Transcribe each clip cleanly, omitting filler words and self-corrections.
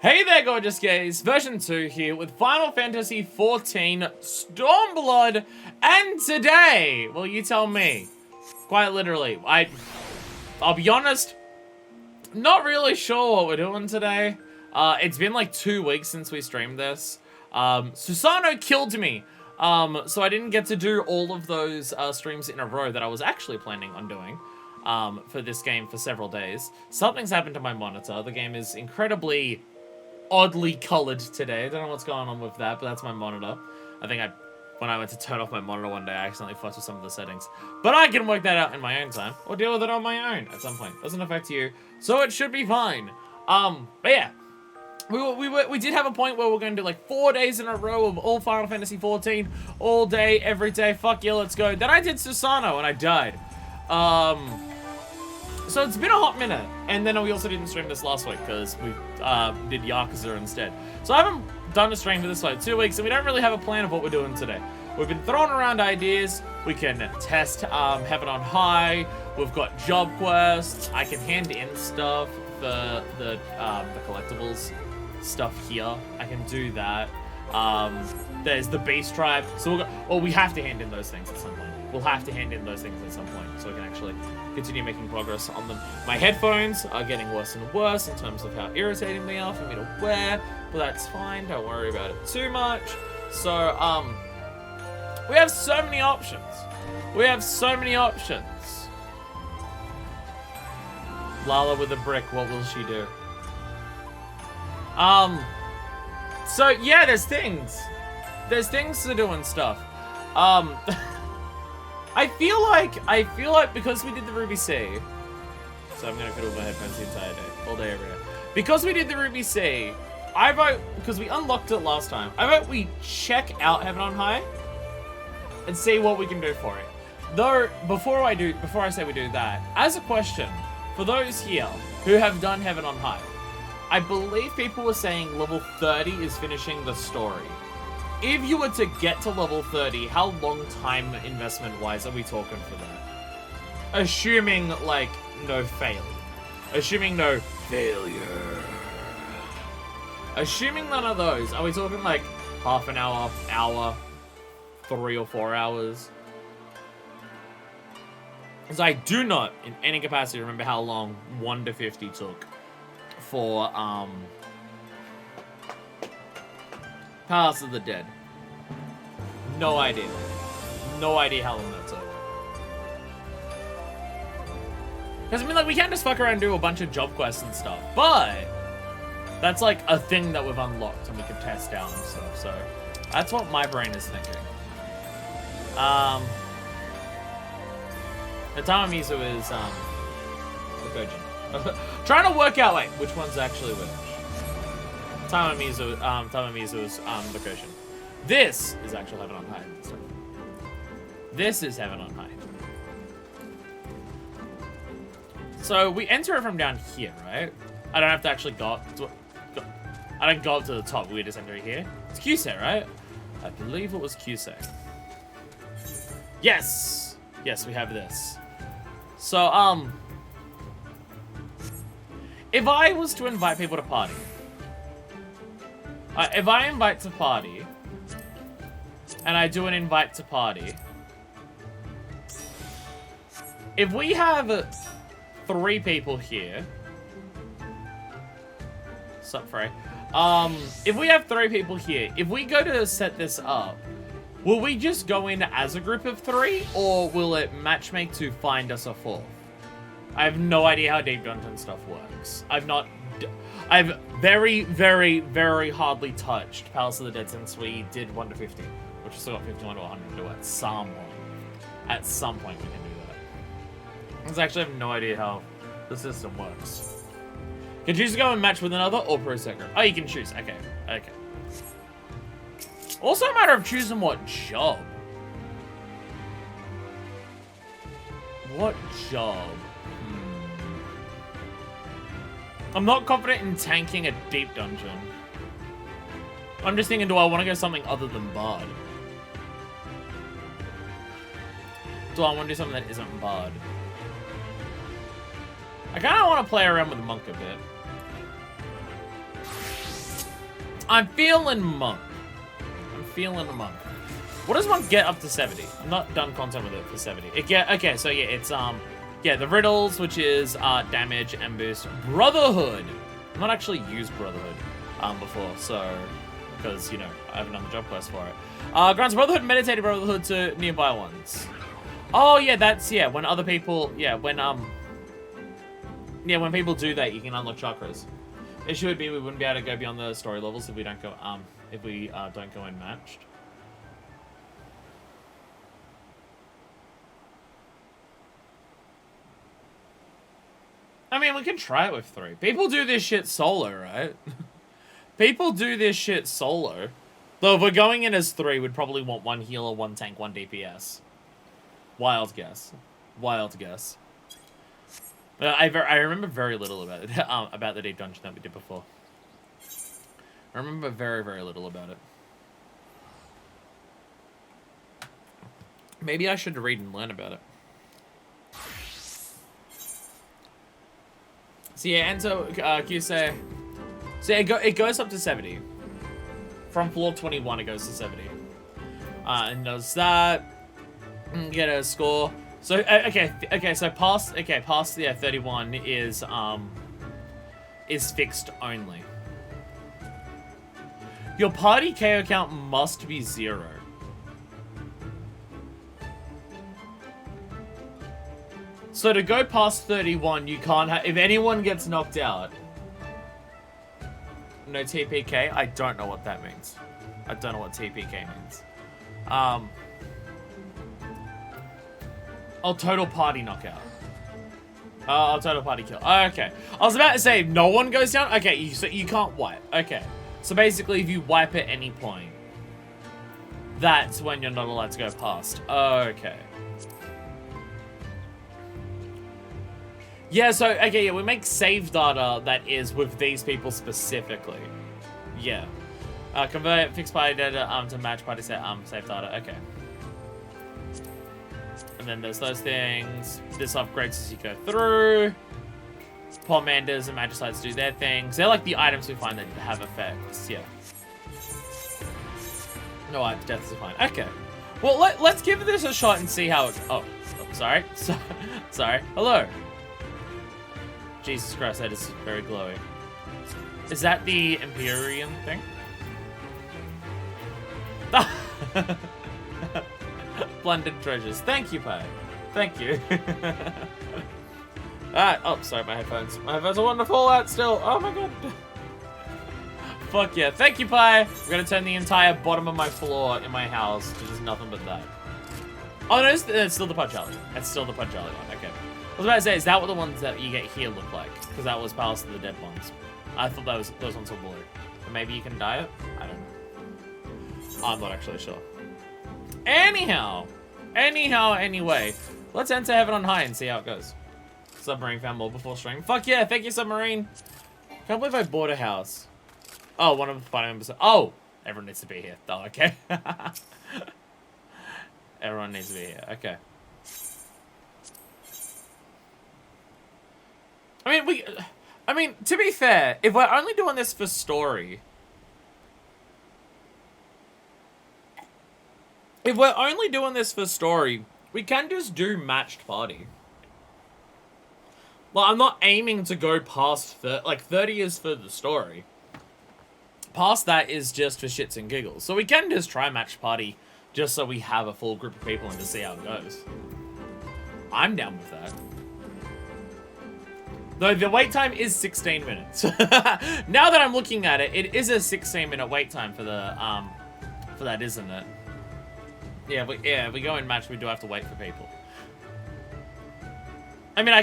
Hey there, gorgeous gays! Version 2 here with Final Fantasy XIV Stormblood, and today, well, you tell me. Quite literally, I'll be honest, not really sure what we're doing today. It's been like 2 weeks since we streamed this. Susano killed me, so I didn't get to do all of those streams in a row that I was actually planning on doing for this game for several days. Something's happened to my monitor. The game is incredibly oddly colored today. I don't know what's going on with that, but that's my monitor. I think when I went to turn off my monitor one day, I accidentally fucked with some of the settings. But I can work that out in my own time, or deal with it on my own at some point. Doesn't affect you, so it should be fine. But yeah, we did have a point where we're going to do like 4 days in a row of all Final Fantasy XIV, all day, every day. Fuck yeah, let's go. Then I did Susano and I died. So it's been a hot minute, and then we also didn't stream this last week because we did Yakuza instead. So I haven't done a stream for this like 2 weeks, and we don't really have a plan of what we're doing today. We've been throwing around ideas. We can test Heaven on High. We've got job quests. I can hand in stuff for the collectibles stuff here. I can do that. There's the Beast Tribe. So we have to hand in those things at some point. We'll have to hand in those things at some point so we can actually continue making progress on them. My headphones are getting worse and worse in terms of how irritating they are for me to wear, but that's fine. Don't worry about it too much. So, we have so many options. We have so many options. Lala with a brick, what will she do? So yeah, there's things. There's things to do and stuff. I feel like because we did the Ruby C, so I'm gonna cut over my headphones the entire day, all day, every day. Because we did the Ruby C, I vote, because we unlocked it last time, I vote we check out Heaven on High and see what we can do for it. Though, before I say we do that, as a question, for those here who have done Heaven on High, I believe people were saying level 30 is finishing the story. If you were to get to level 30, how long time investment-wise are we talking for that? Assuming, like, no failure. Assuming no failure. Assuming none of those, are we talking, like, half an hour, 3 or 4 hours? Because I do not, in any capacity, remember how long 1 to 50 took for, Palace of the Dead. No idea. No idea how long that took. Because, I mean, like, we can't just fuck around and do a bunch of job quests and stuff, but that's, like, a thing that we've unlocked and we can test out and stuff, so that's what my brain is thinking. The Tamamizu is, the Gojin. Trying to work out, like, which one's actually which. Tamamizu is, the Gojin. This is actual Heaven on High. This is Heaven on High. So we enter it from down here, right? I don't have to actually go up to, I don't go up to the top. We just enter it here. It's Kyusei, right? I believe it was Kyusei. Yes! Yes, we have this. So, if I was to invite people to party, if I invite to party, and I do an invite to party, if we have 3 people here, sup, Frey? If we have 3 people here, if we go to set this up, will we just go in as a group of 3, or will it matchmake to find us a 4th? I have no idea how Deep Dungeon stuff works. I've very, very, very hardly touched Palace of the Dead since we did 1 to 50, which we still got 51 to 100 to do at some point. At some point we can do that. Because I actually have no idea how the system works. Can you choose to go and match with another or pro second? Oh, you can choose. Okay. Okay. Also a matter of choosing what job. What job? I'm not confident in tanking a deep dungeon. I'm just thinking, do I want to go something other than Bard? Do I want to do something that isn't Bard? I kind of want to play around with Monk a bit. I'm feeling monk. I'm feeling a monk. What does monk get up to 70? I'm not done content with it for 70. Okay, so yeah, it's yeah, the riddles, which is damage and boost. Brotherhood. I've not actually used Brotherhood before, so because you know I haven't done the job quest for it. Grants Brotherhood, meditative Brotherhood to nearby ones. Oh yeah, that's when other people when people do that, you can unlock chakras. Issue would be we wouldn't be able to go beyond the story levels if we don't go don't go in matched. I mean, we can try it with 3. People do this shit solo, right? People do this shit solo. Though if we're going in as 3, we'd probably want 1 healer, 1 tank, 1 DPS. Wild guess. Wild guess. I remember very little about it, about the deep dungeon that we did before. I remember very, very little about it. Maybe I should read and learn about it. So yeah, and so Q-say, so it goes up to 70. From floor 21, it goes to 70. And does that get a score? So okay, so past 31 is fixed only. Your party KO count must be 0. So to go past 31, you can't have... If anyone gets knocked out... No TPK? I don't know what that means. I don't know what TPK means. Oh, total party knockout. Oh, total party kill. Oh, okay. I was about to say, if no one goes down? Okay, so you can't wipe. Okay. So basically, if you wipe at any point, that's when you're not allowed to go past. Okay. Yeah, so, okay, yeah, we make save data that is with these people specifically. Yeah. Convert fixed party data to match party set save data. Okay. And then there's those things. This upgrades as you go through. Pomanders and Magicites do their things. They're like the items we find that have effects. Yeah. No, death is fine. Okay. Well, let's give this a shot and see how it... Oh, sorry. Sorry. Hello. Jesus Christ, that is very glowy. Is that the Empyrean thing? Blended treasures. Thank you, Pi. Thank you. Oh, sorry, my headphones. My headphones are wanting to fall out still. Oh my god. Fuck yeah. Thank you, Pi. I'm gonna turn the entire bottom of my floor in my house to just nothing but that. Oh, no, it's still the Punjali. It's still the Punjali one. Okay. I was about to say, is that what the ones that you get here look like? Because that was Palace of the Dead ones. I thought those ones were blue. But maybe you can dye it? I don't know. I'm not actually sure. Anyhow, anyway. Let's enter Heaven on High and see how it goes. Submarine found more before stream. Fuck yeah, thank you, Submarine. Can't believe I bought a house. Oh, one of the party members. Oh, everyone needs to be here. Oh, okay. Everyone needs to be here. Okay. I mean, to be fair, if we're only doing this for story, we can just do matched party. Well, I'm not aiming to go past 30 is for the story. Past that is just for shits and giggles. So we can just try matched party just so we have a full group of people and to see how it goes. I'm down with that. Though the wait time is 16 minutes. Now that I'm looking at it, it is a 16-minute wait time for the for that, isn't it? Yeah, if we go in match, we do have to wait for people. I mean,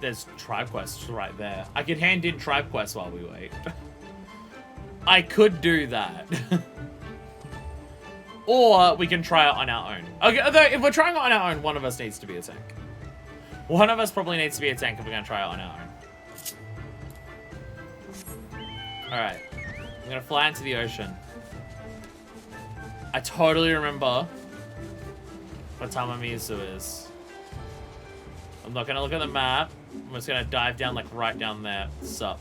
there's tribe quests right there. I could hand in tribe quests while we wait. I could do that. Or we can try it on our own. Okay, although if we're trying it on our own, one of us needs to be a tank. One of us probably needs to be a tank if we're going to try it on our own. Alright. I'm going to fly into the ocean. I totally remember what Tamamizu is. I'm not going to look at the map. I'm just going to dive down, like, right down there. Sup.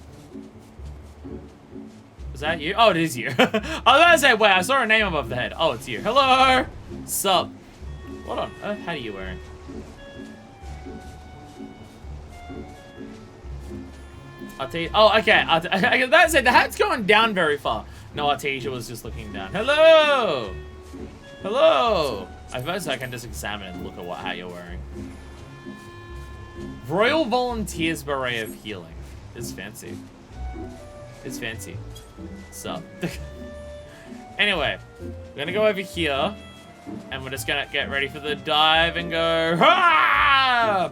Is that you? Oh, it is you. I was about to say, wait, I saw a name above the head. Oh, it's you. Hello! Sup? What on earth hat are you wearing? Oh, okay. That's it. The hat's going down very far. No, Artesia was just looking down. Hello! Hello! I suppose I can just examine and look at what hat you're wearing. Royal Volunteers Beret of Healing. It's fancy. It's fancy. Sup? Anyway, we're gonna go over here, and we're just gonna get ready for the dive and go. Ah!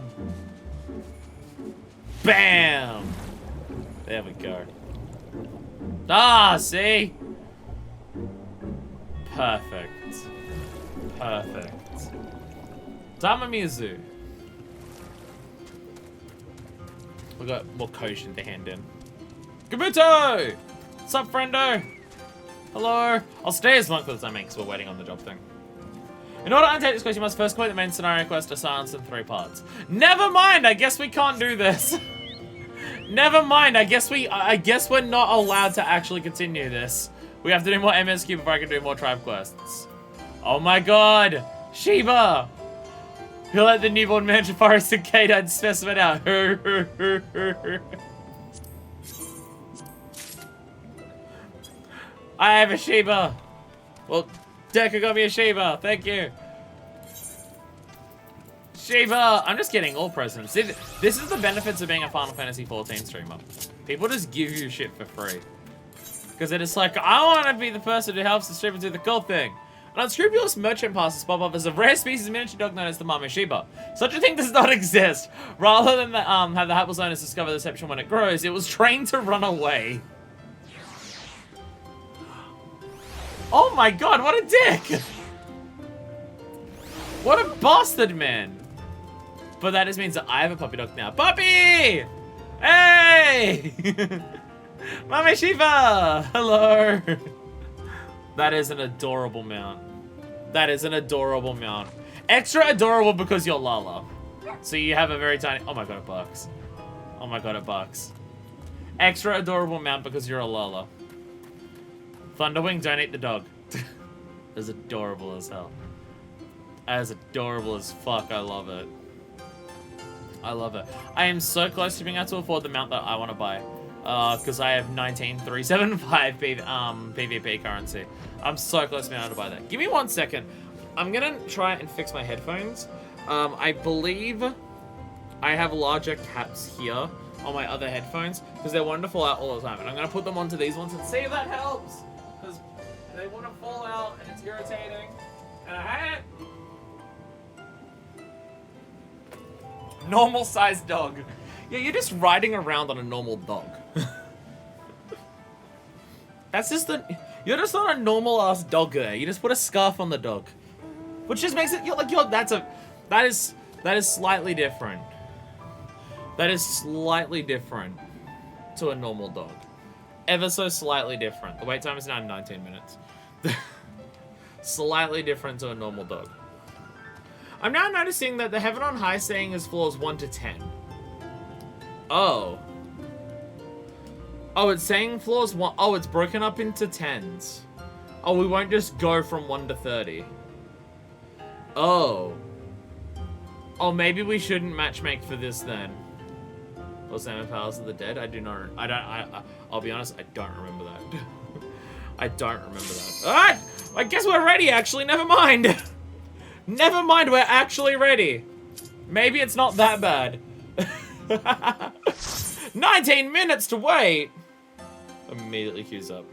Bam! There we go. Ah, see? Perfect. Perfect. Tamamizu. We got more Koshin to hand in. Kabuto! What's up, friendo? Hello. I'll stay as long as I mean, because we're waiting on the job thing. In order to undertake this quest, you must first complete the main scenario quest to silence in 3 parts. Never mind, I guess we can't do this. Never mind, I guess we're not allowed to actually continue this. We have to do more MSQ before I can do more tribe quests. Oh my god! Shiva! He'll let the newborn mansion forest and canine specimen out. I have a Shiba! Well, Deca got me a Shiba, thank you. Shiba! I'm just getting all presents. This is the benefits of being a Final Fantasy XIV streamer. People just give you shit for free. Because they're just like, I want to be the person who helps the streamer do the cool thing. An unscrupulous merchant passes pop up as a rare species of miniature dog known as the Mame Shiba. Such a thing does not exist. Rather than have the hapless owners discover the deception when it grows, it was trained to run away. Oh my god, what a dick! What a bastard, man! But that just means that I have a puppy dog now. Puppy! Hey! Mame Shiba! Hello! That is an adorable mount. That is an adorable mount. Extra adorable because you're Lala. So you have a very tiny... Oh my god, it barks. Oh my god, it barks. Extra adorable mount because you're a Lala. Thunderwing, don't eat the dog. That's adorable as hell. That is adorable as fuck. I love it. I love it. I am so close to being able to afford the mount that I want to buy. Because I have 19,375 PvP currency. I'm so close to being able to buy that. Give me 1 second. I'm gonna try and fix my headphones. I believe I have larger caps here on my other headphones because they want to fall out all the time. And I'm gonna put them onto these ones and see if that helps. Because they want to fall out and it's irritating. And I hate it. Normal sized dog. Yeah, you're just riding around on a normal dog. That's just you're just not a normal ass dog there. You just put a scarf on the dog. Which just makes it, that is slightly different. That is slightly different to a normal dog. Ever so slightly different. The wait time is now 19 minutes. Slightly different to a normal dog. I'm now noticing that the Heaven on High saying is floors 1 to 10. Oh. Oh, it's saying floors 1. Oh, it's broken up into 10s. Oh, we won't just go from 1 to 30. Oh. Oh, maybe we shouldn't matchmake for this then. Or Salmon Powers of the Dead? I do not. I'll be honest, I don't remember that. I don't remember that. Alright! I guess we're ready, actually. Never mind. Never mind, we're actually ready. Maybe it's not that bad. 19 minutes to wait! Immediately queues up.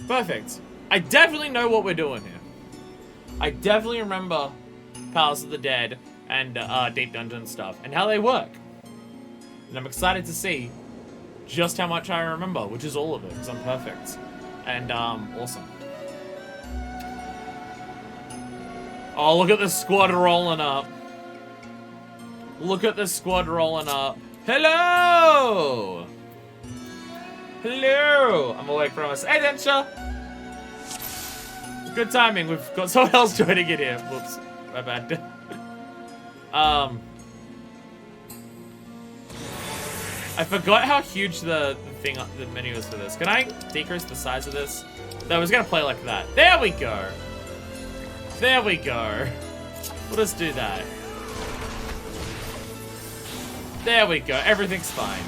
Perfect. I definitely know what we're doing here. I definitely remember Powers of the Dead and Deep Dungeon stuff and how they work. And I'm excited to see just how much I remember, which is all of it, because I'm perfect. And, awesome. Oh, look at the squad rolling up. Look at the squad rolling up. Hello! Hello! I'm awake from us. Hey, Densha! Good timing. We've got someone else joining in here. Whoops. My bad. I forgot how huge the menu is for this. Can I decrease the size of this? No, I was gonna play like that. There we go. There we go. We'll just do that. There we go. Everything's fine.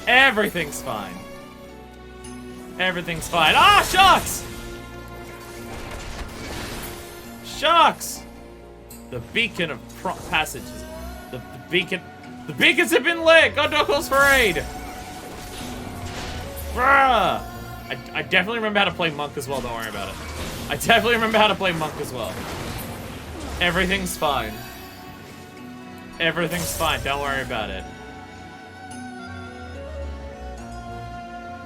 Everything's fine. Everything's fine. Ah, shucks! Shucks! The beacon of passages. The beacon. The beacons have been lit! Gondor calls for aid! Bruh! I definitely remember how to play Monk as well, don't worry about it. I definitely remember how to play Monk as well. Everything's fine. Everything's fine, don't worry about it.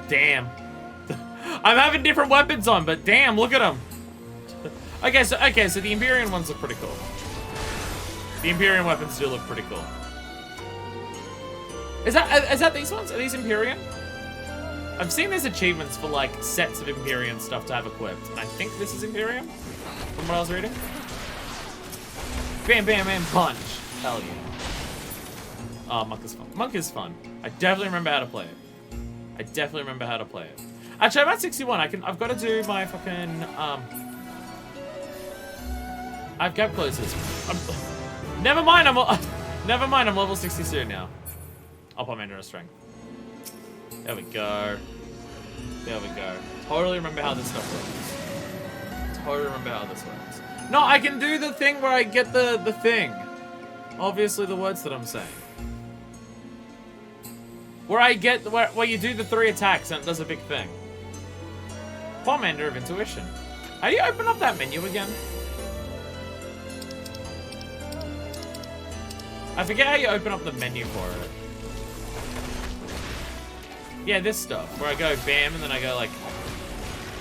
Damn. I'm having different weapons on, but damn, look at them. Okay, so the Empyrean ones look pretty cool. The Empyrean weapons do look pretty cool. Is that these ones? Are these Empyrean? I've seen there's achievements for like sets of Empyrean stuff to have equipped. And I think this is Empyrean from what I was reading. Bam, bam, bam, punch. Hell yeah. Oh, Monk is fun. Monk is fun. I definitely remember how to play it. I definitely remember how to play it. Actually, I'm at 61. I've got to do my fucking I've gap closes. Never mind. Never mind. I'm level 62 now. I'll put Mandarin strength. There we go. There we go. Totally remember how this stuff works. Totally remember how this works. No, I can do the thing where I get the thing. Obviously, the words that I'm saying. Where I get where you do the 3 attacks and it does a big thing. Commander of Intuition. How do you open up that menu again? I forget how you open up the menu for it. Yeah, this stuff, where I go bam, and then I go like,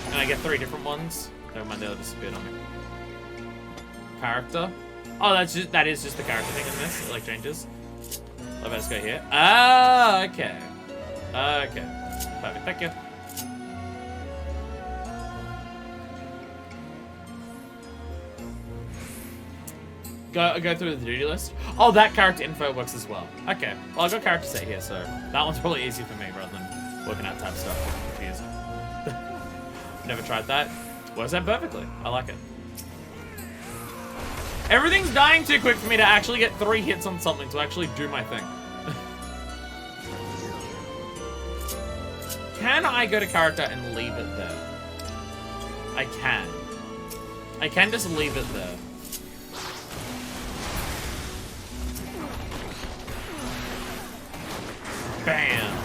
and I get 3 different ones. Never mind, they'll disappear on me. Character. Oh, that is just the character thing in this. It like changes. Let's go here. Ah, okay. Okay. Perfect. Thank you. Go through the duty list. Oh, that character info works as well. Okay. Well, I've got character set here, so that one's probably easier for me rather than working out tab stuff. I'm confused. Never tried that. Works out perfectly. I like it. Everything's dying too quick for me to actually get 3 hits on something to actually do my thing. Can I go to character and leave it there? I can. I can just leave it there. Bam.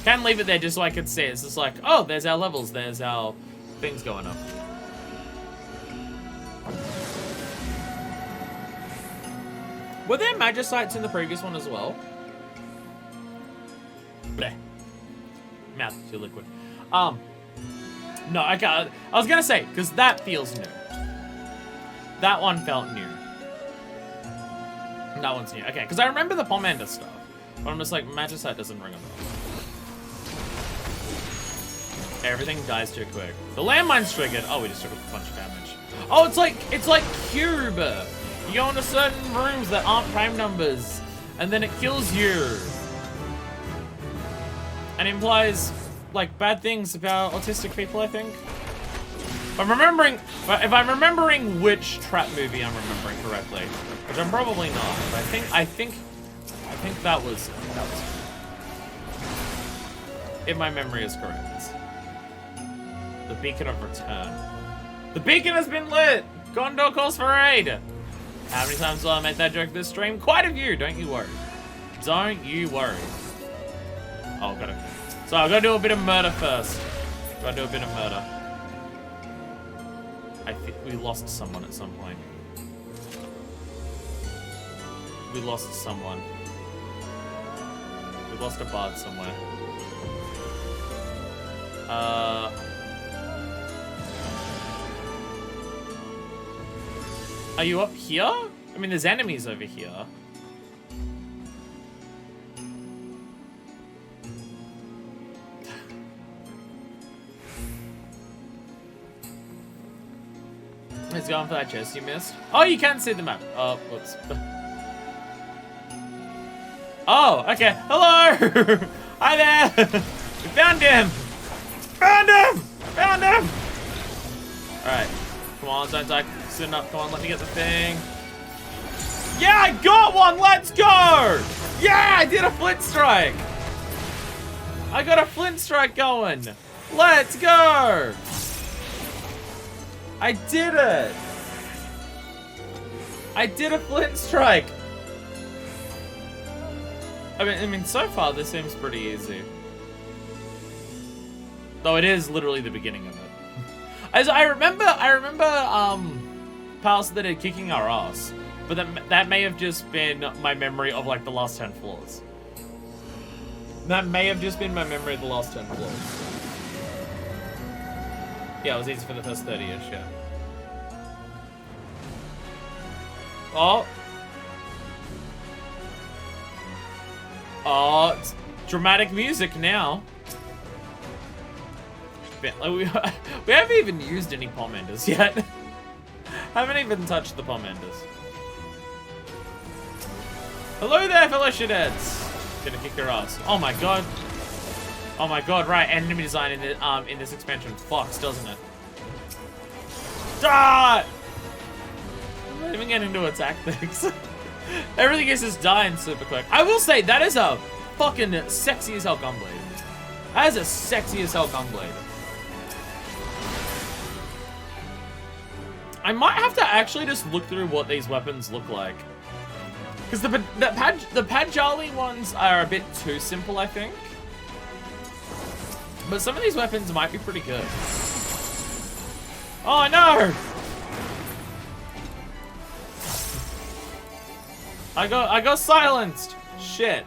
Can leave it there just so I can see. It's just like, oh, there's our levels. There's our things going up. Were there Magicites in the previous one as well? Bleh. Mouth too liquid. No, I was gonna say, because that feels new. That one felt new. That one's new. Okay, because I remember the Pomander stuff. But I'm just like, Magicite doesn't ring a bell. Everything dies too quick. The landmine's triggered. Oh, we just took a bunch of damage. Oh, it's like Cube. You go into certain rooms that aren't prime numbers, and then it kills you. And implies like bad things about autistic people, I think. If I'm remembering which trap movie I'm remembering correctly, which I'm probably not, but I think that was if my memory is correct. The Beacon of Return. The beacon has been lit! Gondor calls for aid! How many times will I make that joke this stream? Quite a few, don't you worry. Don't you worry. Oh, so I've got to do a bit of murder first. Gotta do a bit of murder. I think we lost someone at some point. We lost someone. We lost a bard somewhere. Are you up here? I mean, there's enemies over here. He's going for that chest you missed. Oh, you can't see the map. Oh, whoops. Oh, okay. Hello! Hi there! We found him! Found him! Found him! Alright. Come on, don't die soon enough. Come on, let me get the thing. Yeah, I got one! Let's go! Yeah, I did a flint strike! I got a flint strike going! Let's go! I did it! I did a flint strike! I mean, so far this seems pretty easy. Though it is literally the beginning of it. As I remember, Palace that are kicking our ass. But that may have just been my memory of like the last 10 floors. That may have just been my memory of the last 10 floors. Yeah, it was easy for the first 30-ish, yeah. Oh. Oh, it's dramatic music now. We haven't even used any palm enders yet. Haven't even touched the palm enders. Hello there, fellow shitheads. Gonna kick your ass. Oh my god. Oh my god, right, enemy design in this expansion fucks, doesn't it? Ah! I'm not even getting to attack things. Everything is just dying super quick. I will say, that is a fucking sexy as hell gunblade. That is a sexy as hell gunblade. I might have to actually just look through what these weapons look like. Because the Pajali ones are a bit too simple, I think. But some of these weapons might be pretty good. Oh no! I got silenced! Shit.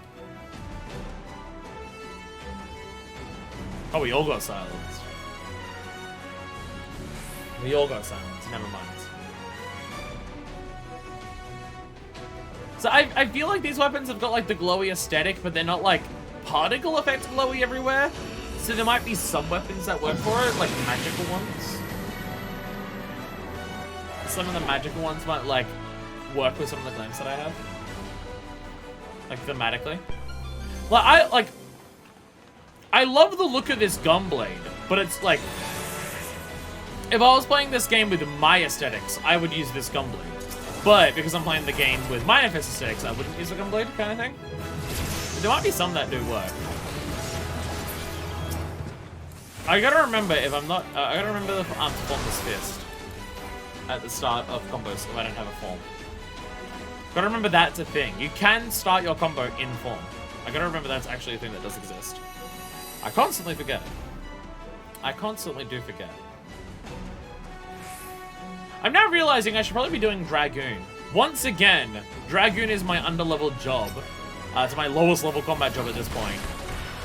Oh, we all got silenced. We all got silenced, never mind. So I feel like these weapons have got like the glowy aesthetic, but they're not like particle effect glowy everywhere. So there might be some weapons that work for it, like magical ones. Some of the magical ones might like work with some of the glamps that I have. Like thematically. I love the look of this gunblade, but it's like, if I was playing this game with my aesthetics, I would use this gunblade. But because I'm playing the game with my FFXIV aesthetics, I wouldn't use a gunblade kind of thing. There might be some that do work. I gotta remember if I'm not, I gotta remember to form this fist at the start of combos if I don't have a form. Gotta remember that's a thing. You can start your combo in form. I gotta remember that's actually a thing that does exist. I constantly forget it. I constantly do forget. I'm now realizing I should probably be doing Dragoon. Once again, Dragoon is my underleveled job. It's my lowest level combat job at this point.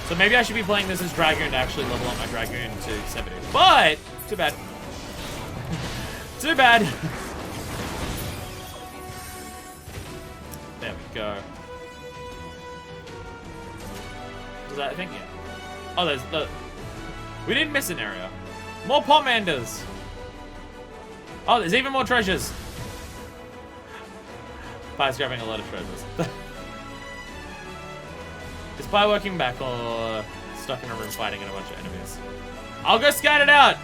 So maybe I should be playing this as Dragoon to actually level up my Dragoon to 70. But, too bad. Too bad. There we go. Was that a thing? Yeah. Oh, there's the... We didn't miss an area. More Pomanders. Oh, there's even more treasures. Pie's grabbing a lot of treasures. Is Pie working back or stuck in a room fighting a bunch of enemies? I'll go scout it out.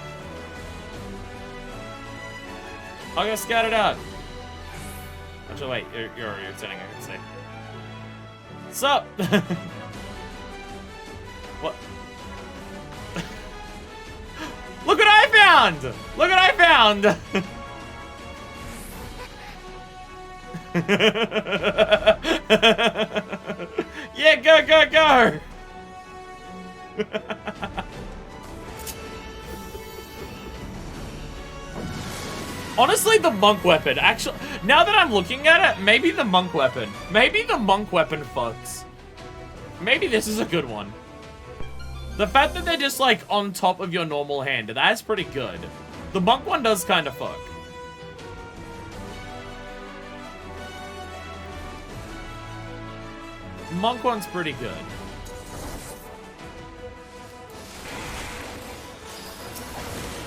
I'll go scout it out. Actually, wait, you're already returning, I can see. What's up? What? Look what I found! Look what I found! Yeah, go, go, go! Honestly, the monk weapon. Actually, now that I'm looking at it, maybe the monk weapon. Maybe the monk weapon fucks. Maybe this is a good one. The fact that they're just, like, on top of your normal hand, that's pretty good. The monk one does kind of fuck. Monk one's pretty good.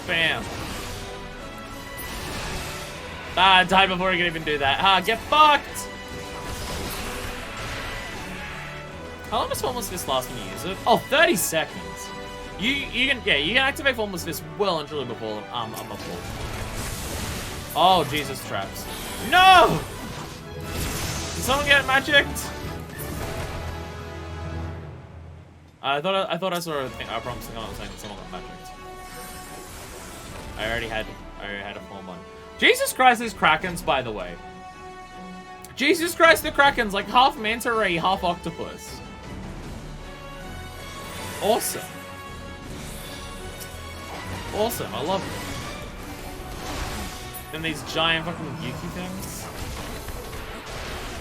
Bam. Ah, die before I can even do that. Ah, get fucked! How long does Formless Fist last when you use it? Oh, 30 seconds. You can activate Formless Fist well and truly before I'm a full. Oh Jesus, traps. No! Did someone get magicked? I thought I saw a thing. I promise someone was saying that someone got magicked. I already had a full one. Jesus Christ, these Krakens, by the way. Jesus Christ, the Kraken's like half manta ray, half octopus. Awesome. Awesome, I love it. And these giant fucking Yuki things.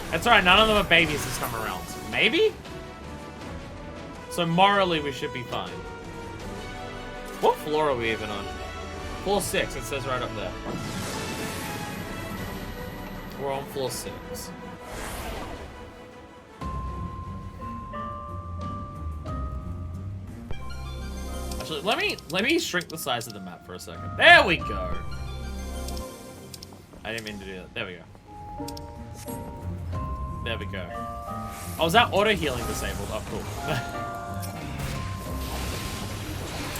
That's alright, none of them are babies this time around. Maybe? So morally we should be fine. What floor are we even on? Floor 6, it says right up there. We're on floor 6. Actually, let me shrink the size of the map for a second. There we go. I didn't mean to do that. There we go. There we go. Oh, is that auto healing disabled? Oh, cool.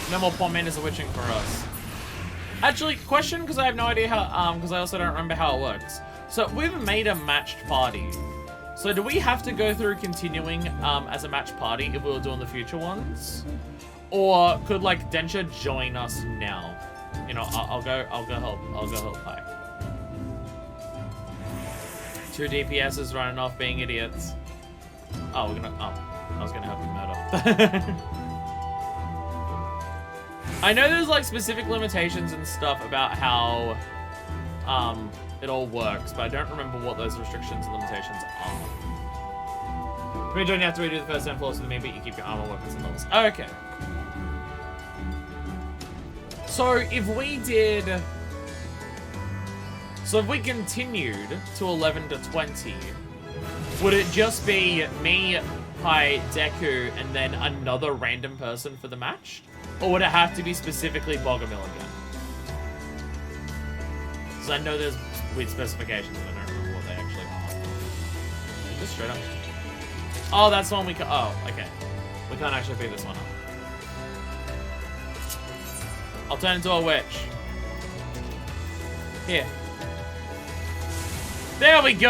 No more poor Mantis of Witching for us. Actually, question, because I have no idea how, because I also don't remember how it works. So, we've made a matched party. So, do we have to go through continuing as a matched party if we were doing the future ones? Or could, like, Densha join us now? You know, I'll go help Pi. 2 DPSs running off being idiots. Oh, I was gonna help you murder. I know there's like specific limitations and stuff about how it all works, but I don't remember what those restrictions and limitations are. To rejoin, you have to redo the first 10 floors of the main, but you keep your armor, weapons, and levels. Okay. So if we continued to 11 to 20, would it just be me, Pi, Deku, and then another random person for the match? Or would it have to be specifically Bogomil again? Because I know there's weird specifications, but I don't remember what they actually are. Just straight up. Oh, that's the one we can. Oh, okay. We can't actually pick this one up. I'll turn into a witch. Here. There we go!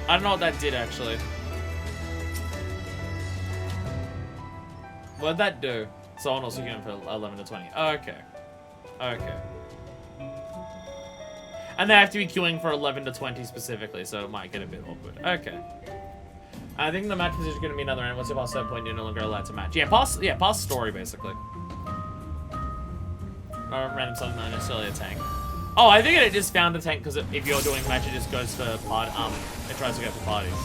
I don't know what that did, actually. What'd that do? Someone also going for 11 to 20. Okay. Okay. And they have to be queuing for 11 to 20 specifically, so it might get a bit awkward. Okay. I think the match position is going to be another end. Once you pass that point, you're no longer allowed to match. Yeah, pass story, basically. Not random something, not necessarily a tank. Oh, I think it just found a tank because if you're doing match, it just goes for it tries to go for parties.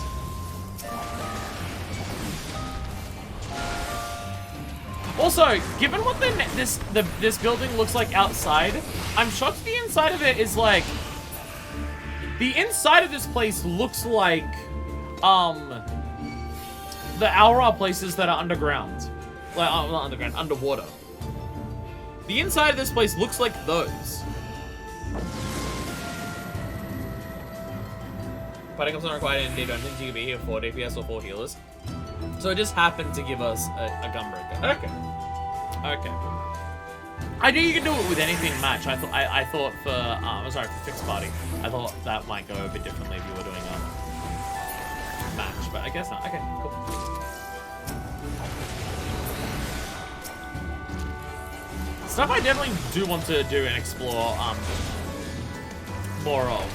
Also, given what this building looks like outside, I'm shocked the inside of it is like the inside of this place looks like the Aura places that are underground. Like not underground, underwater. The inside of this place looks like those. Fighting comes not required in D. Don't think you can be here for 4 DPS or 4 healers. So it just happened to give us a Gunbreaker. Okay. Okay. I knew you could do it with anything match. I thought for I'm sorry, for fixed party. I thought that might go a bit differently if you were doing a match, but I guess not. Okay, cool. Stuff I definitely do want to do and explore more of.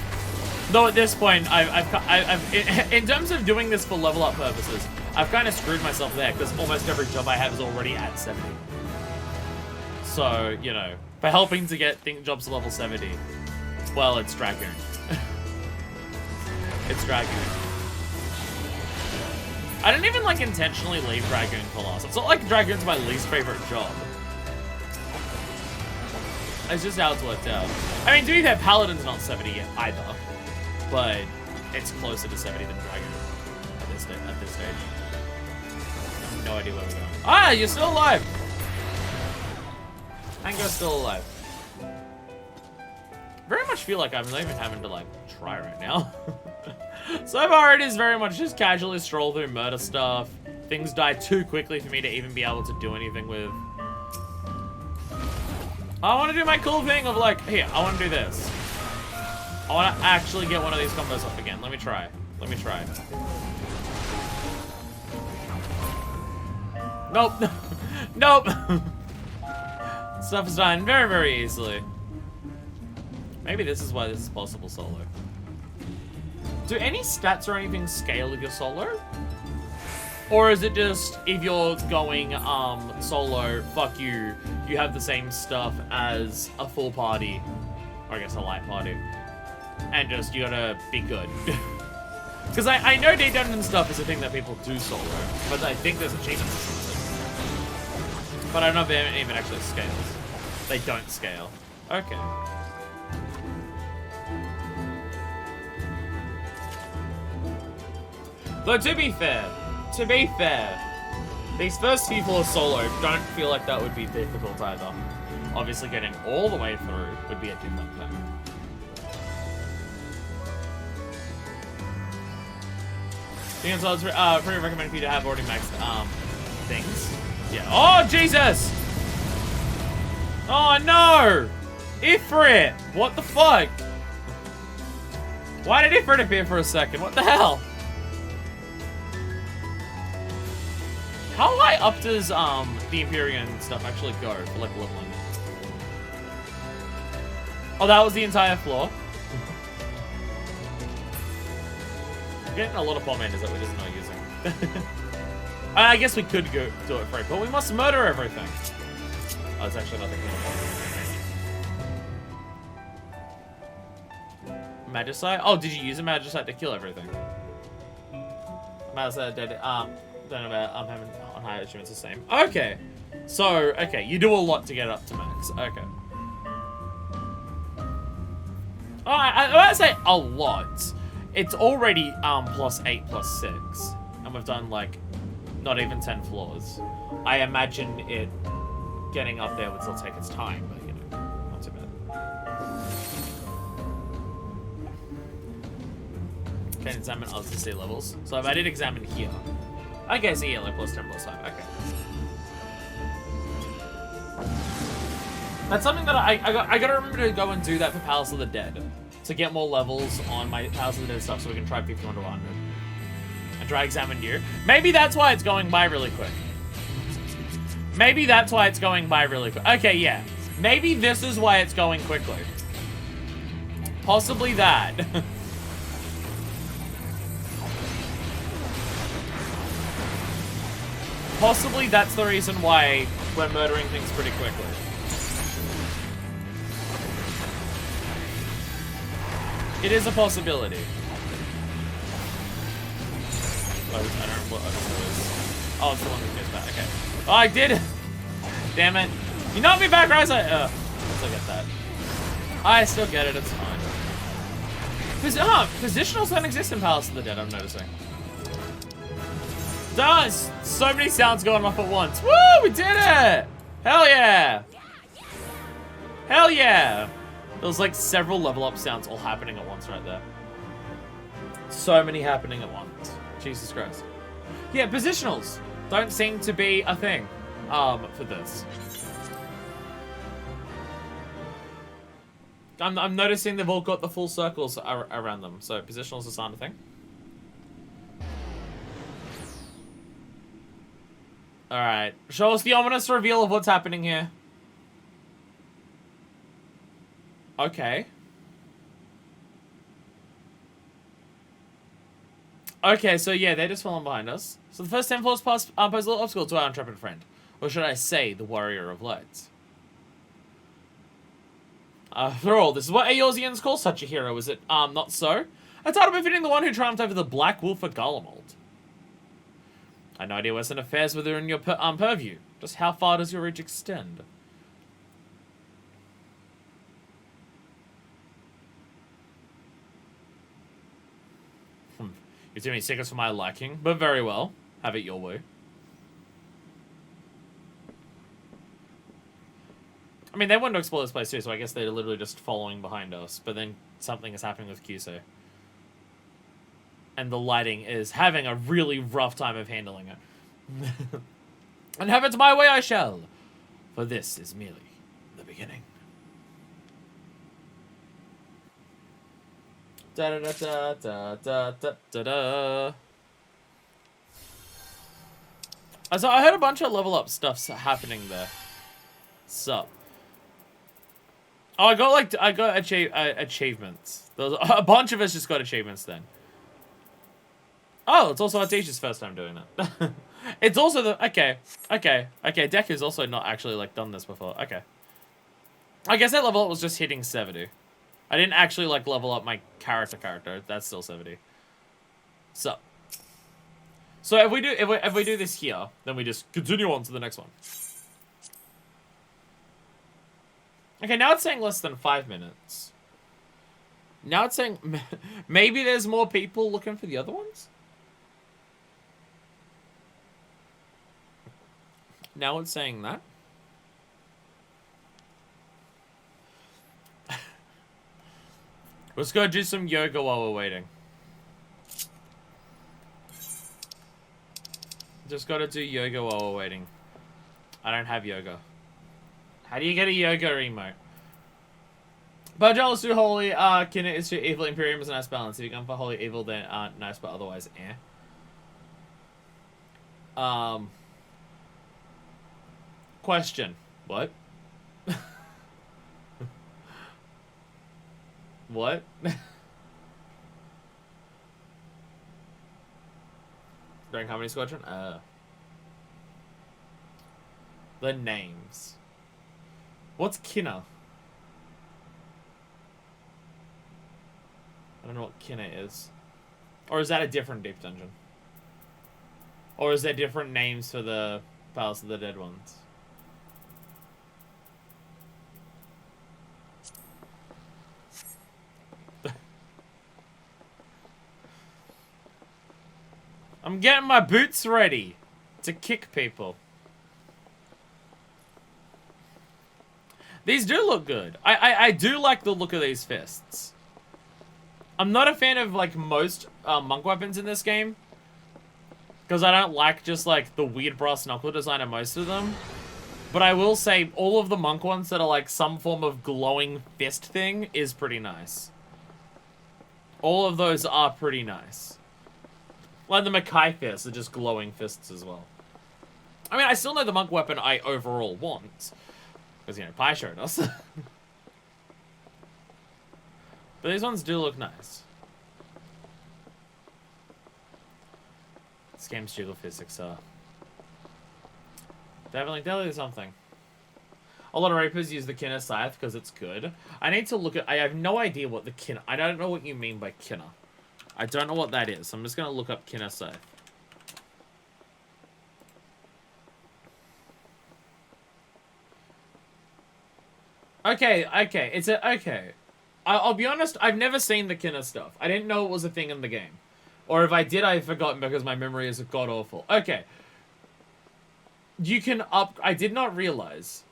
Though at this point, I've in terms of doing this for level up purposes, I've kind of screwed myself there because almost every job I have is already at 70. So, you know, for helping to get jobs to level 70, well, it's Dragoon. It's Dragoon. I didn't even, like, intentionally leave Dragoon for last. It's not like Dragoon's my least favorite job. It's just how it's worked out. I mean, to be fair, Paladin's not 70 yet either. But it's closer to 70 than Dragoon at this stage. I have no idea where we're going. Ah, you're still alive! Mango's still alive. Very much feel like I'm not even having to, like, try right now. So far, it is very much just casually stroll through murder stuff. Things die too quickly for me to even be able to do anything with. I want to do my cool thing of like, here, I want to do this. I want to actually get one of these combos off again. Let me try. Let me try. Nope. Nope. Stuff is dying very, very easily. Maybe this is why this is possible solo. Do any stats or anything scale with your solo? Or is it just, if you're going solo, fuck you, you have the same stuff as a full party, or I guess a light party, and just, you gotta be good. Because I know day dungeon stuff is a thing that people do solo, but I think there's achievements or something. But I don't know if it even actually scales. They don't scale. Okay. Though to be fair, these first few floors solo don't feel like that would be difficult either. Obviously getting all the way through would be a different thing. So it's pretty recommended for you to have already maxed things. Yeah. Oh Jesus! Oh no! Ifrit! What the fuck? Why did Ifrit appear for a second? What the hell? How high up does the Empyrean stuff actually go for like leveling? Oh, that was the entire floor. I'm getting a lot of bomb enders that we're just not using. I guess we could go do it for it, but we must murder everything. Oh, it's actually nothing. Magicite? Oh, did you use a Magicite to kill everything? Magicite dead. Don't know about having on high achievements the same. Okay. So, okay, you do a lot to get up to max. Okay. Oh, I want to say a lot. It's already +8, +6. And we've done like not even 10 floors. I imagine it getting up there would still take its time, but you know, not too bad. Can examine other sea levels. So if I did examine here, okay, so yeah, like +10, +5. Okay. That's something that I gotta remember to go and do that for Palace of the Dead. To get more levels on my Palace of the Dead stuff so we can try 51 to 100. And try examine you. Maybe that's why it's going by really quick. Maybe that's why it's going by really quick. Okay, yeah. Maybe this is why it's going quickly. Possibly that. Possibly that's the reason why we're murdering things pretty quickly. It is a possibility. Oh, I don't know what it is. Oh, it's the one that gets back. Okay. Oh, I did it! Damn it. You knocked me back, right? I still get that. I still get it, it's fine. Positionals don't exist in Palace of the Dead, I'm noticing. Does! So many sounds going off at once. Woo! We did it! Hell yeah! Hell yeah! There was like several level up sounds all happening at once right there. So many happening at once. Jesus Christ. Yeah, positionals don't seem to be a thing for this. I'm noticing they've all got the full circles around them, so positionals is not a thing. Alright, show us the ominous reveal of what's happening here. Okay. Okay, so yeah, they're just falling behind us. So the first 10 floors pose a little obstacle to our intrepid friend. Or should I say, the Warrior of Lights. After all, this is what Eorzeans call such a hero, is it not so? A title befitting the one who triumphed over the Black Wolf of Garlemald. I have no idea what's in affairs with her in your purview. Just how far does your reach extend? You're too many secrets for my liking, but very well. Have it your way. I mean, they wanted to explore this place too, so I guess they're literally just following behind us. But then something is happening with Kyusei. And the lighting is having a really rough time of handling it. And have it my way I shall. For this is merely the beginning. Da da da da da da da da. So I heard a bunch of level up stuff's happening there. Sup? Oh, I got achievements. There was a bunch of us just got achievements then. Oh, it's also Atisha's first time doing that. It's also the okay. Deku's also not actually like done this before. Okay. I guess that level up was just hitting 70. I didn't actually like level up my character. That's still 70. Sup? So if we do this here, then we just continue on to the next one. Okay, now it's saying less than 5 minutes. Now it's saying maybe there's more people looking for the other ones? Now it's saying that. Let's go do some yoga while we're waiting. Just gotta do yoga while we're waiting. I don't have yoga. How do you get a yoga emote? Bajal is too holy, Kinna is too evil, Imperium is a nice balance. If you come for holy evil, then nice, but otherwise, eh. Question. What? What? During Harmony Squadron? The names. What's Kinna? I don't know what Kinna is. Or is that a different deep dungeon? Or is there different names for the Palace of the Dead ones? I'm getting my boots ready to kick people. These do look good. I do like the look of these fists. I'm not a fan of, like, most monk weapons in this game. Because I don't like just, like, the weird brass knuckle design of most of them. But I will say, all of the monk ones that are, like, some form of glowing fist thing is pretty nice. All of those are pretty nice. Like the Makai fists are just glowing fists as well. I mean, I still know the monk weapon I overall want. Because, you know, Pi showed us. But these ones do look nice. This game's jiggle physics are definitely something. A lot of rapers use the Kinna Scythe because it's good. I need to look at... I have no idea what the Kinna... I don't know what you mean by Kinna. I don't know what that is. I'm just going to look up Kinna Scythe. Okay. It's a... Okay. I'll be honest, I've never seen the Kinna stuff. I didn't know it was a thing in the game. Or if I did, I've forgotten because my memory is god-awful. Okay. You can up... I did not realize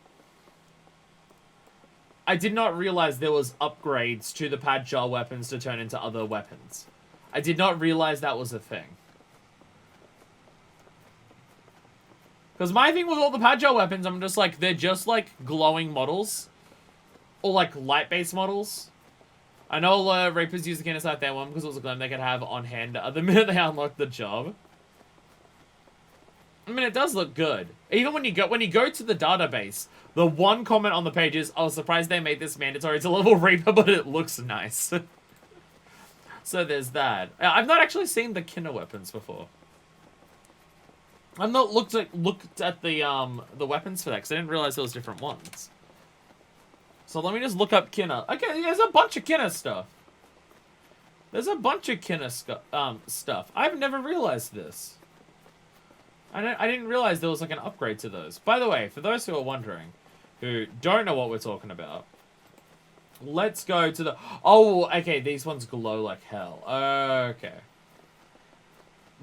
there was upgrades to the Padjar weapons to turn into other weapons. I did not realize that was a thing. Because my thing with all the Padjar weapons, I'm just like, they're just like glowing models. Or like light-based models. I know a lot of rapers use the Kinna Scythe that one because it was a gem they could have on hand the minute they unlock the job. I mean, it does look good. Even when you go to the database, the one comment on the page is, I was surprised they made this mandatory to level Reaper, but it looks nice. So there's that. I've not actually seen the Kinna weapons before. I've not looked at the weapons for that because I didn't realize there was different ones. So let me just look up Kinna. Okay, there's a bunch of Kinna stuff. There's a bunch of Kinna stuff. I've never realized this. I didn't realize there was like an upgrade to those. By the way, for those who are wondering, who don't know what we're talking about, let's go to the... Oh, okay, these ones glow like hell. Okay.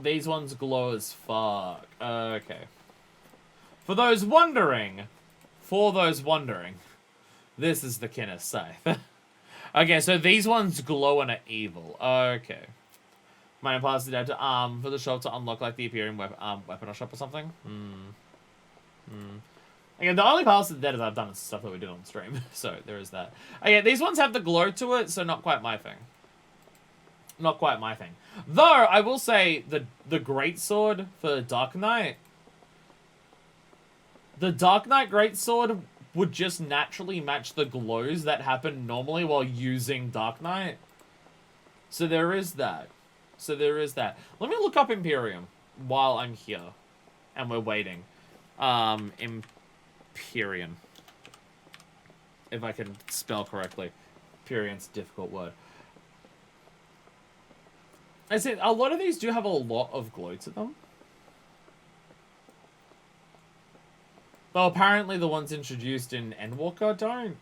These ones glow as fuck. Okay. For those wondering, this is the Kinna Scythe. Okay, so these ones glow and are evil. Okay. My implies dead to for the shop to unlock like the appearing weapon or shop or something. Again, the only paths to the dead I've done is stuff that we did on stream, so there is that. Again, these ones have the glow to it, so not quite my thing. Not quite my thing. Though I will say the greatsword for Dark Knight. The Dark Knight greatsword would just naturally match the glows that happen normally while using Dark Knight. So there is that. So there is that. Let me look up Imperium while I'm here. And we're waiting. Imperium. If I can spell correctly. Imperium's a difficult word. I said, a lot of these do have a lot of glow to them. Though apparently the ones introduced in Endwalker don't.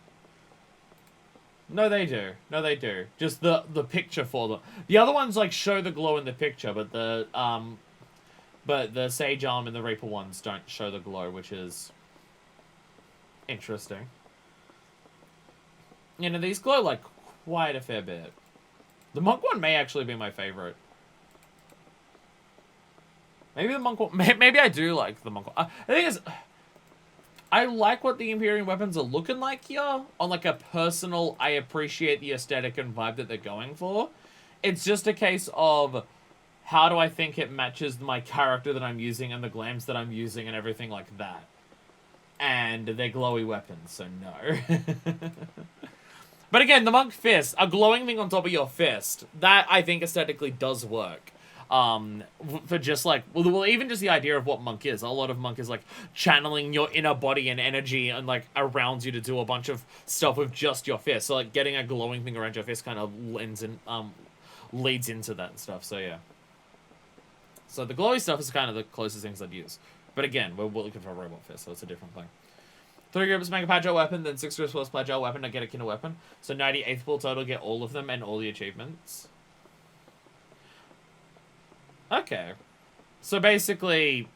No, they do. No, they do. Just the picture for them. The other ones like show the glow in the picture, but the Sage Arm and the Reaper ones don't show the glow, which is interesting. You know, these glow like quite a fair bit. The Monk one may actually be my favorite. Maybe the Monk one. Maybe I do like the Monk one. The thing is, I like what the Imperium weapons are looking like here. On like a personal, I appreciate the aesthetic and vibe that they're going for. It's just a case of how do I think it matches my character that I'm using and the glams that I'm using and everything like that. And they're glowy weapons, so no. But again, the Monk Fist, a glowing thing on top of your fist, that I think aesthetically does work. For just like, well, even just the idea of what Monk is. A lot of Monk is like channeling your inner body and energy and like around you to do a bunch of stuff with just your fist. So like getting a glowing thing around your fist kind of leads into that stuff. So yeah. So the glowy stuff is kind of the closest things I'd use. But again, we're looking for a robot fist, so it's a different thing. 3 groups make a Pagel weapon, then 6 groups plus Pagel weapon to get a Kinder weapon. So 98th pool total, get all of them and all the achievements. Okay. So basically,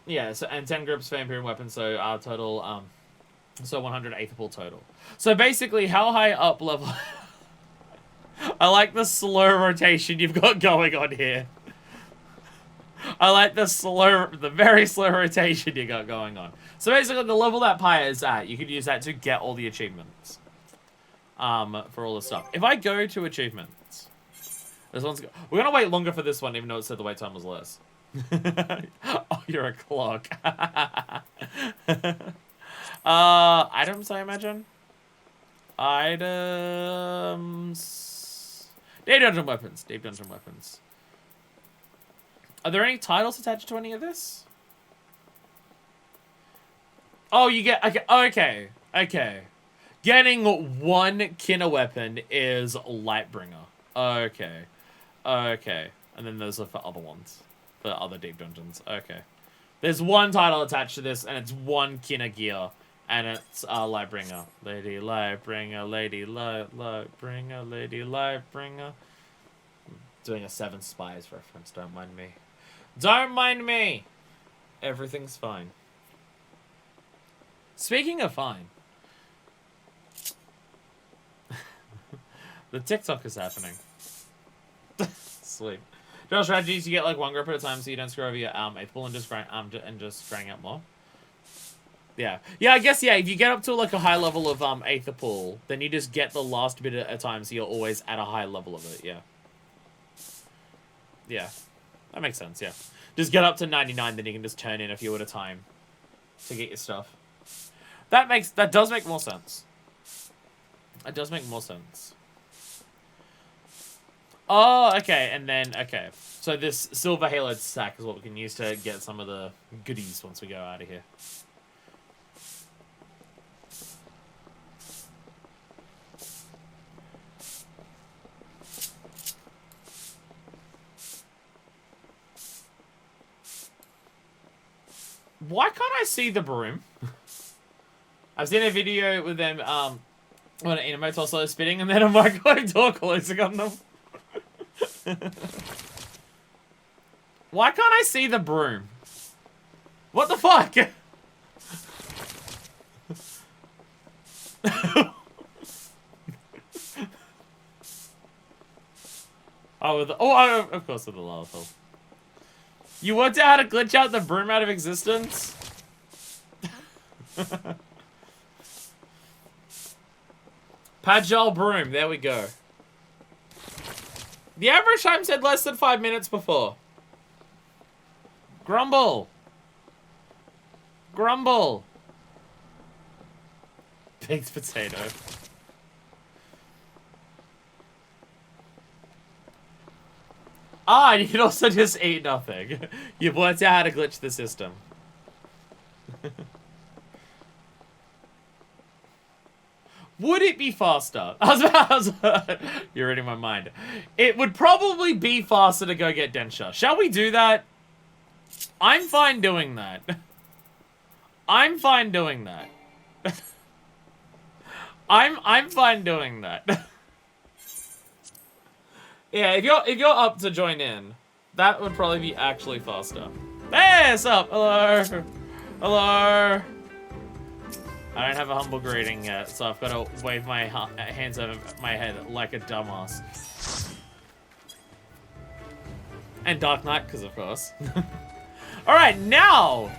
yeah, so and 10 groups for Imperium weapons, so our total, so 108th pool total. So basically, how high up level... I like the slow rotation you've got going on here. I like the very slow rotation you got going on. So basically, the level that Pyre is at, you could use that to get all the achievements. For all the stuff. If I go to achievements, this one's we're gonna wait longer for this one, even though it said the wait time was less. Oh, you're a clock. Items, I imagine. Items. Deep dungeon weapons. Deep dungeon weapons. Are there any titles attached to any of this? Oh, you get... Okay. Okay. Getting 1 Kinder weapon is Lightbringer. Okay. Okay. And then those are for other ones. For other deep dungeons. Okay. There's 1 title attached to this, and it's 1 Kinder gear. And it's Lightbringer. Lady Lightbringer, Lady Lightbringer, Lady Lightbringer. Doing a 7 Spies reference, don't mind me. Don't mind me! Everything's fine. Speaking of fine. The TikTok is happening. Sweet. General strategies, you get like 1 group at a time so you don't screw over your 8th pool and just grind out more. Yeah. Yeah, I guess, yeah, if you get up to like a high level of 8th pool, then you just get the last bit at a time so you're always at a high level of it, yeah. Yeah. That makes sense, yeah. Just get up to 99, then you can just turn in a few at a time to get your stuff. That does make more sense. It does make more sense. Oh, okay, and then, okay. So this silver halo sack is what we can use to get some of the goodies once we go out of here. Why can't I see the broom? I've seen a video with them, when in a motel solo spitting and then a microwave door closing on them. Why can't I see the broom? What the fuck? Oh, of course with the Lava. You worked out how to glitch out the broom out of existence? Pagel broom, there we go. The average time said less than 5 minutes before. Grumble. Grumble. Baked potato. Ah, and you can also just eat nothing. You've worked out how to glitch the system. Would it be faster? You're reading my mind. It would probably be faster to go get Densha. Shall we do that? I'm fine doing that. I'm fine doing that. I'm fine doing that. Yeah, if you're up to join in, that would probably be actually faster. Hey, what's up? Hello. Hello. I don't have a humble greeting yet, so I've got to wave my hands over my head like a dumbass. And Dark Knight, because of course. Alright, now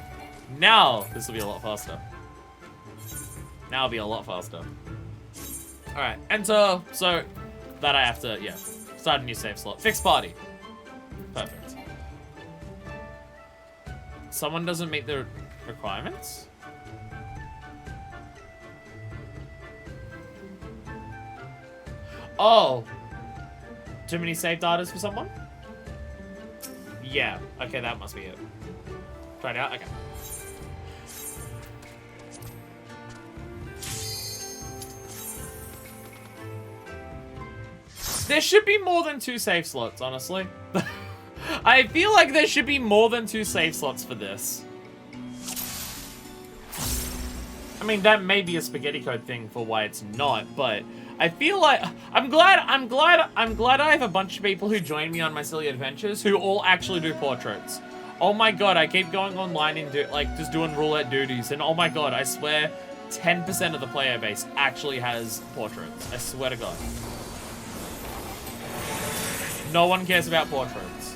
this will be a lot faster. Now it'll be a lot faster. Alright, enter, so that I have to, yeah. Start a new save slot. Fixed party. Perfect. Someone doesn't meet the requirements? Oh. Too many save datas for someone? Yeah. Okay, that must be it. Try it out? Okay. There should be more than 2 save slots, honestly. I feel like there should be more than 2 save slots for this. I mean, that may be a spaghetti code thing for why it's not, but I feel like I'm glad I have a bunch of people who join me on my silly adventures who all actually do portraits. Oh my god, I keep going online and just doing roulette duties, and oh my god, I swear 10% of the player base actually has portraits. I swear to god. No one cares about portraits.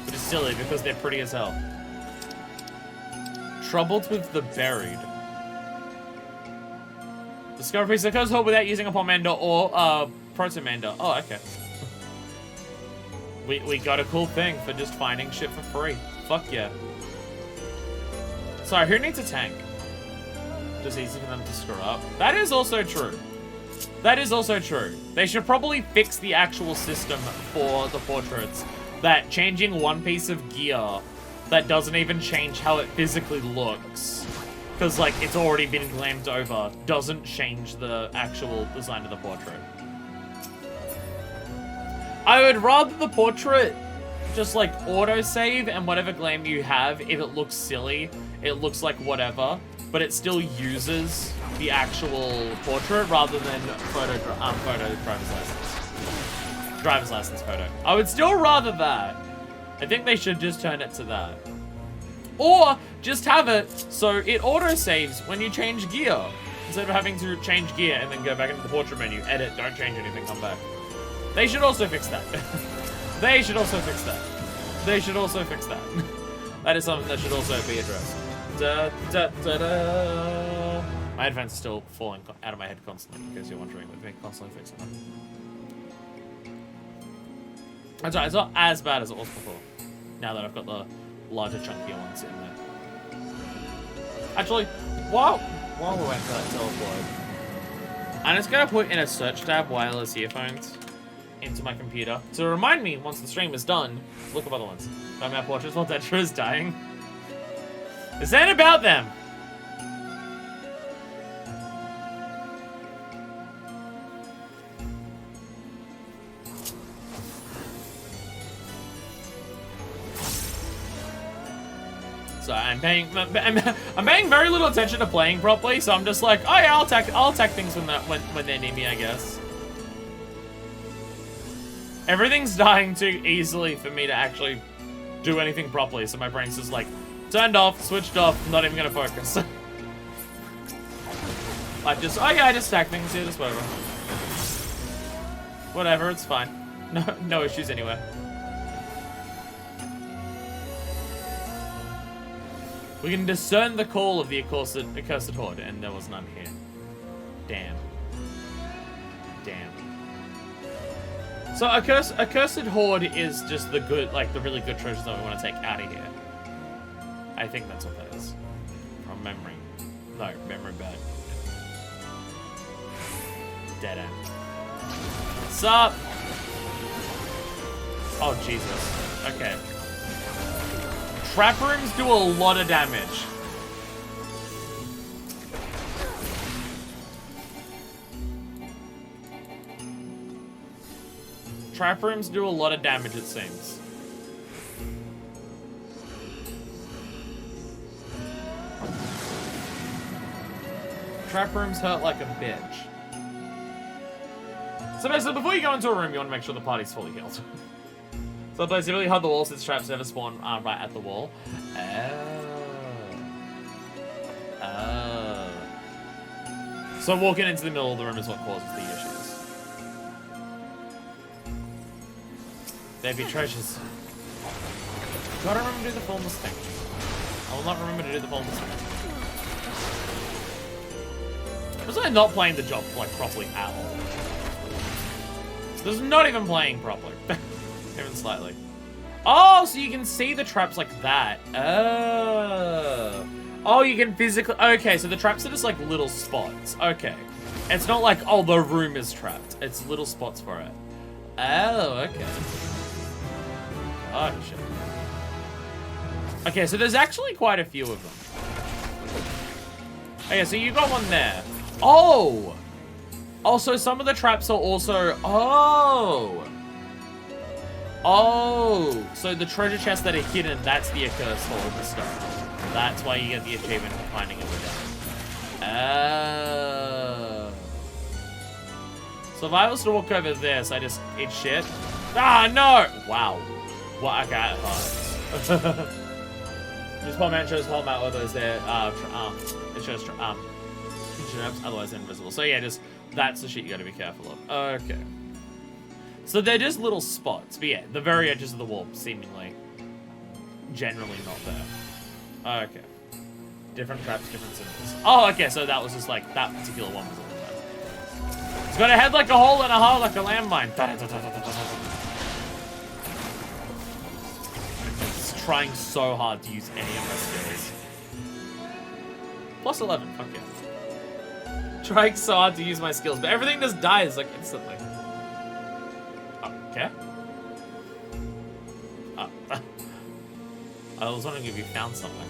Which is silly because they're pretty as hell. Troubled with the buried. Discover piece of Hold without using a Pomander or Protomander. Oh, okay. We got a cool thing for just finding shit for free. Fuck yeah. Sorry, who needs a tank? Just easy for them to screw up. That is also true. That is also true. They should probably fix the actual system for the portraits. That changing one piece of gear that doesn't even change how it physically looks, because like it's already been glammed over, doesn't change the actual design of the portrait. I would rather the portrait just like auto-save and whatever glam you have, if it looks silly, it looks like whatever, but it still uses the actual portrait rather than photo driver's license photo. I would still rather that. I think they should just turn it to that. Or just have it so it auto-saves when you change gear. Instead of having to change gear and then go back into the portrait menu, edit, don't change anything, come back. They should also fix that. They should also fix that. They should also fix that. That is something that should also be addressed. Da, da, da, da. My headphones are still falling out of my head constantly, in case you're wondering, with me constantly fixing them. That's right, it's not as bad as it was before. Now that I've got the larger, chunkier ones in there. Actually, while we're waiting for that teleport, I'm just gonna put in a search tab wireless earphones into my computer to remind me once the stream is done. Look up other ones. Find my portraits while Detra is dying. This ain't about them. So I'm paying very little attention to playing properly, so I'm just like, oh yeah, I'll attack things when they need me, I guess. Everything's dying too easily for me to actually do anything properly, so my brain's just like, turned off, switched off, not even gonna focus. I just attack things here, just whatever. Whatever, it's fine. No issues anywhere. We can discern the call of the accursed horde, and there was none here. Damn. Damn. So accursed horde is just the good, like the really good treasures that we want to take out of here. I think that's what that is. From memory. No, memory bad. Dead end. What's up? Oh, Jesus. Okay. Trap rooms do a lot of damage. Trap rooms do a lot of damage, it seems. Trap rooms hurt like a bitch. So basically, before you go into a room, you want to make sure the party's fully healed. So basically, really hug the wall since traps never spawn right at the wall. Oh. So walking into the middle of the room is what causes the issues. There be treasures. Gotta remember to do the fullness thing. I will not remember to do the fullness thing. Was I not playing the job like properly at all? This is not even playing properly. Even slightly. Oh, so you can see the traps like that. Oh. Oh, you can physically... Okay, so the traps are just like little spots. Okay. It's not like, oh, the room is trapped. It's little spots for it. Oh, okay. Oh, shit. Okay, so there's actually quite a few of them. Okay, so you got one there. Oh! Also, some of the traps are also... Oh! Oh! So the treasure chests that are hidden, that's the accursed hole of the stone. That's why you get the achievement for finding it within. Oh. So if I was to walk over this, I just eat shit. Ah, no! Wow. Well, okay, it hurts. This poor man shows whole map, whether it's there, it shows, traps, otherwise they're invisible. So yeah, just, that's the shit you gotta be careful of. Okay. So they're just little spots, but yeah, the very edges of the wall, seemingly, generally not there. Okay. Different traps, different symbols. Oh, okay, so that was just like, that particular one was all that. It's got a head like a hole and a heart like a landmine. It's trying so hard to use any of my skills. Plus 11, fuck yeah. Trying so hard to use my skills, but everything just dies like instantly. Okay. Oh. I was wondering if you found something.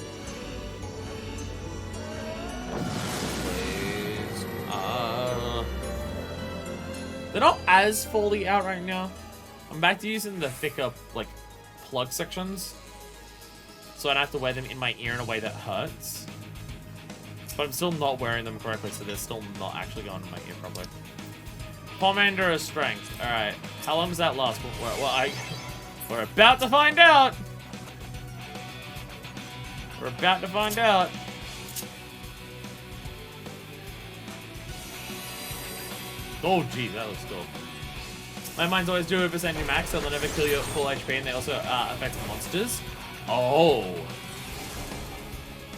Please. They're not as fully out right now. I'm back to using the thicker, like, plug sections. So I don't have to wear them in my ear in a way that hurts. But I'm still not wearing them correctly, so they're still not actually going in my ear properly. Commander of Strength. Alright. How long does that last? We're about to find out! We're about to find out. Oh, gee, that looks cool. My mind's always 0% max, so they'll never kill you at full HP, and they also affect monsters. Oh.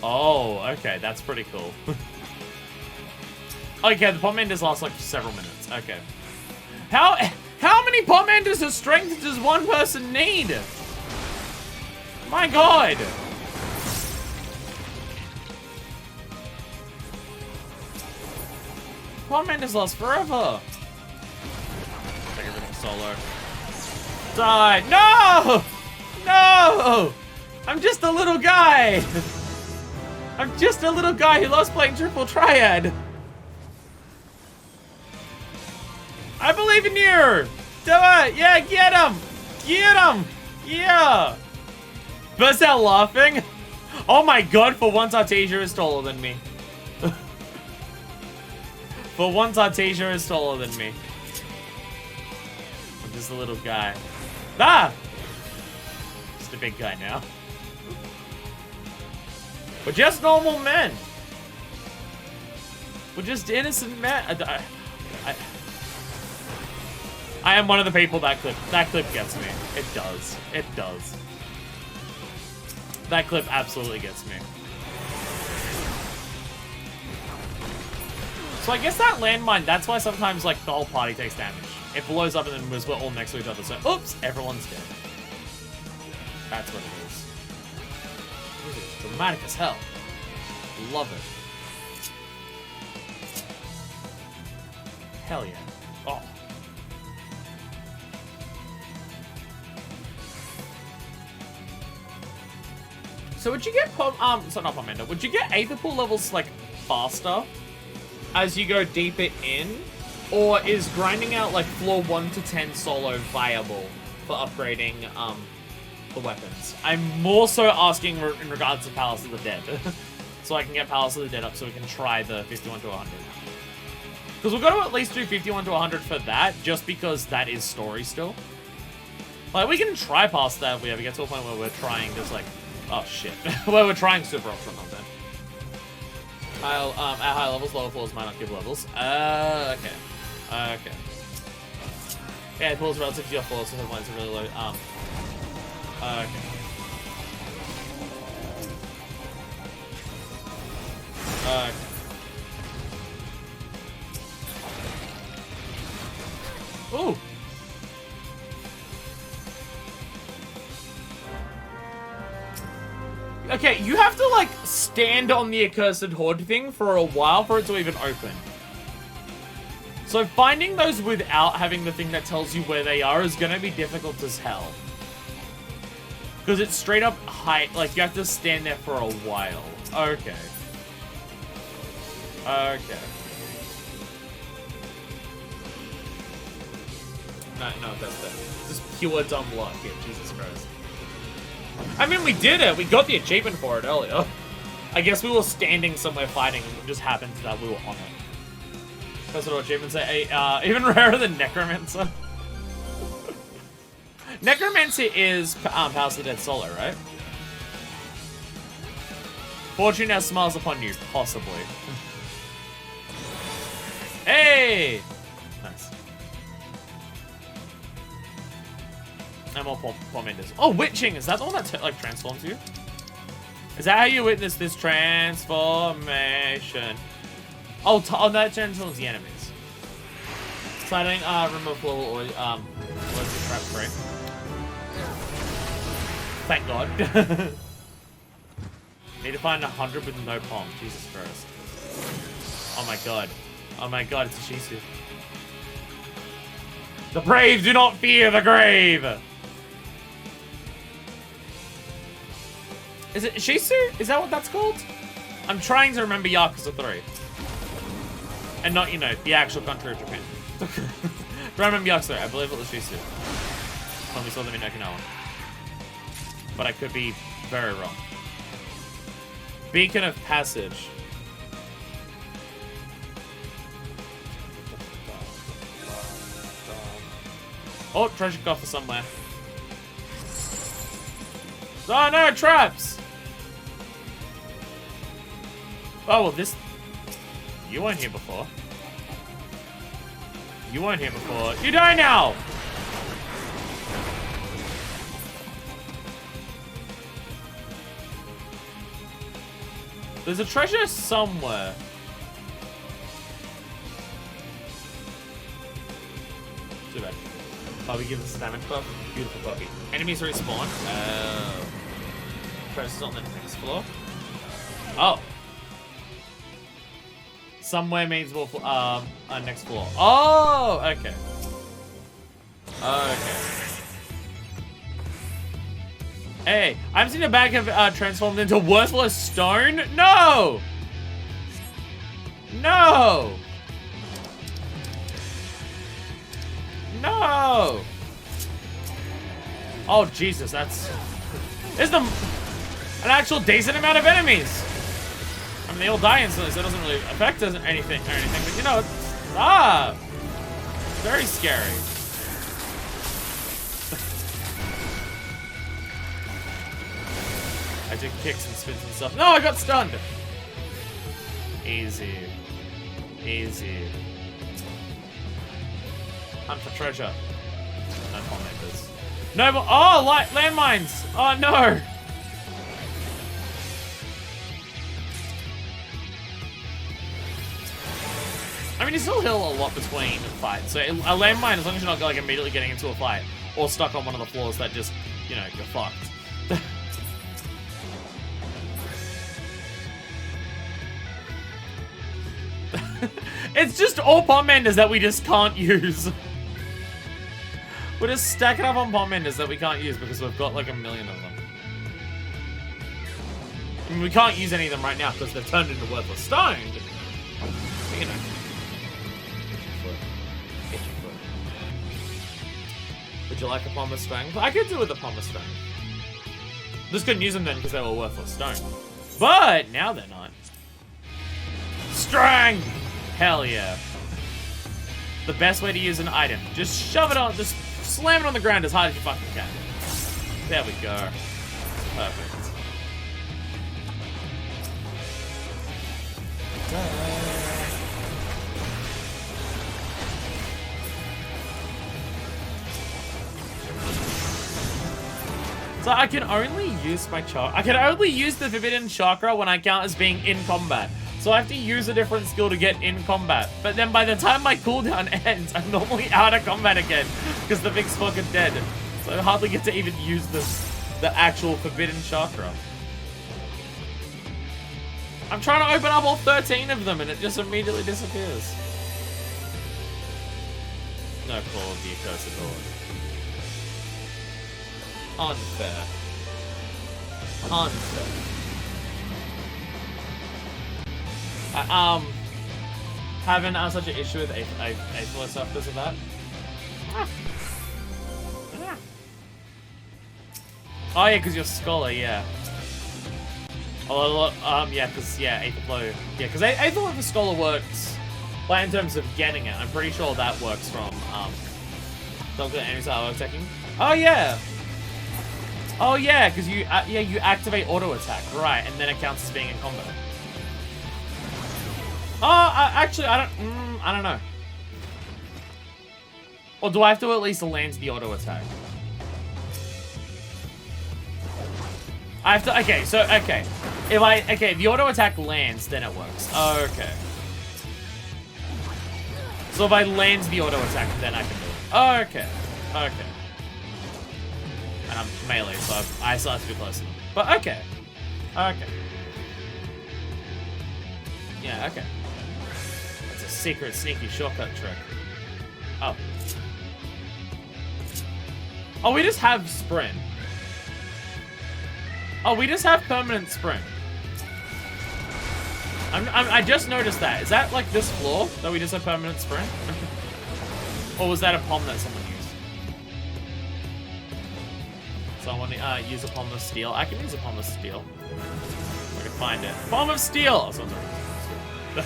Oh, okay, that's pretty cool. Okay, the Pomanders last like several minutes. Okay. How many Pomanders of strength does one person need? My god. Pomanders last forever. Take everything solo. Die. No! No! I'm just a little guy. I'm just a little guy who loves playing triple triad. I believe in you! Do it! Yeah, get him! Get him! Yeah! Burst out laughing. Oh my god, for once Artesia is taller than me. For once Artesia is taller than me. I'm just a little guy. Ah! Just a big guy now. We're just normal men. We're just innocent men. I am one of the people that clip gets me. It does. It does. That clip absolutely gets me. So I guess that landmine, that's why sometimes, like, the whole party takes damage. It blows up and then we're all next to each other, so, oops, everyone's dead. That's what it is. This is dramatic as hell. Love it. Hell yeah. Oh. So would you get, so not Pomenda, would you get Aether Pool levels, like, faster as you go deeper in? Or is grinding out, like, floor 1 to 10 solo viable for upgrading, the weapons? I'm more so asking in regards to Palace of the Dead. So I can get Palace of the Dead up so we can try the 51 to 100. Because we've got to at least do 51 to 100 for that, just because that is story still. Like, we can try past that if we ever get to a point where we're trying just, like, oh shit. Where we're trying Super Ultra Content. At high levels, lower floors might not give levels. Okay. Okay. Yeah, it pulls relative to your floor, so the ones are really low. Okay. Okay. Ooh! Okay, you have to, like, stand on the accursed horde thing for a while for it to even open. So finding those without having the thing that tells you where they are is gonna be difficult as hell. Because it's straight up height, like, you have to stand there for a while. Okay. Okay. No, that's just pure dumb luck here, Jesus Christ. I mean, we did it. We got the achievement for it earlier. I guess we were standing somewhere fighting and it just happened that we were on it. That's what achievements say. Even rarer than Necromancer. Necromancer is Palace of the Dead solo, right? Fortune now smiles upon you, possibly. Hey! Nice. And more Pomendas. Oh, witching! Is that the one that like transforms you? Is that how you witness this transformation? Oh, that transforms the enemies. Sliding, remove level or was the trap free? Thank God. Need to find 100 with no pom. Jesus Christ. Oh my God. Oh my God, it's a Shisu. The brave do not fear the grave! Is it Shisu? Is that what that's called? I'm trying to remember Yakuza 3. And not, you know, the actual country of Japan. But I remember Yakuza 3. I believe it was Shisu. When we saw them in Okinawa. But I could be very wrong. Beacon of Passage. Oh, treasure coffer somewhere. Oh no, traps! Oh, well this... You weren't here before. You weren't here before. You die now! There's a treasure somewhere. Too bad. Puppy gives us a damage buff. Beautiful puppy. Enemies respawn. Oh. Treasure's on the next floor. Oh. Somewhere means we'll, next floor. Oh, okay. Okay. Hey, I haven't seen a bag have transformed into worthless stone. No! No! No! Oh, Jesus, that's... There's an actual decent amount of enemies. I mean, they all die instantly, so it doesn't really affect us anything, but you know, it's... very scary. I did kicks and spins and stuff. No, I got stunned! Easy. Easy. Hunt for treasure. No more. Oh, landmines. Oh, no. I mean, you still heal a lot between fights. So a landmine, as long as you're not like immediately getting into a fight or stuck on one of the floors that just, you know, you're fucked. It's just all pom menders that we just can't use. We're just stacking up on pom menders that we can't use because we've got like a million of them. I mean, we can't use any of them right now because they're turned into worthless stone. But, you know. Would you like a Palm of Strength? I could do with a Palm of Strength. Just couldn't use them then because they were worthless stone. But now they're not. Strength! Hell yeah. The best way to use an item. Just shove it on, just slam it on the ground as hard as you fucking can. There we go. Perfect. So I can only use my chakra. I can only use the Forbidden Chakra when I count as being in combat. So I have to use a different skill to get in combat. But then by the time my cooldown ends, I'm normally out of combat again because the thing's fucking dead. So I hardly get to even use the actual Forbidden Chakra. I'm trying to open up all 13 of them and it just immediately disappears. No call of the accursed Lord. Unfair. Unfair. Having such an issue with Aether stuff because of that. Oh yeah, because you're Scholar, yeah. Yeah, because Aetherflow, yeah, because Aetherflow for Scholar works. Like in terms of getting it, I'm pretty sure that works from Doctor Enemies are attacking. Oh yeah. Oh yeah, because you activate auto attack, right, and then it counts as being in combat. Oh, actually, I don't know. Or do I have to at least land the auto attack? I have to, okay, so, okay. If the auto attack lands, then it works. Okay. So if I land the auto attack, then I can do it. Okay. Okay. And I'm melee, so I still have to be close enough. But okay. Okay. Yeah, okay. That's a secret, sneaky shortcut trick. Oh. Oh, we just have sprint. Oh, we just have permanent sprint. I just noticed that. Is that like this floor that we just have permanent sprint? Or was that a palm that someone used? So I want to use a palm of steel. I can use a palm of steel. If I can find it. Palm of steel! Oh,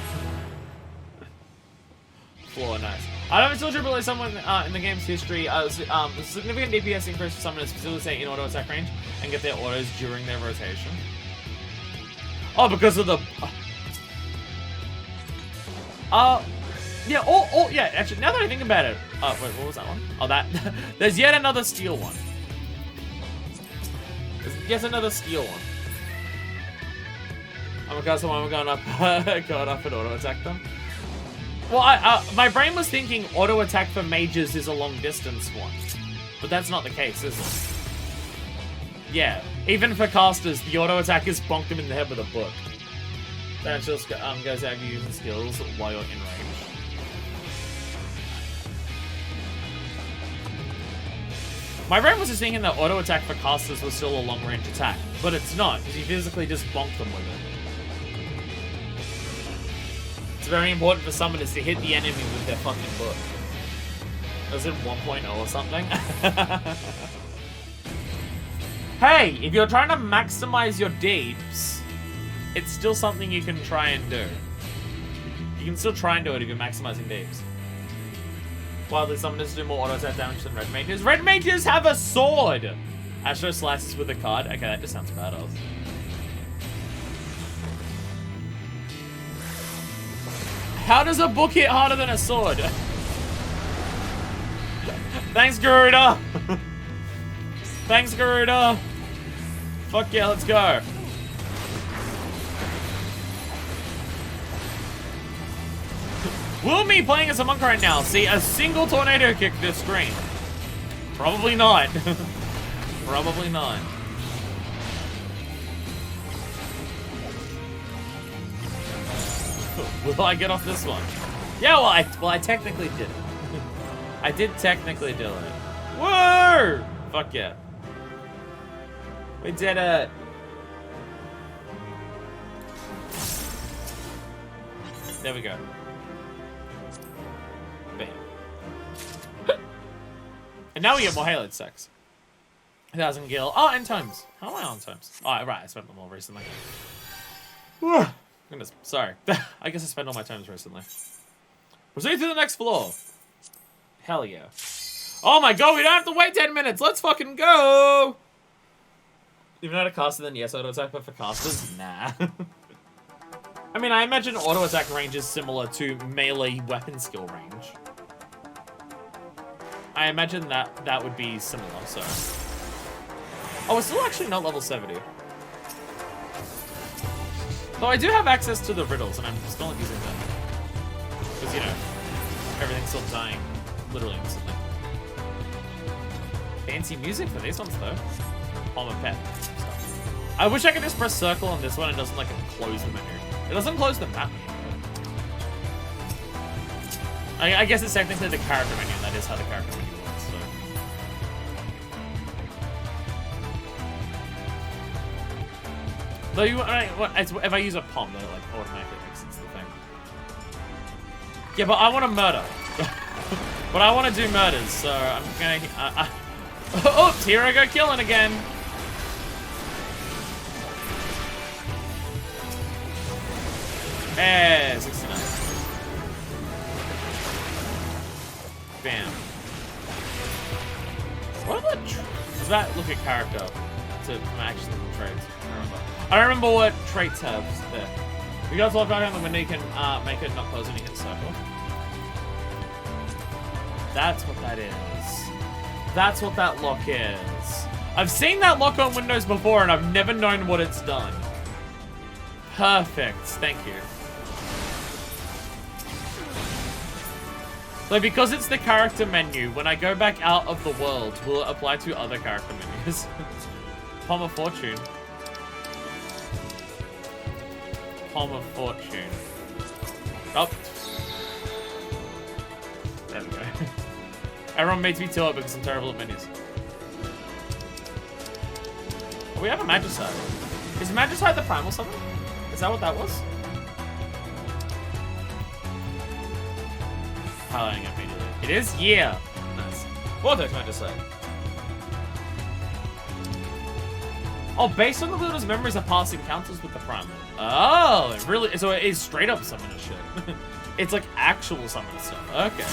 floor, nice. I don't still dribble like someone in the game's history. A significant DPS increase for someone to facilitate in auto attack range and get their autos during their rotation. Oh, because of the. Yeah, yeah, actually, now that I think about it. Oh, wait, what was that one? Oh, that. There's yet another steel one. There's yet another steel one. Oh my god, so I'm going up, going up and auto attack them. Well, my brain was thinking auto attack for mages is a long distance one, but that's not the case, is it? Yeah, even for casters, the auto attack is bonk them in the head with a book. That just goes out using skills while you're in range. My brain was just thinking that auto attack for casters was still a long range attack, but it's not, because you physically just bonk them with it. It's very important for summoners to hit the enemy with their fucking book. Was it 1.0 or something? Hey, if you're trying to maximize your deeps, it's still something you can try and do. You can still try and do it if you're maximizing deeps. While the summoners do more auto attack damage than red mages. Red mages have a sword! Astro slices with a card. Okay, that just sounds badass. How does a book hit harder than a sword? Thanks, Garuda! Thanks, Garuda. Fuck yeah, let's go. Will me playing as a monk right now see a single tornado kick this screen? Probably not. Probably not. Will I get off this one? Yeah, well, I technically did it. I did technically do it. Whoa! Fuck yeah. We did it. There we go. Bam. And now we get more Halo sex. 1,000 gil. Oh, and times. How am I on times? Oh, right, I spent them all recently. Whew. Goodness, sorry. I guess I spent all my times recently. Proceed to the next floor. Hell yeah. Oh my god, we don't have to wait 10 minutes. Let's fucking go. If you're not a caster, then yes, auto attack, but for casters, nah. I mean, I imagine auto attack range is similar to melee weapon skill range. I imagine that would be similar, so. Oh, we're still actually not level 70. Though I do have access to the riddles, and I'm still not using them. Because, you know, everything's still dying. Literally instantly. Fancy music for these ones, though. On my pet. I wish I could just press circle on this one and it doesn't, like, close the menu. It doesn't close the map menu. I guess it's technically the character menu, and that is how the character menu works, so. Though you, if I use a palm, then it, like, automatically exits the thing. Yeah, but I want to murder. But I want to do murders, so I'm gonna... Oops, here I go killing again. Eh, 69. Bam. What are the... Does that look at character? To actually look at traits? I don't remember what traits have there. If you guys love going on the window, you can make it not close when you hit circle. That's what that is. That's what that lock is. I've seen that lock on Windows before, and I've never known what it's done. Perfect. Thank you. So because it's the character menu, when I go back out of the world, will it apply to other character menus? Palm of Fortune. Palm of Fortune. Oh. There we go. Everyone makes me tell it because I'm terrible at menus. Oh, we have a Magicite. Is Magicite the primal summon? Is that what that was? Highlighting it immediately. It is? Yeah. Nice. Vortex Magicite. Oh, based on the builder's memories of past encounters with the primal. Oh, it really, so it is straight up summoner shit. It's like actual summoner stuff. Okay.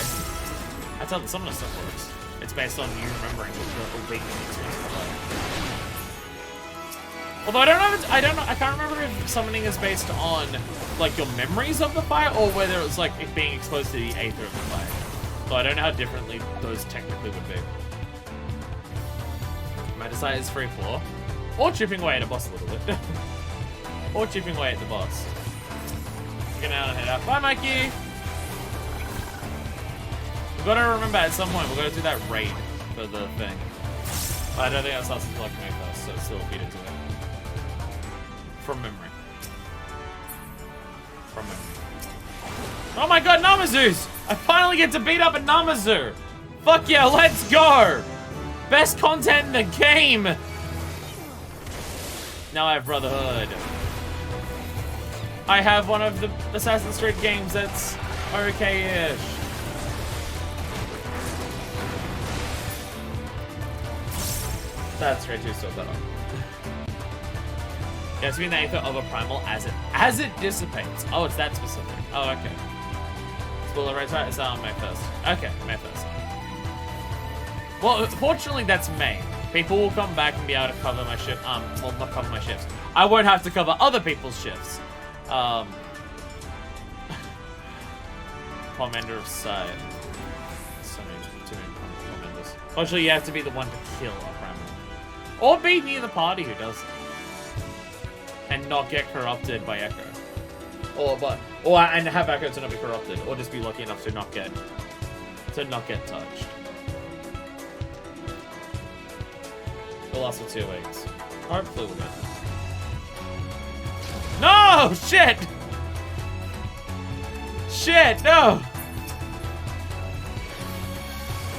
That's how the summoner stuff works. It's based on you remembering the awakening experience of the fight. Although I can't remember if summoning is based on like your memories of the fight or whether it's like it being exposed to the aether of the fight. So I don't know how differently those technically would be. Magicite is free floor. Or chipping away at a boss a little bit. Or chipping away at the boss. Get out and head out. Bye, Mikey! We've got to remember at some point, we've got to do that raid for the thing. But I don't think that starts until like May 1st, so it's still a bit into it. From memory. From memory. Oh my god, Namazu's! I finally get to beat up a Namazu! Fuck yeah, let's go! Best content in the game! Now I have Brotherhood. I have one of the Assassin's Creed games that's okay-ish. That's great too, still better. Yeah, it's been the aether of a primal as it dissipates. Oh, it's that specific. Oh, okay. Spoiler right, it's on May 1st. Okay, May 1st. Well, fortunately, that's May. People will come back and be able to cover my shift. Well, not cover my shifts. I won't have to cover other people's shifts. Commander of Sight. So many, too many commanders. Fortunately, you have to be the one to kill a primal. Or be near the party who does it. And not get corrupted by Echo. And have Echo to not be corrupted. Or just be lucky enough to not get touched. It'll last for 2 weeks. Hopefully we'll get that. No! Shit! Shit, no!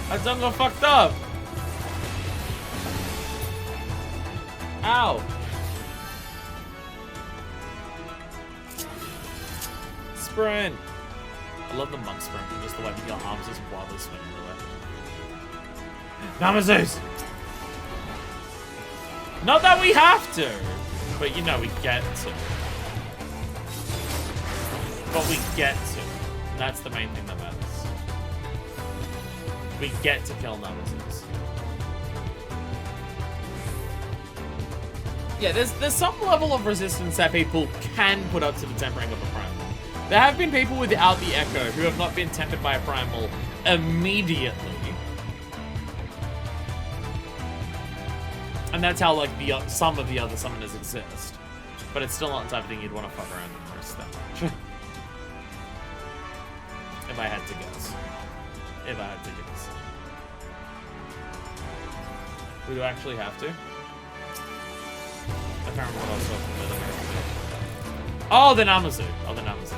I done got fucked up. Ow. Sprint. I love the monk sprint, just the way your arms just wildly swing everywhere. Namazus! Not that we have to, but you know we get to. But we get to. And that's the main thing that matters. We get to kill Namazus. Yeah, there's some level of resistance that people can put up to the tempering of a primal. There have been people without the Echo who have not been tempered by a primal immediately. And that's how, like, some of the other summoners exist. But it's still not the type of thing you'd want to fuck around with most that much. If I had to guess. If I had to guess. We do actually have to? I can't remember what I was talking about. Oh, the Namazu. Oh, the Namazu.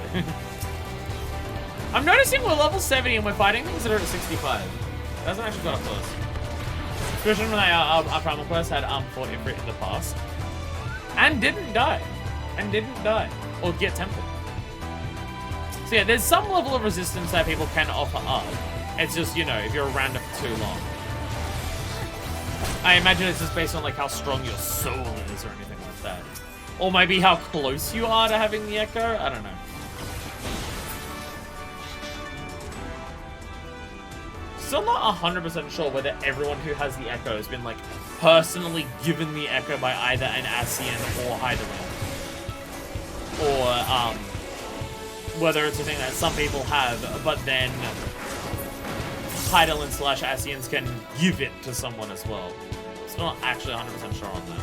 I'm noticing we're level 70 and we're fighting things that are at 65. It hasn't actually got up close. Especially when our Primal Quest had fought Ifrit in the past. And didn't die. Or get tempered. So yeah, there's some level of resistance that people can offer up. It's just, you know, if you're around it for too long. I imagine it's just based on like how strong your soul is or anything like that. Or maybe how close you are to having the Echo. I don't know. Still not 100% sure whether everyone who has the Echo has been like personally given the Echo by either an Ascian or Hydaelyn. Or whether it's a thing that some people have, but then Hydaelyn / Ascians can give it to someone as well. Still not actually 100% sure on that.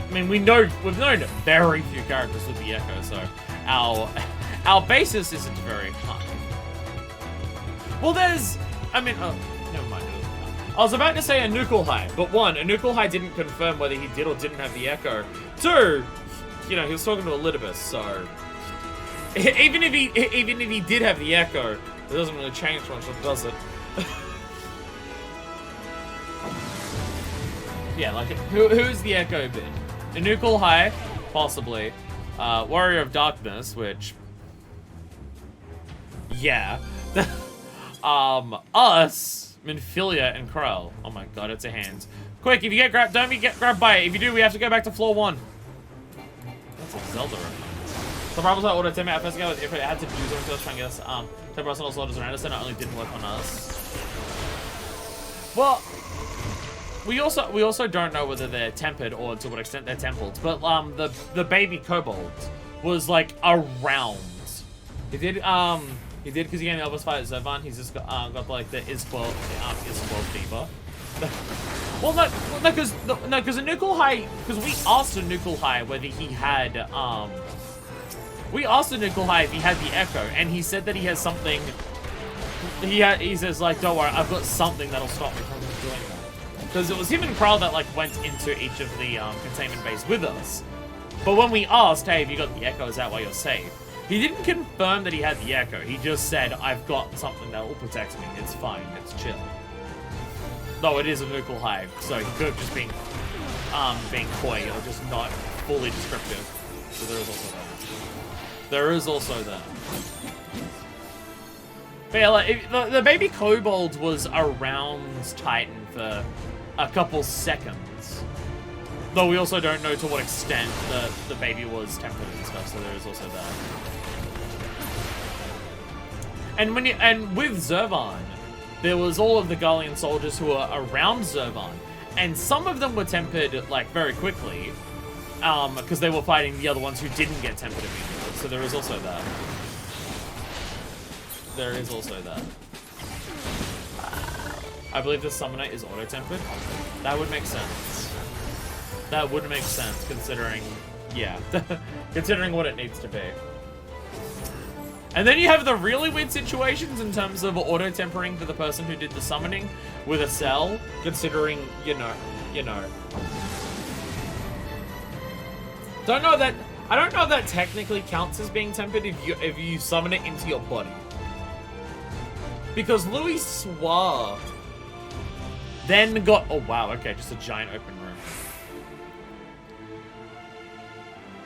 I mean, we've known very few characters with the Echo, so our basis isn't very high. Well, there's, I mean, oh, never mind. I was about to say Anukulhai, but one, Anukulhai didn't confirm whether he did or didn't have the Echo. Two, you know, he was talking to Elidibus, so even if he did have the Echo, it doesn't really change much, does it? Yeah, like, who's the Echo been? Anukulhai, possibly. Warrior of Darkness, which, yeah. Us, Minfilia, and Krell. Oh my god, it's a hand. Quick, if you get grabbed, don't get grabbed by it. If you do, we have to go back to floor 1. That's a Zelda reference. The problems I ordered 10 minutes ago with if it had to do something to us trying to get us 10% soldiers around us, and it only didn't work on us. Well, we also don't know whether they're tempered or to what extent they're tempered. But the baby kobold was like around. He did because he gave me Elvis fight at Zervan. He's just got like the Is-12 fever. Well, no, because Anukulhai, because we asked Anukulhai whether he had we asked Anukulhai if he had the Echo, and he said that he has something. He says like, don't worry, I've got something that'll stop me from doing that. Because it was him and Krell that like went into each of the containment bays with us. But when we asked, hey, have you got the Echo? Is that why you're safe? He didn't confirm that he had the Echo. He just said, I've got something that will protect me. It's fine. It's chill. Though it is a Anukulhai, so he could have just been being coy or just not fully descriptive. So there is also that. There is also that. But yeah, like, the baby kobold was around Titan for a couple seconds. Though we also don't know to what extent the baby was tempered and stuff, so there is also that. And with Zervan, there was all of the Gallian soldiers who were around Zervan, and some of them were tempered like very quickly, because they were fighting the other ones who didn't get tempered immediately. So there is also that. There is also that. I believe the summoner is auto-tempered. That would make sense. That would make sense, considering... Yeah. Considering what it needs to be. And then you have the really weird situations in terms of auto-tempering for the person who did the summoning with a cell, considering, you know. I don't know that technically counts as being tempered if you summon it into your body. Because Louis Suave then got... Oh, wow. Okay, just a giant open room.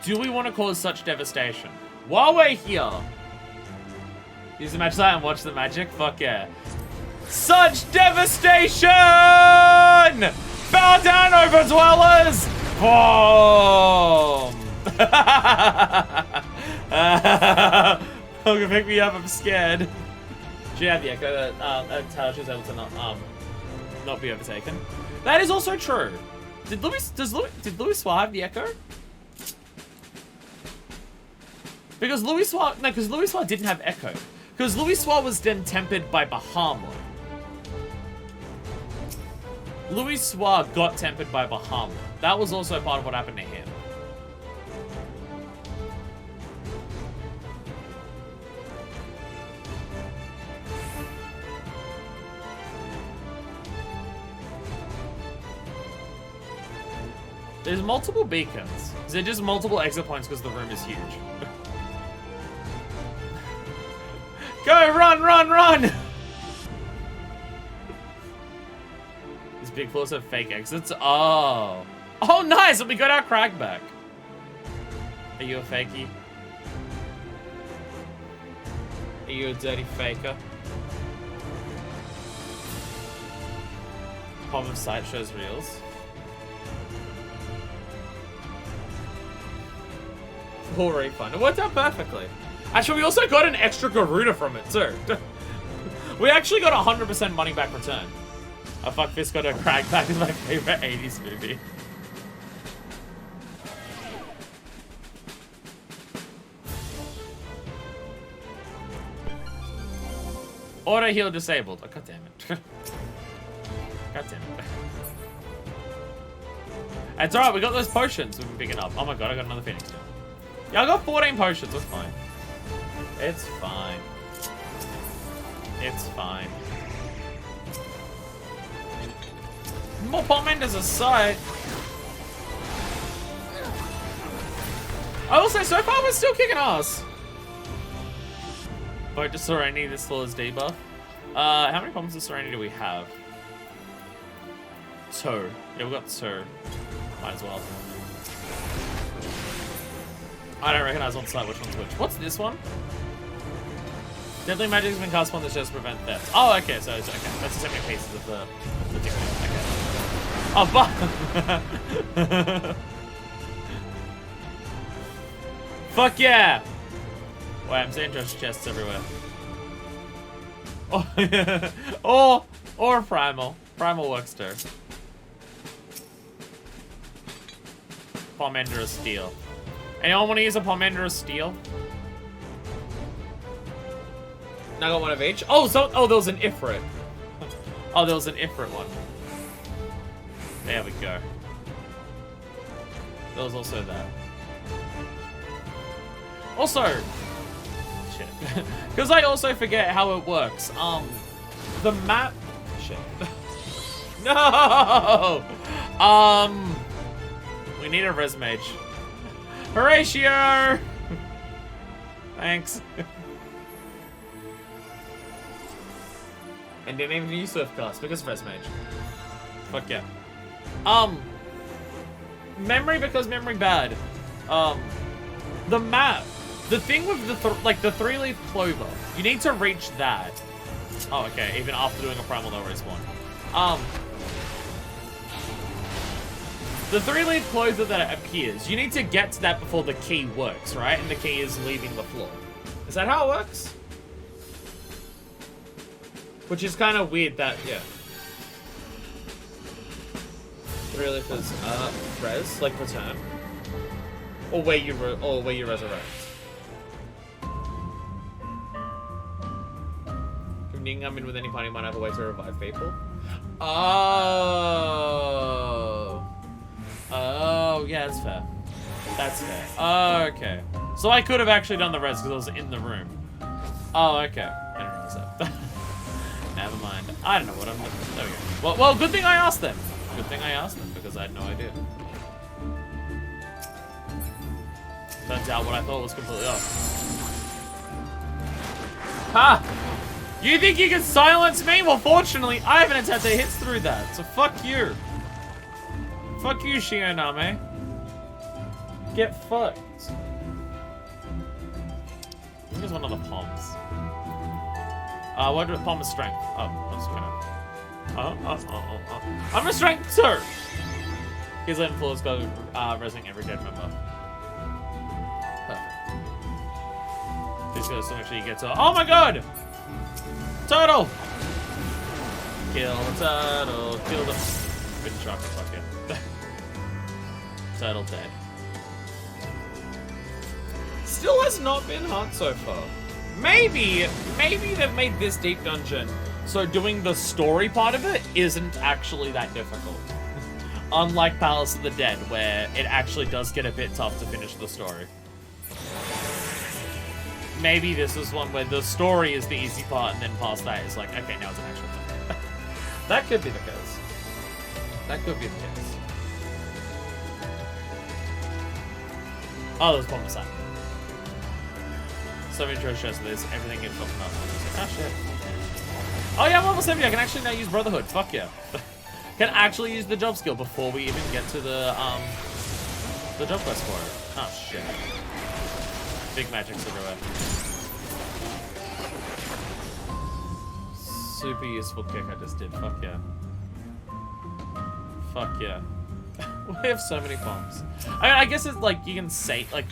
Do we want to cause such devastation? While we're here... Use the magic light and watch the magic? Fuck yeah. Such devastation! Bow down, over-dwellers! Boom! Poker, pick me up, I'm scared. She had the echo that's how she was able to not be overtaken. That is also true. Did Louis Suave have the echo? Because Louis Suave didn't have echo. Because Louis Suave was then tempered by Bahamut. Louis Suave got tempered by Bahamut. That was also part of what happened to him. There's multiple beacons. Is there just multiple exit points because the room is huge? Go, run, run, run! These big floors have fake exits. Oh. Oh, nice! And we got our crackback. Are you a fakey? Are you a dirty faker? Palm of sight shows reels. Full refund. It worked out perfectly. Actually, we also got an extra Garuda from it, too. We actually got 100% money back return. Oh, fuck, Fist got a crackback is my favorite 80s movie. Auto heal disabled. Oh, god damn it. God damn it. It's alright, we got those potions we've been picking up. Oh my god, I got another Phoenix now. Yeah, I got 14 potions, that's fine. It's fine. It's fine. More Palmenders aside. I will say, so far we're still kicking ass. Vote to Serenity, this floor is debuff. How many problems of Serenity do we have? 2. Yeah, we got 2. Might as well. I don't recognize on site which one's which. What's this one? Deadly magic has been cast upon the chest to prevent theft. Oh, okay, so it's okay. That's just so many pieces of the technique. Okay. Oh, but fuck yeah! Wait, I'm seeing just chests everywhere. Oh, yeah. Or primal. Primal works too. Palmender of Steel. Anyone want to use a Palmender of Steel? I got one of each. Oh, there was an Ifrit. Oh, there was an Ifrit one. There we go. There was also that. Also, shit. Because I also forget how it works. The map. Shit. No. We need a res mage. Horatio. Thanks. And didn't even use Swift Cast because res mage. Fuck yeah. Memory because memory bad. The map. The thing with the the 3-leaf clover, you need to reach that. Oh, okay. Even after doing a primal, no respawn. The 3-leaf clover that appears, you need to get to that before the key works, right? And the key is leaving the floor. Is that how it works? Which is kind of weird that, yeah. 3-leaf is res, like return, or where you resurrect. If you can come in with any party, you might have a way to revive people. Oh. Oh, yeah, that's fair. That's fair. Oh, okay. So I could have actually done the res because I was in the room. Oh, okay. I didn't realize that. Never mind. I don't know what I'm doing. There we go. Well, good thing I asked them. Good thing I asked them because I had no idea. Turns out what I thought was completely off. Ha! You think you can silence me? Well, fortunately, I haven't attacked the hits through that, so fuck you. Fuck you, Shioname. Get fucked. I think there's one of the palms. What do palm is strength? Oh, that's gonna. I'm a strength 2. He's letting floors go, resing every dead member. Perfect. This goes to make sure you get to. Oh my god! Turtle! Kill the turtle. Kill the. Good truck, fuck it. Turtle dead. Still has not been hard so far. Maybe they've made this deep dungeon so doing the story part of it isn't actually that difficult. Unlike Palace of the Dead, where it actually does get a bit tough to finish the story. Maybe this is one where the story is the easy part, and then past that is like, okay, now it's an actual thing. That could be the case. That could be the case. Oh, there's one beside. So many treasure chests of this, everything gets fucking up. Ah, shit. Oh yeah, I'm level 70. I can actually now use Brotherhood. Fuck yeah. Can actually use the job skill before we even get to the job quest for it. Oh shit. Big magics everywhere. Super useful kick I just did. Fuck yeah. Fuck yeah. We have so many bombs. I mean, I guess it's like you can save, like,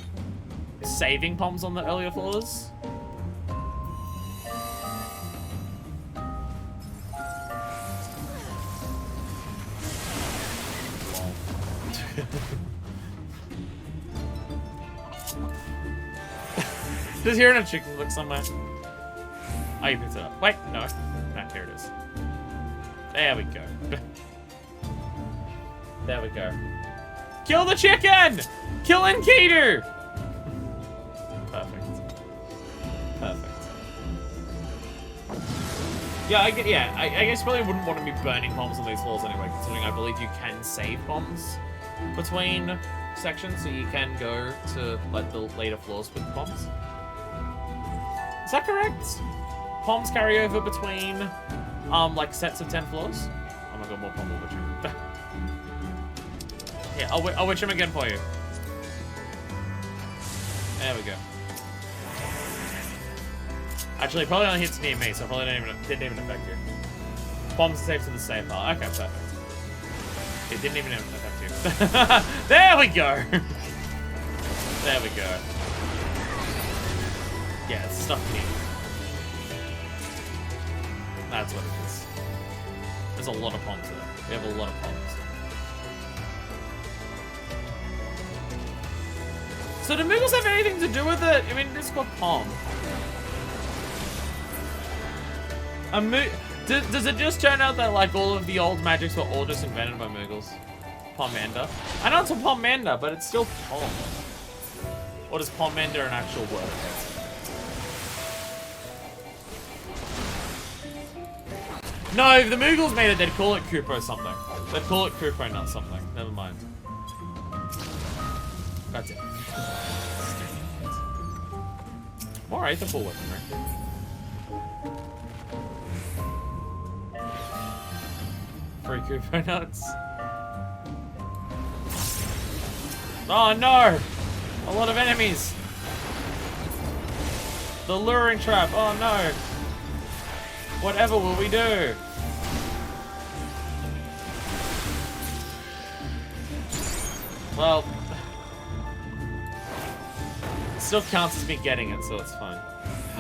saving bombs on the earlier floors. Just hearing a chicken look somewhere. Oh, you picked it up. Wait, no. Ah, here it is. There we go. There we go. Kill the chicken! Kill Enkidu! Perfect. Perfect. Yeah, I guess probably wouldn't want to be burning bombs on these floors anyway, considering I believe you can save bombs between sections, so you can go to like the later floors with bombs. Is that correct? Bombs carry over between like sets of 10 floors? Oh my god, more bomb witching. Yeah, I'll witch him again for you. There we go. Actually, it probably only hits near me, so it probably didn't even affect you. Bombs are safe to the safe file. Okay, perfect. It didn't even affect you. There we go! There we go. Yeah, it's stuck here. That's what it is. There's a lot of bombs there. We have a lot of bombs. So do Moogles have anything to do with it? I mean, it's called Pom. Does it just turn out that like all of the old magics were all just invented by Moogles? Pomander. I know it's a Pomander, but it's still Pom. Or does Pomander an actual word? No, if the Moogles made it, they'd call it Koopo something. They'd call it Koopo not something. Never mind. That's it. Alright, the full weaponry. Free Koopo nuts. Oh no! A lot of enemies! The luring trap, oh no! Whatever will we do? Well, it still counts as me getting it, so it's fine.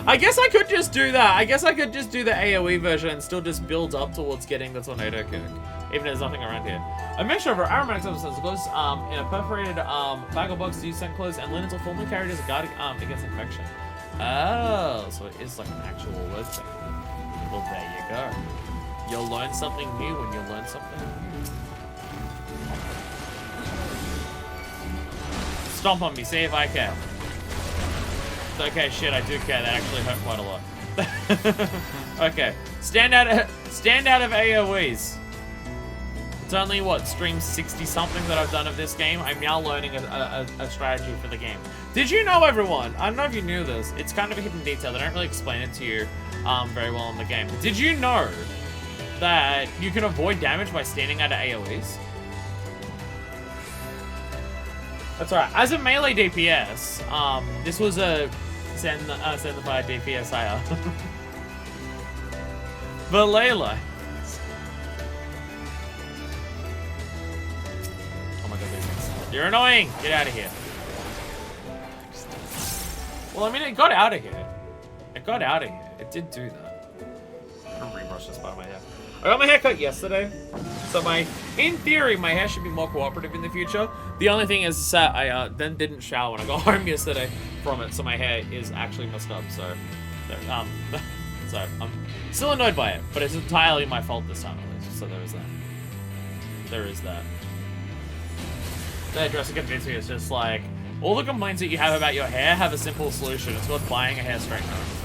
I guess I could just do that. I guess I could just do the AoE version and still just build up towards getting the tornado kick. Even if there's nothing around here. A mixture of aromatic substances goes in a perforated bag or box to use scent clothes, and linens are formerly carried as a guard against infection. Oh, so it is like an actual word thing. Well, there you go. You'll learn something new when you learn something new. Stomp on me, see if I care. Okay, shit, I do care. That actually hurt quite a lot. Okay, stand out of AoEs. It's only, what, stream 60-something that I've done of this game. I'm now learning a strategy for the game. Did you know, everyone? I don't know if you knew this. It's kind of a hidden detail. They don't really explain it to you very well in the game. Did you know that you can avoid damage by standing out of AoEs? That's right. As a melee DPS, this was a send the fire DPS higher. But Layla. Oh my god, these things. You're annoying! Get out of here. Well, I mean, it got out of here. It got out of here. It did do that. I'm gonna rebrush this part of my hair. I got my hair cut yesterday, so in theory, my hair should be more cooperative in the future. The only thing is that I then didn't shower when I got home yesterday from it, so my hair is actually messed up. So, so I'm still annoyed by it, but it's entirely my fault this time at least. So there is that. There is that. The hairdresser convinced me it's just like all the complaints that you have about your hair have a simple solution. It's called buying a hair straightener.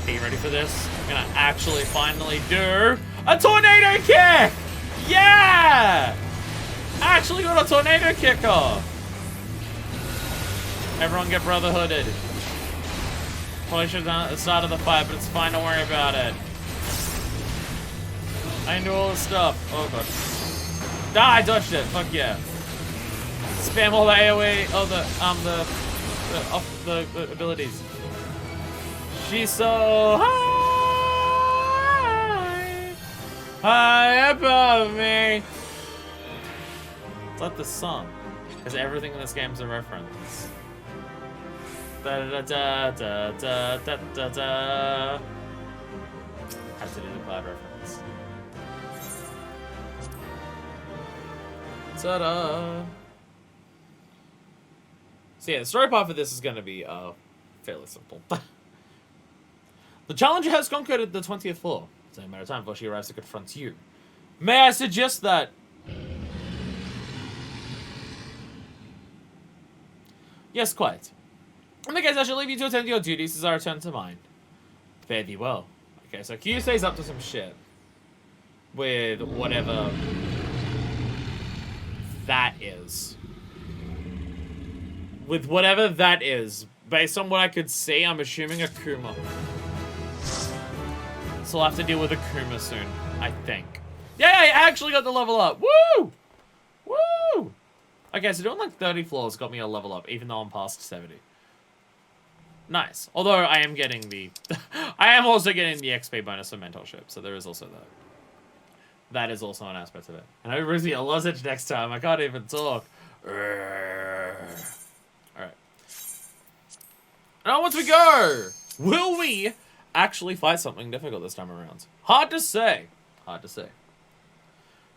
Are you ready for this? I'm gonna actually finally do a tornado kick! Yeah! I actually got a tornado kick off. Everyone get brotherhooded. Probably should have done it at the start of the fight, but it's fine, don't worry about it. I can do all this stuff. Oh god. Ah, I dodged it. Fuck yeah. Spam all the AoE, the abilities. She's so high, high above me. It's like the song, because everything in this game is a reference. Da da da da da da da da. Have to do the cloud reference. Ta-da. So yeah, the story part for this is going to be fairly simple. The challenger has conquered the 20th floor. It's only a matter of time before she arrives to confront you. May I suggest that... Yes, quite. In the case, I shall leave you to attend to your duties as I return to mine. Fare thee well. Okay, so Kyusei's up to some shit. With whatever... that is. With whatever that is. Based on what I could see, I'm assuming a Kuma. So I'll have to deal with a Kuma soon, I think. Yay! I actually got the level up! Woo! Woo! Okay, so doing like 30 floors got me a level up, even though I'm past 70. Nice. Although I am getting the... I am also getting the XP bonus for mentorship, so there is also that. That is also an aspect of it. And I hope a lozenge next time. I can't even talk. Alright. Now once we go! Will we actually fight something difficult this time around? Hard to say. Hard to say.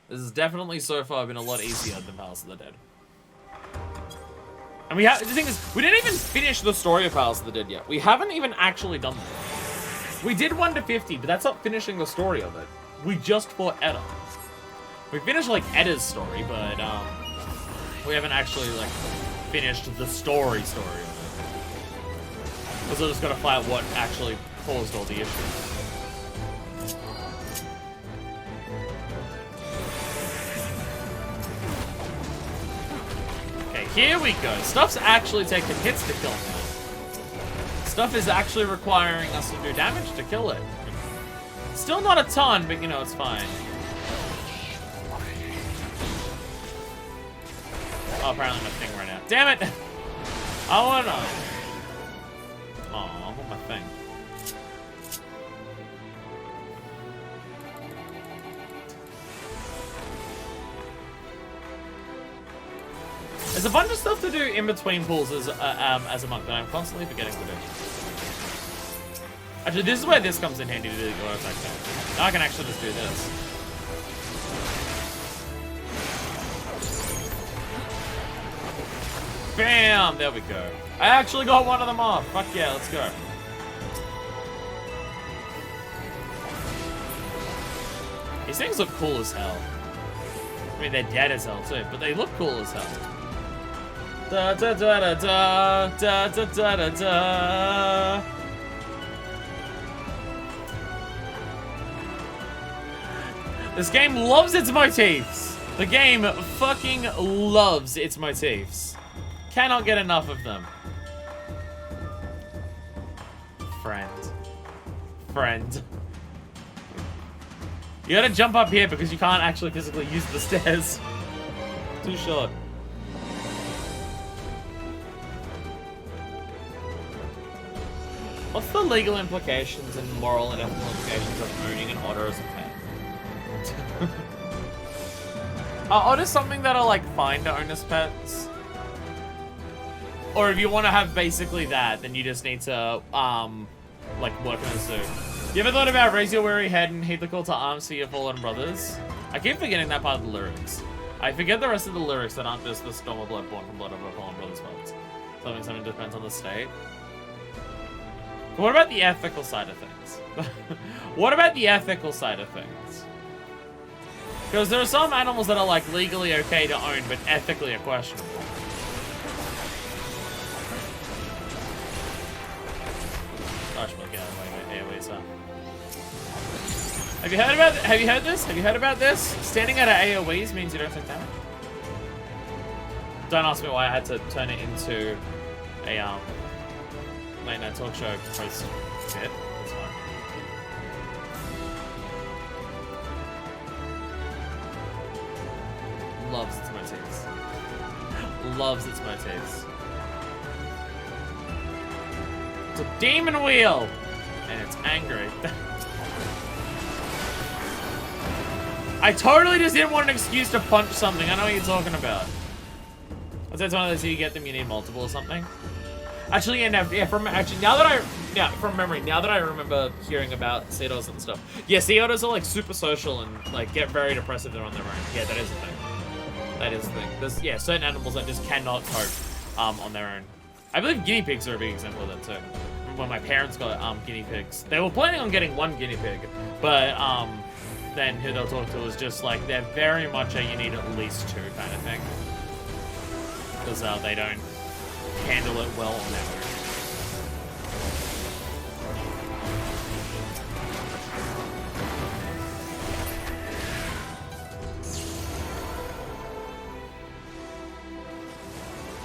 This has definitely so far been a lot easier than Palace of the Dead. And the thing is, we didn't even finish the story of Palace of the Dead yet. We haven't even actually done that. We did 1 to 50, but that's not finishing the story of it. We just fought Edda. We finished, like, Edda's story, but, we haven't actually, like, finished the story of it. Because we're just gonna fight what actually caused all the issues. Okay, here we go. Stuff's actually taking hits to kill him. Stuff is actually requiring us to do damage to kill it. Still not a ton, but you know, it's fine. Oh, apparently my thing ran out. Damn it! I wanna... Oh, I want my thing. There's a bunch of stuff to do in between pools as a monk that I'm constantly forgetting to do. Actually, this is where this comes in handy to do the auto attack thing. Now I can actually just do this. Bam! There we go. I actually got one of them off. Fuck yeah, let's go. These things look cool as hell. I mean, they're dead as hell too, but they look cool as hell. Da da da da da da da da da da. This game loves its motifs. The game fucking loves its motifs. Cannot get enough of them. Friend. Friend. You gotta jump up here because you can't actually physically use the stairs. Too short. What's the legal implications and moral and ethical implications of owning an otter as a pet? Are otters something that are like fine to own as pets? Or if you want to have basically that, then you just need to like work in a zoo. You ever thought about raise your weary head and heed the call to arms for your fallen brothers? I keep forgetting that part of the lyrics. I forget the rest of the lyrics that aren't just the storm of blood born from blood of our fallen brothers' parts. Something depends on the state. What about the ethical side of things? What about the ethical side of things? Because there are some animals that are like legally okay to own, but ethically are questionable. Gosh, we'll get away with AoEs, huh? Have you heard about? Have you heard this? Have you heard about this? Standing at AoEs means you don't take damage. Don't ask me why I had to turn it into a late night talk show post bit. It's fine. Loves its motifs. Loves its motifs. It's a demon wheel! And it's angry. I totally just didn't want an excuse to punch something. I know what you're talking about. I said it's one of those, you get them, you need multiple or something. Actually, yeah, from memory, now that I remember hearing about sea otters and stuff. Yeah, sea otters are like super social and like get very depressive when they're on their own. Yeah, that is the thing. That is the thing. There's, yeah, certain animals that just cannot cope on their own. I believe guinea pigs are a big example of that too. When my parents got guinea pigs, they were planning on getting one guinea pig, but then who they'll talk to was just like, they're very much a you need at least two kind of thing. Because they don't handle it well on their own.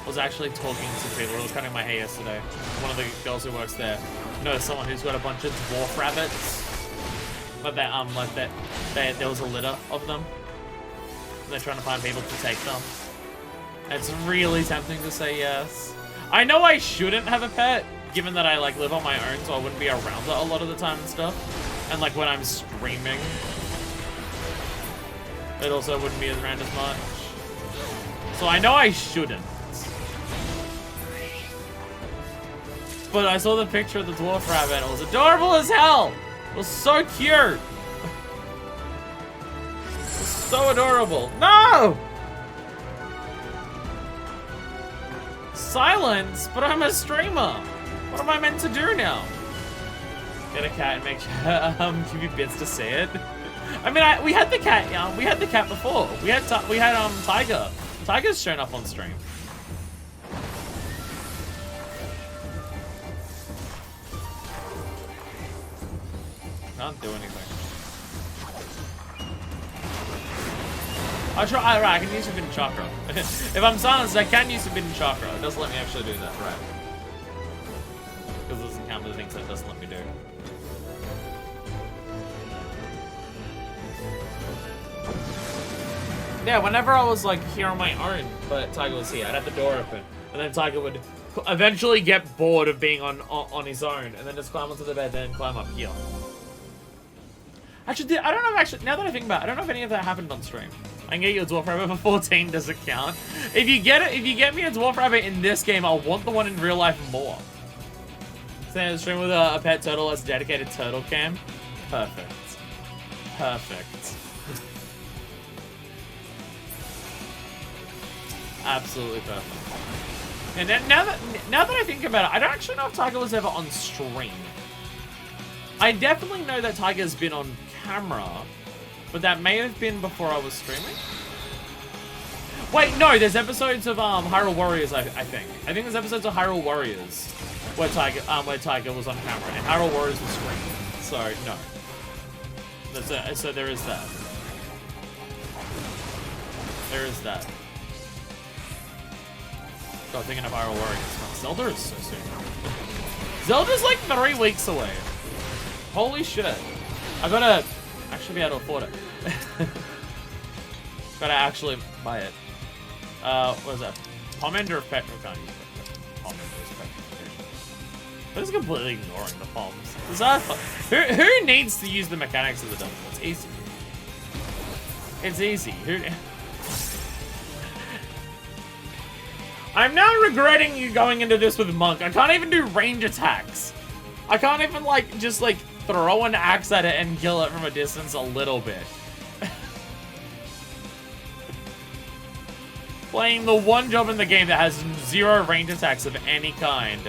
I was actually talking to people who were cutting my hair yesterday. One of the girls who works there knows someone who's got a bunch of dwarf rabbits. But there was a litter of them. They're trying to find people to take them. It's really tempting to say yes. I know I shouldn't have a pet, given that I like live on my own, so I wouldn't be around it a lot of the time and stuff. And like when I'm streaming, it also wouldn't be around as much. So I know I shouldn't. But I saw the picture of the dwarf rabbit. It was adorable as hell. It was so cute. It was so adorable. No! Silence? But I'm a streamer. What am I meant to do now? Get a cat and make sure, give you bits to see it. I mean, we had the cat. We had the cat before. We had Tiger. Tiger's shown up on stream. Can't do anything. I'll try. Right, I can use Forbidden Chakra. If I'm silenced, I can use Forbidden Chakra. It doesn't let me actually do that, right? Because it doesn't count the things that it doesn't let me do. Yeah, whenever I was like here on my own, but Tiger was here, I'd have the door open, and then Tiger would eventually get bored of being on his own, and then just climb onto the bed, then climb up here. Actually, I don't know if actually, now that I think about it, I don't know if any of that happened on stream. I can get you a Dwarf Rabbit for 14, does it count? If you get me a Dwarf Rabbit in this game, I'll want the one in real life more. Stand stream with a pet turtle as dedicated turtle cam. Perfect. Perfect. Absolutely perfect. And now that I think about it, I don't actually know if Tiger was ever on stream. I definitely know that Tiger's been on camera, But that may have been before I was streaming. Wait, no, there's episodes of Hyrule Warriors, I think. I think there's episodes of Hyrule Warriors where Tiger was on camera and Hyrule Warriors was streaming. So no. So there is that. There is that. God, thinking of Hyrule Warriors. Zelda is so soon. Zelda's like 3 weeks away. Holy shit. I gotta actually be able to afford it. Gotta actually buy it. What is that? Pomander of Petrification. I'm just completely ignoring the palms. Is that fun? Who needs to use the mechanics of the dungeon? It's easy. It's easy. I'm now regretting you going into this with Monk. I can't even do range attacks. I can't even just throw an axe at it and kill it from a distance a little bit. Playing the one job in the game that has 0 range attacks of any kind.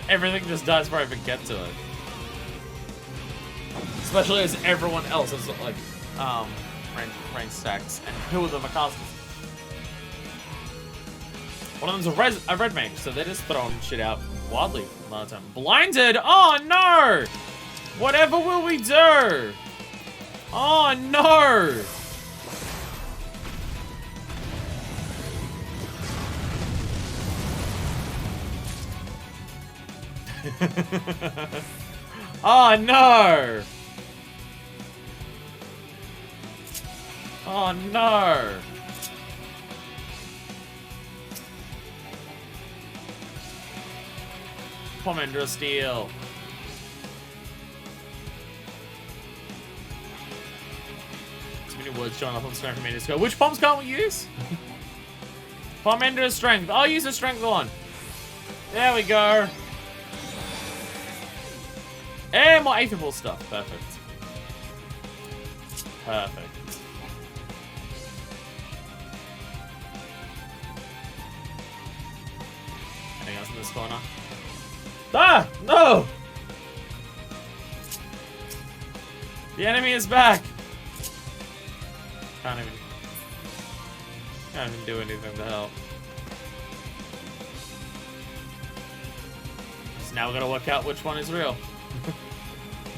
Everything just dies before I even get to it. Especially as everyone else has range stacks. And 2 of them are casters. One of them's a red mage, so they're just throwing shit out wildly from time to time. Blinded! Oh no! Whatever will we do? Oh no! Oh no! Oh no! Pomander of Steel. Too many words showing up on screen for me to go. Which bombs can't we use? Pomander of Strength. I'll use the Strength one. There we go. And more Aetherfall stuff. Perfect. Perfect. Anything else in this corner? Ah! No! The enemy is back! Can't even do anything to help. So now we're gonna work out which one is real.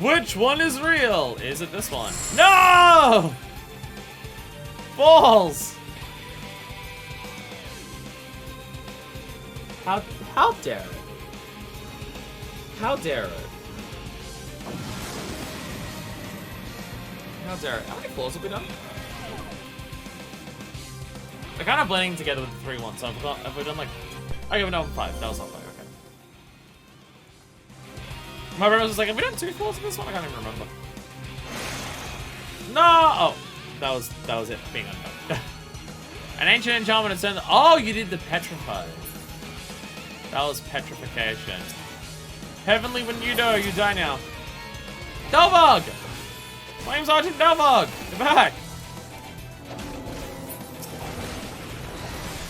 Which one is real? Is it this one? No! Balls! How dare it? How dare it? How dare it? How many floors have we done? They're kind of blending together with the 3-1, so have we done like... Okay, we've done 5. That was not 5, okay. My brother was like, have we done 2 floors of this one? I can't even remember. No! Oh, that was it being undone. An ancient enchantment has turned... Oh, you did the petrify. That was petrification. Heavenly Venuto, you die now. Delvog! Flame Sergeant Delvog! You're back!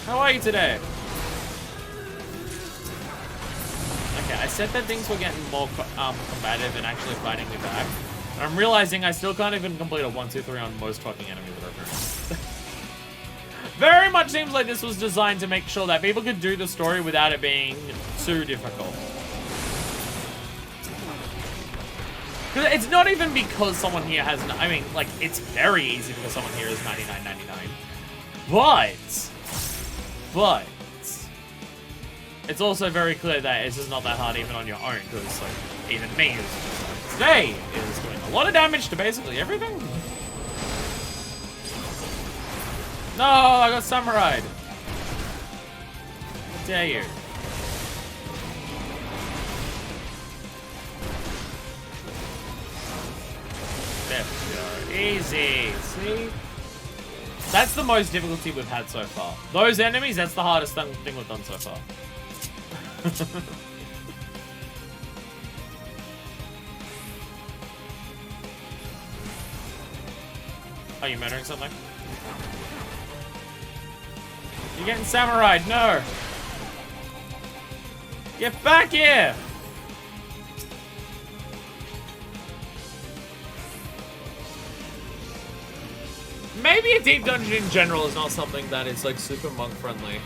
How are you today? Okay, I said that things were getting more combative and actually fighting me back. And I'm realizing I still can't even complete a 1, 2, 3 on most fucking enemies that are appearing. Very much seems like this was designed to make sure that people could do the story without it being too difficult. It's not even because someone here has... I mean, like, it's very easy because someone here is 99.99. But... it's also very clear that it's just not that hard even on your own, because, like, even me, who's today, is doing a lot of damage to basically everything. No, I got samurai'd. How dare you? There we go. Easy. See? That's the most difficulty we've had so far. Those enemies, that's the hardest thing we've done so far. Are you murdering something? You're getting samurai'd, no! Get back here! maybe a deep dungeon in general is not something that is like super monk friendly.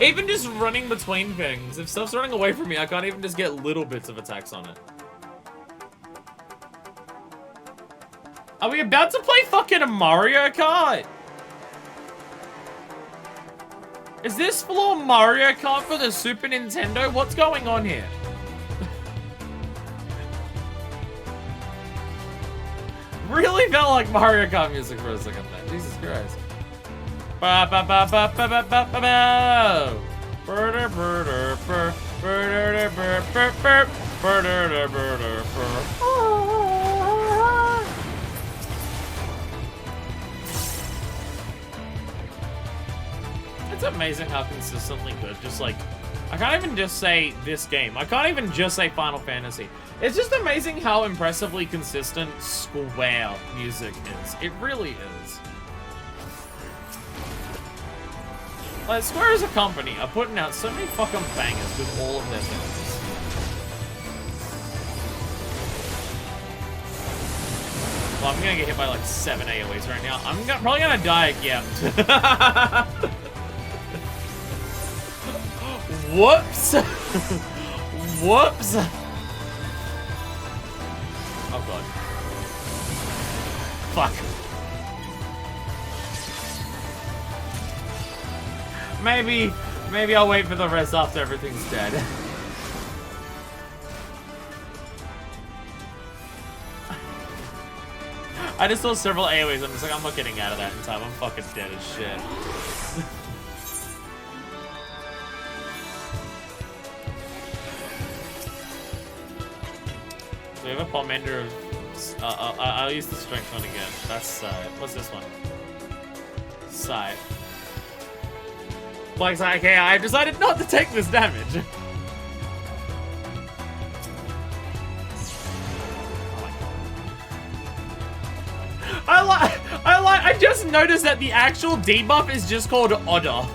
Even just running between things. If stuff's running away from me, I can't even just get little bits of attacks on it. Are we about to play fucking Mario Kart? Is this floor Mario Kart for the Super Nintendo? What's going on here? Really felt like Mario Kart music for a second there. Jesus Christ. Ba ba ba ba ba ba ba ba ba. Burder burder bur burder bur bur bur burder burder bur. It's amazing how consistently good. Just like, I can't even just say this game. I can't even just say Final Fantasy. It's just amazing how impressively consistent Square music is. It really is. Like, Square as a company are putting out so many fucking bangers with all of their things. Well, I'm gonna get hit by like 7 AoEs right now. I'm probably gonna die again. Whoops! Whoops! Oh god. Fuck. Maybe I'll wait for the rest after everything's dead. I just saw several AoEs, I'm just like, I'm not getting out of that in time. I'm fucking dead as shit. We have a Pomander of... I'll use the strength one again. That's, what's this one? Sight. Black's like, okay, I decided not to take this damage. I just noticed that the actual debuff is just called Odder.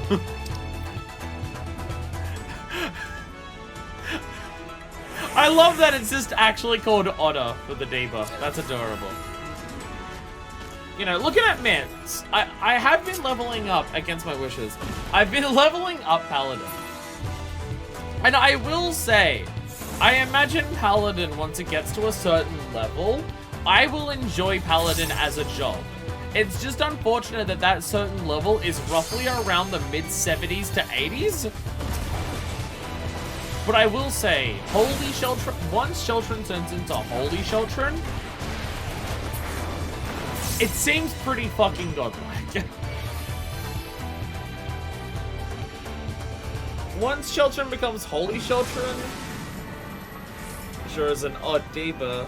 I love that it's just actually called Odder for the debuff. That's adorable. You know, looking at Mins, I have been leveling up against my wishes. I've been leveling up Paladin. And I will say, I imagine Paladin, once it gets to a certain level, I will enjoy Paladin as a job. It's just unfortunate that that certain level is roughly around the mid-70s to 80s. But I will say, Holy Sheltron, once Sheltron turns into Holy Sheltron, it seems pretty fucking godlike. Once Sheltron becomes Holy Sheltron, sure is an odd debuff.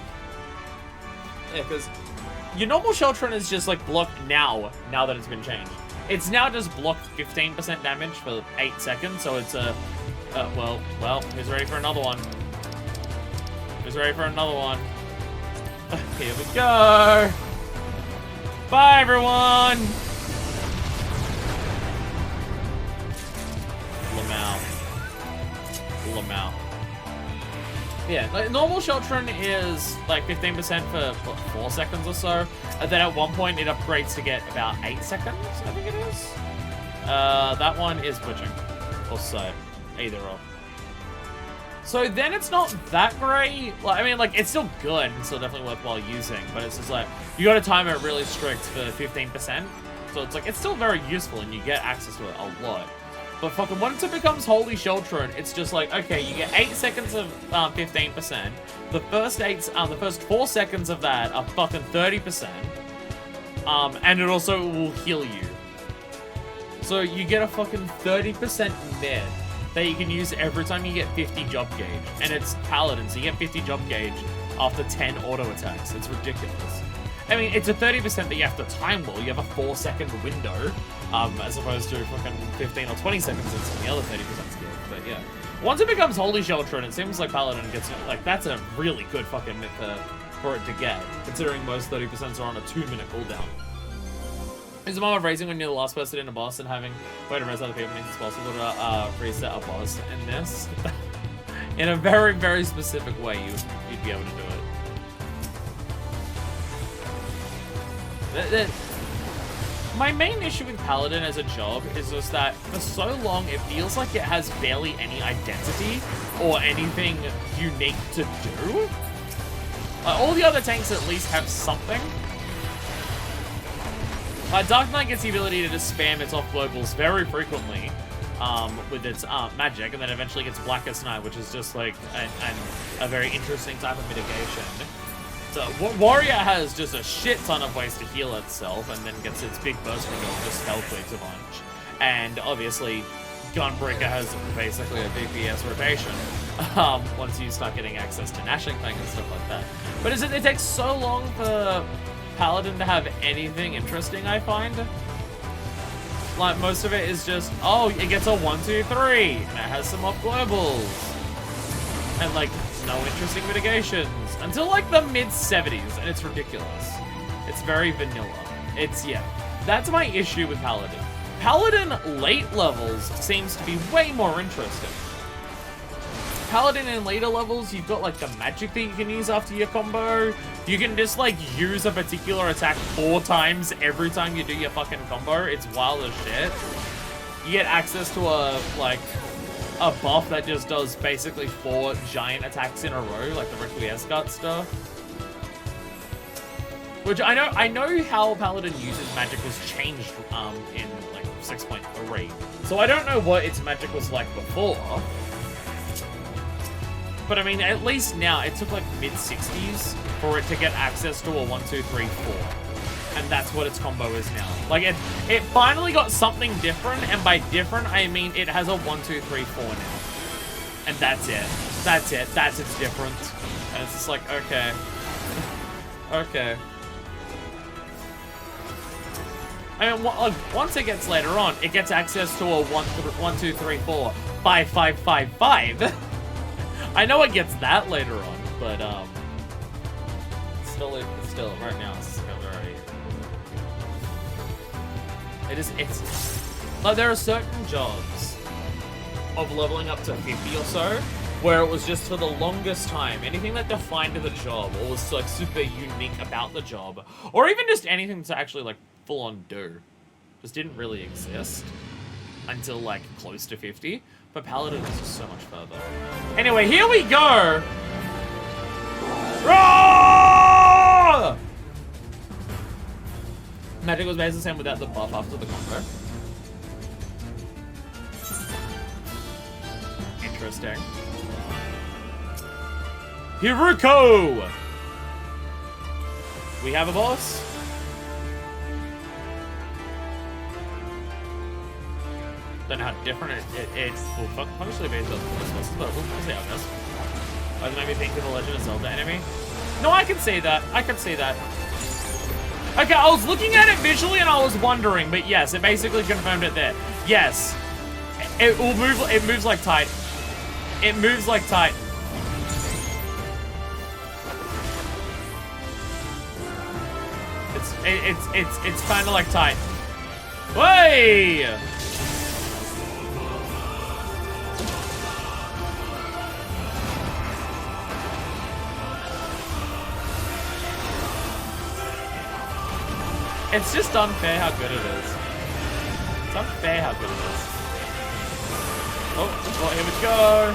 Yeah, because your normal Sheltron is just like blocked now that it's been changed. It's now just blocked 15% damage for 8 seconds, so it's a... well, who's ready for another one? Who's ready for another one? Here we go! Bye, everyone! Lamau. Yeah, like, normal Sheltron is like 15% for what, 4 seconds or so, and then at one point it upgrades to get about 8 seconds, I think it is. That one is glitching. Or so. Either or. So then it's not that great. Like, I mean, like, it's still good and still definitely worthwhile using, but it's just like, you gotta time it really strict for 15%. So it's like, it's still very useful and you get access to it a lot. But fucking once it becomes Holy Sheltron, it's just like, okay, you get 8 seconds of 15%. The first 4 seconds of that are fucking 30%. And it also will heal you. So you get a fucking 30% med that you can use every time you get 50 job gauge. And it's Paladin, so you get 50 job gauge after 10 auto attacks. It's ridiculous. I mean, it's a 30% that you have to time well. You have a 4-second window, as opposed to fucking 15 or 20 seconds in some of the other 30% skill. But yeah. Once it becomes Holy Sheltron, it seems like Paladin gets, like, that's a really good fucking myth for it to get, considering most 30% are on a 2-minute cooldown. Is the moment of raising when you're the last person in a boss and having way to raise other people means it's possible to reset a boss in this? In a very, very specific way, you'd be able to do it. My main issue with Paladin as a job is just that for so long it feels like it has barely any identity or anything unique to do. All the other tanks at least have something. Dark Knight gets the ability to just spam its off globals very frequently with its magic, and then eventually gets Blackest Night, which is just like a very interesting type of mitigation. So Warrior has just a shit ton of ways to heal itself, and then gets its big burst ring of just spell cleats a bunch. And obviously, Gunbreaker has basically a DPS rotation once you start getting access to Nashing Fang and stuff like that. But it takes so long for Paladin to have anything interesting, I find. Like, most of it is just, oh, it gets a 1, 2, 3, and it has some off globals. And, like, no interesting mitigations. Until, like, the mid-70s, and it's ridiculous. It's very vanilla. Yeah. That's my issue with Paladin. Paladin late levels seems to be way more interesting. Paladin in later levels, you've got, like, the magic that you can use after your combo. You can just, like, use a particular attack 4 times every time you do your fucking combo. It's wild as shit. You get access to a buff that just does basically 4 giant attacks in a row, like the Requiescat stuff. Which I know how Paladin uses magic was changed in, like, 6.3. So I don't know what its magic was like before. But I mean, at least now, it took like mid-60s for it to get access to a 1, 2, 3, 4. And that's what its combo is now. Like, it finally got something different, and by different, I mean it has a 1, 2, 3, 4 now. And that's it. That's it. That's its difference. And it's just like, okay. Okay. I mean, once it gets later on, it gets access to a 1, 2, 3, 4, 5, 5, 5, 5. I know it gets that later on, but still right now it's still very. It's like there are certain jobs of leveling up to 50 or so where it was just for the longest time anything that defined the job or was like super unique about the job, or even just anything to actually like full on do, just didn't really exist until like close to 50. But Paladin is just so much further. Anyway, here we go! Roar! Magic was basically the same without the buff after the combo. Interesting. Hiruko! We have a boss? Don't know how different it's functionally based on this boss, but we'll see how it goes. Oh, it made me think of the Legend of Zelda enemy. No, I can see that. I can see that. Okay, I was looking at it visually and I was wondering, but yes, it basically confirmed it there. Yes. It will move, it moves like Titan. It moves like Titan. It's kind of like Titan. Way! It's just unfair how good it is. It's unfair how good it is. Oh, here we go.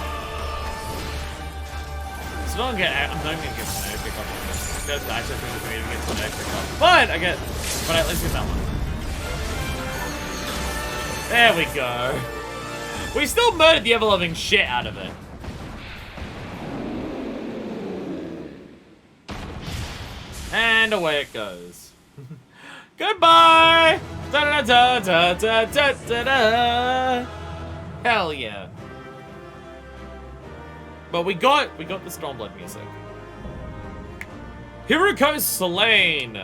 So I'm not gonna get some no pick up on this. That's actually for me to get some no pick up. But at least get that one. There we go. We still murdered the ever-loving shit out of it. And away it goes. Goodbye! Da da da da da da da. Hell yeah! But we got the Stormblood music. Hiruko's slain.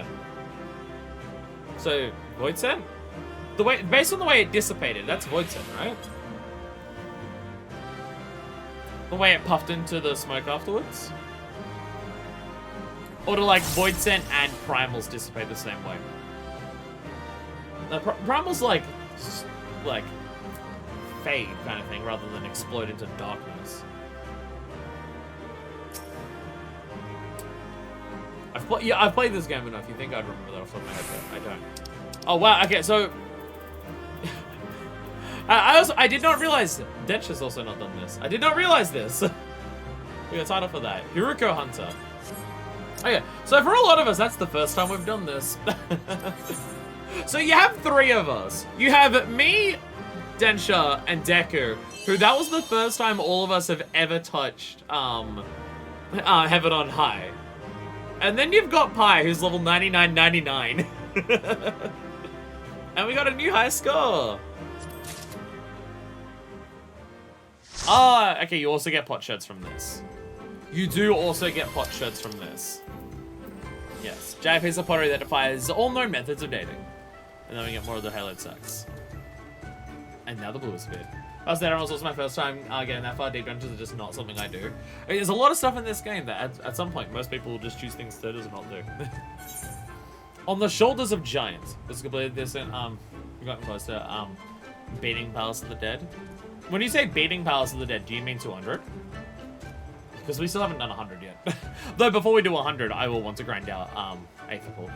So Void Scent? Based on the way it dissipated, that's Void Scent, right? The way it puffed into the smoke afterwards? Or do like Void Scent and Primals dissipate the same way? No, Primal's like fade kind of thing rather than explode into darkness. I've played this game enough. You think I'd remember that off the top of my head, but I don't. Oh, wow. Okay, so... I did not realize... Dench has also not done this. I did not realize this. We got a title for that. Hiruko Hunter. Okay, so for a lot of us, that's the first time we've done this. So you have 3 of us. You have me, Densha, and Deku, who that was the first time all of us have ever touched Heaven on High. And then you've got Pi, who's level 9999. And we got a new high score. Ah, okay, you also get pot shirts from this. You do also get pot shirts from this. Yes, JFP is a pottery that defies all known methods of dating. And then we get more of the haloed sex. And now the blue is fit. That was also my first time getting that far. Deep dungeons are just not something I do. I mean, there's a lot of stuff in this game that at some point most people will just choose things to just not do. On the Shoulders of Giants. Let's complete this and we got close to beating Palace of the Dead. When you say beating Palace of the Dead, do you mean 200? Because we still haven't done 100 yet. Though before we do 100, I will want to grind out Aetherpool.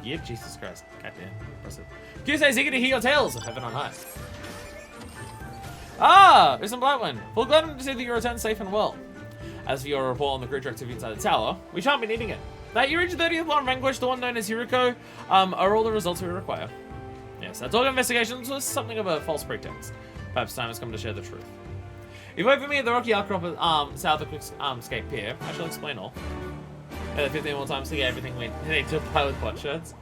Yeah, Jesus Christ. Goddamn. Impressive. Kyusei, eager to hear your tales of Heaven on High. Ah! There's some Black One. Full glad to see that you returned safe and well. As for your report on the creature activity inside the tower, we shan't be needing it. That you reached 30th Lord Vanquish, the one known as Hiruko, are all the results we require. Yes, that dog investigations was something of a false pretext. Perhaps time has come to share the truth. If you wait for me at the rocky outcrop south of Quickscape Pier, I shall explain all. 15 more times to get everything we need to apply with pot shirts.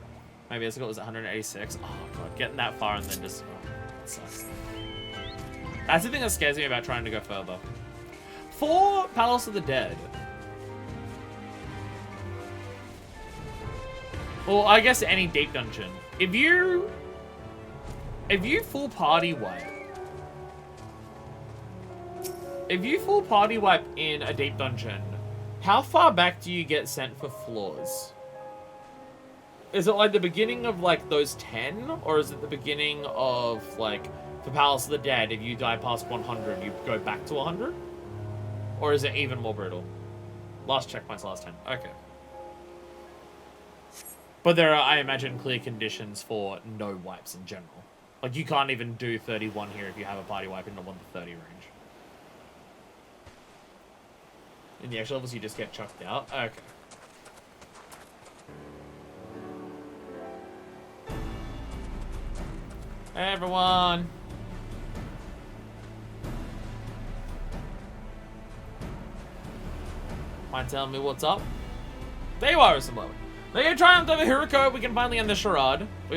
Maybe as it was 186. Oh god, getting that far and then just... Oh, it sucks. That's the thing that scares me about trying to go further. For Palace of the Dead. Well, I guess any deep dungeon. If you full party wipe. If you full party wipe in a deep dungeon, how far back do you get sent for floors? Is it like the beginning of like those 10? Or is it the beginning of like, for Palace of the Dead, if you die past 100, you go back to 100? Or is it even more brutal? Last checkpoint's last 10. Okay. But there are, I imagine, clear conditions for no wipes in general. Like, you can't even do 31 here if you have a party wipe in the 1 to 30 range. In the extra levels, you just get chucked out? Okay. Hey, everyone! Mind telling me what's up? There you are, Samoa. Now you triumphed over Hiruko, we can finally end the charade. For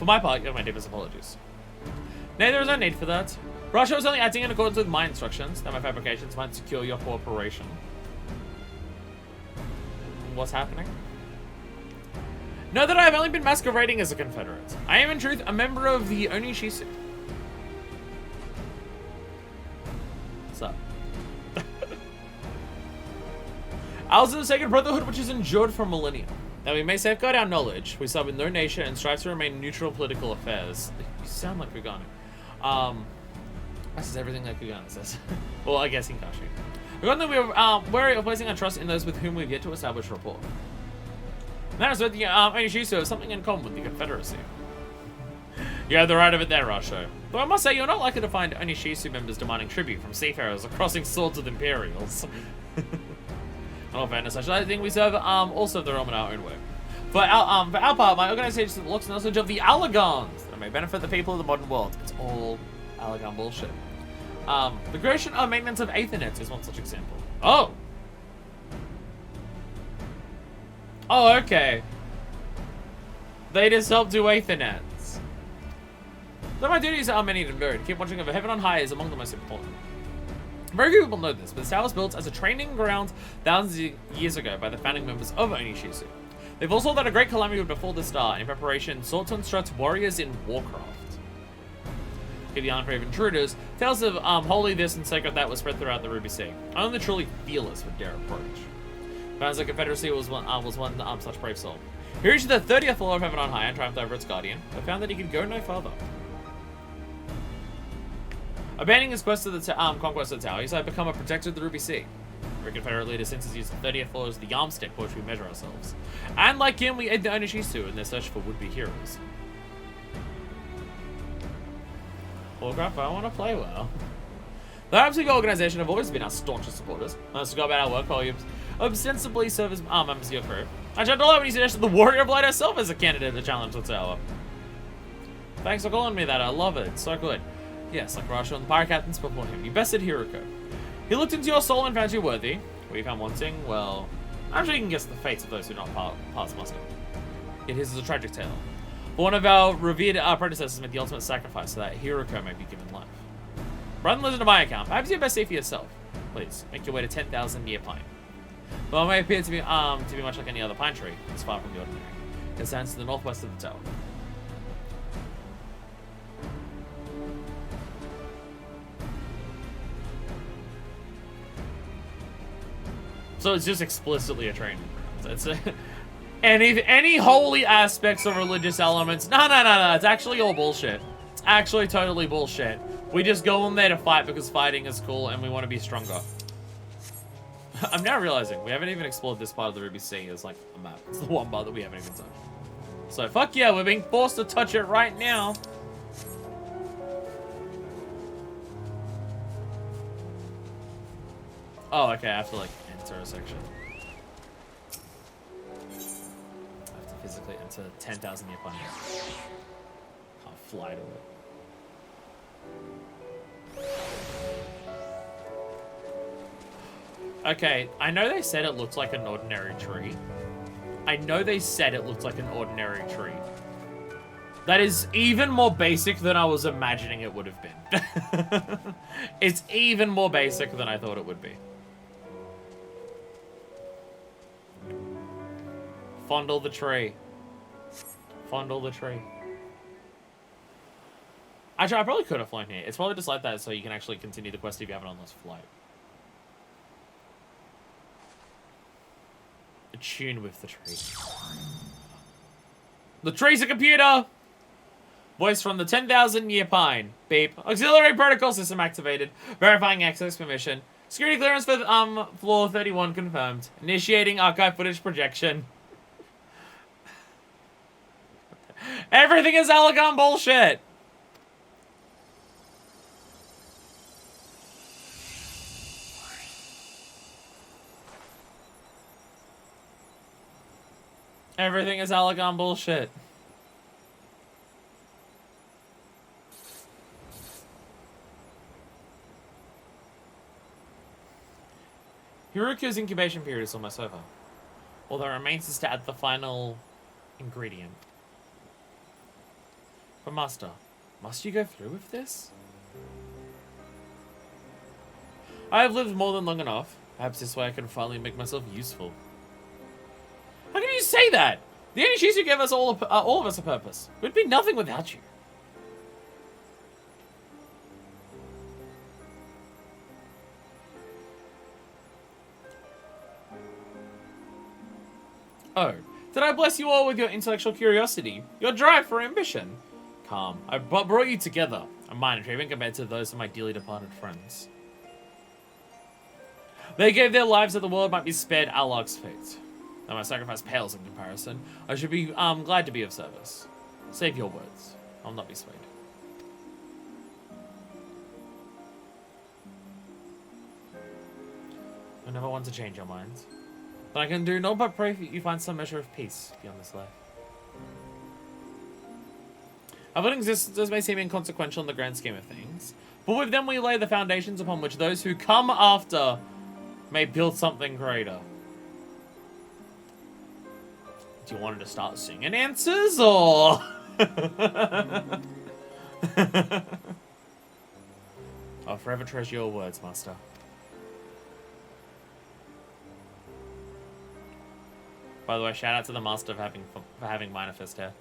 my part, you have my deepest apologies. Nay, there is no need for that. Russia was only acting in accordance with my instructions, that my fabrications might secure your cooperation. What's happening? Know that I have only been masquerading as a Confederate. I am in truth a member of the Onishisu. What's up? Ours is the sacred brotherhood which has endured for millennia. That we may safeguard our knowledge, we serve with no nation and strive to remain neutral in political affairs. You sound like Kugane. This is everything that Kugane says. Well, I guess Hinkashi. Regarding we are wary of placing our trust in those with whom we've yet to establish rapport. That is with the Onishisu have something in common with the Confederacy. You have the right of it there, Rasho. Though I must say, you're not likely to find Onishisu members demanding tribute from seafarers or crossing swords with Imperials. In all fairness, I think we serve also the realm in our own way. For our part, my organization looks knowledge of the Allagons that may benefit the people of the modern world. It's all Allagon bullshit. The creation or maintenance of Aethernet is one such example. Oh! Oh, okay. They just help do Aethernets. Though my duties are many and varied, keep watching over Heaven on High is among the most important. Very few people know this, but the tower was built as a training ground thousands of years ago by the founding members of Onishisu. They foresaw that a great calamity would befall the star, and in preparation sought to instruct warriors in warcraft. Give the unbrave intruders, tales of holy this and sacred that was spread throughout the Ruby Sea. Only the truly fearless would dare approach. Found the Confederacy was one such brave soul. He reached the 30th floor of Heaven on High and triumphed over its guardian, but found that he could go no further. Abandoning his quest to the conquest of the tower, he had become a protector of the Ruby Sea. Every Confederate leader since has used the 30th floor as the yardstick for which we measure ourselves. And like him, we aid the Onishisu in their search for would-be heroes. Warcraft, I want to play well. The Arab organization have always been our staunchest supporters. Let's go about our work while you ostensibly serve as members of your crew. I tried to love when you suggested the Warrior of Light herself as a candidate to challenge the tower. Thanks for calling me that, I love it, it's so good. Yes, like Rasha and the pirate captains before him, you bested Hiruko. He looked into your soul and found you worthy. What you found wanting, well, I'm sure you can guess the fates of those who not pass muster. Yet his is a tragic tale. But one of our revered predecessors made the ultimate sacrifice so that Hiruko may be given life. Rather than listen to my account, perhaps you best see for yourself. Please, make your way to 10,000 Year Pine. Though it may appear to be much like any other pine tree, it's far from the ordinary. It stands to the northwest of the tower. So it's just explicitly a training ground. It's any holy aspects of religious elements. No. It's actually all bullshit. It's actually totally bullshit. We just go in there to fight because fighting is cool and we want to be stronger. I'm now realizing we haven't even explored this part of the Ruby Sea as like a map. It's the one part that we haven't even touched. So fuck yeah, we're being forced to touch it right now. Oh, okay, I have to like enter a section. I have to physically enter 10,000 Year Pine. Can't fly to it. Okay, I know they said it looks like an ordinary tree. That is even more basic than I was imagining it would have been. It's even more basic than I thought it would be. Fondle the tree. Fondle the tree. Actually, I probably could have flown here. It's probably just like that so you can actually continue the quest if you have it on this flight. Attune with the tree. The tree's a computer! Voice from the 10,000 Year Pine. Beep. Auxiliary protocol system activated. Verifying access permission. Security clearance for floor 31 confirmed. Initiating archive footage projection. Everything is Allegan bullshit! Everything is Allegan bullshit. Hiruko's incubation period is almost over. All that remains is to add the final ingredient. But Master, must you go through with this? I have lived more than long enough. Perhaps this way I can finally make myself useful. How can you say that? The only choice you gave us all of us a purpose. We'd be nothing without you. Oh, did I bless you all with your intellectual curiosity, your drive for ambition? Calm. I brought you together, a minor tree, even compared to those of my dearly departed friends. They gave their lives that the world might be spared Alok's fate. Though my sacrifice pales in comparison, I should be glad to be of service. Save your words. I'll not be swayed. I never want to change your minds. But I can do naught but pray that you find some measure of peace beyond this life. Our existences may seem inconsequential in the grand scheme of things, but with them we lay the foundations upon which those who come after may build something greater. Do you want to start singing answers, or...? I'll forever treasure your words, Master. By the way, shout out to the Master for having minor fist hair.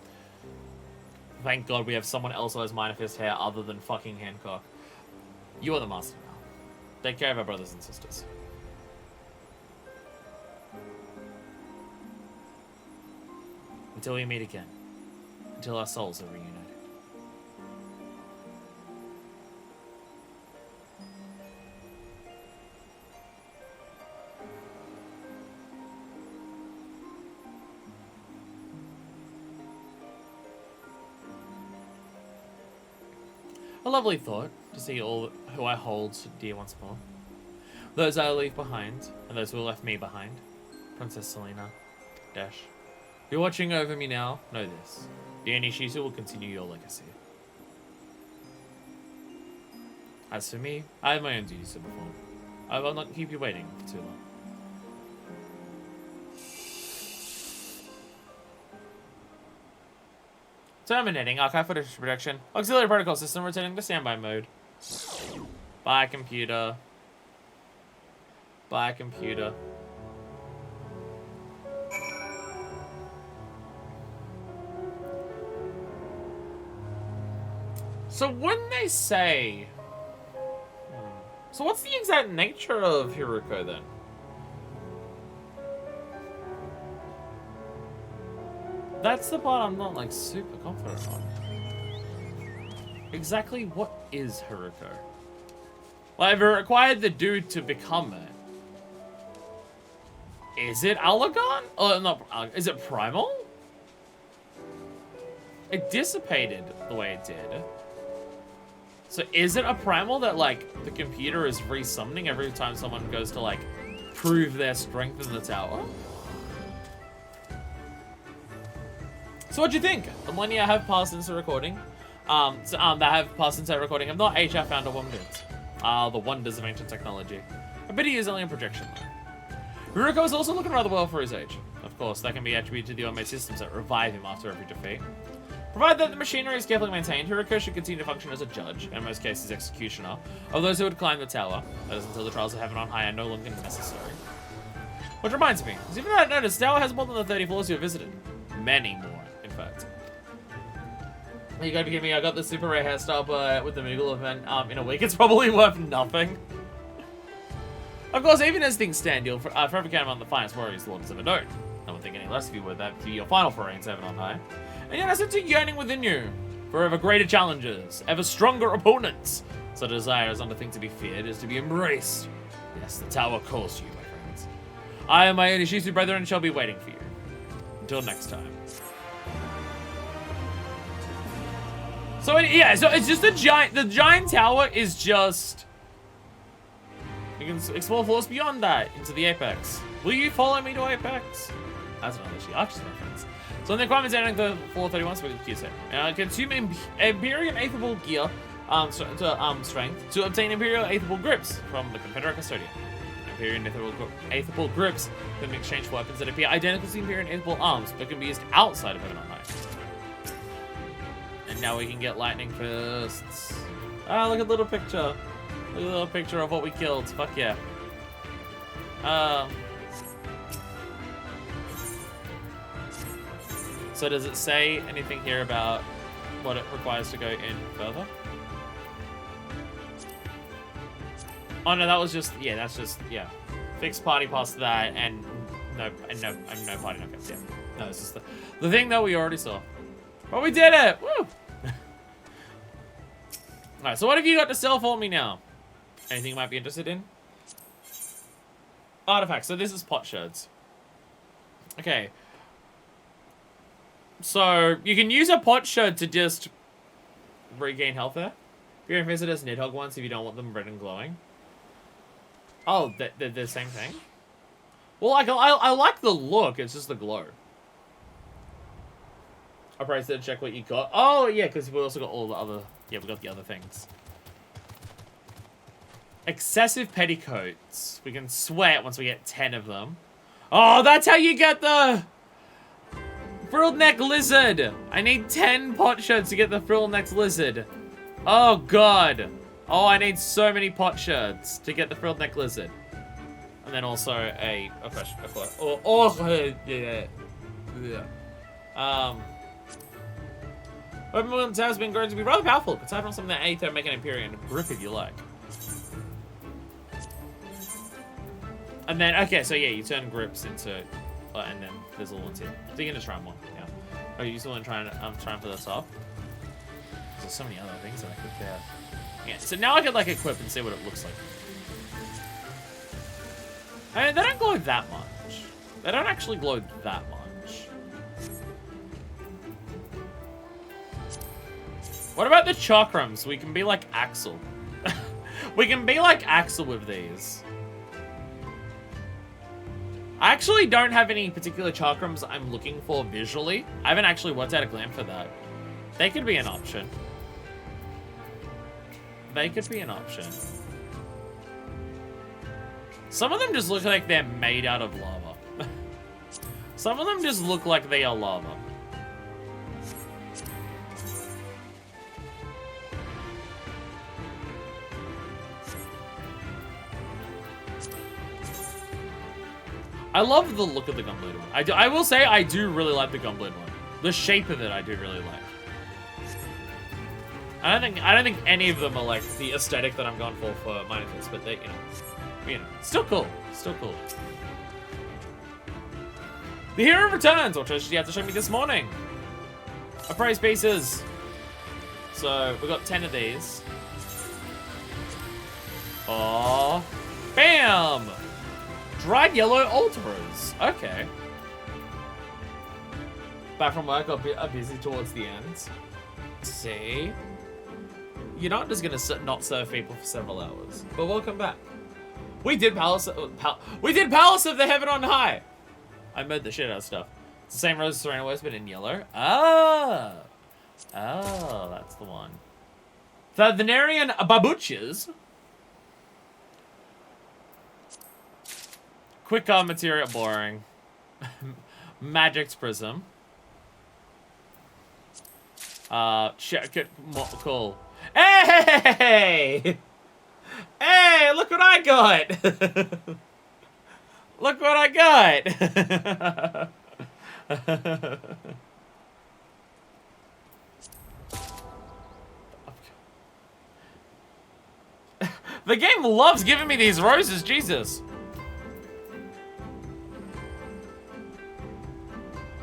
Thank God we have someone else who has minor fist hair other than fucking Hancock. You are the Master now. Take care of our brothers and sisters. Until we meet again. Until our souls are reunited. A lovely thought to see all who I hold dear once more. Those I leave behind, and those who left me behind. Princess Selena. Dash. You're watching over me now. Know this. The Onishizu will continue your legacy. As for me, I have my own duties to perform. I will not keep you waiting for too long. Terminating archive footage production. Auxiliary protocol system returning to standby mode. Bye, computer. Bye, computer. So when they say... So what's the exact nature of Hiruko then? That's the part I'm not like super confident on. Exactly what is Hiruko? Like, if it required the dude to become it, is it Allagan? Oh, not. Is it Primal? It dissipated the way it did. So is it a Primal that, like, the computer is resummoning every time someone goes to, like, prove their strength in the tower? So what do you think? The millennia have passed since the recording. That have passed since the recording have not aged, found a woman. The wonders of ancient technology. A bit of is only a projection. Hiruko is also looking rather well for his age. Of course, that can be attributed to the automated systems that revive him after every defeat. Provided that the machinery is carefully maintained, Hiruko should continue to function as a judge, and in most cases executioner, of those who would climb the tower. That is until the trials of heaven on high are no longer necessary. Which reminds me, as even I noticed, the tower has more than the 30 floors you have visited. Many more, in fact. You got to give me, I got the super rare hairstyle, but with the Moogle event in a week, it's probably worth nothing. Of course, even as things stand, you'll forever count among the finest warriors the Lord has ever known. I won't think any less of you would that to your final foray into heaven on high. And yet I sense a yearning within you for ever greater challenges, ever stronger opponents. So the desire is not a thing to be feared, it is to be embraced. Yes, the tower calls you, my friends. I and my Onishizu brethren shall be waiting for you. Until next time. So yeah, so it's just the giant tower is just... You can explore floors beyond that into the Apex. Will you follow me to Apex? That's another issue. Actually, my friends. So in the requirements ending the 431, so we can use it. Consume Imperial Aethable gear strength to obtain Imperial Aethable grips from the Confederate Custodian. Imperial Aethable grips can be exchanged for weapons that appear identical to Imperial Aethable arms, but can be used outside of Heaven on High. And now we can get lightning fists. Ah, look at the little picture. Look at the little picture of what we killed. Fuck yeah. So does it say anything here about what it requires to go in further? Oh no, that was just, yeah, that's just, yeah. Fixed party past that and no party knockouts, yeah. No, it's just the thing that we already saw. But we did it! Woo! Alright, so what have you got to sell for me now? Anything you might be interested in? Artifacts, so this is potsherds. Okay. So, you can use a potsherd to just regain health there. Imperial visitors Nidhogg ones if you don't want them red and glowing. Oh, they're the same thing? Well, like, I like the look, it's just the glow. I probably said check what you got. Oh, yeah, because we also got all the other... Yeah, we got the other things. Excessive petticoats. We can sweat once we get 10 of them. Oh, that's how you get the... Frilled neck lizard! I need 10 potsherds to get the frilled neck lizard. Oh, God. Oh, I need so many potsherds to get the frilled neck lizard. And then also yeah. Weapon movement has been grown to be rather powerful. Aside from something that Aether make an Empyrean grip if you like. And then, okay, so yeah, you turn grips into, and then there's a little ones here. So you can just try one, yeah. Oh, you still want to try and put this off? There's so many other things that I could get. Yeah, so now I could like equip and see what it looks like. I mean, they don't glow that much. They don't actually glow that much. What about the chakrams? We can be like Axel. We can be like Axel with these. I actually don't have any particular chakrams I'm looking for visually. I haven't actually worked out a glam for that. They could be an option. They could be an option. Some of them just look like they're made out of lava. Some of them just look like they are lava. I love the look of the Gunblade one. I will say I do really like the Gunblade one. The shape of it I do really like. I don't think any of them are like the aesthetic that I'm going for Minecraft, but they, you know, still cool. Still cool. The hero returns, or treasures you had to show me this morning. Appraise pieces. So we got 10 of these. Oh, bam! Dried yellow alterers. Okay. Back from work, I'm busy towards the end. See? You're not just gonna not serve people for several hours. But welcome back. We did Palace of the Heaven on High. I made the shit out of stuff. It's the same rose as Serena West, but in yellow. Ah. Oh, that's the one. The Venerian babuches. Quick material, boring. Magic's Prism. Check more cool. Hey! Hey, look what I got! Look what I got! The game loves giving me these roses, Jesus.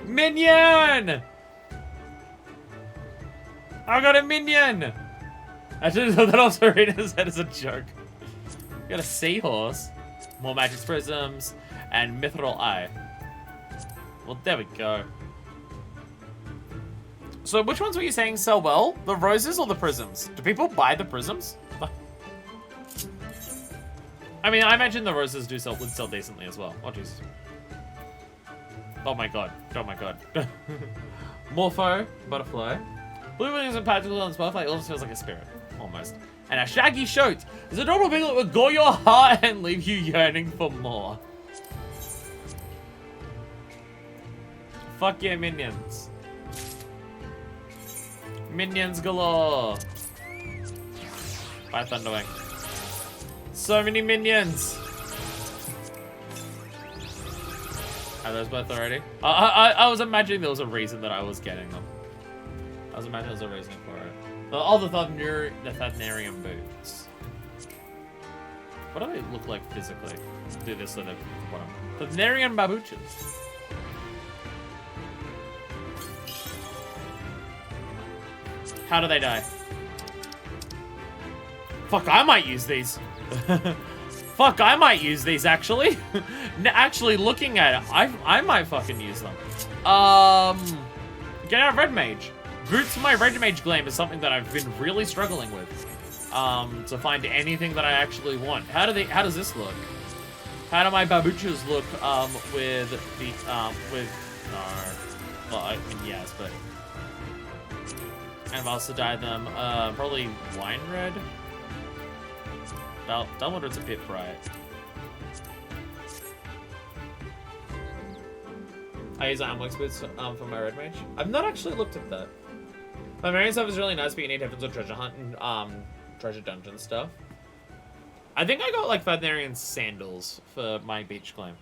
Minion! I got a minion! I should have thought that also read his head as a joke. Got a seahorse, more magic prisms, and mithril eye. Well, there we go. So which ones were you saying sell well? The roses or the prisms? Do people buy the prisms? I mean, I imagine the roses would sell decently as well. Oh, jeez. Oh my god. Oh my god. Morpho, butterfly. Blue wings and practical and butterfly also feels like a spirit. Almost. And a shaggy shoat. There's a normal piglet that will gore your heart and leave you yearning for more. Fuck yeah, minions. Minions galore. Bye, Thunderwing. So many minions. Are those both already? I was imagining there was a reason that I was getting them. I was imagining there was a reason for it. Oh, the Thudnerian boots. What do they look like physically? Let's do this so they're bottom. Thudnerian babuches. How do they die? Fuck, I might use these. Fuck, I might use these, actually. Actually, looking at it, I might fucking use them. Get out Red Mage. Boots for my Red Mage glam is something that I've been really struggling with. To find anything that I actually want. How does this look? How do my babuchas look, with the, well, I mean, yes, but... And I've also dyed them, probably wine red. Double red's a bit bright. I use Armworks boots for my Red Mage. I've not actually looked at that. My Marion stuff is really nice, but you need heavens or treasure hunt and treasure dungeon stuff. I think I got like Thudnerian sandals for my beach claim.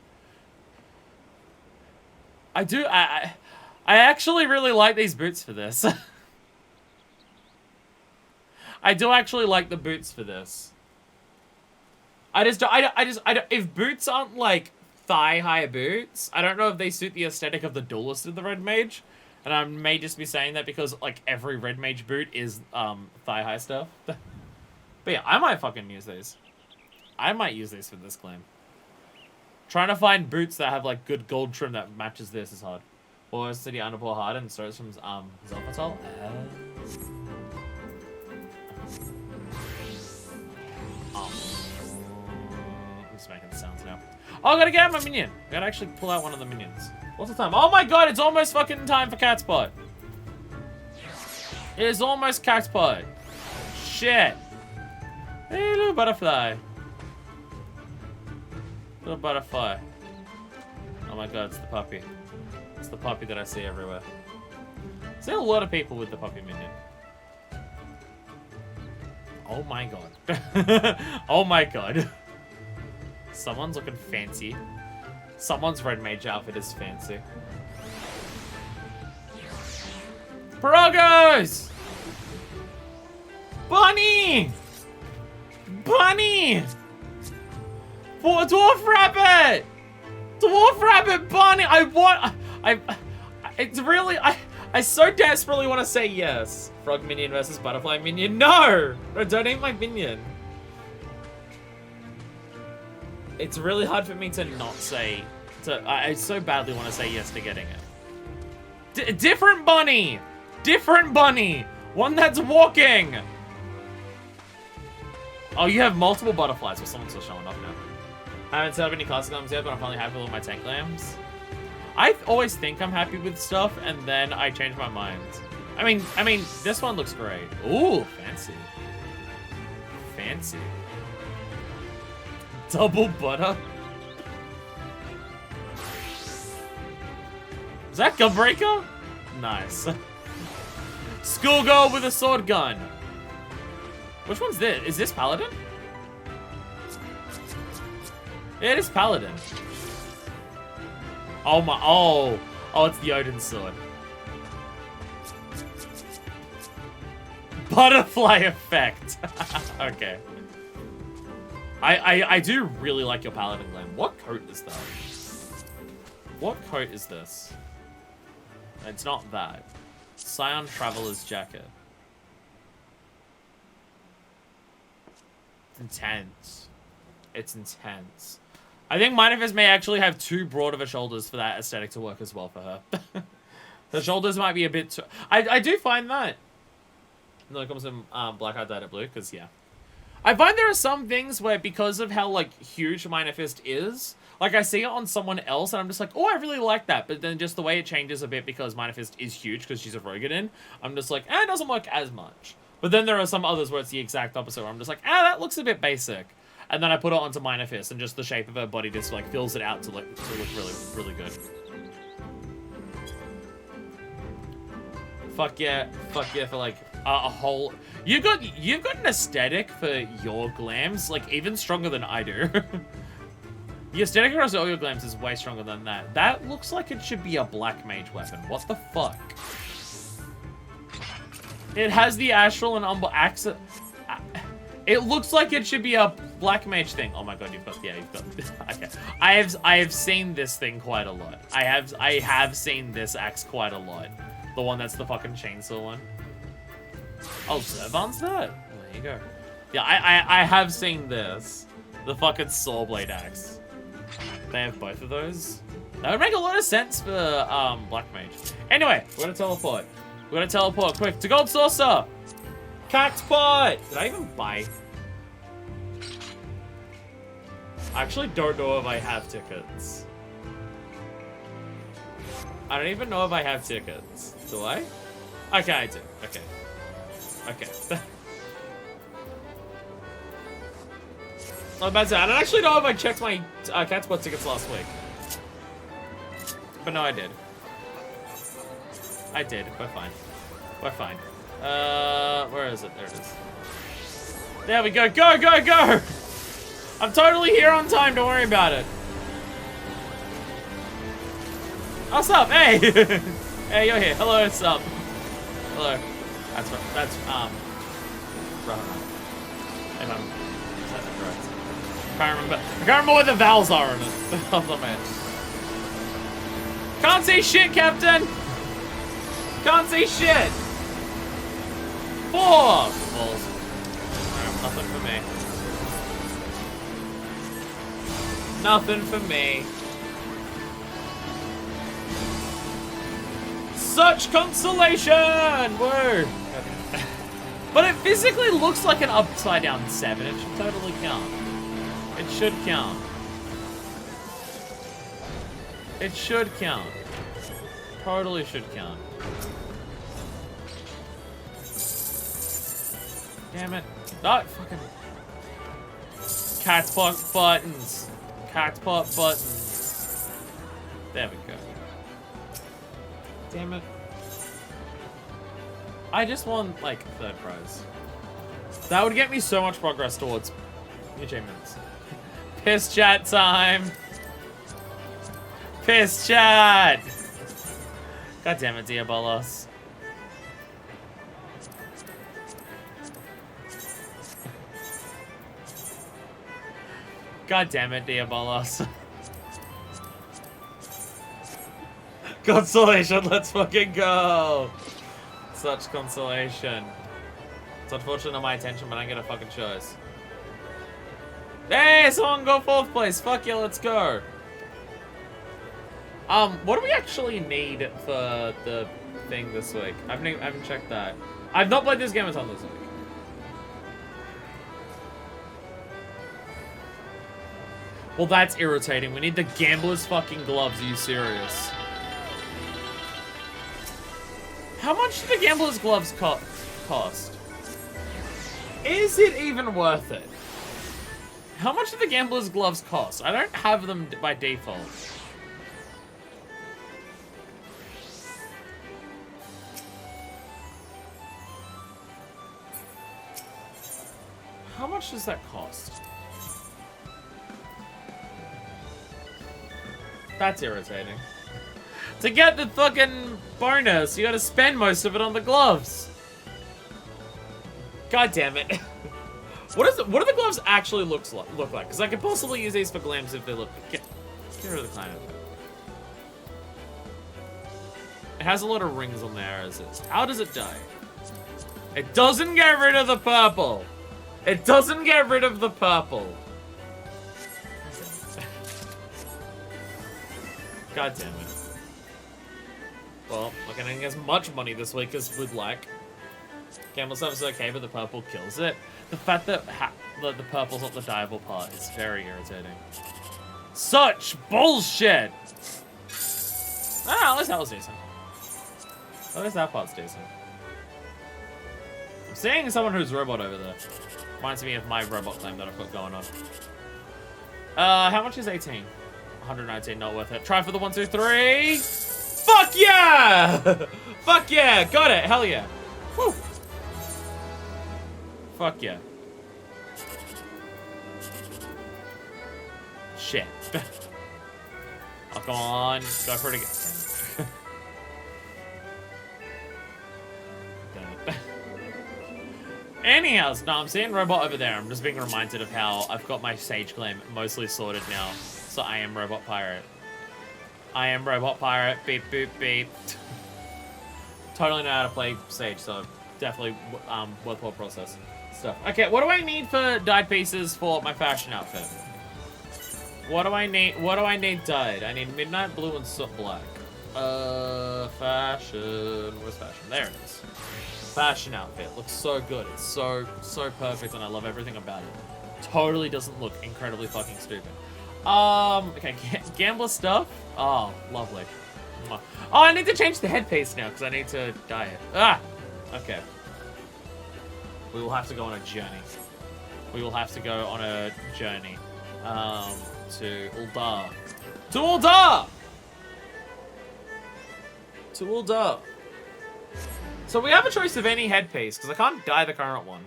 I actually really like these boots for this. I do actually like the boots for this. I just, if boots aren't like thigh-high boots, I don't know if they suit the aesthetic of the duelist in the Red Mage. And I may just be saying that because like every Red Mage boot is thigh-high stuff. But yeah, I might fucking use these. I might use these for this claim. Trying to find boots that have like good gold trim that matches this is hard. Or City Underpool Hard and starts from Zelfatol. I'm just making sounds now. Oh, I gotta get out my minion. I gotta actually pull out one of the minions. What's the time? Oh my god, it's almost fucking time for Catspot. It is almost Catspot. Shit. Hey, little butterfly. Little butterfly. Oh my god, it's the puppy. It's the puppy that I see everywhere. I see a lot of people with the puppy minion. Oh my god. Oh my god. Someone's looking fancy. Someone's red mage outfit is fancy. Pirogos! Bunny! Bunny! For dwarf rabbit! Dwarf rabbit bunny! It's really, I so desperately want to say yes. Frog minion versus butterfly minion. No! No, don't eat my minion. It's really hard for me to not say, I so badly want to say yes to getting it. Different bunny! Different bunny! One that's walking! Oh, you have multiple butterflies. Well, someone's still showing up now. I haven't set up any classic lamps yet, but I'm finally happy with my tank lamps. I always think I'm happy with stuff, and then I change my mind. I mean, this one looks great. Ooh, fancy. Fancy. Double butter? Is that Gunbreaker? Nice. Schoolgirl with a sword gun. Which one's this? Is this Paladin? Yeah, it is Paladin. Oh my, oh, it's the Odin sword. Butterfly effect. Okay. I do really like your Paladin glam. What coat is that? What coat is this? It's not that. Scion Traveler's Jacket. It's intense. It's intense. I think Minifest may actually have too broad of a shoulders for that aesthetic to work as well for her. The shoulders might be a bit too... I do find that. No, it comes in Black-Eyed Dyed Blue, because, yeah. I find there are some things where, because of how, like, huge Minifest is, like, I see it on someone else, and I'm just like, oh, I really like that. But then just the way it changes a bit because Minifest is huge, because she's a Rogadin, I'm just like, it doesn't work as much. But then there are some others where it's the exact opposite, where I'm just like, that looks a bit basic. And then I put it onto Minifest, and just the shape of her body just, like, fills it out to look really, really good. Fuck yeah for, like, a whole... You've got an aesthetic for your glams, like, even stronger than I do. The aesthetic across all your glams is way stronger than that. That looks like it should be a black mage weapon. What the fuck? It has the astral and umbral accent. It looks like it should be a black mage thing. Oh my god, you've got okay. I have seen this thing quite a lot. I have seen this axe quite a lot. The one that's the fucking chainsaw one. Oh, Zervan's that? Oh, there you go. Yeah, I have seen this. The fucking saw blade axe. They have both of those. That would make a lot of sense for black mage. Anyway, we're gonna teleport. We're gonna teleport quick to Gold Saucer. Cactpot! Did I even buy? I actually don't know if I have tickets. I don't even know if I have tickets. Do I? Okay, I do. Okay. Okay. I'm about to say, I don't actually know if I checked my Catspot tickets last week. But no, I did. I did. We're fine. We're fine. Where is it? There it is. There we go. Go, go, go! I'm totally here on time. Don't worry about it. What's up? Hey! Hey, you're here. Hello, what's up? Hello. That's right. If I'm... Is that correct? I can't remember what the vowels are in it. Off the man. Can't see shit, Captain! Can't see shit! 4! Balls. Nothing for me. Nothing for me. Such consolation! Woo! But it physically looks like an upside down 7. It should totally count. It should count. It should count. Totally should count. Damn it. No, fucking... Catspot buttons. Catspot buttons. There we go. Damn it. I just want, like, 3rd prize. That would get me so much progress towards achievements. Piss chat time. Piss chat. God damn it, Diabolos. God damn it, Diabolos. Consolation, let's fucking go. Such consolation. It's unfortunate on my attention, but I get a fucking choice. Hey, someone go 4th place. Fuck yeah, let's go. What do we actually need for the thing this week? I haven't checked that. I've not played this game a ton this week. Well, that's irritating. We need the gambler's fucking gloves. Are you serious? How much do the gambler's gloves cost? Is it even worth it? How much do the gambler's gloves cost? I don't have them by default. How much does that cost? That's irritating. To get the fucking bonus, you gotta spend most of it on the gloves. God damn it. What do the gloves actually look like? Because I could possibly use these for glams if they look... Get rid of the climate. It has a lot of rings on there as is. How does it die? It doesn't get rid of the purple. It doesn't get rid of the purple. God damn it. Well, not getting as much money this week as we'd like. Gamble stuff is okay, but the purple kills it. The fact that the purple's not the dieable part is very irritating. Such bullshit! Ah, at least that was decent. At least that part's decent. I'm seeing someone who's robot over there. Reminds me of my robot claim that I've got going on. How much is 18? 119, not worth it. Try for the 1, 2, 3. Fuck yeah! Fuck yeah! Got it! Hell yeah! Woo! Fuck yeah. Shit. Oh, come on. Go for it again. Damn it. Anyhow, no, I'm seeing Robot over there. I'm just being reminded of how I've got my Sage claim mostly sorted now. So I am Robot Pirate. I am Robot Pirate. Beep, boop, beep. Totally know how to play Sage, so definitely worthwhile process stuff. Okay, what do I need for dyed pieces for my fashion outfit? What do I need? What do I need dyed? I need midnight blue and soot black. Fashion. Where's fashion? There it is. Fashion outfit. Looks so good. It's so perfect, and I love everything about it. Totally doesn't look incredibly fucking stupid. Okay, gambler stuff. Oh, lovely. Oh, I need to change the headpiece now because I need to dye it. Ah! Okay. We will have to go on a journey. We will have to go on a journey. To Uldar. To Uldar! To Uldar. So we have a choice of any headpiece because I can't dye the current one.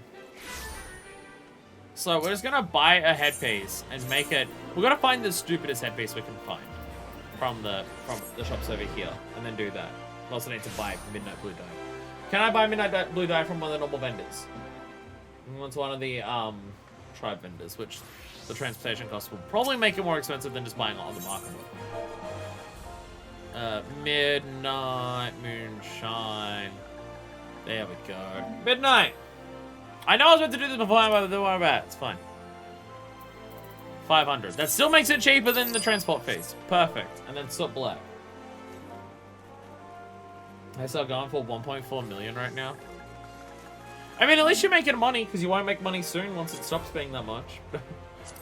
So we're just gonna buy a headpiece and make it. We're gonna find the stupidest headpiece we can find from the shops over here, and then do that. We also need to buy midnight blue dye. Can I buy midnight blue dye from one of the normal vendors? It's one of the tribe vendors, which the transportation cost will probably make it more expensive than just buying it on the market. Midnight moonshine. There we go. Midnight. I know I was meant to do this before, but don't worry about it. It's fine. 500. That still makes it cheaper than the transport fees. Perfect. And then soot black. I start going for 1.4 million right now. I mean, at least you're making money, because you won't make money soon once it stops being that much.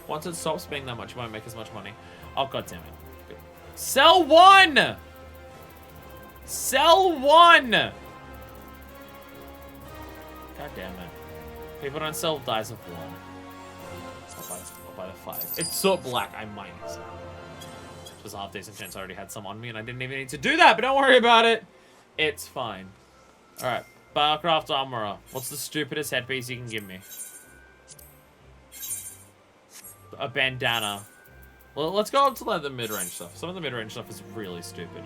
Once it stops being that much, you won't make as much money. Oh, god damn it. Sell one! Sell one! God damn it. People don't sell dies of one. I'll buy the 5. It's so black, I might. Just half decent chance I already had some on me, and I didn't even need to do that, but don't worry about it. It's fine. Alright. Barcraft Armorer. What's the stupidest headpiece you can give me? A bandana. Well, let's go up to like the mid-range stuff. Some of the mid-range stuff is really stupid.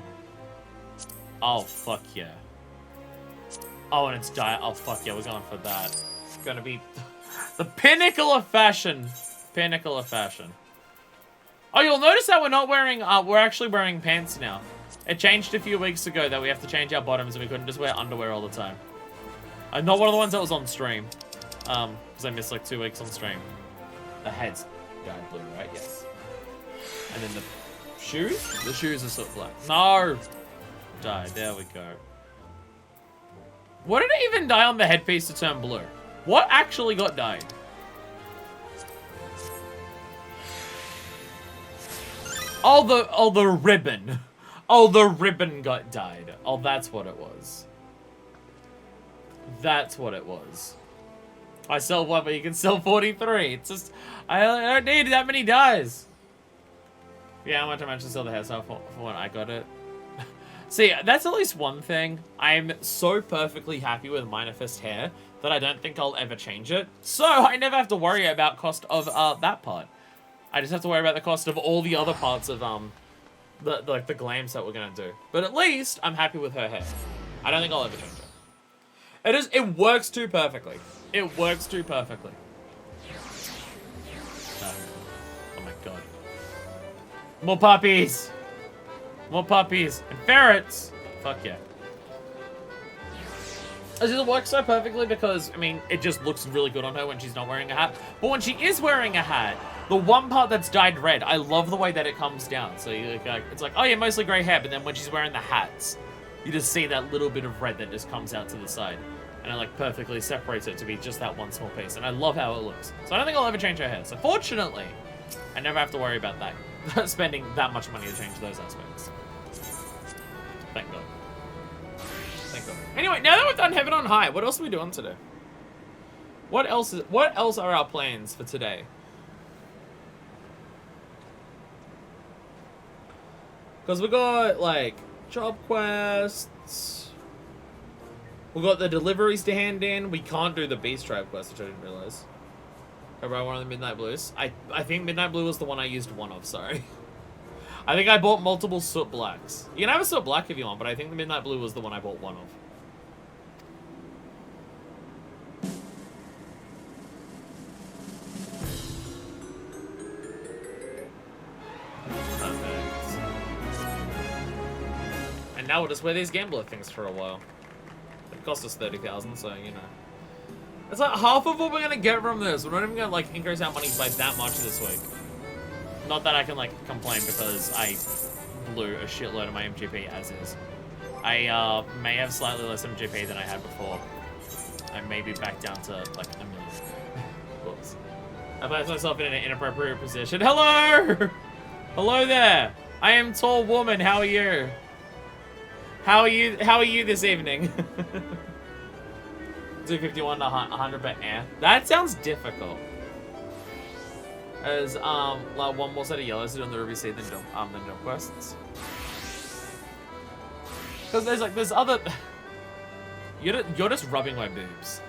Oh, fuck yeah. Oh, and it's diet. Oh, fuck yeah, we're going for that. It's gonna be the pinnacle of fashion. Pinnacle of fashion. Oh, you'll notice that we're not wearing, we're actually wearing pants now. It changed a few weeks ago that we have to change our bottoms and we couldn't just wear underwear all the time. I'm not one of the ones that was on stream. Because I missed like 2 weeks on stream. The head's dyed blue, right? Yes. And then the shoes? The shoes are soot black. No! Dyed, there we go. What did it even dye on the headpiece to turn blue? What actually got dyed? Oh, the ribbon. Oh, the ribbon got dyed. Oh, that's what it was. That's what it was. I sell one, but you can sell 43. It's just, I don't need that many dyes. Yeah, how much I managed to sell the hairstyle for when I got it. See, that's at least one thing. I'm so perfectly happy with Minifest hair that I don't think I'll ever change it. So I never have to worry about cost of that part. I just have to worry about the cost of all the other parts of the glams that we're gonna do. But at least I'm happy with her hair. I don't think I'll ever change it. It works too perfectly. It works too perfectly. Oh my god. More puppies! More puppies. And ferrets! Fuck yeah. It works so perfectly because, I mean, it just looks really good on her when she's not wearing a hat. But when she is wearing a hat, the one part that's dyed red, I love the way that it comes down. So it's like, oh yeah, mostly grey hair, but then when she's wearing the hats, you just see that little bit of red that just comes out to the side. And it like perfectly separates it to be just that one small piece. And I love how it looks. So I don't think I'll ever change her hair. So fortunately, I never have to worry about that. Spending that much money to change those aspects. Thank God. Thank God. Anyway, now that we've done Heaven on High, what else are we doing today? What else are our plans for today? Because we got, like, job quests. We got the deliveries to hand in. We can't do the Beast Tribe quest, which I didn't realize. Everybody one of the Midnight Blues. I think Midnight Blue was the one I used one of, sorry. I think I bought multiple Soot Blacks. You can have a Soot Black if you want, but I think the Midnight Blue was the one I bought one of. And now we'll just wear these gambler things for a while. It cost us 30,000, so you know. It's like half of what we're gonna get from this. We're not even gonna like increase our money by that much this week. Not that I can like complain because I blew a shitload of my MGP as is. I may have slightly less MGP than I had before. I may be back down to like a million. Whoops. I placed myself in an inappropriate position. Hello! Hello there! I am tall woman, how are you? How are you this evening? 251 to 100 bet air. That sounds difficult. As like one more set of yellows to do on the Ruby Seed than jump quests. Because there's other. You're just rubbing my boobs.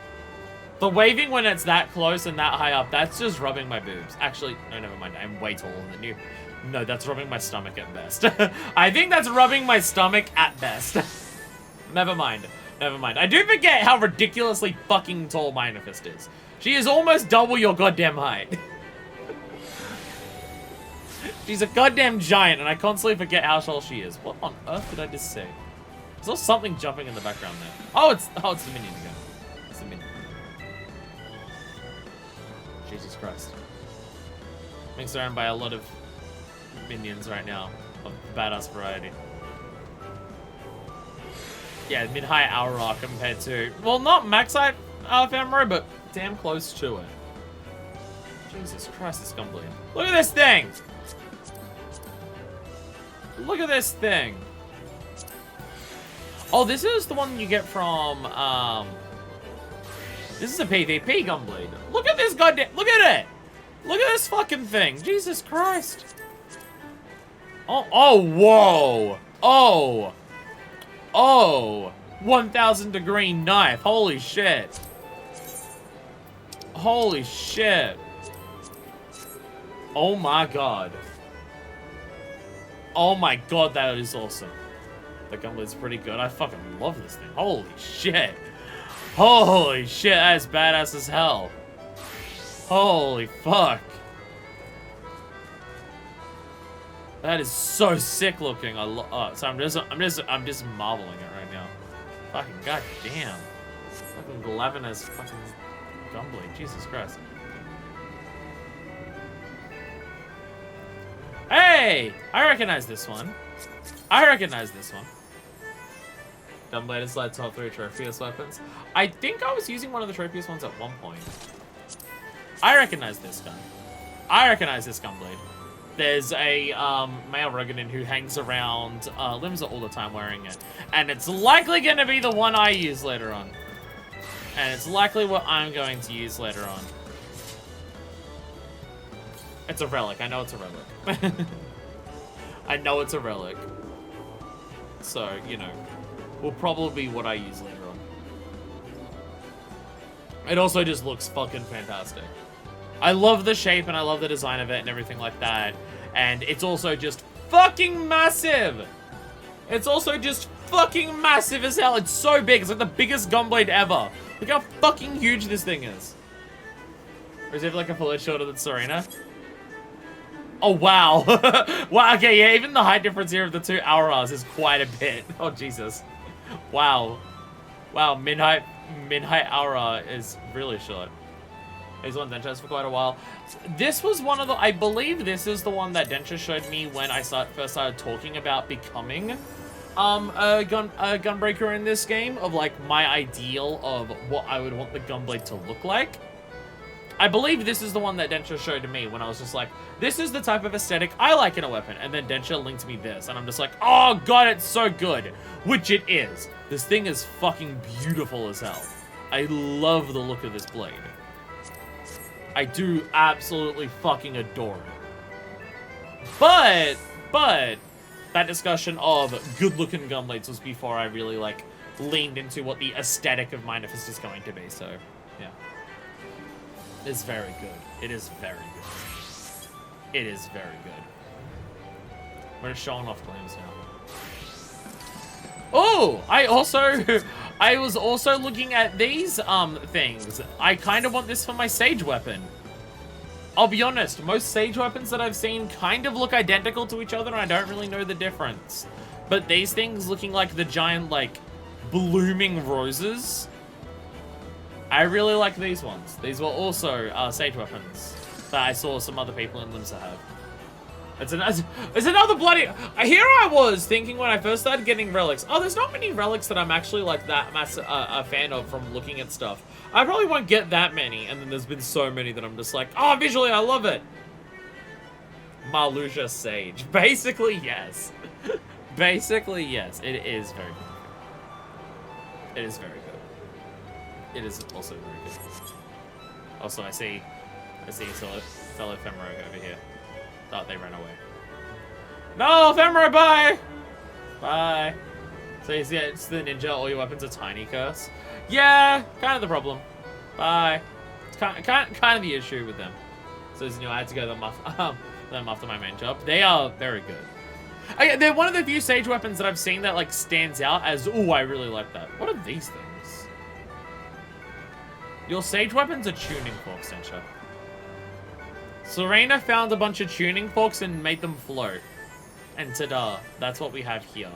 The waving when it's that close and that high up, that's just rubbing my boobs. Actually, no, never mind. I'm way taller than you. No, that's rubbing my stomach at best. I think that's rubbing my stomach at best. Never mind. Never mind. I do forget how ridiculously fucking tall Minifest is. She is almost double your goddamn height. She's a goddamn giant, and I constantly forget how tall she is. What on earth did I just say? There's something jumping in the background there. Oh, it's the minion again. It's the minion. Jesus Christ. Being surrounded by a lot of minions right now of badass variety. Yeah, mid-high Aurora compared to, well, not max height ephemeral, but damn close to it. Jesus Christ, this Gunblade. Look at this thing! Look at this thing! Oh, this is the one you get from, this is a PvP Gunblade. Look at this goddamn, look at it! Look at this fucking thing! Jesus Christ! Oh, whoa! Oh! Oh! 1,000 degree knife. Holy shit. Holy shit. Oh my god. Oh my god, that is awesome. The Gunblade's pretty good. I fucking love this thing. Holy shit. Holy shit, that is badass as hell. Holy fuck. That is so sick looking. So I'm just marveling it right now. Fucking goddamn. Fucking Glevin as fucking Gunblade. Jesus Christ. Hey! I recognize this one. I recognize this one. Gunblade is like top 3 trophiest weapons. I think I was using one of the trophiest ones at one point. I recognize this gun. I recognize this Gunblade. There's a male Roganin who hangs around Limsa all the time wearing it. And it's likely going to be the one I use later on. And it's likely what I'm going to use later on. It's a relic. I know it's a relic. I know it's a relic. So, you know, will probably be what I use later on. It also just looks fucking fantastic. I love the shape and I love the design of it and everything like that. And it's also just fucking massive. It's also just fucking massive as hell. It's so big. It's like the biggest Gunblade ever. Look how fucking huge this thing is. Or is it like a full shorter than Serena? Oh, wow. Wow, okay, yeah, even the height difference here of the two auras is quite a bit. Oh, Jesus. Wow. Wow, mid-height aura is really short. He's on Densha for quite a while. This was one of the, I believe this is the one that Densha showed me when I first started talking about becoming a gunbreaker in this game, of like my ideal of what I would want the Gunblade to look like. I believe this is the one that Densha showed to me when I was just like, this is the type of aesthetic I like in a weapon. And then Densha linked me this, and I'm just like, oh god, it's so good. Which it is. This thing is fucking beautiful as hell. I love the look of this blade. I do absolutely fucking adore it. But, that discussion of good-looking gunblades was before I really, like, leaned into what the aesthetic of Manifest is going to be, so, yeah. It's very good. It is very good. It is very good. We're just showing off claims now. Oh, I was also looking at these things. I kind of want this for my Sage weapon. I'll be honest, most Sage weapons that I've seen kind of look identical to each other, and I don't really know the difference. But these things looking like the giant, like, blooming roses, I really like these ones. These were also Sage weapons that I saw some other people in Limsa have. It's another bloody... Here I was thinking when I first started getting relics. Oh, there's not many relics that I'm actually like that massive a fan of from looking at stuff. I probably won't get that many, and then there's been so many that I'm just like, oh, visually I love it. Marluxia Sage. Basically, yes. Basically, yes. It is very good. It is very good. It is also very good. Also, I see fellow Femro over here. Thought they ran away. No, Femro, bye! Bye. So yeah, it's the ninja, all your weapons are tiny curse. Yeah, kind of the problem. Bye. It's kind of the issue with them. So you know, I had to go them after my main job. They are very good. They're one of the few Sage weapons that I've seen that like stands out as, ooh, I really like that. What are these things? Your Sage weapons are tuning forks, Densha. Serena found a bunch of tuning forks and made them float. And ta-da, that's what we have here.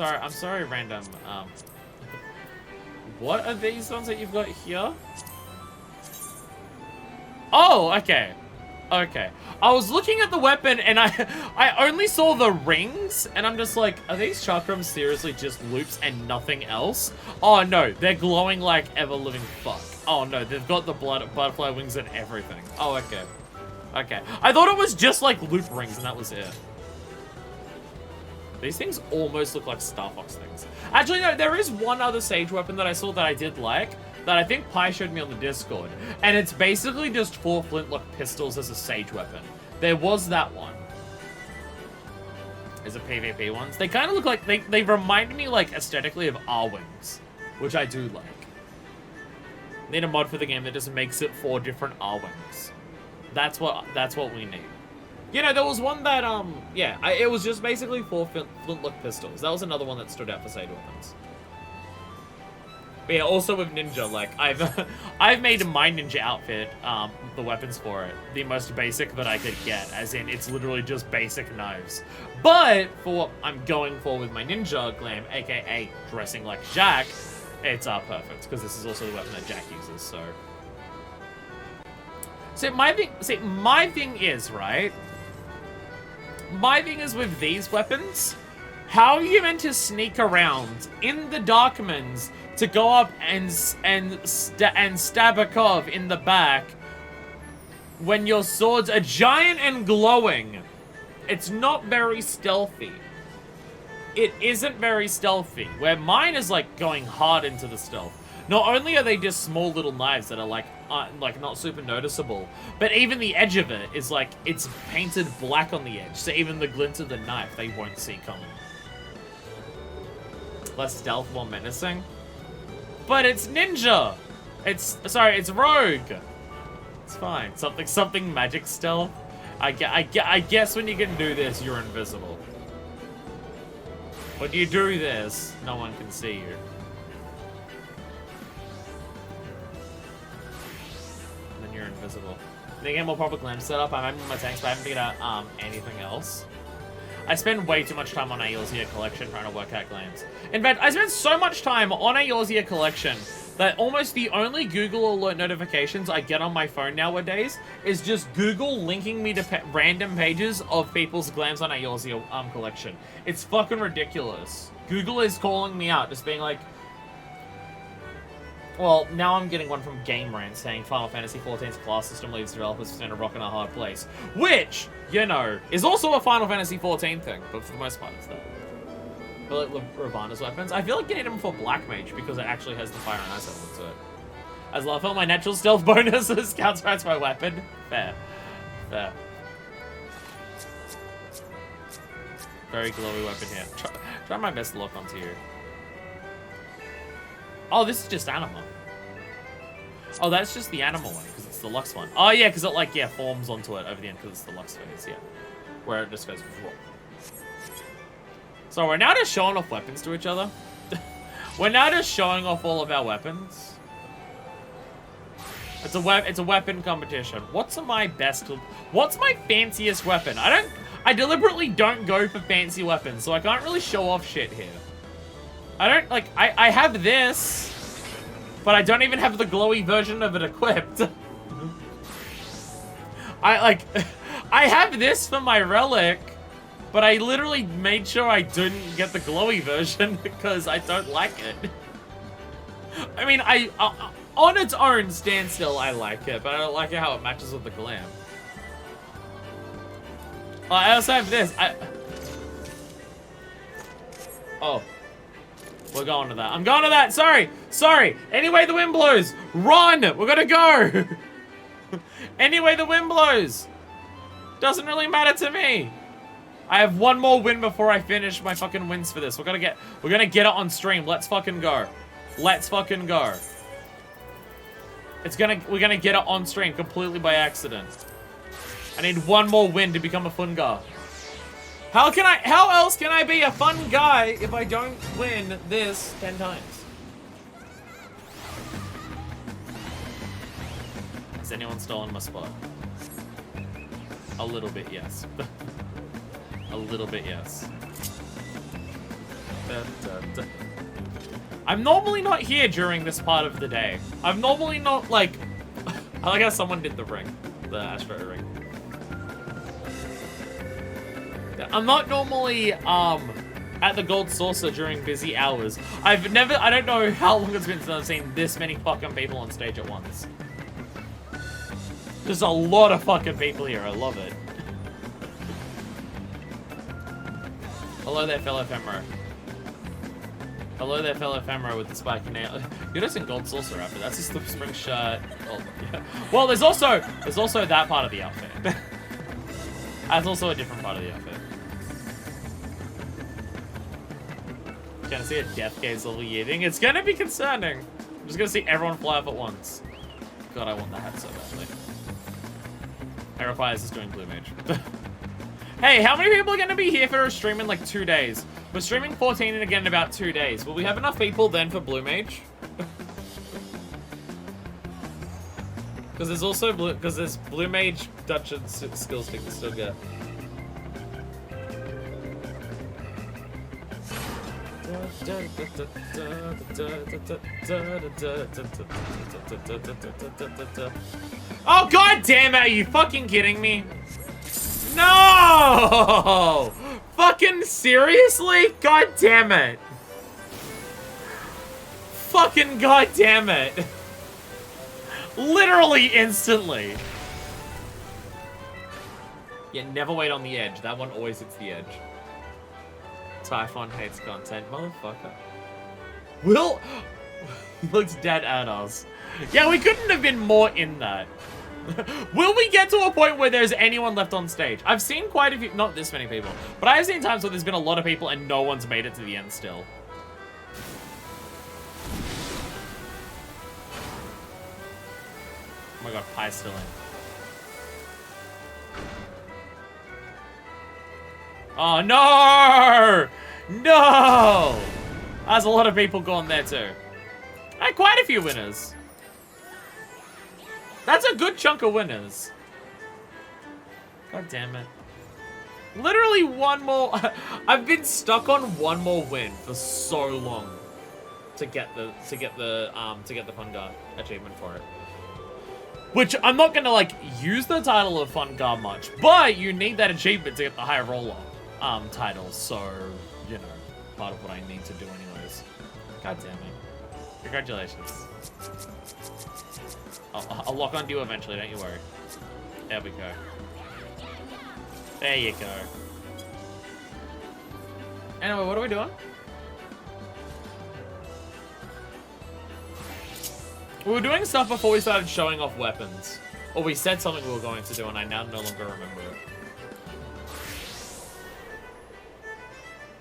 I'm sorry, random. What are these ones that you've got here? Oh, okay. Okay. I was looking at the weapon and I only saw the rings and I'm just like, are these chakrams seriously just loops and nothing else? Oh no, they're glowing like ever-living fuck. Oh no, they've got the butterfly wings and everything. Oh, okay. Okay. I thought it was just like loop rings and that was it. These things almost look like Star Fox things. Actually, no, there is one other Sage weapon that I saw that I did like, that I think Pi showed me on the Discord. And it's basically just 4 flintlock pistols as a Sage weapon. There was that one. Is it PvP ones? They kind of look like, they remind me like aesthetically of R-Wings, which I do like. Need a mod for the game that just makes it 4 different R-Wings. That's what we need. You know, there was one that, yeah, it was just basically 4 flintlock pistols. That was another one that stood out for Sage weapons. But yeah, also with Ninja, like, I've made my Ninja outfit, the weapons for it, the most basic that I could get, as in, it's literally just basic knives. But, for what I'm going for with my Ninja glam, aka dressing like Jack, it's, perfect, because this is also the weapon that Jack uses, so... So, my thing is, right? My thing is with these weapons, how are you meant to sneak around in the Darkmans to go up and stab a cove in the back when your swords are giant and glowing? It's not very stealthy. It isn't very stealthy, where mine is like going hard into the stealth. Not only are they just small little knives that are like not super noticeable, but even the edge of it is like, it's painted black on the edge, so even the glint of the knife they won't see coming. Less stealth, more menacing. But it's Ninja! It's Rogue! It's fine. Something magic stealth. I guess when you can do this, you're invisible. When you do this, no one can see you. You're invisible. They get more proper glam setup. I'm having my tanks, but I haven't figured out anything else. I spend way too much time on Eorzea collection trying to work out glams. In fact, I spend so much time on Eorzea collection that almost the only Google alert notifications I get on my phone nowadays is just Google linking me to random pages of people's glams on Eorzea collection. It's fucking ridiculous. Google is calling me out, just being like, well, now I'm getting one from Game Rant saying Final Fantasy XIV's class system leaves developers to a rock in a hard place. Which, you know, is also a Final Fantasy XIV thing, but for the most part it's that. I feel like Ravana's weapons. I feel like you need them for Black Mage because it actually has the fire and ice element to it. As well, I felt my natural stealth bonuses counteracts my weapon. Fair. Fair. Very glowy weapon here. Try my best to lock onto you. Oh, this is just Anima. Oh, that's just the Anima one, because it's the Lux one. Oh, yeah, because it, like, yeah, forms onto it over the end, because it's the Lux phase, yeah. Where it just goes... Whoa. So we're now just showing off weapons to each other. We're now just showing off all of our weapons. It's a weapon competition. What's my fanciest weapon? I deliberately don't go for fancy weapons, so I can't really show off shit here. I have this, but I don't even have the glowy version of it equipped. I have this for my relic, but I literally made sure I didn't get the glowy version because I don't like it. I mean, on its own standstill, I like it, but I don't like it how it matches with the glam. I also have this. Oh. We're going to that. I'm going to that. Sorry. Sorry. Any way the wind blows. Run. We're going to go. Any way the wind blows. Doesn't really matter to me. I have one more win before I finish my fucking wins for this. We're going to get it on stream. Let's fucking go. Let's fucking go. We're going to get it on stream completely by accident. I need one more win to become a Fungar. How else can I be a fun guy if I don't win this 10 times? Has anyone stolen my spot? A little bit, yes. A little bit, yes. I'm normally not here during this part of the day. I'm normally not, like... I like how someone did the ring. The Astro ring. I'm not normally, at the Gold Saucer during busy hours. I don't know how long it's been since I've seen this many fucking people on stage at once. There's a lot of fucking people here, I love it. Hello there, fellow ephemera. Hello there, fellow ephemera with the spiky nail. You're just in Gold Saucer outfit. That's just the spring shirt. Oh, yeah. Well, there's also that part of the outfit. That's also a different part of the outfit. Gonna see a death gaze level yeeting. It's gonna be concerning. I'm just gonna see everyone fly up at once. God, I want the hat so badly. It requires us doing Blue Mage. Hey, how many people are gonna be here for a stream in like 2 days? We're streaming 14 and again in about 2 days. Will we have enough people then for Blue Mage? Because there's also Blue Mage Dungeon skill stick to still get. Oh, god damn it, are you fucking kidding me? No! Fucking seriously? God damn it. Fucking god damn it. Literally instantly. Yeah, never wait on the edge. That one always hits the edge. Typhon hates content, motherfucker. Will he looks dead at us. Yeah, we couldn't have been more in that. Will we get to a point where there's anyone left on stage? I've seen quite a few, not this many people, but I've seen times where there's been a lot of people and no one's made it to the end still. Oh my god, Pie's still in. Oh no! No! There's a lot of people gone there too. And quite a few winners. That's a good chunk of winners. God damn it. Literally one more. I've been stuck on one more win for so long to get the Fun Guard achievement for it. Which I'm not gonna like use the title of Fun Guard much, but you need that achievement to get the high roller title, so you know, part of what I need to do anyways. God damn it. Congratulations. I'll lock onto you eventually, don't you worry. There we go. There you go. Anyway, what are we doing? We were doing stuff before we started showing off weapons. Or we said something we were going to do and I now no longer remember it.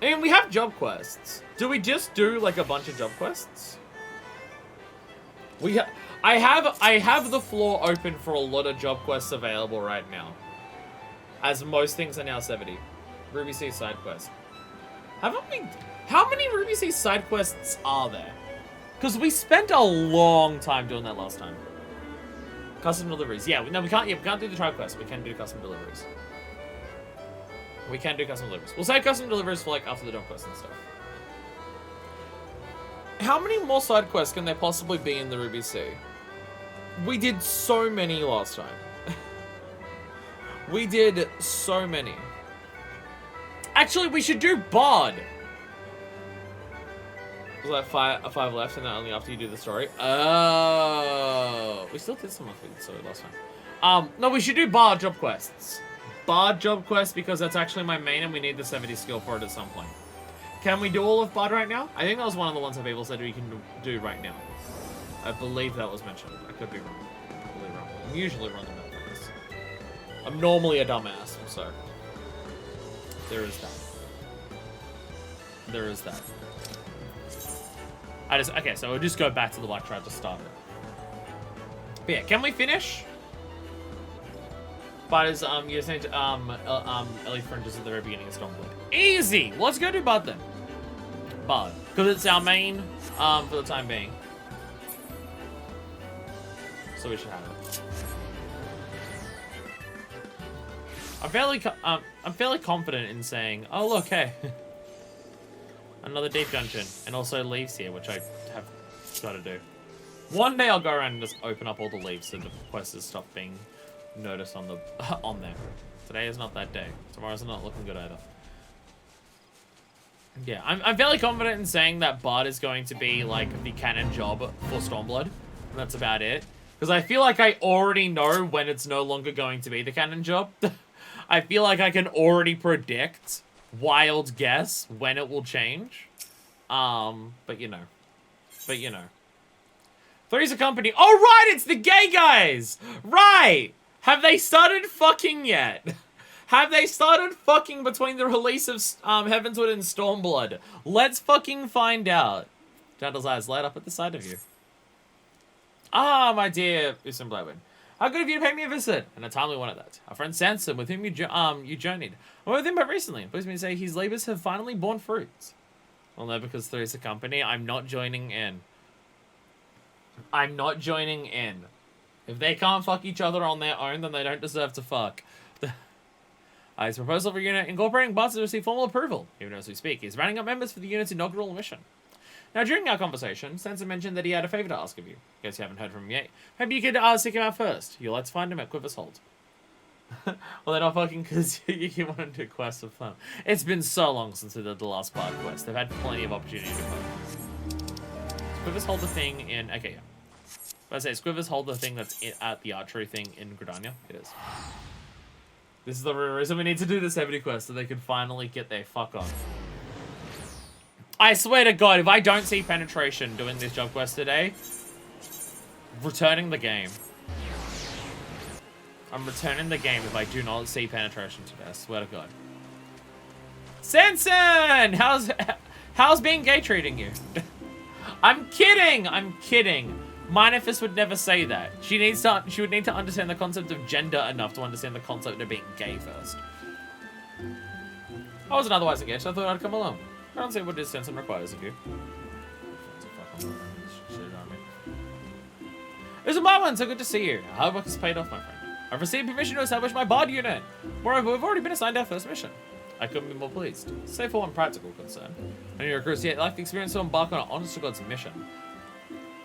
And we have job quests. Do we just do like a bunch of job quests? I have the floor open for a lot of job quests available right now. As most things are now 70. Ruby C side quest. How many Ruby C side quests are there? Because we spent a long time doing that last time. Custom deliveries. Yeah, no, we can't do the tribe quest. We can do custom deliveries. We can do custom deliveries. We'll save custom deliveries for like after the job quest and stuff. How many more side quests can there possibly be in the Ruby C? We did so many last time. We did so many. Actually, we should do Bard. Was that five left and that only after you do the story? Oh. We still did some of the story last time. No, we should do Bard job quests. Bard job quests because that's actually my main and we need the 70 skill for it at some point. Can we do all of Bard right now? I think that was one of the ones that people said we can do right now. I believe that was mentioned. I could be wrong. I'm probably wrong. I'm usually wrong about things. I'm normally a dumbass, so there is that. There is that. Okay, so we'll just go back to the Black Tribe to start it. But yeah, can we finish? But is you just need to Ellie Fringes at the very beginning of Stormblood. Easy! Let's go do Bud then. Bud. Because it's our main for the time being. So we should have it. I'm fairly confident in saying, oh look, hey. Another deep dungeon. And also leaves here, which I have got to do. One day I'll go around and just open up all the leaves so the quest has stopped being noticed on the on there. Today is not that day. Tomorrow's not looking good either. Yeah, I'm fairly confident in saying that Bard is going to be, like, the canon job for Stormblood. And that's about it. Because I feel like I already know when it's no longer going to be the canon job. I feel like I can already predict, wild guess, when it will change. But you know. Three's a company. Oh, right, it's the gay guys! Right! Have they started fucking yet? Have they started fucking between the release of Heavensward and Stormblood? Let's fucking find out. Gentle's eyes light up at the sight of you. Ah, my dear Usam Blywin. How good of you to pay me a visit, and a timely one at that. Our friend Sanson, with whom you journeyed. I went with him but recently, and pleased me to say his labours have finally borne fruit. Well, no, because Three's a company, I'm not joining in. I'm not joining in. If they can't fuck each other on their own, then they don't deserve to fuck. His proposal for unit incorporating bots has received formal approval, even as we speak. He's rounding up members for the unit's inaugural mission. Now, during our conversation, Sanson mentioned that he had a favour to ask of you. Guess you haven't heard from him yet. Maybe you could seek him out first. You'll like to find him at Quiver's Hold. Well, they're not fucking because you want to do quests with them. It's been so long since we did the last part quest. They've had plenty of opportunity to fuck. Quiver's Hold the thing in... Okay, yeah. I say, is Quiver's Hold the thing that's at the archery thing in Gridania? It is. This is the reason we need to do this 70 quest, so they can finally get their fuck on. I swear to God, if I don't see penetration doing this job quest today, returning the game. I'm returning the game if I do not see penetration today, I swear to God. Sanson! How's being gay treating you? I'm kidding. Minifist would never say that. She would need to understand the concept of gender enough to understand the concept of being gay first. I wasn't otherwise engaged, so I thought I'd come along. I don't see what this Sanson requires of you. There's a Marwan, so good to see you. Hard work is paid off, my friend. I've received permission to establish my Bard unit. Moreover, we've already been assigned our first mission. I couldn't be more pleased. Save for one practical concern. I need recruits yet lack the experience to embark on an honest-to-God's mission.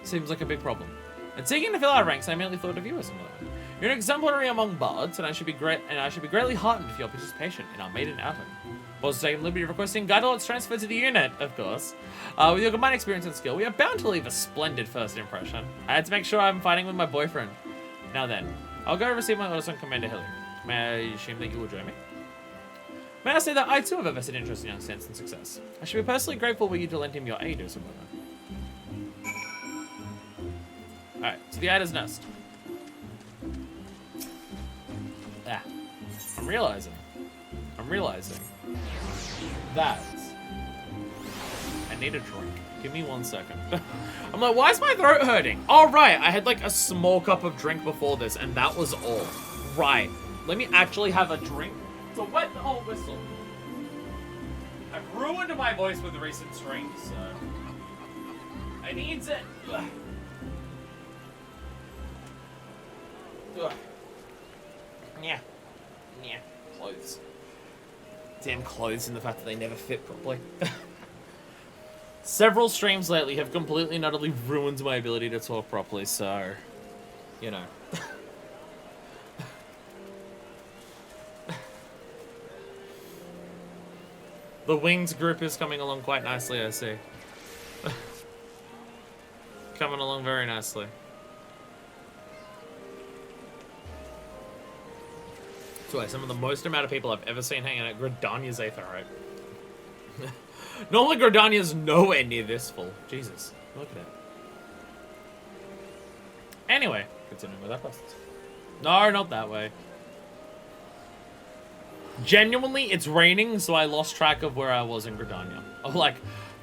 Seems like a big problem. And seeking to fill our ranks, I immediately thought of you as someone. You're an exemplary among bards, and I should be greatly heartened for your participation in our maiden outing. Was taking liberty of requesting Guidelot's transfer to the unit, of course. With your combined experience and skill, we are bound to leave a splendid first impression. I had to make sure I'm fighting with my boyfriend. Now then, I'll go receive my orders from Commander Hilly. May I assume that you will join me? May I say that I too have a vested interest in young Sanson's success. I should be personally grateful were you to lend him your aid or something. Alright, to the Ida's Nest. I'm realizing that I need a drink. Give me 1 second. I'm like, why is my throat hurting? Oh, right, I had like a small cup of drink before this, and that was all. Right, let me actually have a drink to wet the whole whistle. I've ruined my voice with recent streams, so I need it. Yeah. Clothes. Damn clothes and the fact that they never fit properly. Several streams lately have completely and utterly ruined my ability to talk properly, so, you know. The Wings group is coming along quite nicely, I see. Coming along very nicely. Some of the most amount of people I've ever seen hanging out. Gridania's Aetherite. Normally Gridania's nowhere near this full. Jesus, look at it. Anyway, continuing with our questions. No, not that way. Genuinely, it's raining, so I lost track of where I was in Gridania. I was like,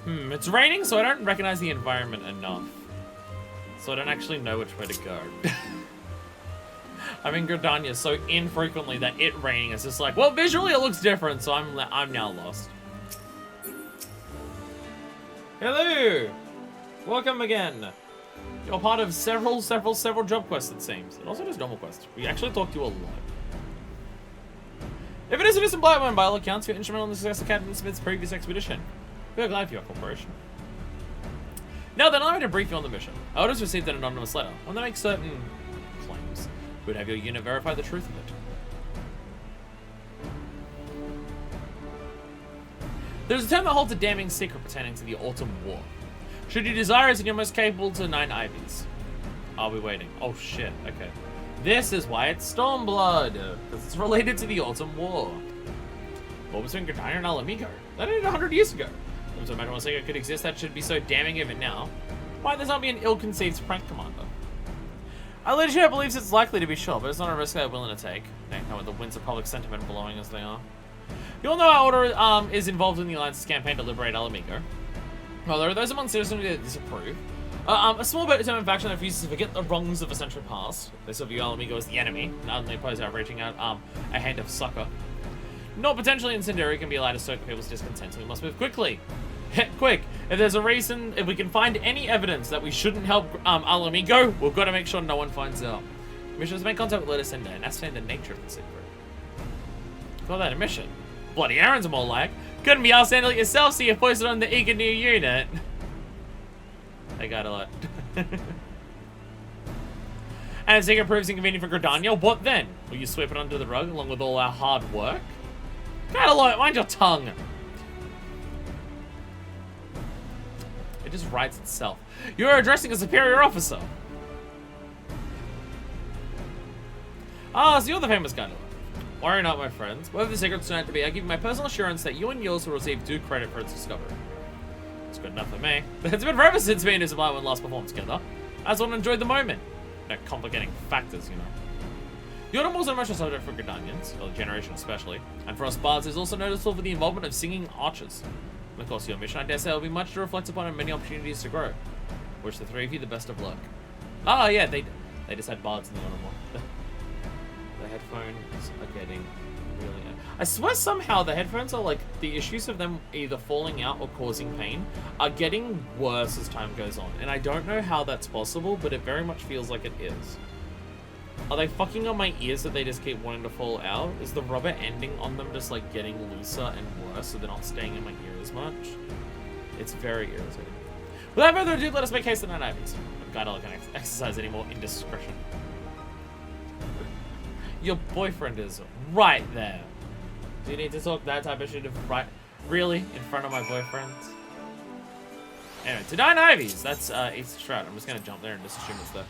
it's raining, so I don't recognize the environment enough. So I don't actually know which way to go. I'm in Gridania so infrequently that it raining is just like, well, visually it looks different, so I'm now lost. Hello! Welcome again. You're part of several job quests, it seems. It also does normal quests. We actually talk to you a lot. If it is a distant blind one, by all accounts, you're instrumental in the success of Captain Smith's previous expedition. We are glad for your cooperation. Now then, allow me to brief you on the mission. I just received an anonymous letter. One that makes certain claims. We'd have your unit verify the truth of it. There's a term that holds a damning secret pertaining to the Autumn War. Should you desire it, and you're most capable to 9 Ivies. Are we waiting? Oh shit, okay. This is why it's Stormblood, because it's related to the Autumn War. What was between Gridania and Alamigo? That ended 100 years ago. So imagine one secret could exist that should be so damning even now. Why does not be an ill-conceived prank commander? I legitimately believes it's likely to be sure, but it's not a risk they're willing to take. They know with the winds of public sentiment blowing as they are. You all know our order is involved in the Alliance's campaign to liberate Alamigo. Well, there are those among citizens who disapprove. A small but determined faction that refuses to forget the wrongs of a century past. They still view Alamigo as the enemy, and they oppose our reaching out a hand of succor. Not potentially incendiary can be allowed to stoke people's discontent, so we must move quickly. Quick! If there's a reason, if we can find any evidence that we shouldn't help Alamigo, we've got to make sure no one finds out. Missions make contact with Lettuce and ascertain the nature of the secret. Call that a mission. Bloody errands are more like. Couldn't be asked to handle it yourself, so you posted on the eager new unit. They got a lot. And if secret proves inconvenient for Gridania, what then? Will you sweep it under the rug along with all our hard work? Got a lot. Mind your tongue. It just writes itself. You're addressing a superior officer. Ah, so you're the famous guy. Worry not, my friends. Whatever the secret's turned out to be, I give you my personal assurance that you and yours will receive due credit for its discovery. It's good enough for me. It's been forever since me and Isabella last performed together. I just want to enjoy the moment. No complicating factors, you know. The Autumn War's an emotional subject for Gridanians, or the generation especially, and for us bards is also noticeable for the involvement of singing archers. And of course, your mission, I dare say, will be much to reflect upon and many opportunities to grow. Wish the three of you the best of luck. Ah, yeah, they just had bards in the Autumn War. The headphones are getting really... I swear somehow the headphones are like, the issues of them either falling out or causing pain are getting worse as time goes on. And I don't know how that's possible, but it very much feels like it is. Are they fucking on my ears that they just keep wanting to fall out? Is the rubber ending on them just like getting looser and worse so they're not staying in my ear as much? It's very irritating. Without further ado, let us make haste to 9 Ivies. I've got to look and exercise any more indiscretion. Your boyfriend is right there. Do you need to talk that type of shit right really in front of my boyfriend? Anyway, to 9 Ivies. That's East Strat. I'm just gonna jump there and just assume it's there.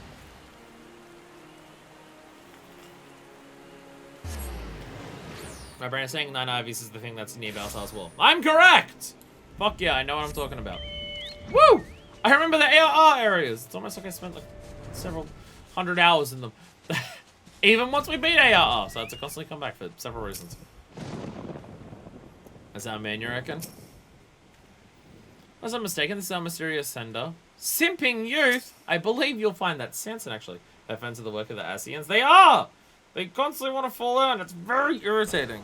My brain is saying 9 Ivies is the thing that's near Balsal's Wall. I'm correct! Fuck yeah, I know what I'm talking about. Woo! I remember the ARR areas. It's almost like I spent like several hundred hours in them. Even once we beat ARR, so I have to constantly come back for several reasons. Is that a man, you reckon? Unless I'm mistaken, this is our mysterious sender. Simping youth! I believe you'll find that Sanson, actually. They're fans of the work of the Asians. They are! They constantly want to fall out, and it's very irritating.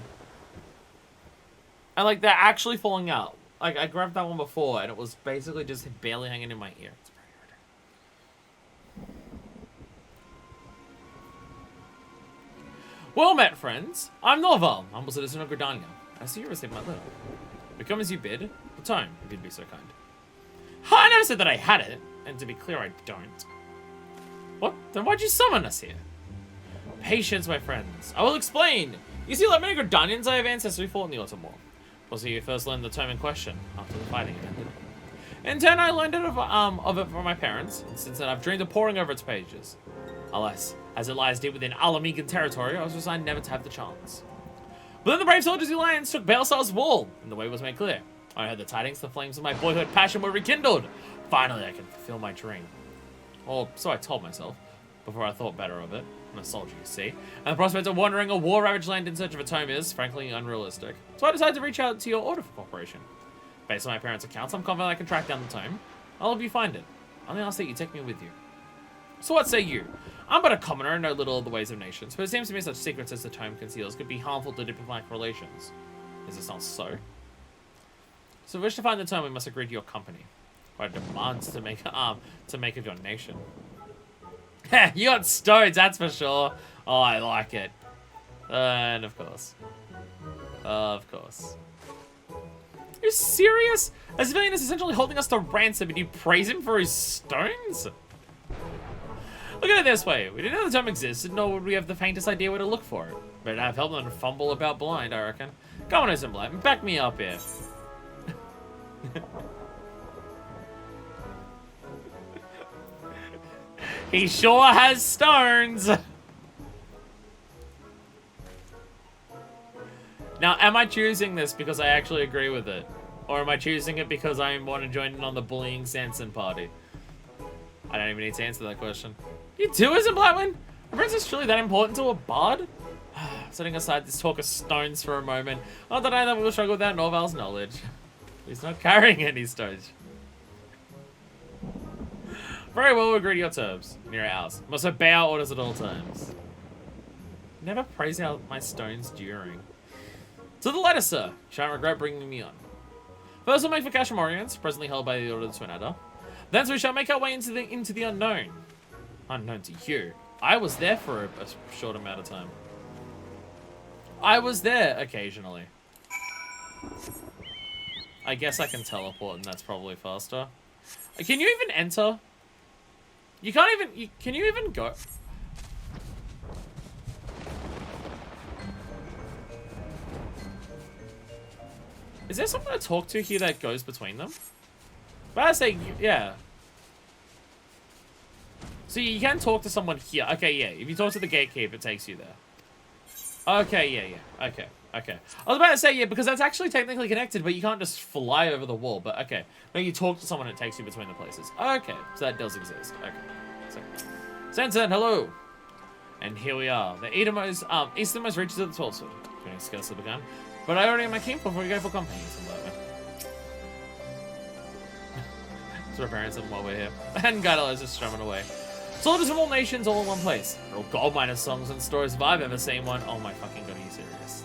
And, like, they're actually falling out. Like, I grabbed that one before, and it was basically just barely hanging in my ear. It's very irritating. Well met, friends. I'm Norval, humble citizen of Gridania. I see you received my letter. Become as you bid. The time, if you'd be so kind. I never said that I had it, and to be clear, I don't. What? Then why'd you summon us here? Patience, my friends. I will explain. You see, like many Gridanians, I have ancestors who fought in the Autumn War. Also, you first learned the term in question after the fighting ended. In turn, I learned it of it from my parents, and since then I've dreamed of poring over its pages. Alas, as it lies deep within Alamigan territory, I was resigned never to have the chance. But then the brave soldiers of the Alliance took Baelsar's wall, and the way was made clear. I heard the tidings, the flames of my boyhood passion were rekindled. Finally, I can fulfill my dream. Or so I told myself, before I thought better of it. I'm a soldier, you see. And the prospect of wandering a war-ravaged land in search of a tome is, frankly, unrealistic. So I decided to reach out to your order for cooperation. Based on my parents' accounts, I'm confident I can track down the tome. I'll help you find it. I'll only ask that you take me with you. So what say you? I'm but a commoner and know little of the ways of nations, but it seems to me such secrets as the tome conceals could be harmful to diplomatic relations. Is this not so? So if we wish to find the tome, we must agree to your company. What demands to make of your nation. You got stones, that's for sure. Oh, I like it. And of course. Of course. Are you serious? A civilian is essentially holding us to ransom and you praise him for his stones? Look at it this way. We didn't know the tome existed, nor would we have the faintest idea where to look for it. But I've helped them fumble about blind, I reckon. Come on, Blind, back me up here. He sure has stones. Now, am I choosing this because I actually agree with it? Or am I choosing it because I want to join in on the bullying Sanson party? I don't even need to answer that question. You too, isn't Blackwind? Are princess truly that important to a bard? Setting aside this talk of stones for a moment, not that I that we will struggle without Norval's knowledge. He's not carrying any stones. Very well, we'll agree to your terms. Near ours. Must obey our orders at all times. Never praise out my stones during. To the letter, sir. Shan't regret bringing me on. First, we'll make for Kashamorians, presently held by the Order of the Twin Adder. Thence we shall make our way into the unknown. Unknown to you. I was there for a short amount of time. I was there occasionally. I guess I can teleport, and that's probably faster. Can you even enter? You can't even... can you even go? Is there someone to talk to here that goes between them? But I say, yeah. So you can talk to someone here. Okay, yeah. If you talk to the gatekeeper, it takes you there. Okay, yeah. Okay. I was about to say, yeah, because that's actually technically connected, but you can't just fly over the wall. But okay. No, you talk to someone, it takes you between the places. Okay, so that does exist. Okay. So, Sanson, hello. And here we are. The easternmost reaches of the 12th sword. Training scarcely begun. But I already have my king before we go for company. So repairing something while we're here. And Gaidala is just strumming away. Soldiers from all nations all in one place. They're all gold miners songs and stories if I've ever seen one. Oh my fucking god, are you serious?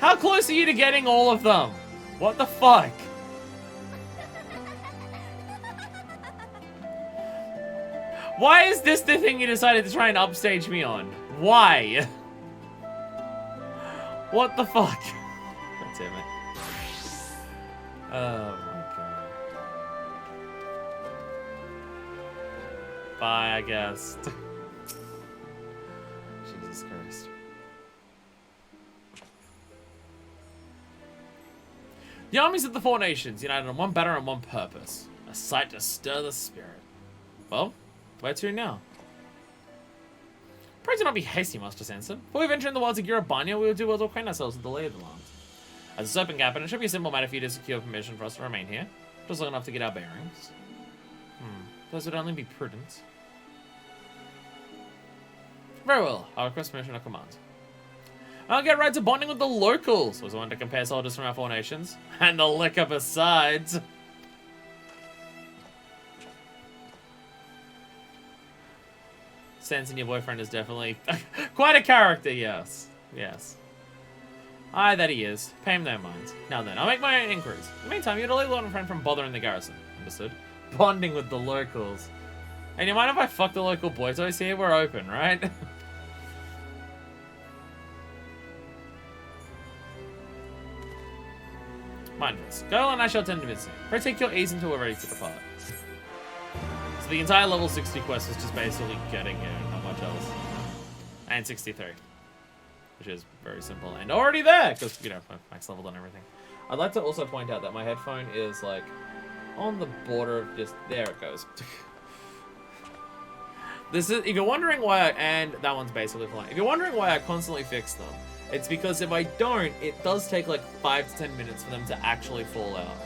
How close are you to getting all of them? What the fuck? Why is this the thing you decided to try and upstage me on? Why? What the fuck? God damn it. Oh my god. Bye, I guess. Jesus Christ. The armies of the four nations, united on one banner and one purpose. A sight to stir the spirit. Well, where to now? Pray do not be hasty, Master Sanson. Before we venture in the wilds of Girabanya, we will do well to acquaint ourselves with the lay of the land. As a serpent captain, it should be a simple matter for you to secure permission for us to remain here. Just long enough to get our bearings. Those would only be prudent. Very well, I'll request permission or command. I'll get right to bonding with the locals. Was the one to compare soldiers from our four nations. And the liquor besides. Sanson, your boyfriend, is definitely quite a character, yes. Yes. Aye, that he is. Pay him no mind. Now then, I'll make my own inquiries. In the meantime, you're to leave Lord and friend from bothering the garrison. Understood? Bonding with the locals. And you mind if I fuck the local boy toys here? We're open, right? Mind this. Go and I shall tend to visit. Pray take your ease until we're ready to depart. So the entire level 60 quest is just basically getting here and not much else. And 63. Which is very simple and already there, because, you know, max leveled on everything. I'd like to also point out that my headphone is, like, on the border of just... There it goes. This is... If you're wondering why and that one's basically fine. If you're wondering why I constantly fix them, it's because if I don't, it does take, like, 5 to 10 minutes for them to actually fall out.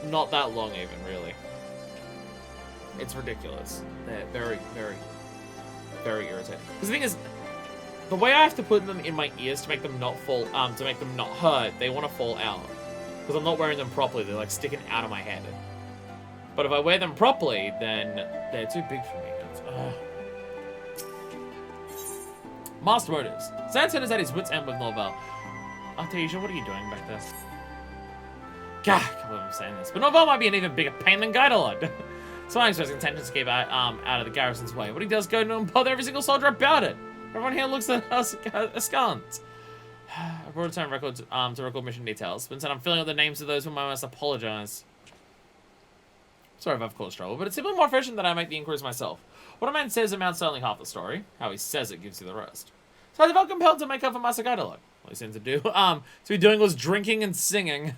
Not that long, even, really. It's ridiculous. They're very, very, very irritating. Because the thing is... The way I have to put them in my ears to make them not fall, to make them not hurt, they want to fall out. Because I'm not wearing them properly, they're like sticking out of my head. But if I wear them properly, then they're too big for me. Master motives. Sanson is at his wit's end with Norval. Artesia, what are you doing back there? God, I can't believe I'm saying this. But Norval might be an even bigger pain than Gaidala. So I expect intentions to keep out of the garrison's way. What he does go to and bother every single soldier about it. Everyone here looks at us askance. I brought a time record to record mission details. But instead I'm filling out the names of those whom I must apologize. Sorry if I've caused trouble, but it's simply more efficient that I make the inquiries myself. What a man says amounts to only half the story. How he says it gives you the rest. So I felt compelled to make up for Master Gaidala. All he seemed to do, to be doing was drinking and singing.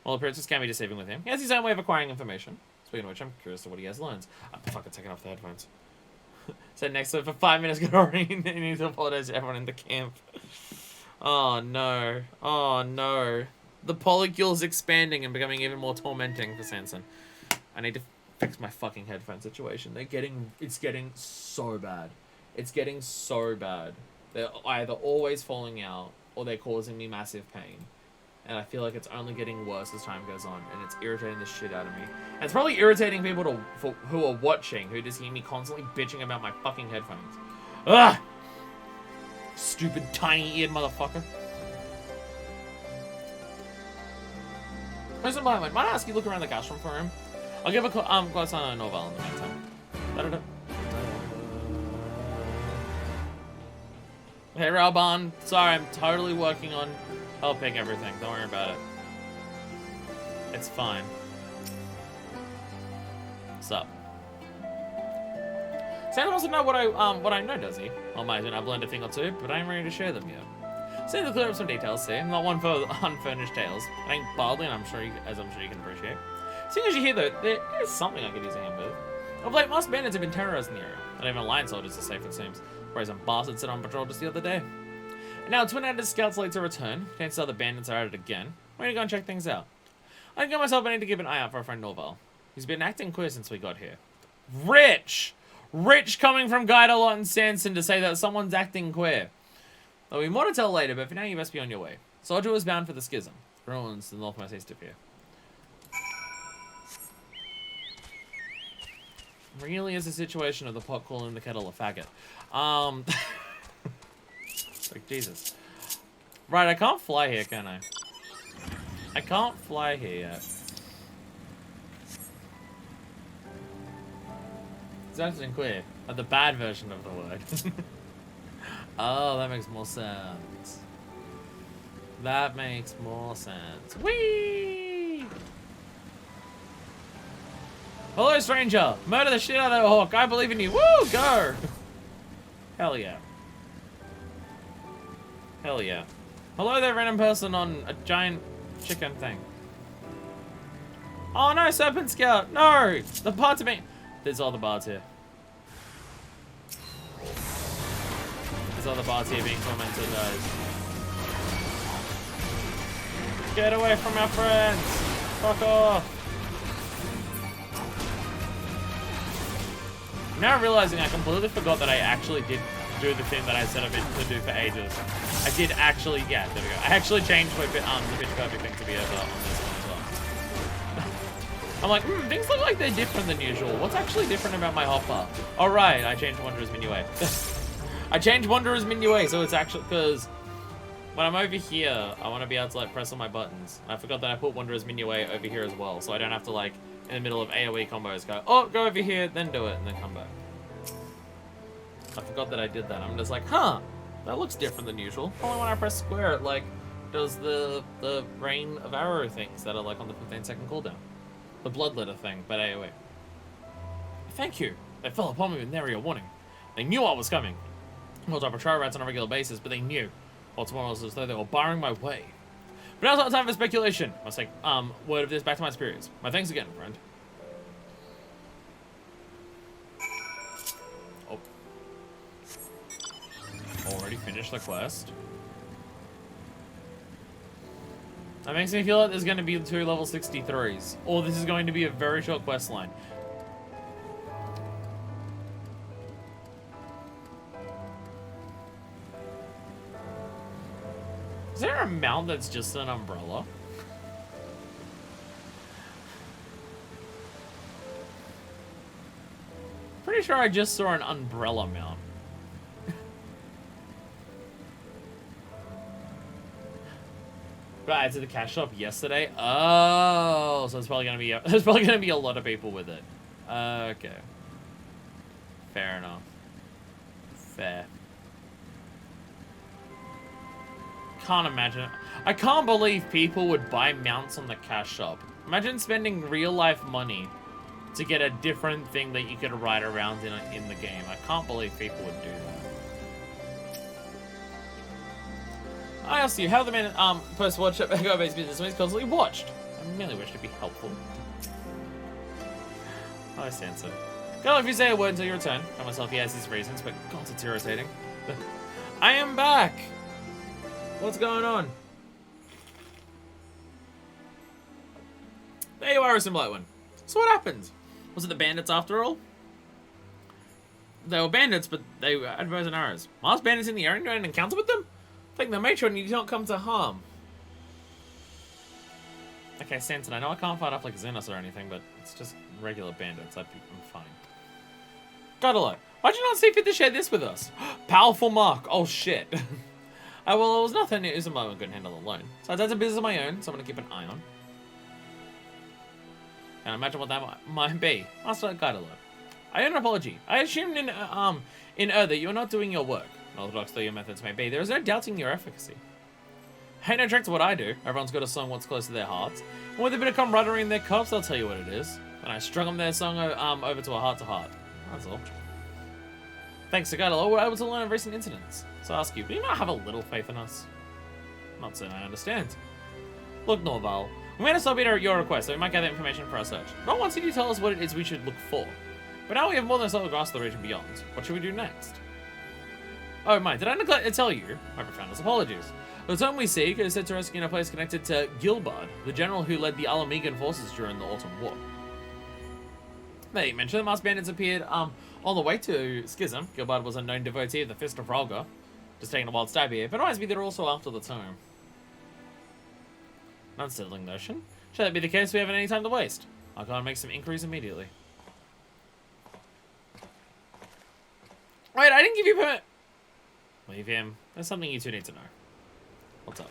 Well, appearances can be deceiving with him. He has his own way of acquiring information. Speaking of which, I'm curious to what he has learned. I'm fucking taking off the headphones. Sat next to it for 5 minutes, got already need to apologize to everyone in the camp. Oh no. Oh no. The polycule's expanding and becoming even more tormenting for Sanson. I need to fix my fucking headphone situation. It's getting so bad. It's getting so bad. They're either always falling out or they're causing me massive pain. And I feel like it's only getting worse as time goes on, and it's irritating the shit out of me. And it's probably irritating people who are watching, who just hear me constantly bitching about my fucking headphones. Ugh! Stupid tiny-eared motherfucker. Where's the moment? Might I ask you to look around the castrum for him? I'll give a close eye on Norval in the meantime. Da-da-da. Hey, Ralban. Sorry, I'm totally working on helping everything. Don't worry about it. It's fine. What's up? Santa wants to know what I know, does he? Well, imagine I've learned a thing or two, but I ain't ready to share them yet. Seeing to clear up some details here. I'm not one for unfurnished tales. I ain't baldly, and I'm sure you can appreciate. Seeing as you hear though, there is something I could use a hand with. Of late, most bandits have been terrorizing the area. Not even lion soldiers are safe, it seems. Whereas some bastards sit on patrol just the other day. And now, Twin-handed scouts late to return. Chances are the bandits are at it again. We're gonna go and check things out. I can myself, I need to keep an eye out for our friend Norval. He's been acting queer since we got here. Rich! Rich coming from Guidalot and Sanson to say that someone's acting queer. There'll be more to tell later, but for now you best be on your way. Soldier was bound for the schism. Ruins to the northwest east of here. Really is a situation of the pot calling the kettle a faggot. Like, Jesus. Right, I can't fly here, can I? I can't fly here yet. It's actually clear. The bad version of the word. Oh, that makes more sense. That makes more sense. Whee! Hello, stranger. Murder the shit out of that hawk. I believe in you. Woo! Go! Hell yeah. Hell yeah. Hello there, random person on a giant chicken thing. Oh no, Serpent Scout! No! The parts of me. There's all the bards here. There's all the bards here being tormented, guys. Get away from our friends! Fuck off! I'm now realizing I completely forgot that I actually did do the thing that I set up to do for ages. I did actually, yeah, there we go. I actually changed my the pitch perfect thing to be over on this one as well. I'm like, things look like they're different than usual. What's actually different about my hopper? All right, I changed Wanderer's Minuet. I changed Wanderer's Minuet, so it's actually, because when I'm over here, I want to be able to like press on my buttons. I forgot that I put Wanderer's Minuet over here as well, so I don't have to like, in the middle of AoE combos, go, oh, go over here, then do it, and then come back. I forgot that I did that. I'm just like, huh, that looks different than usual. Only when I press square, it like does the rain of arrow things that are like on the 15-second cooldown. The bloodletter thing, but AoE. Thank you. They fell upon me with nary a warning. They knew I was coming. Well, I patrol rats on a regular basis, but they knew. What's more, it was as though they were barring my way. But now's not time for speculation. I was like, word of this back to my superiors. My thanks again, friend. Oh. Already finished the quest. That makes me feel like there's going to be 2 level 63s. Or this is going to be a very short quest line. Is there a mount that's just an umbrella? Pretty sure I just saw an umbrella mount. Right, to the cash shop yesterday. Oh, so it's probably gonna be there's probably gonna be a lot of people with it. Okay. Fair enough. Fair. Can't imagine it. I can't believe people would buy mounts on the cash shop. Imagine spending real life money to get a different thing that you could ride around in the game. I can't believe people would do that. I asked you, how the man post-watch at Echo-based business when he's constantly watched? I merely wish to be helpful. I sense it. Go if you say a word until you return. I myself, he has his reasons, but God, it's irritating. I am back! What's going on? There you are, some light one. So what happened? Was it the bandits after all? They were bandits, but they had bows and arrows. Whilst bandits in the area, you had an encounter with them? I think the matron, you did not come to harm. Okay, Sanson, I know I can't fight off like Xenos or anything, but it's just regular bandits. I'm fine. Godalo, why'd you not see fit to share this with us? Powerful mark. Oh, shit. Well, it was nothing. It was a moment I couldn't handle alone. So that's a business of my own, so I'm going to keep an eye on. And imagine what that might be. Master Godalo. I owe an apology. I assumed in that you're not doing your work. Orthodox though your methods may be, there is no doubting your efficacy. Ain't no trick to what I do. Everyone's got a song what's close to their hearts. And with a bit of camaraderie in their cups, I'll tell you what it is. And I strung them their song over to a heart-to-heart. That's all. Thanks to Gadalo, we're able to learn of recent incidents. So I ask you, do you not have a little faith in us? Not saying I understand. Look, Norval, we may stop at your request, so we might gather information for our search. Not once did you tell us what it is we should look for. But now we have more than a solid grasp of the region beyond. What should we do next? Oh, mate, did I neglect to tell you? My profoundest apologies. The time we seek is said to rescue in a place connected to Gilbard, the general who led the Alamegan forces during the Autumn War. They mentioned the masked bandits appeared on the way to Schism. Gilbard was a known devotee of the Fist of Ralga. Just taking a wild stab here, but it reminds me they're also after the tome. An unsettling notion. Should that be the case, we haven't any time to waste. I'll go and make some inquiries immediately. Wait, I didn't give you permit. Leave him. There's something you two need to know. What's up?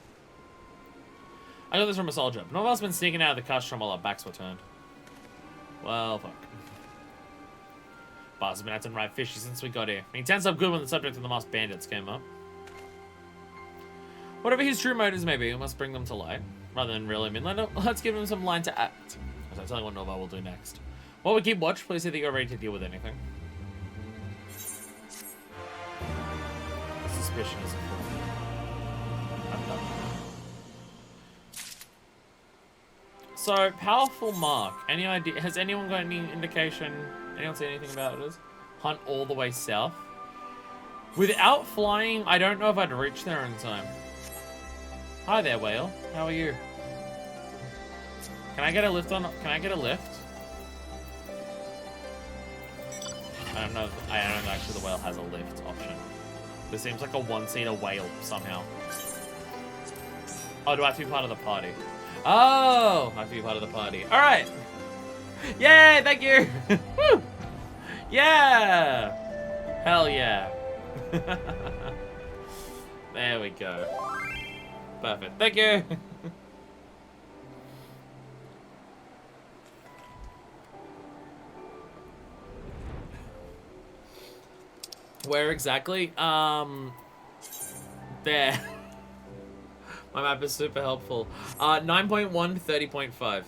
I got this from a soldier, but none of us been sneaking out of the castrum while our backs were turned. Well, fuck. Boss has been acting right fishy since we got here. He tensed up good when the subject of the masked bandits came up. Whatever his true motives may be, we must bring them to light. Rather than reel him in, let's give him some line to act. As I tell you what Nova will do next. While we keep watch, please say that you're ready to deal with anything. The suspicion is important. I'm done. So, powerful mark. Any idea? Has anyone got any indication? Anyone see anything about it? Hunt all the way south. Without flying, I don't know if I'd reach there in time. Hi there, whale. How are you? Can I get a lift on? Can I get a lift? I don't know. I don't know. Actually, the whale has a lift option. This seems like a one-seater whale somehow. Oh, do I have to be part of the party? Oh, I have to be part of the party. All right. Yay! Thank you. Woo! Yeah. Hell yeah. There we go. Perfect. Thank you. Where exactly? There. My map is super helpful. 9.1 to 30.5.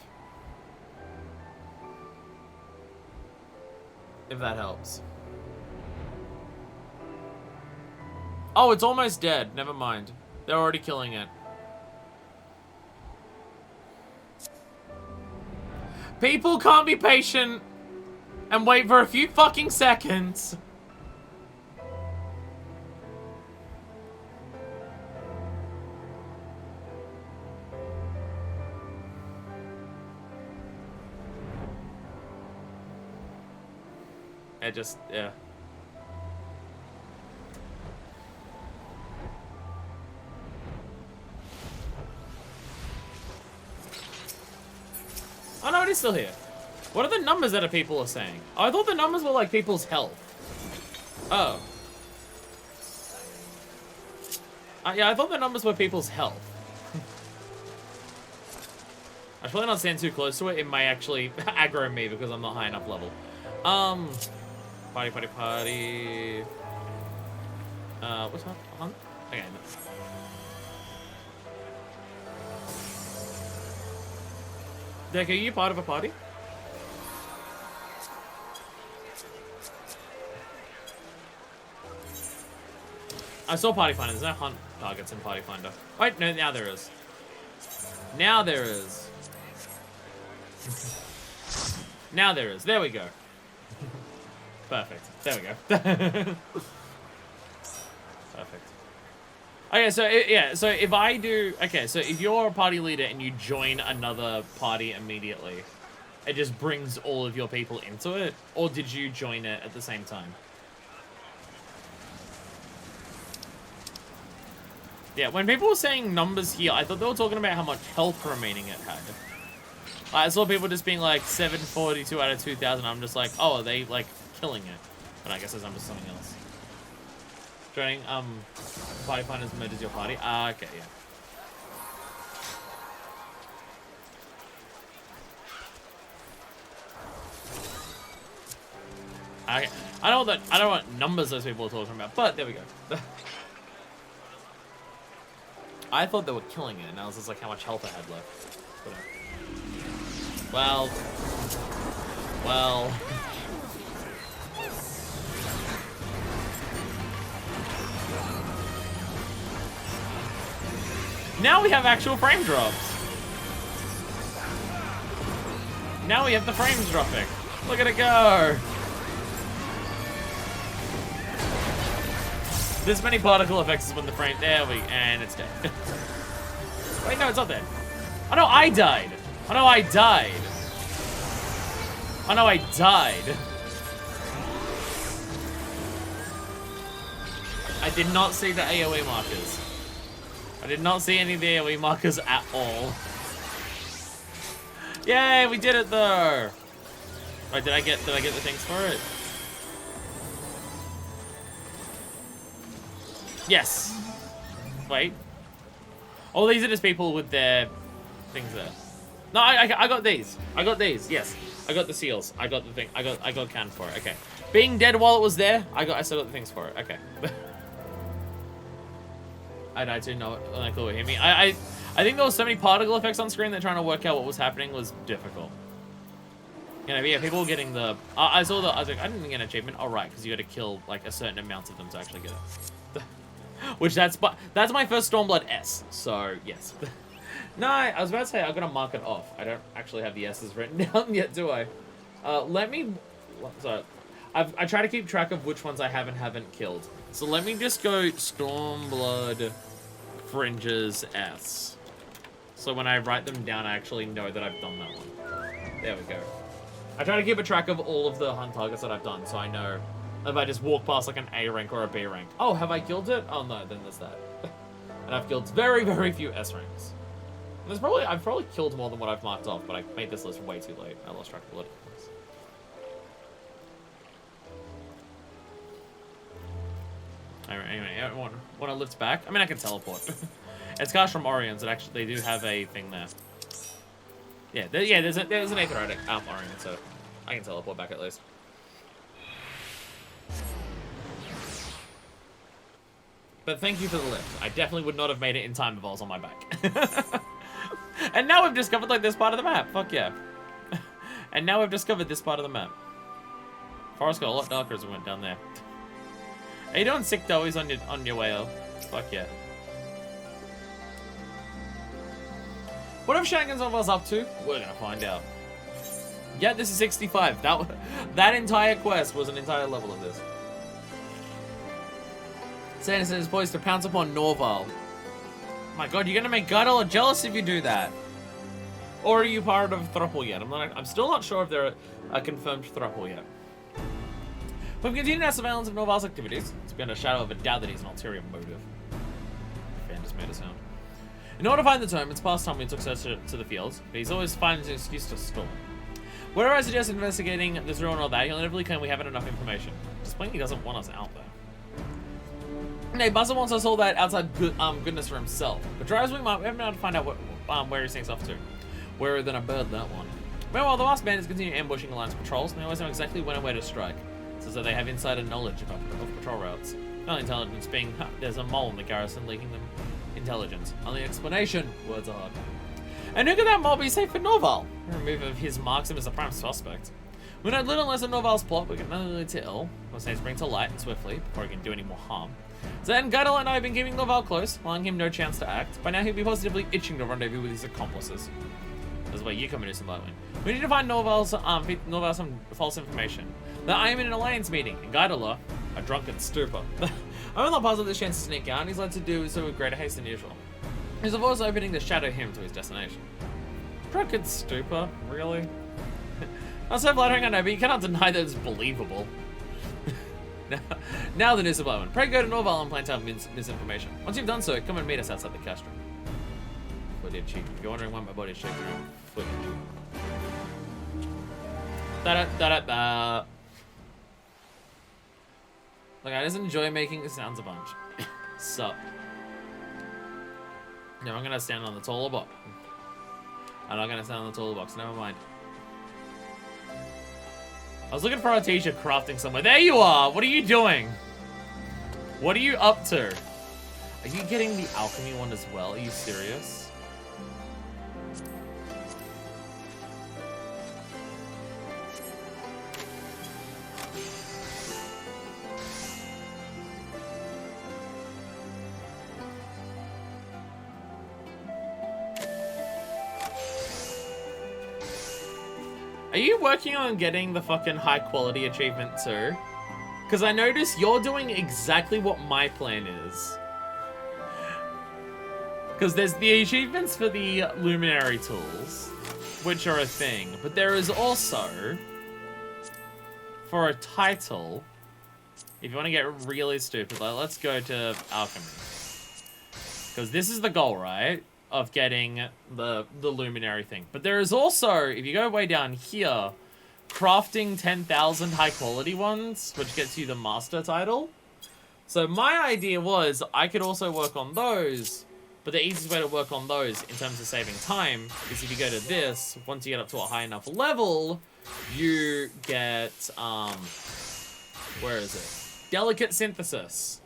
If that helps. Oh, it's almost dead. Never mind. They're already killing it. People can't be patient and wait for a few fucking seconds. It just, yeah. Oh no, it is still here. What are the numbers that people are saying? Oh, I thought the numbers were like people's health. Oh. Yeah, I thought the numbers were people's health. I should probably not stand too close to it. It may actually aggro me because I'm not high enough level. Party. What's that? Okay. No. Deck, are you part of a party? I saw Party Finder. There's no hunt targets in Party Finder. Wait, no, now there is. Now there is. Now there is. There we go. Perfect. There we go. Perfect. Okay, so yeah, so if I do, okay, so if you're a party leader and you join another party immediately, it just brings all of your people into it, or did you join it at the same time? Yeah, when people were saying numbers here, I thought they were talking about how much health remaining it had. I saw people just being like 742 out of 2,000. I'm just like, oh, are they like killing it? But I guess there's number something else. Joining party finders murders your party. Okay, yeah. Okay. I don't know what numbers those people are talking about, but there we go. I thought they were killing it, and I was just like, how much health I had left. Well. Now we have actual frame drops. Now we have the frames dropping. Look at it go. This many particle effects is when the frame, and it's dead. Wait, no, it's not dead. Oh no, I died. Oh no, I died. Oh no, I died. I did not see the AoE markers. I did not see any of the AoE markers at all. Yay, we did it though. Wait, did I get the things for it? Yes. Wait. Oh, these are just people with their things there. No, I got these. I got these. Yes. I got the seals. I got the thing. I got canned for it. Okay. Being dead while it was there, I still got the things for it. Okay. I died too. No, I thought hear me. I think there was so many particle effects on screen that trying to work out what was happening was difficult. You know, yeah, people were getting the. I saw the. I was like, I didn't get an achievement. Oh right, because you got to kill like a certain amount of them to actually get it. Which that's my first Stormblood S. So yes. No, I was about to say I gotta mark it off. I don't actually have the S's written down yet, do I? Let me. So, I try to keep track of which ones I haven't killed. So let me just go Stormblood Fringes S. So when I write them down, I actually know that I've done that one. There we go. I try to keep a track of all of the hunt targets that I've done, so I know if I just walk past like an A rank or a B rank. Oh, have I killed it? Oh no, then there's that. And I've killed very, very few S ranks. I've probably killed more than what I've marked off, but I made this list way too late. I lost track of a lot of things. Anyway, when I lift back, I mean I can teleport. It's cast from Orions, and actually they do have a thing there. Yeah, there's an Aetheritic Orion, so I can teleport back at least. But thank you for the lift. I definitely would not have made it in time if I was on my back. And now we've discovered like this part of the map. Fuck yeah. And now we've discovered this part of the map. Forest got a lot darker as we went down there. Are you doing sick doughies on your way up? Fuck yeah. What have Shenanigans of us up to? We're gonna find out. Yeah, this is 65. That entire quest was an entire level of this. Sanderson is poised to pounce upon Norval. My god, you're gonna make Guidala jealous if you do that. Or are you part of Thruple yet? I'm still not sure if they're a confirmed Thruple yet. We've continued our surveillance of Norval's activities. It's beyond a shadow of a doubt that he's an ulterior motive. Fan just made a sound. In order to find the tome, it's past time we took Search to the fields, but he's always finding an excuse to stall. Wherever I suggest investigating this ruin or that, he'll inevitably claim we haven't enough information. Just plain he doesn't want us out there. Nay, Buzzer wants us all that outside goodness for himself. But try as we might, we haven't been able to find out where he sneaks off to. Wherever than a bird, that one. Meanwhile, the last bandits continue ambushing Alliance patrols, and they always know exactly when and where to strike. It's as though they have insider knowledge of patrol routes. The only intelligence being, there's a mole in the garrison leaking them intelligence. Only explanation, words are hard. And who could that mole be safe for Norval? The remove of his marks him as a prime suspect. We know little less of Norval's plot, but can only lead to ill. Must needs bring to light and swiftly, before he can do any more harm. So then Gaidala and I have been keeping Norval close, allowing him no chance to act. By now he'll be positively itching to rendezvous with his accomplices. That's why you come into some lightning. We need to find Norval some false information. That I am in an alliance meeting, and Gaidala, a drunken stupor. I will not pass up this chance to sneak out, and he's led to do so with greater haste than usual. He's of course opening to shadow him to his destination. Drunken stupor? Really? Not so flattering, I know, but you cannot deny that it's believable. Now the news of Blowman. Pray go to Norval and plant out misinformation. Once you've done so, come and meet us outside the castrum. Foot itchy. If you're wondering why my body's shaking, foot itchy. Da-da-da-da-da. Look, I just enjoy making the sounds a bunch. Sup. No, I'm gonna stand on the taller box. I'm not gonna stand on the taller box, never mind. I was looking for our teacher crafting somewhere. There you are! What are you doing? What are you up to? Are you getting the alchemy one as well? Are you serious? Are you working on getting the fucking high quality achievement too? Because I notice you're doing exactly what my plan is. Because there's the achievements for the luminary tools, which are a thing. But there is also, for a title, if you want to get really stupid, let's go to alchemy. Because this is the goal, right? Of getting the luminary thing. But there is also, if you go way down here, crafting 10,000 high quality ones, which gets you the master title. So my idea was I could also work on those, but the easiest way to work on those in terms of saving time is if you go to this, once you get up to a high enough level, you get, where is it? Delicate synthesis,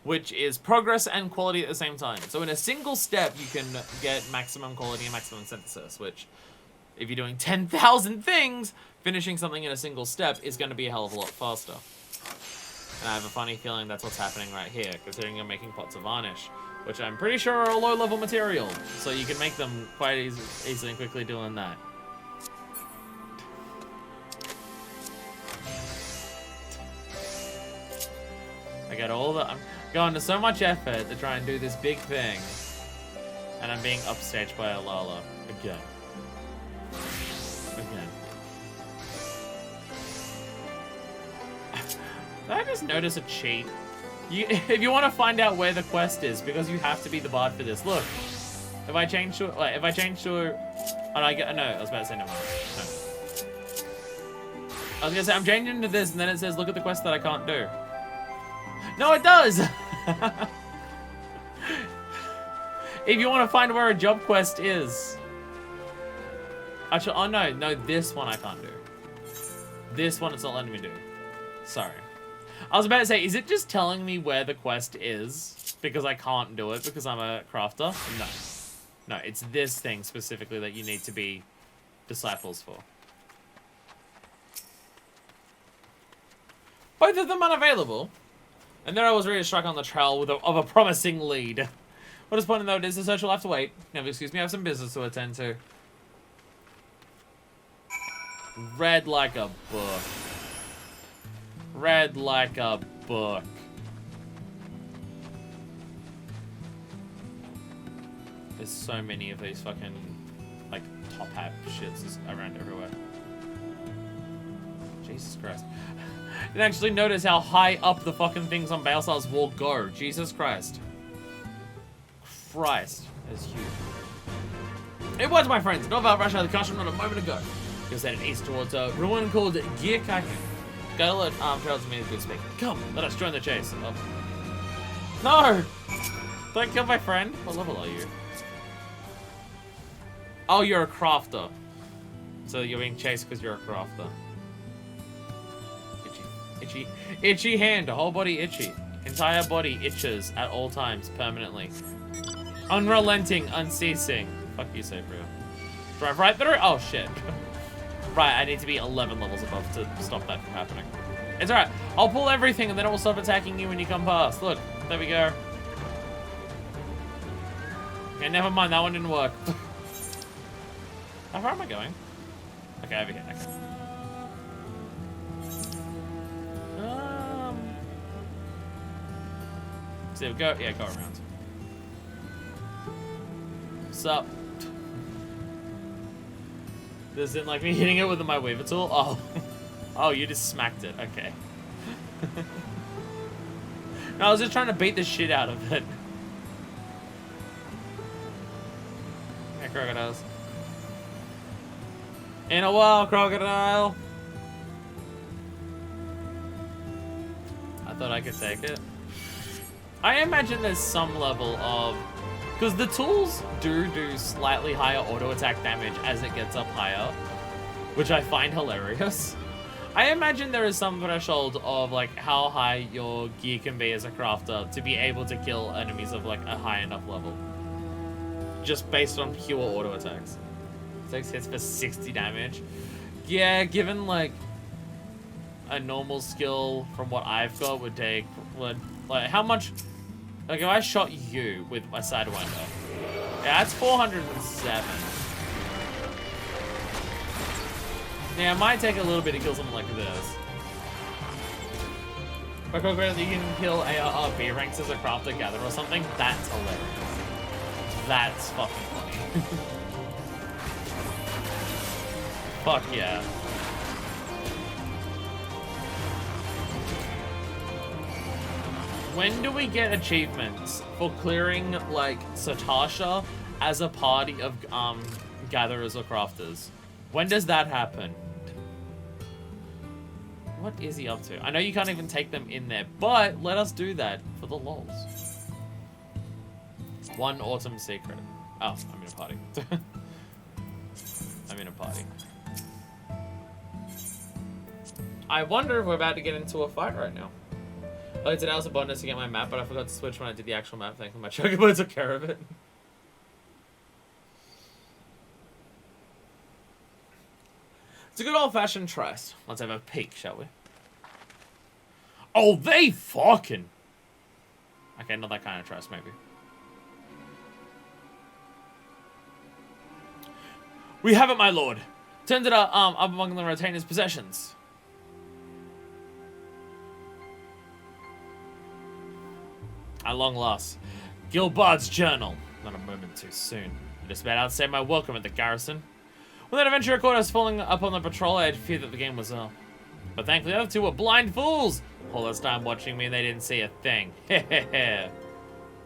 which is progress and quality at the same time. So in a single step, you can get maximum quality and maximum synthesis, which, if you're doing 10,000 things, finishing something in a single step is going to be a hell of a lot faster. And I have a funny feeling that's what's happening right here, considering you're making pots of varnish, which I'm pretty sure are a low-level material, so you can make them quite easily and quickly doing that. I got all the... I'm going to so much effort to try and do this big thing, and I'm being upstaged by Alala again. Again. Did I just notice a cheat? If you want to find out where the quest is, because you have to be the bard for this. Look, if I change to, like, if I change to, oh, no, no, I was about to say no. I was gonna say I'm changing to this, and then it says, look at the quest that I can't do. No, it does. If you want to find where a job quest is. Actually, oh no, this one I can't do. This one it's not letting me do. Sorry. I was about to say, is it just telling me where the quest is because I can't do it because I'm a crafter? No. No, it's this thing specifically that you need to be disciples for. Both of them unavailable. And there I was ready to strike on the trail of a promising lead. What is pointing though is the search will have to wait. Now, excuse me, I have some business to attend to. Read like a book. Read like a book. There's so many of these fucking, like, top hat shits around everywhere. Jesus Christ. I didn't actually notice how high up the fucking things on Baelsar's wall go. Jesus Christ. Christ. That's huge. It was, my friends. Norval rushed out of the castrum not a moment ago. He was headed east towards a ruin called Gearkaken. Gaidala tells me to speak. Come, let us join the chase. Oh. No! Don't kill my friend. What level are you? Oh, you're a crafter. So you're being chased because you're a crafter. Itchy. Itchy hand. Whole body itchy. Entire body itches at all times, permanently. Unrelenting, unceasing. Fuck you, Sabriel. Drive right through? Oh, shit. Right, I need to be 11 levels above to stop that from happening. It's alright. I'll pull everything and then it will stop attacking you when you come past. Look. There we go. Okay, never mind. That one didn't work. How far am I going? Okay, over here. Okay. So go. Yeah, go around. What's up? This isn't like me hitting it with my weaver tool. Oh. Oh, you just smacked it. Okay. No, I was just trying to bait the shit out of it. Yeah, crocodiles. In a while, crocodile. I thought I could take it. I imagine there's some level of... Because the tools do slightly higher auto attack damage as it gets up higher, which I find hilarious. I imagine there is some threshold of like how high your gear can be as a crafter to be able to kill enemies of like a high enough level. Just based on pure auto attacks. 6 hits for 60 damage. Yeah, given like a normal skill from what I've got would take, like how much, like if I shot you with my Sidewinder, yeah, that's 407. Yeah, it might take a little bit to kill something like this. But you can kill ARR B ranks as a crafter gatherer or something, that's hilarious. That's fucking funny. Fuck yeah. When do we get achievements for clearing, like, Satasha as a party of, gatherers or crafters? When does that happen? What is he up to? I know you can't even take them in there, but let us do that for the lols. One autumn secret. Oh, I'm in a party. I'm in a party. I wonder if we're about to get into a fight right now. Oh, today I was a bonus to get my map, but I forgot to switch when I did the actual map. Thankfully, my chocobo took care of it. It's a good old-fashioned trust. Let's have a peek, shall we? Oh, they fucking... Okay, not that kind of trust, maybe. We have it, my lord. Turns it up among the retainer's possessions. At long last, Gilbard's journal. Not a moment too soon. I just about outstayed my welcome at the garrison. When that adventure recorded us falling upon the patrol, I had feared that the game was up. But thankfully the other two were blind fools. All this time watching me and they didn't see a thing. Hehehe.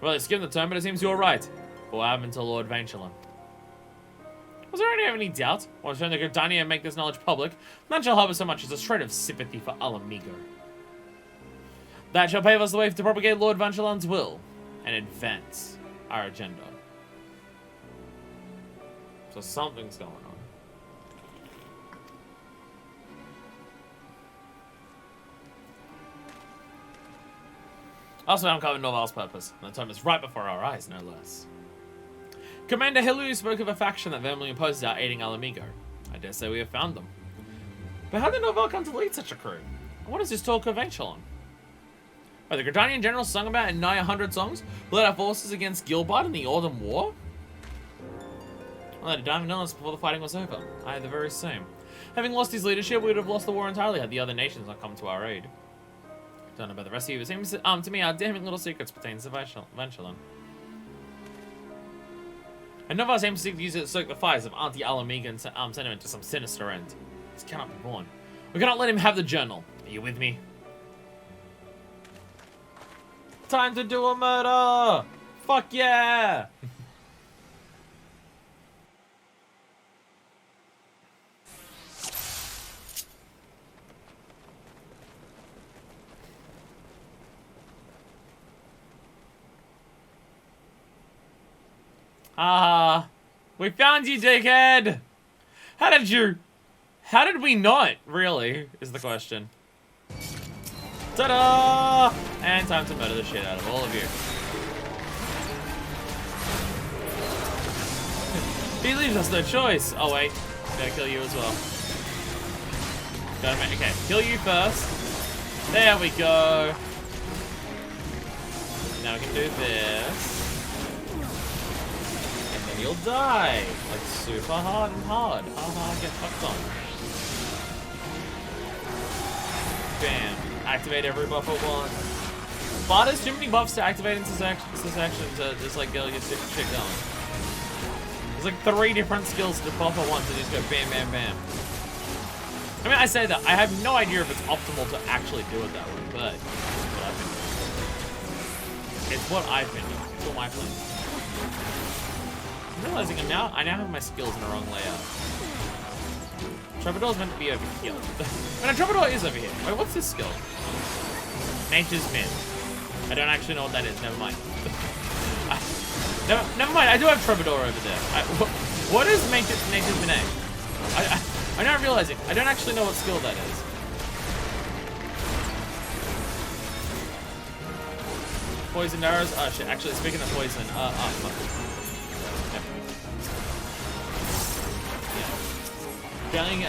Well, they skimmed the term, but it seems you're right. What happened to Lord Vanchelon? Was there any doubt? Or was trying to Gridania and make this knowledge public? None shall harbor so much as a shred of sympathy for Alamigo. That shall pave us the way to propagate Lord Vanchelon's will and advance our agenda. So something's going on. Also, I'm covering Norval's purpose. The time is right before our eyes, no less. Commander Hilu spoke of a faction that Vermilion posted out aiding Alamigo. I dare say we have found them. But how did Norval come to lead such a crew? And what is this talk of Vanchelon? The Gridanian general sung about in nigh 100 songs, led our forces against Gilbard in the Autumn War? Well, I'd dive into this before the fighting was over. I had the very same. Having lost his leadership, we would have lost the war entirely had the other nations not come to our aid. Don't know about the rest of you, it seems to me our damning little secrets pertain to Vanchelon. And none of us aim to seek to use it to stoke the fires of anti-Alamigan sentiment to some sinister end. This cannot be borne. We cannot let him have the journal. Are you with me? Time to do a murder! Fuck yeah! Ah, we found you, dickhead! How did we not, really, is the question. Ta-da! And time to murder the shit out of all of you. He leaves us no choice. Oh wait, gotta kill you as well. Gotta make, okay, kill you first. There we go. Now we can do this. And then you'll die. Like, super hard and hard. Haha, get fucked on. Bam. Activate every buff at once. But there's too many buffs to activate in sections to just, like, get your shit going. There's, like, 3 different skills to buff at once and just go bam, bam, bam. I mean, I say that. I have no idea if it's optimal to actually do it that way, but it's what I've been doing. It's what my plan is. I'm realizing I now have my skills in the wrong layout. Troubadour's meant to be over here. But a Troubadour is over here. Wait, what's this skill? Nature's Min. I don't actually know what that is. Never mind. Never mind. I do have Troubadour over there. What is Nature's Min? I'm not realizing. I don't actually know what skill that is. Poison arrows. Oh shit. Actually, speaking of poison, fuck. Drilling,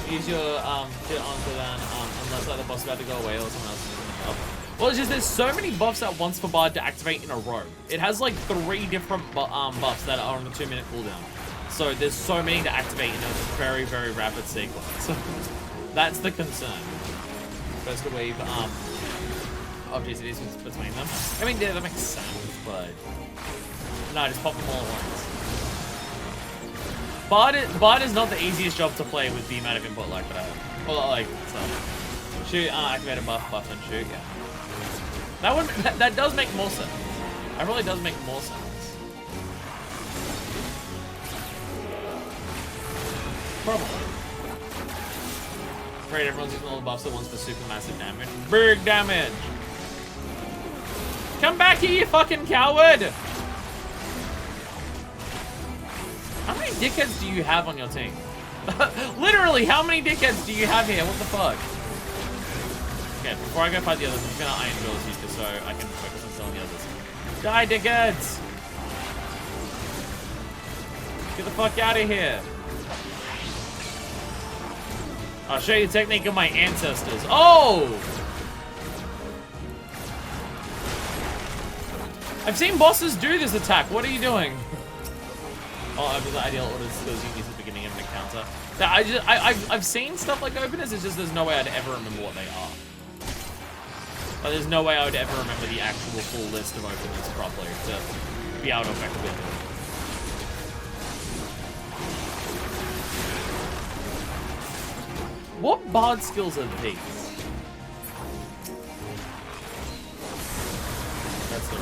use your shit onto that, unless like the boss is about to go away or someone else is using the buff. Well, it's just there's so many buffs at once for Bard to activate in a row. It has like 3 different buffs that are on a 2-minute cooldown. So there's so many to activate in a very, very rapid sequence. That's the concern. First to wave objects it is between them. I mean, yeah, that makes sense, but no, just pop them all at once. Bard is not the easiest job to play with the amount of input like that. Well, like, stuff. Shoot, activate a buff and shoot, yeah. That does make more sense. That really does make more sense. Probably. Great, everyone's using all the buffs at once for super massive damage. Big damage! Come back here, you fucking coward! How many dickheads do you have on your team? Literally, how many dickheads do you have here? What the fuck? Okay, before I go fight the others, I'm just gonna Iron Jaws you just so I can focus on killing the others. Die, dickheads! Get the fuck out of here. I'll show you the technique of my ancestors. Oh! I've seen bosses do this attack. What are you doing? Oh, over the ideal order skills you use at the beginning of an encounter. I've seen stuff like openers, it's just there's no way I'd ever remember what they are. Like, there's no way I would ever remember the actual full list of openers properly to be able to effectively do it. What bard skills are these? That's the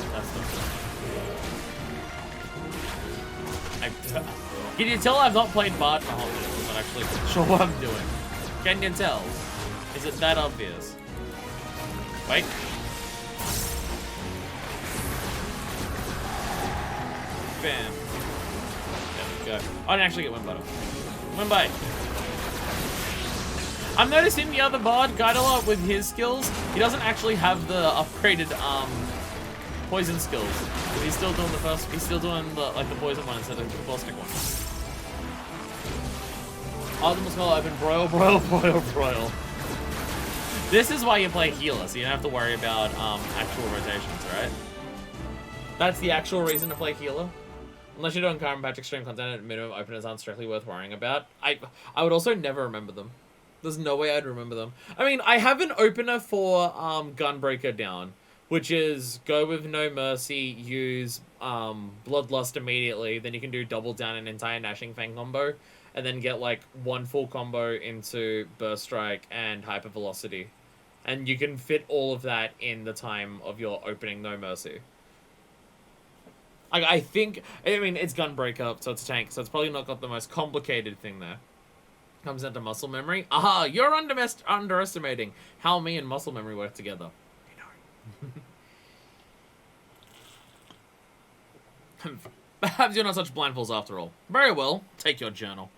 Can you tell I've not played Bard for a whole minute? I'm not actually sure what I'm doing. Can you tell? Is it that obvious? Wait. Bam. There we go. I didn't actually get one bottom. One bite. I'm noticing the other Bard, Guidala, with his skills, he doesn't actually have the upgraded poison skills. He's still doing the first. He's still doing the poison one instead of the caustic one. Ultimate spell open, broil, broil, broil, broil. This is why you play healer, so you don't have to worry about actual rotations, right? That's the actual reason to play healer. Unless you're doing current patch extreme content at minimum, openers aren't strictly worth worrying about. I would also never remember them. There's no way I'd remember them. I mean, I have an opener for Gunbreaker down, which is go with No Mercy, use Bloodlust immediately, then you can do double down an entire Gnashing Fang combo, and then get like 1 full combo into Burst Strike and Hyper Velocity. And you can fit all of that in the time of your opening No Mercy. I think, I mean, it's Gunbreaker, so it's a tank, so it's probably not got the most complicated thing there. Comes down to muscle memory. Aha, you're underestimating how me and muscle memory work together. Perhaps you're not such blindfolds after all. Very well, take your journal.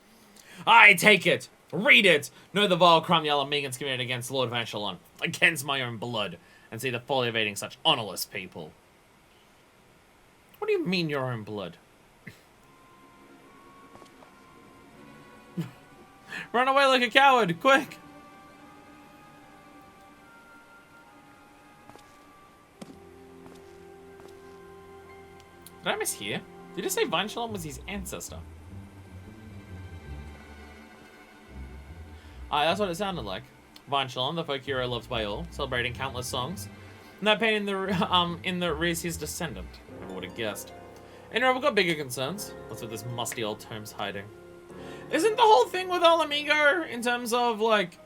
I take it! Read it! Know the vile crime the Alamegans committed against Lord Van Shalon, against my own blood, and see the folly of aiding such honorless people. What do you mean your own blood? Run away like a coward, quick! guys hear? Did you say Vinchelon was his ancestor? That's what it sounded like. Vinchelon, the folk hero loved by all, celebrating countless songs. And that pain in the rear is his descendant. Never would have guessed. Anyway, we've got bigger concerns. What's with this musty old tomes hiding? Isn't the whole thing with Alamigo in terms of, like,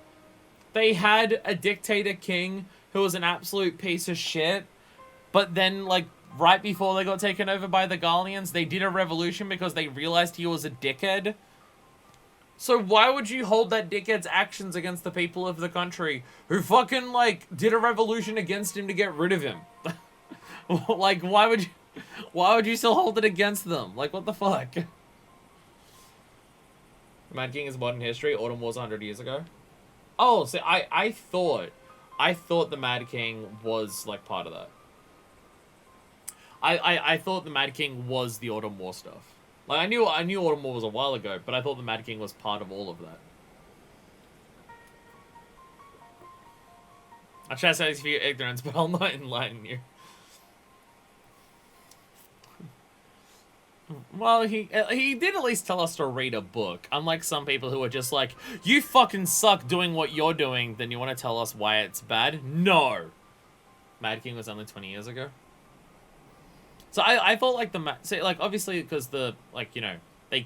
they had a dictator king who was an absolute piece of shit, but then, like, right before they got taken over by the Garleans, they did a revolution because they realized he was a dickhead? So why would you hold that dickhead's actions against the people of the country who fucking, like, did a revolution against him to get rid of him? Like, why would you still hold it against them? Like, what the fuck? Mad King is modern history. Autumn Wars 100 years ago. Oh, so I thought the Mad King was, like, part of that. I thought the Mad King was the Autumn War stuff. Like, I knew Autumn War was a while ago, but I thought the Mad King was part of all of that. I chastise you for your ignorance, but I'll not enlighten you. Well, he did at least tell us to read a book. Unlike some people who are just like, you fucking suck doing what you're doing, then you want to tell us why it's bad? No! Mad King was only 20 years ago. So I thought, like, obviously, because they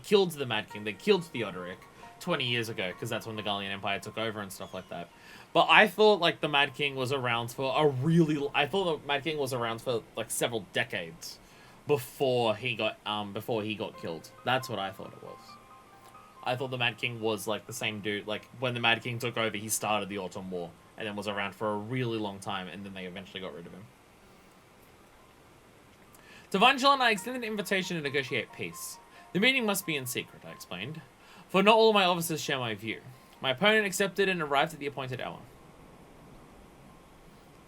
killed the Mad King, they killed Theodoric 20 years ago, because that's when the Gallian Empire took over and stuff like that. But I thought, like, the Mad King was around for like, several decades before he got killed. That's what I thought it was. I thought the Mad King was, like, the same dude, like, when the Mad King took over, he started the Autumn War, and then was around for a really long time, and then they eventually got rid of him. To Vinchelon, I extended an invitation to negotiate peace. The meeting must be in secret, I explained, for not all of my officers share my view. My opponent accepted and arrived at the appointed hour.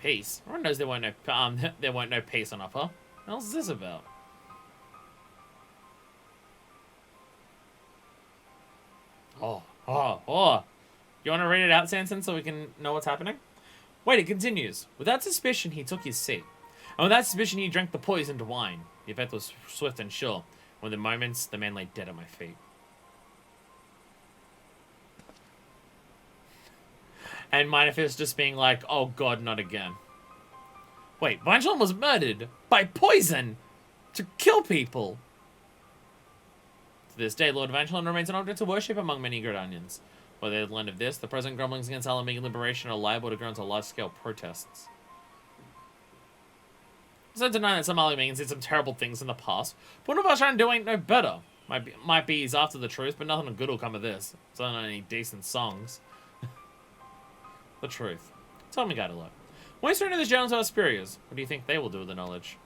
Peace? Everyone knows there weren't no peace on offer. What else is this about? Oh. You want to read it out, Sanson, so we can know what's happening? Wait, it continues. Without suspicion, he took his seat. And without suspicion, he drank the poisoned wine. The effect was swift and sure. When the moments, the man lay dead at my feet. And Minifist just being like, oh god, not again. Wait, Vinchelon was murdered by poison to kill people. To this day, Lord Vinchelon remains an object of worship among many Gridanians. Whether they learned of this, the present grumblings against Alamigan liberation are liable to grow into large-scale protests. I don't deny that some Alamegans did some terrible things in the past, but one of us trying to do ain't no better. Might be he's after the truth, but nothing good will come of this. It's not any decent songs. The truth. Tell me, Gadala. When you surrender this journal to our superiors, what do you think they will do with the knowledge?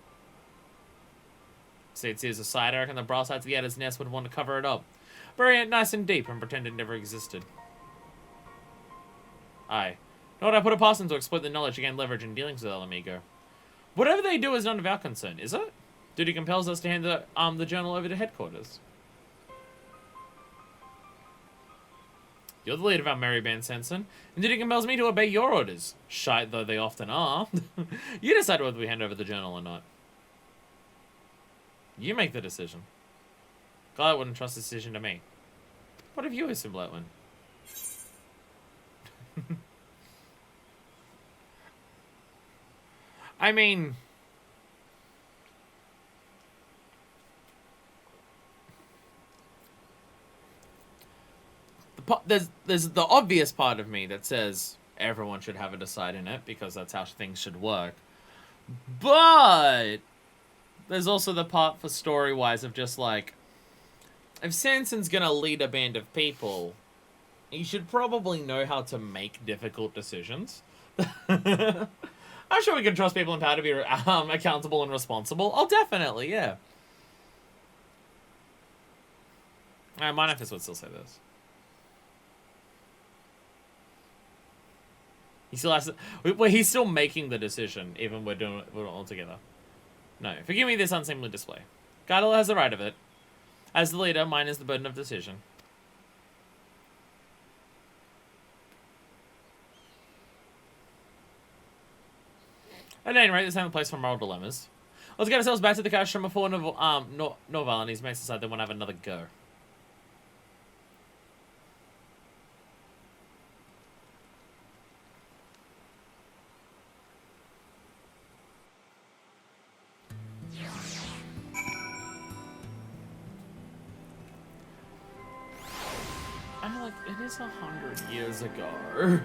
Say it's a side, I reckon the brass sides of the adder's nest would want to cover it up. Bury it nice and deep and pretend it never existed. Aye. Nor would I put it past them to exploit the knowledge to gain leverage in dealings with Alamigo. Whatever they do is none of our concern, is it? Duty compels us to hand the journal over to headquarters. You're the leader of our merry band, Sanson, and duty compels me to obey your orders, shite though they often are. You decide whether we hand over the journal or not. You make the decision. God wouldn't trust the decision to me. What have you, Blackman? I mean, there's the obvious part of me that says everyone should have a decide in it because that's how things should work. But there's also the part for story-wise of just like, if Sanson's gonna lead a band of people, he should probably know how to make difficult decisions. I'm sure we can trust people in power to be accountable and responsible. Oh, definitely, yeah. Minifist would still say this. He still has to... Well, he's still making the decision, even we're all together. No, forgive me this unseemly display. Gadala has the right of it. As the leader, mine is the burden of decision. At any rate, this ain't the place for moral dilemmas. Let's get ourselves back to the cash room before Norval and his mates decide they want to have another go. And like, it is 100 years ago.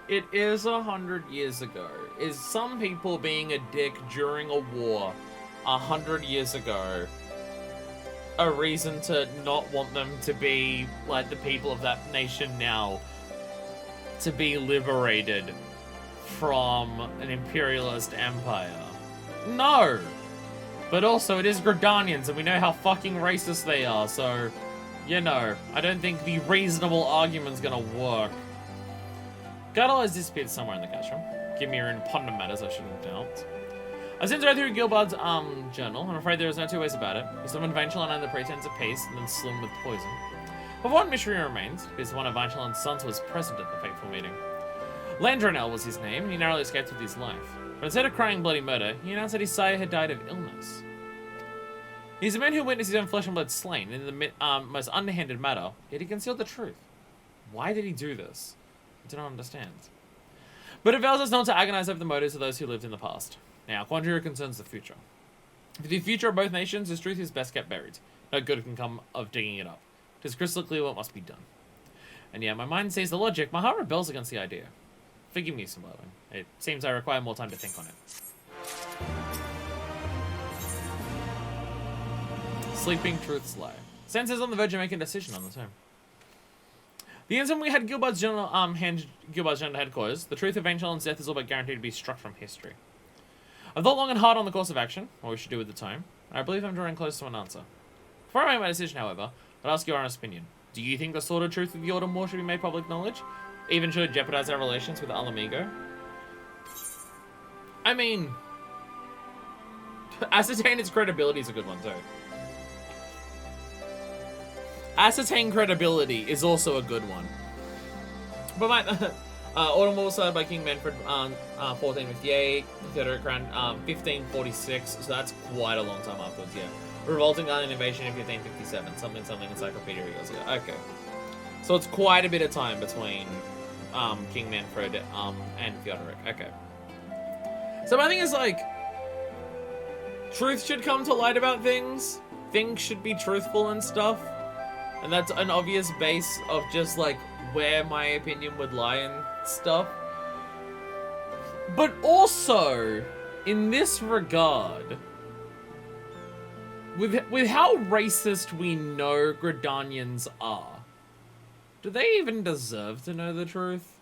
It is 100 years ago. Is some people being a dick during a war 100 years ago a reason to not want them to be like the people of that nation now, to be liberated from an imperialist empire? No! But also, it is Gridanians, and we know how fucking racist they are, so, you know, I don't think the reasonable argument's gonna work. Gardel has disappeared somewhere in the cash room. Give me your own ponder matters, I shouldn't doubt. I sent right through Gilbard's journal. I'm afraid there is no two ways about it. He summoned Vangeline under the pretense of peace, and then slew him with poison. But one mystery remains, because one of Vangeline's sons was present at the fateful meeting. Landronel was his name, and he narrowly escaped with his life. But instead of crying bloody murder, he announced that his sire had died of illness. He's a man who witnessed his own flesh and blood slain in the most underhanded manner, yet he concealed the truth. Why did he do this? I do not understand. But it avails us not to agonize over the motives of those who lived in the past. Now, Quandria concerns the future. For the future of both nations, this truth is best kept buried. No good can come of digging it up. It is crystal clear what must be done. And yeah, my mind sees the logic, my heart rebels against the idea. Forgive me, Stormblood. It seems I require more time to think on it. Sleeping truths lie. Senses on the verge of making a decision on the term. The instant we had Gilbard's journal, Gilbard's journal headquarters, the truth of Angeline's death is all but guaranteed to be struck from history. I've thought long and hard on the course of action, what we should do with the time, and I believe I'm drawing close to an answer. Before I make my decision, however, I'd ask your honest opinion. Do you think the sort of truth of the Autumn War should be made public knowledge? Even should it jeopardize our relations with Alamigo? I mean, ascertain its credibility is a good one too. Ascertain credibility is also a good one. But my Autumn War was started by King Manfred 1458, Theodoric crown 1546, so that's quite a long time afterwards, yeah. Revolting Island invasion in 1557, something Encyclopedia goes, yeah, okay. So it's quite a bit of time between King Manfred and Theodoric, okay. So my thing is like, truth should come to light about things. Things should be truthful and stuff. And that's an obvious base of just like where my opinion would lie and stuff. But also, in this regard, with how racist we know Gridanians are, do they even deserve to know the truth?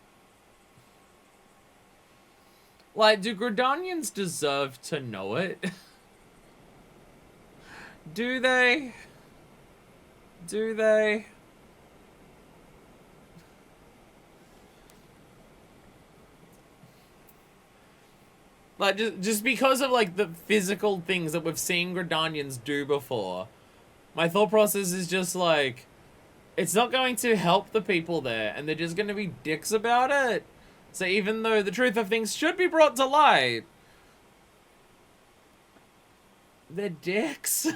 Like, do Gridanians deserve to know it? Do they? Do they? Like, just because of, like, the physical things that we've seen Gridanians do before, my thought process is just, like, it's not going to help the people there, and they're just going to be dicks about it. So even though the truth of things should be brought to light, they're dicks.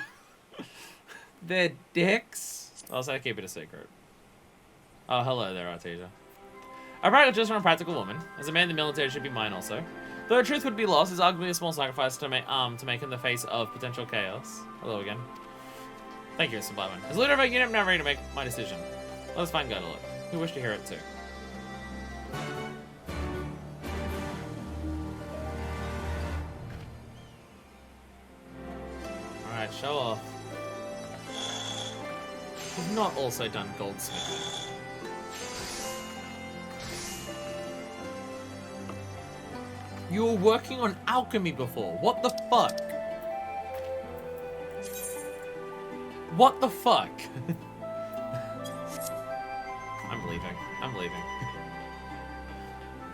They're dicks. Also, I keep it a secret. Oh, hello there, Artesia. A practical just from a practical woman. As a man, the military should be mine also. Though the truth would be lost, is arguably a small sacrifice to make in the face of potential chaos. Hello again. Thank you, Subliman. As a leader of a unit, I'm now ready to make my decision. Let us find Gardel. We wish to hear it too. Alright, show off. We've not also done goldsmithing. You were working on alchemy before. What the fuck? What the fuck? I'm leaving. I'm leaving.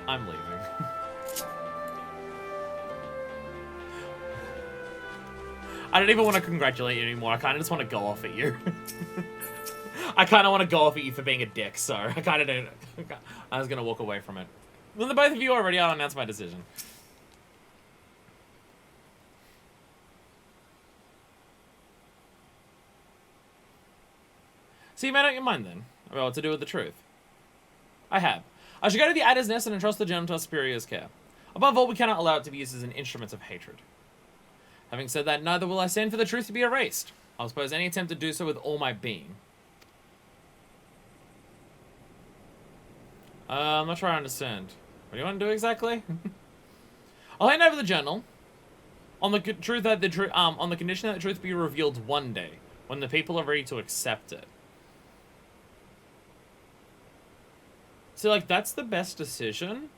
I'm leaving. I don't even want to congratulate you anymore. I kind of just want to go off at you. I kind of want to go off at you for being a dick, so I kind of don't. I was going to walk away from it. Well, the both of you already, I'll announce my decision. So you made up your mind then about what to do with the truth. I have. I should go to the Adder's Nest and entrust the gem to our superior's care. Above all, we cannot allow it to be used as an instrument of hatred. Having said that, neither will I stand for the truth to be erased. I'll oppose any attempt to do so with all my being. I'm not sure I understand. What do you want to do exactly? I'll hand over the journal on the truth that on the condition that the truth be revealed one day when the people are ready to accept it. So, like, that's the best decision.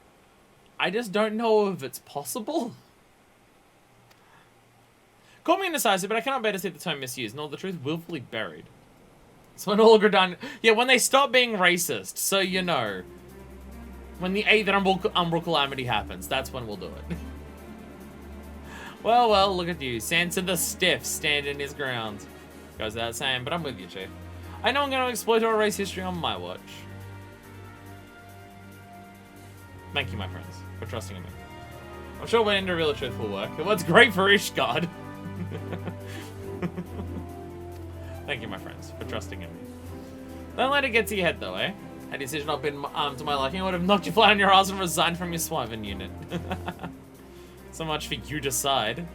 I just don't know if it's possible. Call me indecisive, but I cannot bear to see the term misused, nor the truth willfully buried. So when all done, yeah, when they stop being racist, so you know. When the 8th Umbral Calamity happens, that's when we'll do it. Well, look at you. Sansa the Stiff standing his ground. Goes without saying, but I'm with you, Chief. I know I'm going to exploit or erase history on my watch. Thank you, my friends, for trusting in me. I'm sure when to reveal the truth will work. What's great for Ishgard. Thank you, my friends, for trusting in me. Don't let it get to your head, though, eh? Had a decision not been to my liking, I would have knocked you flat on your ass and resigned from your Swyvern unit. So much for you decide.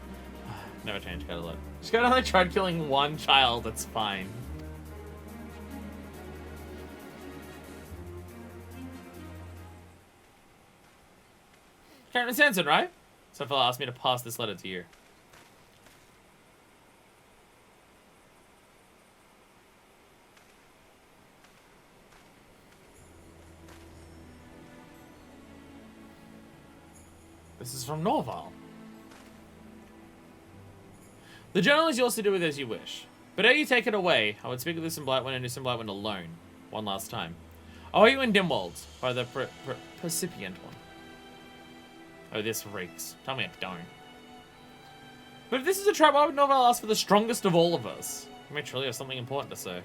Never change, Cadillac. Just got only tried killing one child, that's fine. Captain Sanson, right? Some fella asked me to pass this letter to you. This is from Norval. The journal is yours to do with as you wish. But ere you take it away, I would speak with this in Blightwind and this in Blightwind alone. One last time. I'll you in Dimwald, by the precipient one. Oh, this reeks. Tell me I don't. But if this is a trap, why would Norval ask for the strongest of all of us? We may truly have something important to say.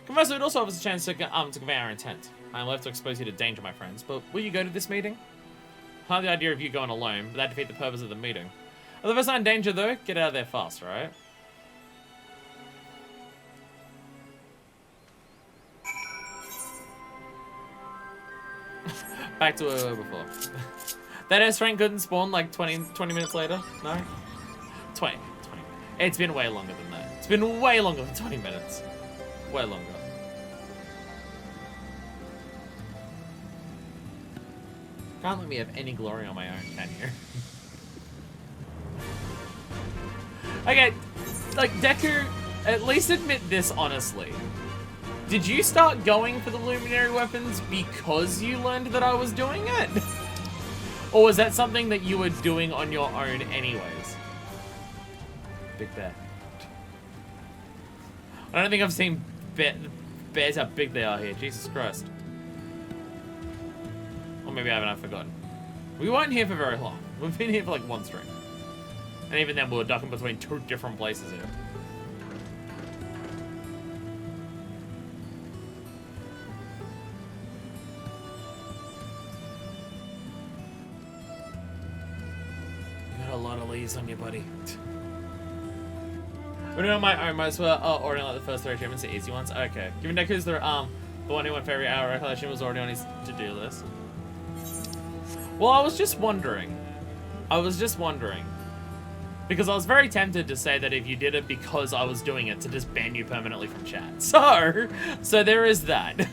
Conversely, it also offers a chance to convey our intent. I am left to expose you to danger, my friends, but will you go to this meeting? I like the idea of you going alone, but that'd defeat the purpose of the meeting. If there's not in danger, though, get out of there fast, right? Back to where we were before. That S-rank couldn't spawn like 20 minutes later? No? 20. It's been way longer than that. It's been way longer than 20 minutes. Way longer. Can't let me have any glory on my own, can you? Okay, like, Deku, at least admit this honestly. Did you start going for the Luminary weapons because you learned that I was doing it? Or was that something that you were doing on your own anyways? Big bear. I don't think I've seen bears how big they are here. Jesus Christ. Or maybe I haven't, I've forgotten. We weren't here for very long. We've been here for like one stream. And even then we were ducking between two different places here. You got a lot of leaves on you, buddy. We're doing my own, might as well already like the first 3 achievements, the easy ones. Okay. Given Deku's the one who went for every hour recollection was already on his to-do list. Well, I was just wondering. Because I was very tempted to say that if you did it because I was doing it, to just ban you permanently from chat. So there is that.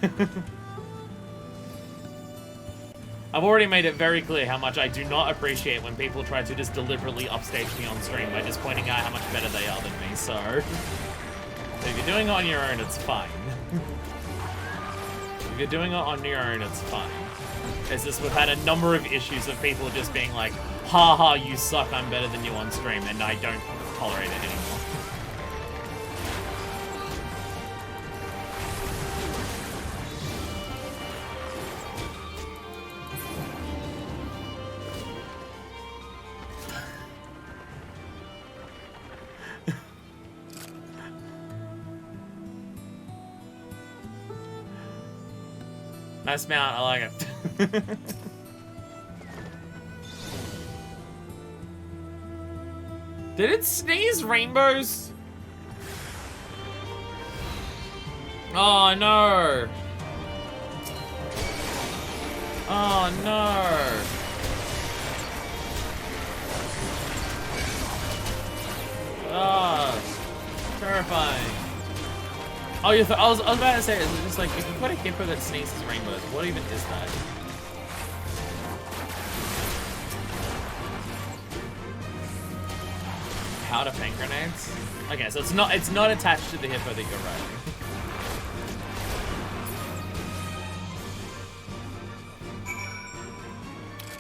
I've already made it very clear how much I do not appreciate when people try to just deliberately upstage me on stream by just pointing out how much better they are than me, so if you're doing it on your own, it's fine. If you're doing it on your own, it's fine. It's just we've had a number of issues of people just being like, haha, you suck, I'm better than you on stream, and I don't tolerate it anymore. Nice mount, I like it. Did it sneeze rainbows? Oh no! Oh no! Oh, terrifying. Oh, I was about to say, is it just like, if you put a hippo that sneezes rainbows, what even is that? Powder paint grenades? Okay, so it's not attached to the hippo that you're riding.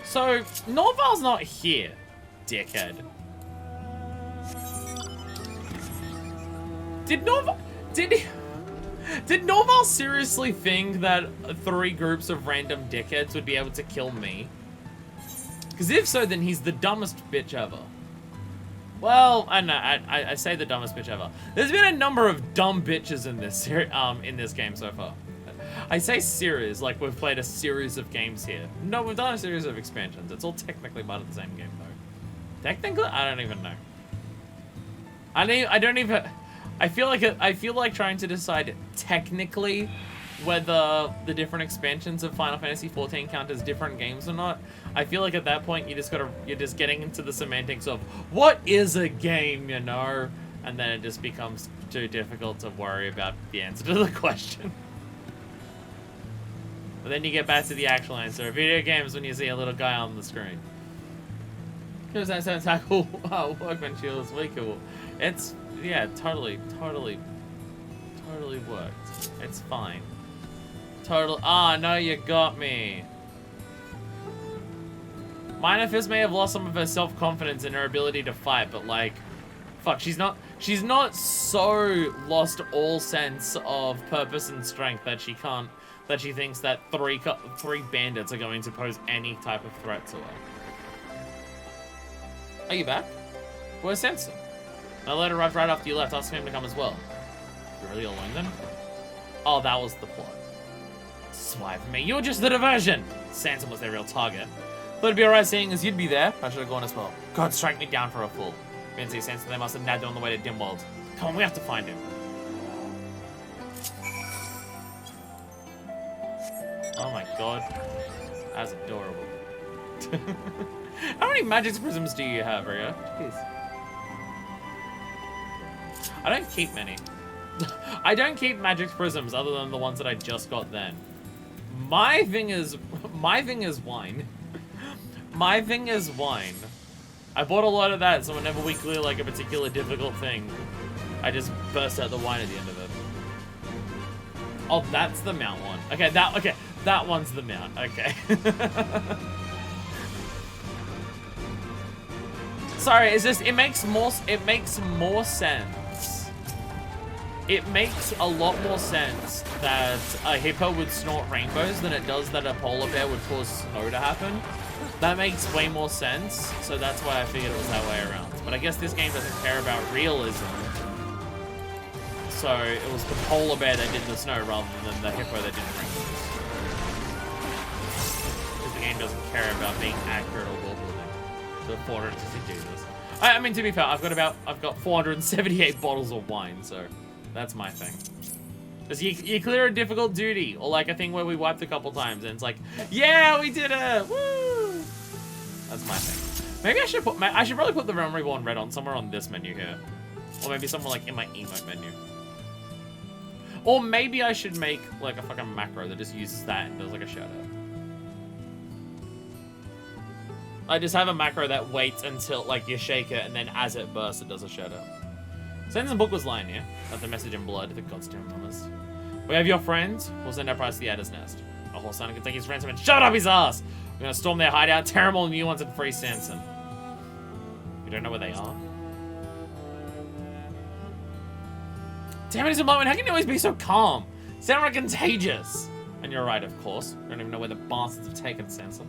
So, Norval's not here, dickhead. Did Norval seriously think that 3 groups of random dickheads would be able to kill me? Because if so, then he's the dumbest bitch ever. Well, I say the dumbest bitch ever. There's been a number of dumb bitches in this in this game so far. I say series like we've played a series of games here. No, we've done a series of expansions. It's all technically part of the same game though. Technically, I don't even know. I feel like trying to decide technically whether the different expansions of Final Fantasy XIV count as different games or not. I feel like at that point you're just getting into the semantics of what is a game, you know, and then it just becomes too difficult to worry about the answer to the question. But then you get back to the actual answer. Video games when you see a little guy on the screen. Because that sounds like cool workman shields way cool. It's yeah, totally worked. It's fine. Ah, no, you got me. Minor Fist may have lost some of her self-confidence in her ability to fight, but like, fuck, she's not so lost all sense of purpose and strength that she thinks that three bandits are going to pose any type of threat to her. Are you back? Where's Sansa? My letter arrived right after you left, asking him to come as well. You're really alone then? Oh, that was the plot. Swipe me, you were just the diversion! Sansa was their real target. Thought it'd be alright seeing as you'd be there. I should have gone as well. God, strike me down for a fool. Didn't see Sansa, they must have nabbed on the way to Dimwald. Come on, we have to find him. Oh my god. That's adorable. How many magic prisms do you have, Ria? Jeez. I don't keep many. I don't keep magic prisms other than the ones that I just got then. My thing is wine. My thing is wine. I bought a lot of that, so whenever we clear like a particular difficult thing, I just burst out the wine at the end of it. Oh, that's the mount one. Okay, that one's the mount. Okay. Sorry, it's just it makes more sense. It makes a lot more sense that a hippo would snort rainbows than it does that a polar bear would cause snow to happen. That makes way more sense, so that's why I figured it was that way around. But I guess this game doesn't care about realism. So it was the polar bear that did the snow rather than the hippo that did rainbows. Because the game doesn't care about being accurate or well-building. So 460 Jesus. I mean, to be fair, I've got 478 bottles of wine, so that's my thing. Because you clear a difficult duty, or like a thing where we wiped a couple times, and it's like, yeah, we did it, woo! That's my thing. Maybe I should probably put the Realm Reborn Red on somewhere on this menu here, or maybe somewhere like in my emote menu. Or maybe I should make like a fucking macro that just uses that and does like a shout out. I just have a macro that waits until like you shake it, and then as it bursts, it does a shout out. Sansa's book was lying here. That's the message in blood, the gods to honest. We have your friends. We'll send our prize to the Adder's Nest. A horse son can take his ransom and shove it up his ass. We're gonna storm their hideout, tear them all new ones, and free Sansa. You don't know where they are? Damn it, it's a moment. How can you always be so calm? Sound like contagious. And you're right, of course. We don't even know where the bastards have taken Sansa.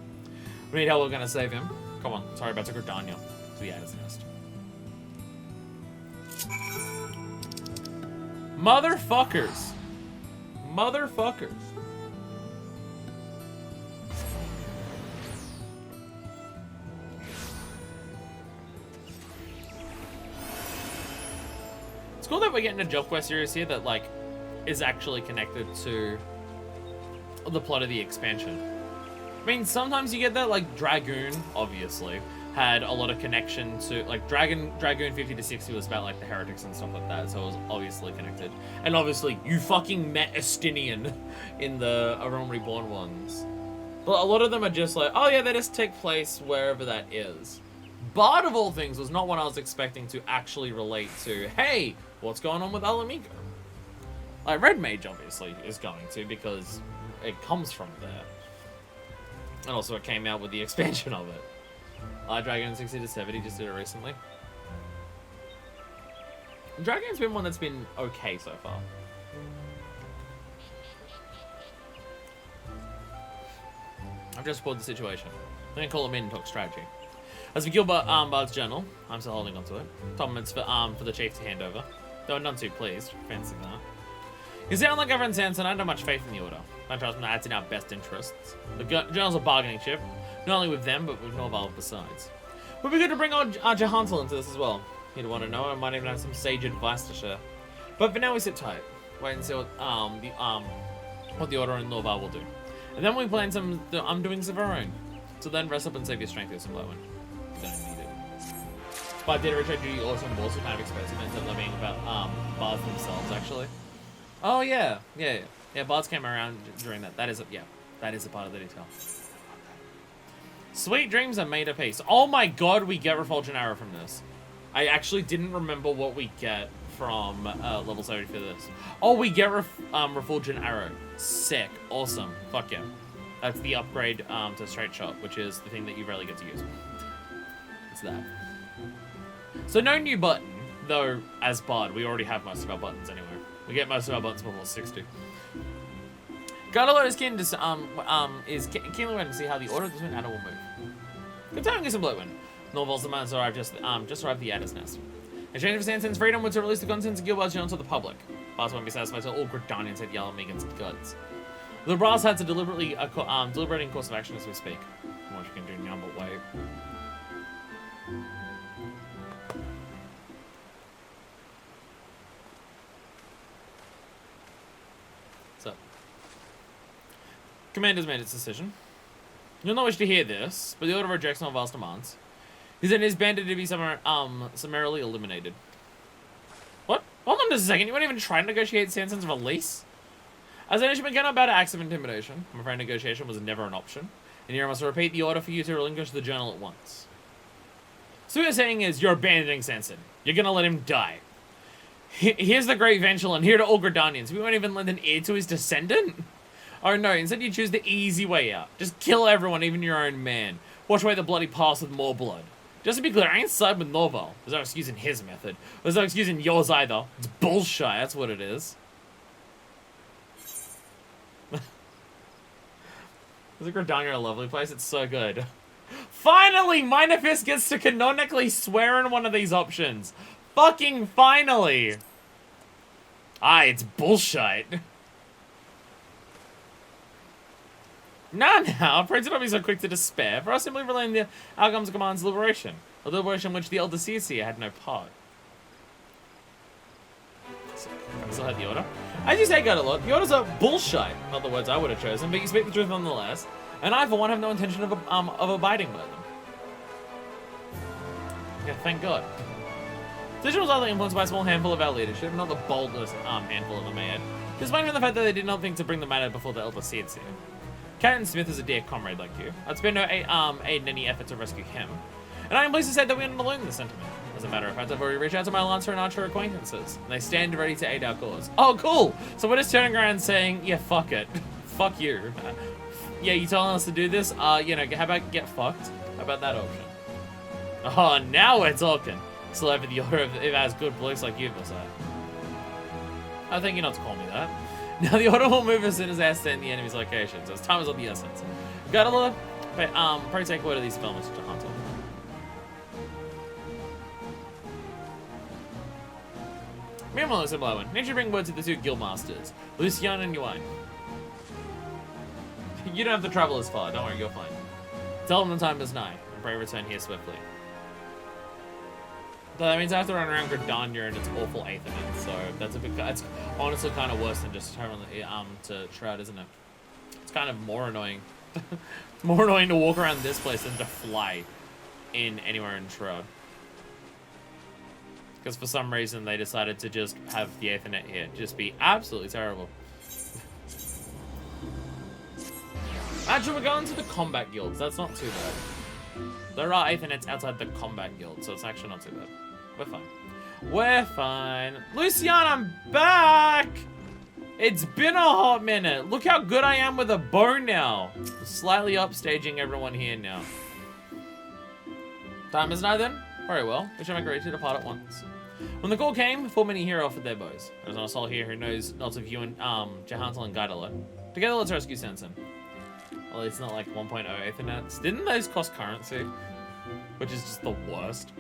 We need help, we're gonna save him. Come on, sorry about Gridania to the Adder's Nest. Motherfuckers. Motherfuckers. It's cool that we're getting a job quest series here that, like, is actually connected to the plot of the expansion. I mean, sometimes you get that, like Dragoon, obviously, had a lot of connection to, like, Dragoon 50 to 60 was about, like, the heretics and stuff like that, so it was obviously connected. And obviously, you fucking met Estinian in the A Realm Reborn ones. But a lot of them are just like, oh yeah, they just take place wherever that is. Bard of all things was not what I was expecting to actually relate to, hey, what's going on with Alamigo? Like, Red Mage, obviously, is going to, because it comes from there. And also it came out with the expansion of it. Dragon 60 to 70 just did it recently. Dragon's been one that's been okay so far. I've just spoiled the situation. I'm gonna call him in and talk strategy. As for Gilbert Bard's journal, I'm still holding onto it. Documents for the chief to hand over. Though none too pleased, fancy that. You sound like everyone Sanson, I don't have much faith in the order. I trust that's in our best interests. The journal's a bargaining chip, not only with them, but with Norval besides. Would be good to bring our Jahansel into this as well. He'd want to know, I might even have some sage advice to share. But for now, we sit tight. Wait and see what the order and Norval will do. And then we plan some doings of our own. So then rest up and save your strength with some blowing. You don't need it. But did Richard do awesome balls who kind of expensive ends up learning about bards themselves actually. Oh yeah. Yeah, bards came around during that. That is a part of the detail. Sweet dreams are made of peace. Oh my god, we get Refulgent Arrow from this. I actually didn't remember what we get from level 70 for this. Oh, we get Refulgent Arrow. Sick. Awesome. Fuck yeah. That's the upgrade to Straight Shot, which is the thing that you rarely get to use. It's that. So no new button, though as Bard, we already have most of our buttons anyway. We get most of our buttons before 60. Gardelot is keen to keenly waiting to see how the order of the Twin Adder will move. Good time to get some Bloodwind. Norval's the man arrived just arrived the Adder's Nest. In exchange for Sanson's freedom was to release the contents of Gilbert's journal to the public. Bards won't be satisfied till all Gridanians had Yalamegan's guts. The brass had to deliberating course of action as we speak. What you can do now, but wait. So, Commander's made its decision. You'll not wish to hear this, but the order rejects Norval's demands. He said his bandit to be summarily eliminated. What? Hold on just a second, you won't even try to negotiate Sanson's release? As an issue began about acts of intimidation, I'm afraid negotiation was never an option, and here I must repeat the order for you to relinquish the journal at once. So what you're saying is, you're abandoning Sanson. You're gonna let him die. Here's the great Ventulan, here to all Gridanians. We won't even lend an ear to his descendant? Oh no, instead you choose the easy way out. Just kill everyone, even your own man. Wash away the bloody past with more blood. Just to be clear, I ain't side with Norval. There's no excuse in his method. There's no excuse in yours either. It's bullshit, that's what it is. Is Gridania a lovely place? It's so good. Finally, Minor Fist gets to canonically swear in one of these options. Fucking finally! It's bullshit. Now, pray do not be so quick to despair, for I simply relaying the outcomes of Command's liberation, a liberation in which the Elder Seer had no part. So, I still had the order. As you say, Gardelot, the orders are bullshit. Not the words I would have chosen, but you speak the truth nonetheless, and I, for one, have no intention of abiding by them. Yeah, thank God. Decision was either influenced by a small handful of our leadership, not the boldest handful of them may add, despite the fact that they did not think to bring the matter before the Elder Seer. Captain Smith is a dear comrade like you. I'd spare no aid in any effort to rescue him. And I am pleased to say that we are not alone in this sentiment. As a matter of fact, I've already reached out to my Lancer and Archer acquaintances, and they stand ready to aid our cause. Oh, cool! So we're just turning around and saying, yeah, fuck it. Fuck you. Yeah, you telling us to do this? You know, how about get fucked? How about that option? Oh, now we're talking. Still over the order if it has good blokes like you, Versailles. I think you're not to call me that. Now the order will move as soon as they ascertain the enemy's location, so time is of the essence. Gardelot, pray take word of these developments to Hunter. Meanwhile, it's a blow one. Need you bring word to the two guildmasters, Lucian and Yuan. You don't have to travel as far, don't worry, you're fine. Tell them the time is nigh, and pray return here swiftly. So that means I have to run around Gridania and it's awful Aethernet, so that's a bit, it's honestly kind of worse than just to Shroud, isn't it? It's kind of more annoying. More annoying to walk around this place than to fly in anywhere in Shroud. Because for some reason they decided to just have the Aethernet here just be absolutely terrible. Actually, we're going to the combat guilds. That's not too bad. There are Aethernets outside the combat guild, so it's actually not too bad. We're fine. We're fine. Lucian, I'm back! It's been a hot minute. Look how good I am with a bow now. Slightly upstaging everyone here now. Time is nigh then? Very well. We shall make ready to depart at once. When the call came, 4 many here offered their bows. There's an soul here who knows not of you and Jahantel and Gaidala. Together, let's rescue Sensen. Well, it's not like 1.0 Aethernets. Didn't those cost currency? Which is just the worst.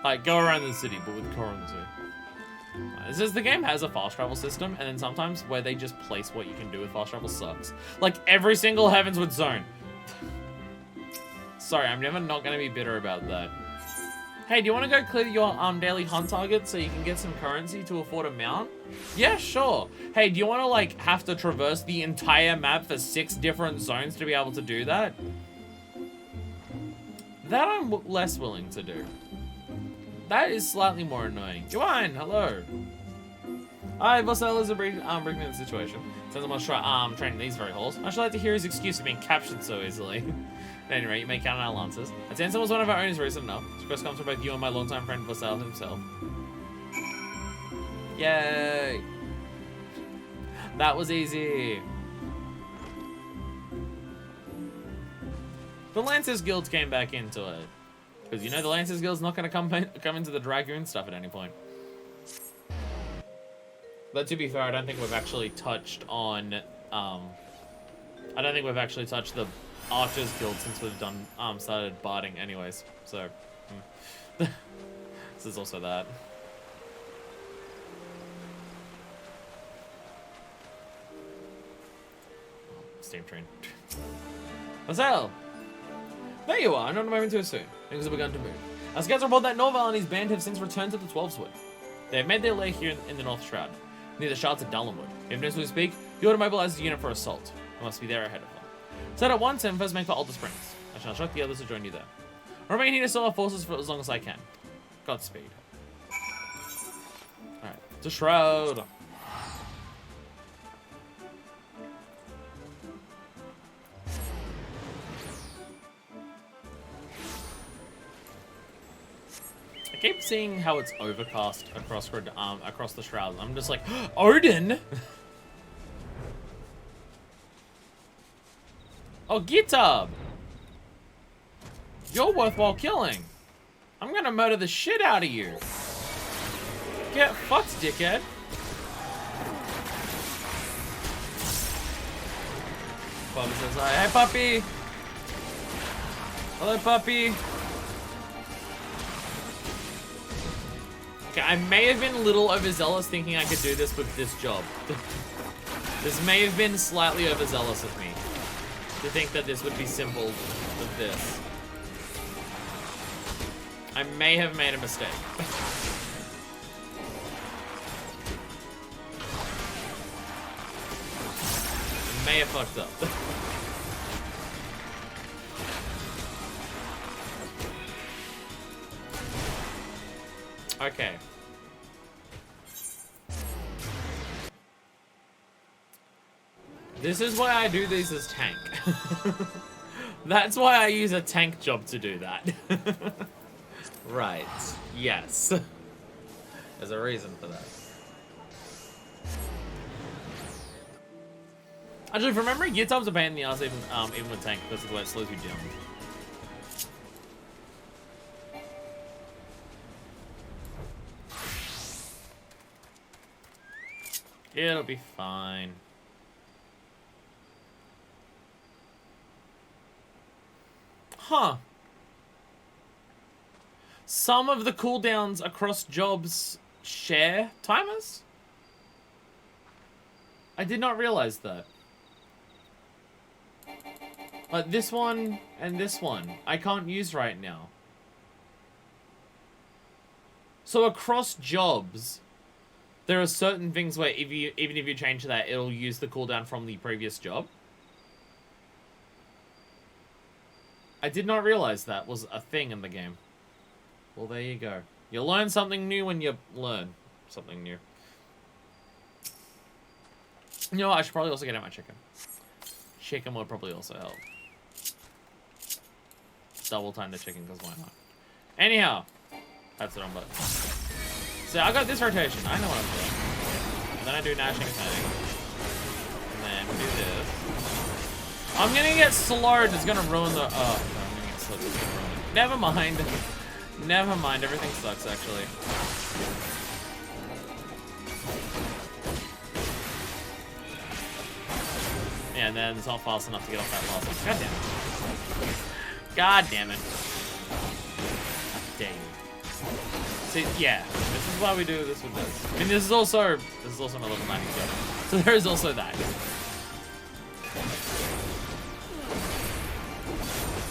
Like, go around the city, but with currency. It says the game has a fast travel system, and then sometimes where they just place what you can do with fast travel sucks. Like, every single Heavensward zone. Sorry, I'm never not going to be bitter about that. Hey, do you want to go clear your daily hunt target so you can get some currency to afford a mount? Yeah, sure. Hey, do you want to, like, have to traverse the entire map for 6 different zones to be able to do that? That I'm less willing to do. That is slightly more annoying. Yuan, hello. Hi, Vassal is bringing me in the situation. Since I must try training these very holes, I should like to hear his excuse for being captured so easily. At any rate, you may count on our lances. I'd say was one of our own is recent enough. This quest comes from both you and my longtime friend Vassal himself. Yay! That was easy. The Lancers Guild came back into it. Because you know the Lancers Guild's not going to come into the Dragoon stuff at any point. But to be fair, I don't think we've actually touched on, I don't think we've actually touched the Archers Guild since we've done, started barding anyways. So, this is also that. Steam train. Marcel! There you are, not a moment too soon. Things have begun to move. Our scouts report that Norval and his band have since returned to the 12-Swood. They have made their lair here in the North Shroud, near the shards of Dalamwood. Even as we speak, you ought to mobilize the unit for assault. We must be there ahead of them. Set at once and first make for Alder Springs. I shall instruct the others to join you there. I'll remain here to sell our forces for as long as I can. Godspeed. Alright, to Shroud. I keep seeing how it's overcast across the Shroud. I'm just like, Odin? Oh, Gitab! You're worthwhile killing. I'm gonna murder the shit out of you. Get fucked, dickhead. Puppy says hi. Hey, puppy! Hello, puppy. Okay, I may have been a little overzealous thinking I could do this with this job. This may have been slightly overzealous of me to think that this would be simple with this. I may have made a mistake. I may have fucked up. Okay. This is why I do these as tank. That's why I use a tank job to do that. Right. Yes. There's a reason for that. Actually, from memory, Yitab's a pain in the ass even with tank because of the way it slows you down. It'll be fine. Huh. Some of the cooldowns across jobs share timers? I did not realize that. But this one and this one, I can't use right now. So across jobs, there are certain things where even if you change that, it'll use the cooldown from the previous job. I did not realize that was a thing in the game. Well, there you go. You learn something new when you learn something new. You know what? I should probably also get out my chicken. Chicken would probably also help. Double time the chicken, because why not? Anyhow, that's what I'm about. So I got this rotation. I know what I'm doing. And then I do gnashing thing. And then we do this. I'm gonna get slowed. It's gonna ruin the. Oh, no, I'm gonna get slowed. It's gonna ruin it. Never mind. Never mind. Everything sucks actually. Yeah, and then it's not fast enough to get off that last one. God damn it. God damn it. Dang. See, yeah. This is why we do this with this. I mean, this is also my level 90 job. So there is also that.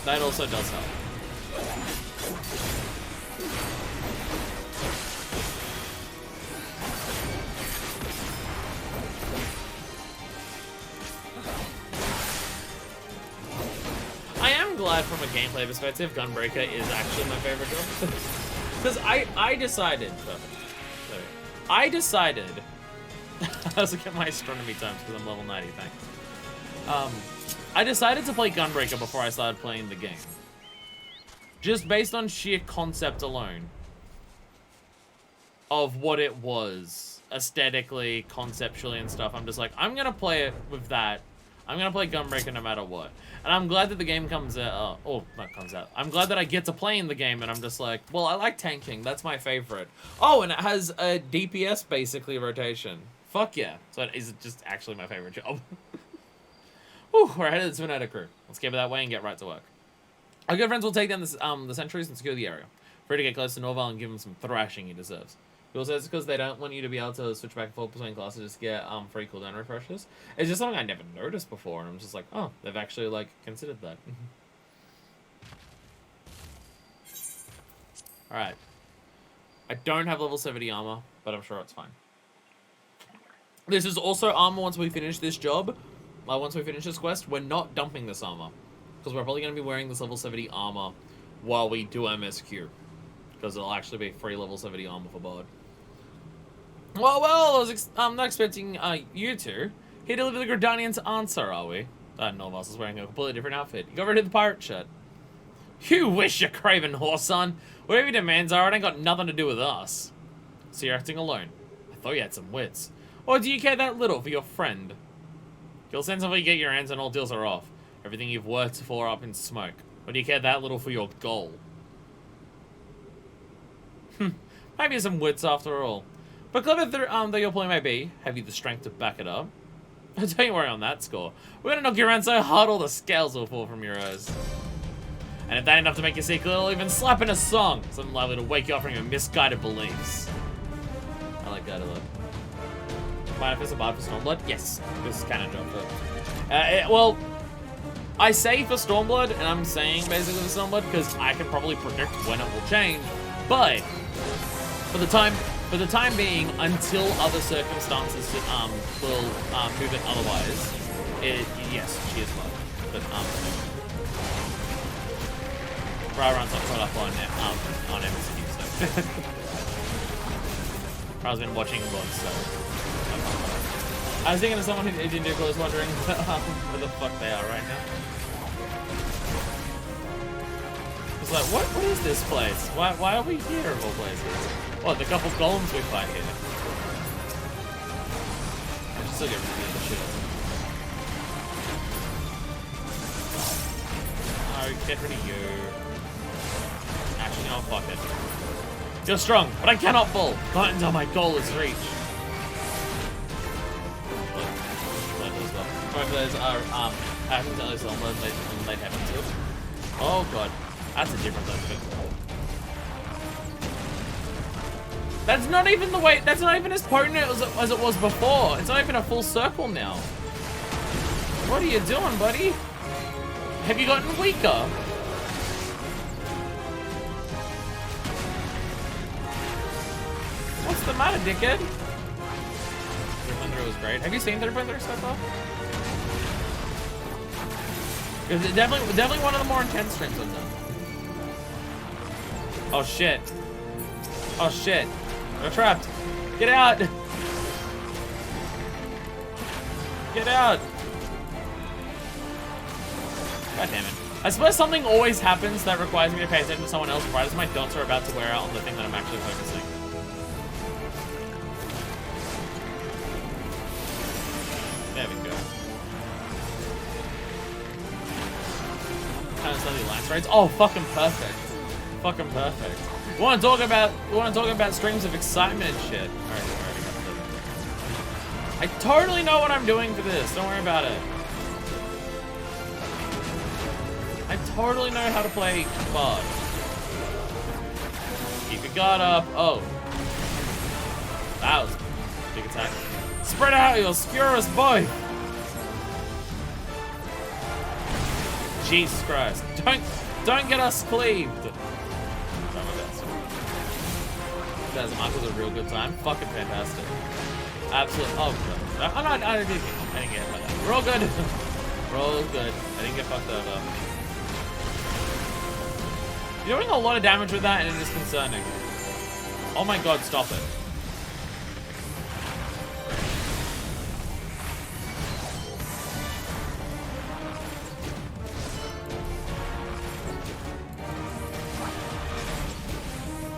That also does help. I am glad from a gameplay perspective, Gunbreaker is actually my favorite job. Because I decided, I was looking at my astronomy times because I'm level 90, thanks. I decided to play Gunbreaker before I started playing the game. Just based on sheer concept alone. Of what it was. Aesthetically, conceptually and stuff. I'm just like, I'm gonna play it with that. I'm gonna play Gunbreaker no matter what. And I'm glad that the game comes out, not comes out. I'm glad that I get to play in the game and I'm just like, well, I like tanking, that's my favorite. Oh, and it has a DPS basically rotation. Fuck yeah. So it is just actually my favorite job. Whew, we're headed to Spinetta crew. Let's keep it that way and get right to work. Our good friends will take down the sentries and secure the area. Free to get close to Norval and give him some thrashing he deserves. He also says it's because they don't want you to be able to switch back and forth between classes just to get free cooldown refreshes. It's just something I never noticed before, and I'm just like, oh, they've actually like considered that. Alright. I don't have level 70 armor, but I'm sure it's fine. This is also armor once we finish this job. Once we finish this quest, we're not dumping this armor. Because we're probably going to be wearing this level 70 armor while we do MSQ. Because it'll actually be free level 70 armor for Bard. Well, I'm not expecting you two. Here to deliver the Gridanian's answer, are we? Norvas is wearing a completely different outfit. You got rid of the pirate shirt. You wish, you craven horse, son. Whatever your demands are, it ain't got nothing to do with us. So you're acting alone. I thought you had some wits. Or do you care that little for your friend? You'll send somebody to get your hands and all deals are off. Everything you've worked for up in smoke. Or do you care that little for your goal? Maybe some wits after all. But clever though your point may be, have you the strength to back it up? Don't worry on that score. We're gonna knock you around so hard all the scales will fall from your eyes. And if that ain't enough to make you sick, it'll even slap in a song. Something likely to wake you up from your misguided beliefs. I like that a lot. Mind if it's a bard for Stormblood? Yes, this is canon job for well, I say for Stormblood, and I'm saying basically for Stormblood because I can probably predict when it will change. But for the time being, until other circumstances will move it otherwise, yes, she is well. But Ryron's not caught up on MCU stuff. I've been watching vlogs, so I was thinking of someone who didn't do close wondering where the fuck they are right now. It's like, what is this place? Why are we here of all places? What, the couple golems we fight here? I should still get rid of the shit. No, get rid of you. Actually, no, fuck it. You're strong, but I cannot fall. Not until my goal is reached. Both of those are, I can tell you something, they happen to. Oh god, that's a different thing. That's not even the way, that's not even as potent as it was before. It's not even a full circle now. What are you doing, buddy? Have you gotten weaker? What's the matter, dickhead? 3.3 was great. Have you seen 3.3 so far? Because it's definitely one of the more intense streams I've done. Oh shit. Oh shit. We're trapped. Get out! Get out! God damn it. I suppose something always happens that requires me to pay attention to someone else right as my dots are about to wear out on the thing that I'm actually focusing. There we go. Kind of slowly lance rates. Oh, fucking perfect. Fucking perfect. We want to talk about streams of excitement and shit. Alright, I totally know what I'm doing for this. Don't worry about it. I totally know how to play Bard. Keep your guard up. Oh. That was a big attack. Spread out, you'll skewer us both. Jesus Christ. Don't get us cleaved. That was a real good time. Fucking fantastic. Absolutely. Oh, no. I didn't get hit by that. We're all good. We're all good. I didn't get fucked over. You're doing a lot of damage with that, and it is concerning. Oh my god, stop it.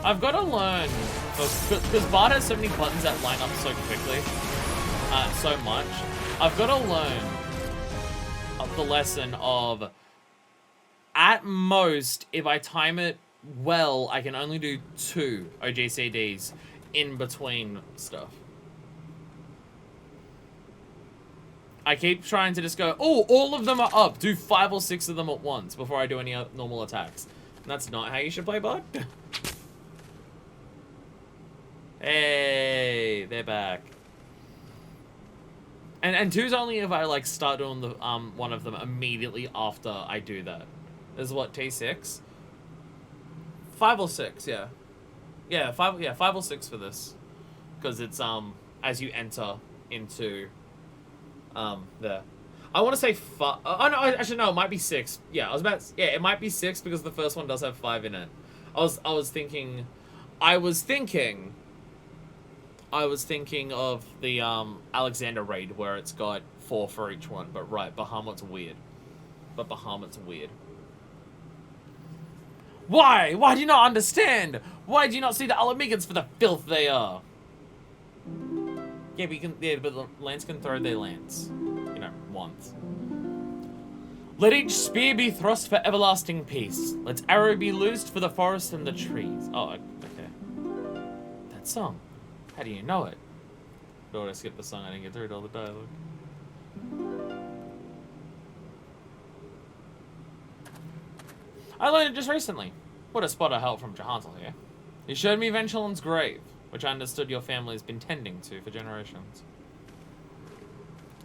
I've got to learn, because Bard has so many buttons that line up so quickly, so much. I've got to learn the lesson of, at most, if I time it well, I can only do 2 OGCDs in between stuff. I keep trying to just go, oh, all of them are up. Do 5 or 6 of them at once before I do any normal attacks. And that's not how you should play Bard. Hey, they're back. And 2's only if I like start doing the one of them immediately after I do that. Is what, T6? 5 or 6, yeah. Yeah, 5 or 6 for this. Because it's as you enter into there. I want to say 5. Oh no, actually no, it might be 6. Yeah, it might be 6 because the first one does have 5 in it. I was thinking of the Alexander raid where it's got 4 for each one, but right, Bahamut's weird. Why? Why do you not understand? Why do you not see the Alamigans for the filth they are? Yeah, but the lance can throw their lance. You know, once. Let each spear be thrust for everlasting peace. Let arrow be loosed for the forest and the trees. Oh, okay. That song. How do you know it? Lord, I skipped the song. I didn't get through all the dialogue. I learned it just recently. What a spot of help from Jahansel here. He showed me Ventulin's grave, which I understood your family has been tending to for generations.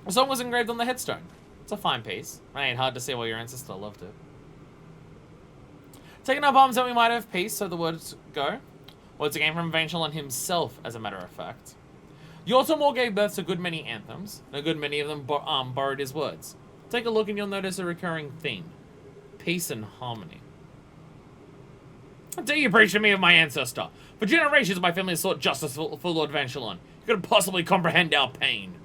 The song was engraved on the headstone. It's a fine piece. It ain't hard to see why your ancestor loved it. Taking up arms that we might have peace, so the words go. Words came from Venturin himself, as a matter of fact. Yortamor gave birth to a good many anthems, and a good many of them borrowed his words. Take a look and you'll notice a recurring theme. Peace and harmony. How dare you preach to me of my ancestor? For generations my family has sought justice for Lord Venturin. You couldn't possibly comprehend our pain.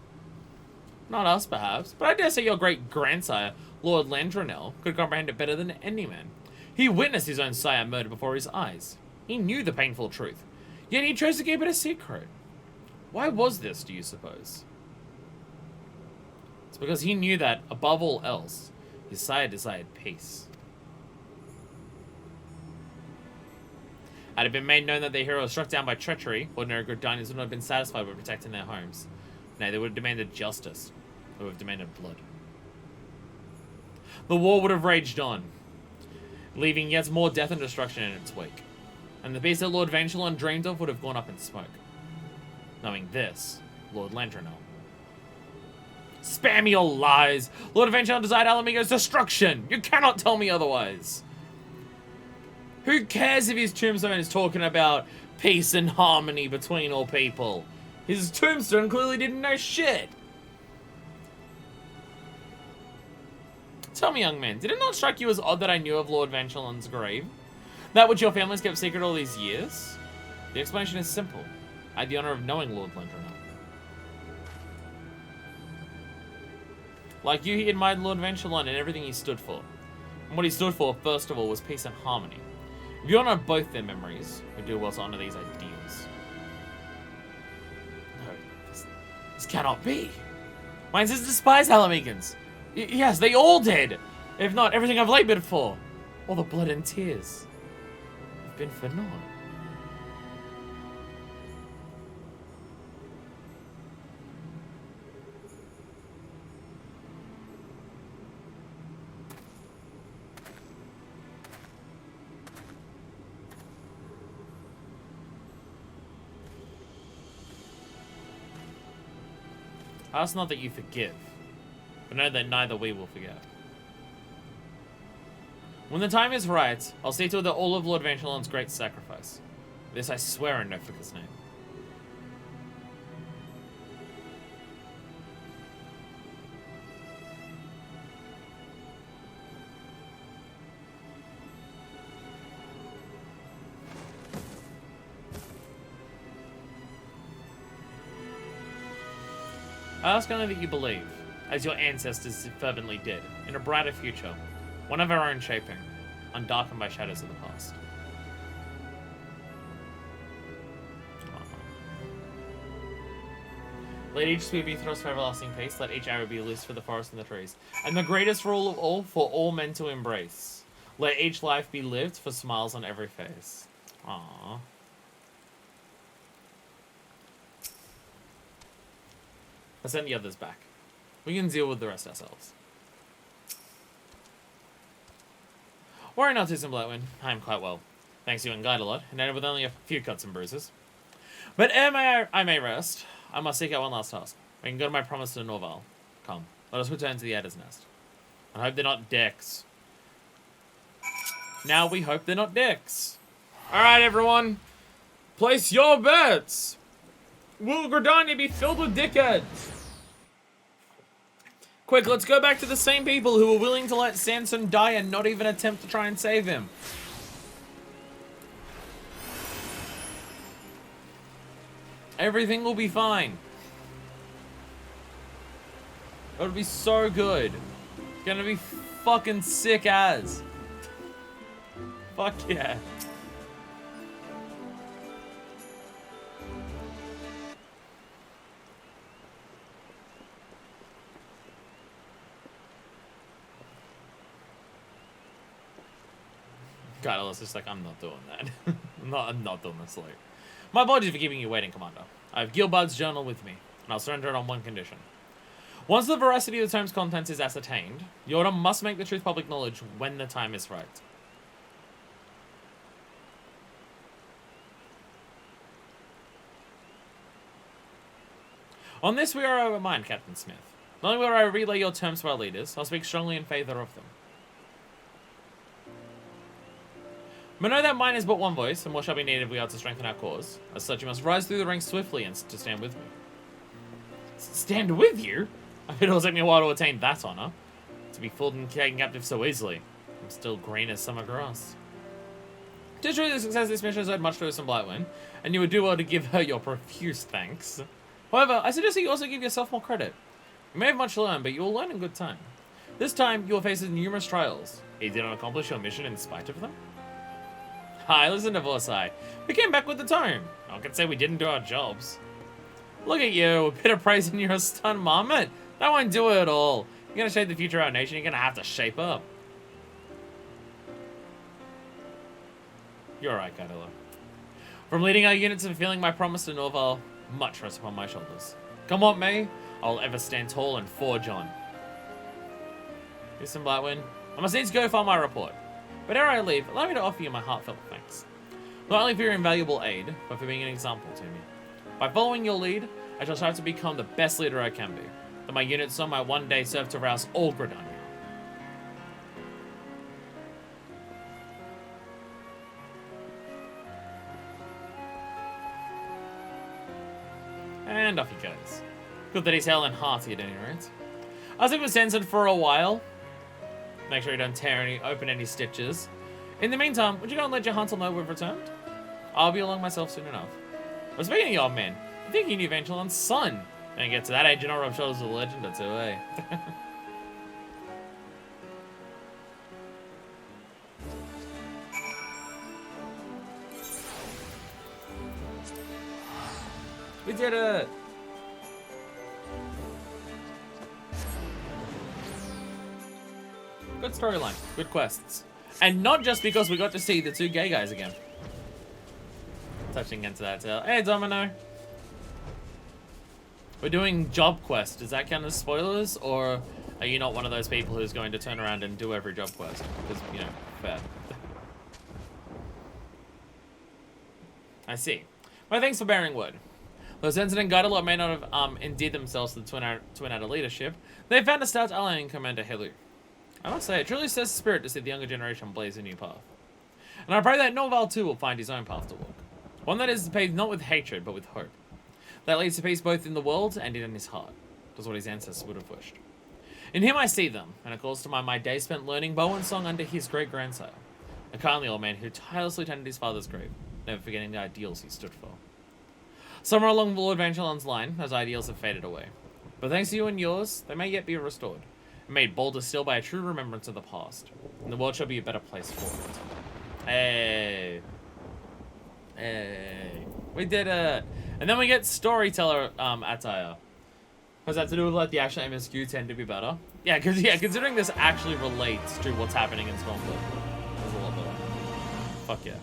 Not us, perhaps, but I dare say your great-grandsire, Lord Landronel, could comprehend it better than any man. He witnessed his own sire murdered before his eyes. He knew the painful truth, yet he chose to keep it a secret. Why was this, do you suppose? It's because he knew that, above all else, his sire desired peace. Had it been made known that their hero was struck down by treachery, ordinary good diners would not have been satisfied with protecting their homes. Nay, they would have demanded justice. They would have demanded blood. The war would have raged on, leaving yet more death and destruction in its wake. And the peace that Lord Venturin dreamed of would have gone up in smoke. Knowing this, Lord Landronel. Spare me your lies! Lord Venturin desired Alamigo's destruction! You cannot tell me otherwise! Who cares if his tombstone is talking about Peace and harmony between all people. His tombstone clearly didn't know shit. Tell me, young man, did it not strike you as odd that I knew of Lord Vanchellon's grave? That which your families kept secret all these years? The explanation is simple. I had the honor of knowing Lord Lindrenor. Like you, he admired Lord Vanchellon and everything he stood for. And what he stood for, first of all, was peace and harmony. If you honor both their memories, we do well to honor these ideals. No, this cannot be. My ancestors despised Halamegans. Yes, they all did. If not, everything I've labored for. All the blood and tears have been for naught. Ask not that you forgive, but know that neither we will forget. When the time is right, I'll see to it that all of Lord Vanchellon's great sacrifice. This I swear in Nofika's name. I ask only that you believe, as your ancestors fervently did, in a brighter future, one of our own shaping, undarkened by shadows of the past. Let each spear be thrust for everlasting peace, let each arrow be loose for the forest and the trees, and the greatest rule of all, for all men to embrace. Let each life be lived for smiles on every face. Aww. I'll send the others back. We can deal with the rest ourselves. Worry not, Susan Blightwind. I am quite well. Thanks to you and Guide a lot, and ended with only a few cuts and bruises. But ere I may rest, I must seek out one last task. We can go to my promise to Norval. Come, let us return to the Adder's Nest. I hope they're not dicks. Now we hope they're not dicks. Alright, everyone. Place your bets. Will Gridania be filled with dickheads? Quick, let's go back to the same people who were willing to let Sanson die and not even attempt to try and save him. Everything will be fine. It'll be so good. Gonna be fucking sick as. Fuck yeah. Catalyst is like, I'm not doing that. I'm not doing this late. My apologies for keeping you waiting, Commander. I have Gilbard's journal with me, and I'll surrender it on one condition. Once the veracity of the tome's contents is ascertained, the Order must make the truth public knowledge when the time is right. On this we are of a mind, Captain Smith. Not only will I relay your terms to our leaders, I'll speak strongly in favour of them. But know that mine is but one voice, and more shall be needed if we are to strengthen our cause. As such, you must rise through the ranks swiftly and to stand with me. Stand with you? I bet it'll take me a while to attain that honour. To be fooled and taken captive so easily. I'm still green as summer grass. To ensure the success of this mission has owed much to Susan Blightwind, and you would do well to give her your profuse thanks. However, I suggest that you also give yourself more credit. You may have much to learn, but you will learn in good time. This time, you will face numerous trials. You did not accomplish your mission in spite of them? Hi, listen to Vorsai. We came back with the tome. I can say we didn't do our jobs. Look at you, a bit of praise and you're a stun marmot. That won't do it at all. You're gonna shape the future of our nation, you're gonna have to shape up. You're right, Gadilla. From leading our units and fulfilling my promise to Norval, much rests upon my shoulders. Come what may, I'll ever stand tall and forge on. Listen, Blightwind, I must needs go find my report. But ere I leave, allow me to offer you my heartfelt thanks. Not only for your invaluable aid, but for being an example to me. By following your lead, I shall strive to become the best leader I can be. That my units might one day serve to rouse all Gridania. and off he goes. Good that he's hale and hearty at any rate. I'll stick with censored for a while. Make sure you don't open any stitches. In the meantime, would you go and let your Hansel know we've returned? I'll be along myself soon enough. But speaking of your old man, I think you knew Evangelon's son. And get to that age, you're not rub shoulders with a legend or two, eh? We did it! Good storyline, good quests. And not just because we got to see the two gay guys again. Touching into that tail. Hey, Domino! We're doing job quest. Does that count as spoilers? Or are you not one of those people who's going to turn around and do every job quest? Because, you know, fair. I see. Well, thanks for bearing word. Those incident guided lot may not have endeared themselves to the twin outer leadership. They found a stout ally in Commander Helu. I must say, it truly says the spirit to see the younger generation blaze a new path. And I pray that Norval too will find his own path to walk. One that is paved not with hatred, but with hope. That leads to peace both in the world and in his heart. That's what his ancestors would have wished. In him I see them, and it calls to mind my days spent learning bow and song under his great-grandsire. A kindly old man who tirelessly tended his father's grave, never forgetting the ideals he stood for. Somewhere along Lord Vangelon's line, those ideals have faded away. But thanks to you and yours, they may yet be restored, and made bolder still by a true remembrance of the past. And the world shall be a better place for it. Hey. Hey. We did it. And then we get storyteller attire. Does that have to do with like the actual MSQ tend to be better? Yeah, because considering this actually relates to what's happening in Stormblood, there's a lot better. Fuck yeah.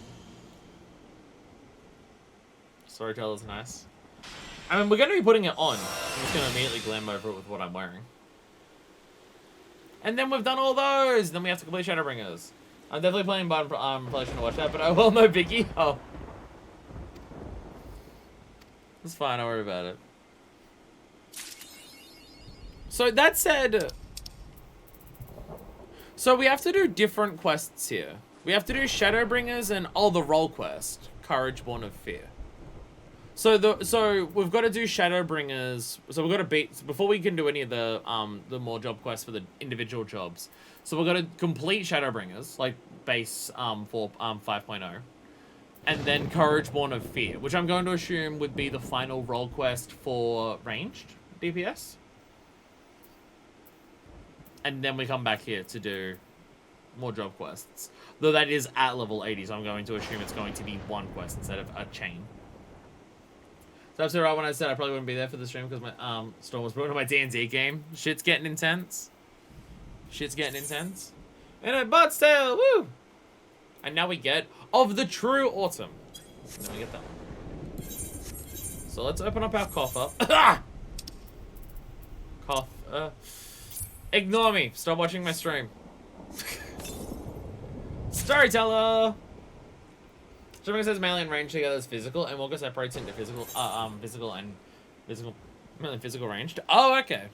Storyteller's nice. I mean, we're going to be putting it on. I'm just going to immediately glam over it with what I'm wearing. And then we've done all those. Then we have to complete Shadowbringers. I'm definitely planning on probably shouldn't watch that, but I will know Biggie. Oh. It's fine, don't worry about it. So that said, so we have to do different quests here. We have to do Shadowbringers and the role quest, Courage Born of Fear. So we've got to do Shadowbringers. So we've got to beat before we can do any of the more job quests for the individual jobs. So we've got to complete Shadowbringers, like base for 5.0. And then Courage Born of Fear, which I'm going to assume would be the final role quest for ranged DPS. And then we come back here to do more job quests. Though that is at level 80, so I'm going to assume it's going to be one quest instead of a chain. So absolutely right when I said I probably wouldn't be there for the stream because my Storm was brought to my D&D game. Shit's getting intense. Shit's getting intense. And a butt's tail, woo! And now we get Of the True Autumn. And then we get that one. So let's open up our cough up. Cough. Ignore me. Stop watching my stream. Storyteller. Streaming says melee and range together is physical, and Walker separates into physical ranged. Oh, okay.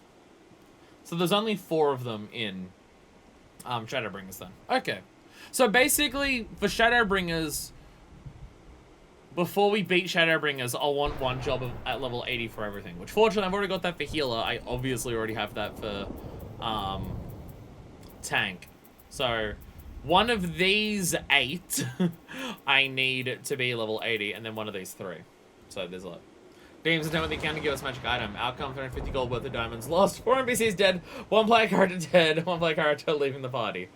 So there's only 4 of them in Shadowbringers then. Okay. So basically, for Shadowbringers, before we beat Shadowbringers, I'll want one job at level 80 for everything. Which, fortunately, I've already got that for healer. I obviously already have that for tank. So, one of these 8, I need to be level 80, and then one of these 3. So, there's a lot. Games attempt with the account to give us magic item. Outcome, 350 gold worth of diamonds. Lost, 4 NPCs dead, 1 player character dead, 1 player character leaving the party.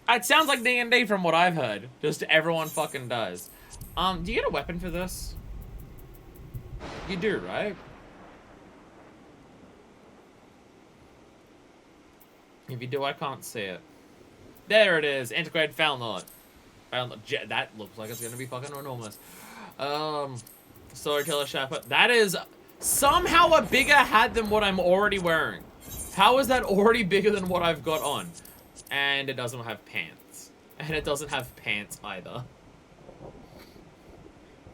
It sounds like D&D from what I've heard. Just everyone fucking dies. Do you get a weapon for this? You do, right? If you do, I can't see it. There it is. Antiquated Foulknot. That looks like it's gonna be fucking enormous. Storyteller Shapper. That is somehow a bigger hat than what I'm already wearing. How is that already bigger than what I've got on? And it doesn't have pants. And it doesn't have pants either.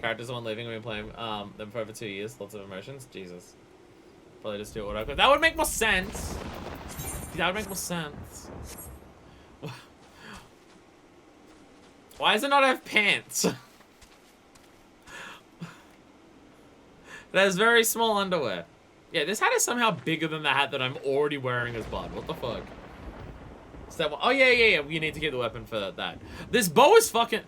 Characters the one leaving, we've been playing them for over 2 years. Lots of emotions. Jesus. Probably just do auto. That would make more sense. That would make more sense. Why does it not have pants? It has very small underwear. Yeah, this hat is somehow bigger than the hat that I'm already wearing as Bud. What the fuck? Is that one? Oh, yeah. We need to get the weapon for that. This bow is fucking...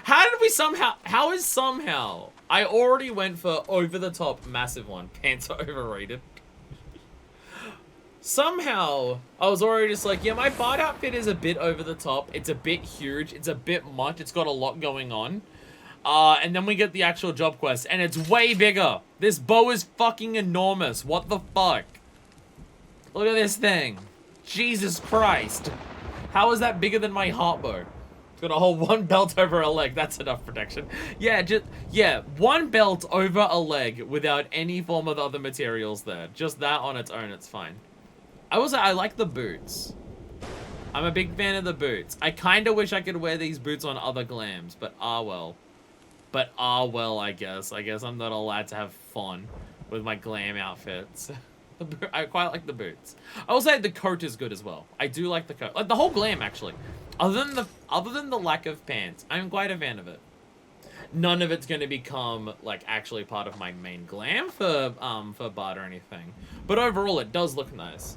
How did we somehow... How is somehow... I already went for over-the-top massive one. Pants are overrated. Somehow, I was already just like, yeah, my Bard outfit is a bit over-the-top. It's a bit huge. It's a bit much. It's got a lot going on. And then we get the actual job quest, and it's way bigger. This bow is fucking enormous. What the fuck? Look at this thing. Jesus Christ. How is that bigger than my heart bow? It's got a whole one belt over a leg. That's enough protection. Yeah, one belt over a leg without any form of other materials there. Just that on its own, it's fine. I like the boots. I'm a big fan of the boots. I kind of wish I could wear these boots on other glams, but well. But well, I guess. I guess I'm not allowed to have fun with my glam outfits. I quite like the boots. I will say the coat is good as well. I do like the coat. Like the whole glam, actually. Other than the lack of pants, I'm quite a fan of it. None of it's going to become, like, actually part of my main glam for Bard or anything. But overall, it does look nice.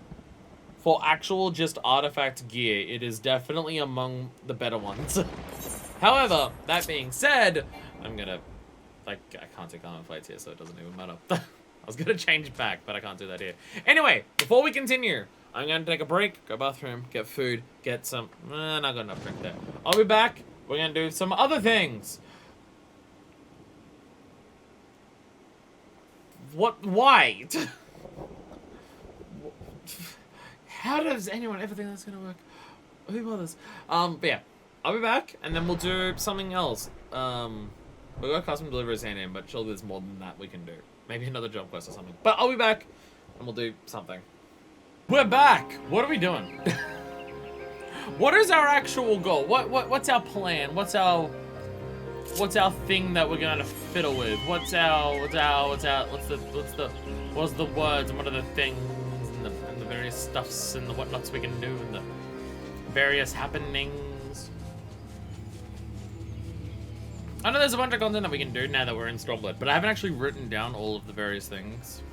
For actual just artifact gear, it is definitely among the better ones. However, that being said, I'm gonna, like, I can't take armor plates here, so it doesn't even matter. I was gonna change back, but I can't do that here. Anyway, before we continue, I'm gonna take a break, go bathroom, get food, get some, not got enough drink there. I'll be back, we're gonna do some other things. What, why? How does anyone ever think that's gonna work? Who bothers? But yeah, I'll be back, and then we'll do something else. We've got custom deliveries hand in, but surely there's more than that we can do. Maybe another job quest or something. But I'll be back, and we'll do something. We're back! What are we doing? What is our actual goal? What's our plan? What's our thing that we're gonna fiddle with? What's the words and what are the things and the various stuffs and the whatnots we can do and the various happenings? I know there's a bunch of content that we can do now that we're in Stormblood, but I haven't actually written down all of the various things.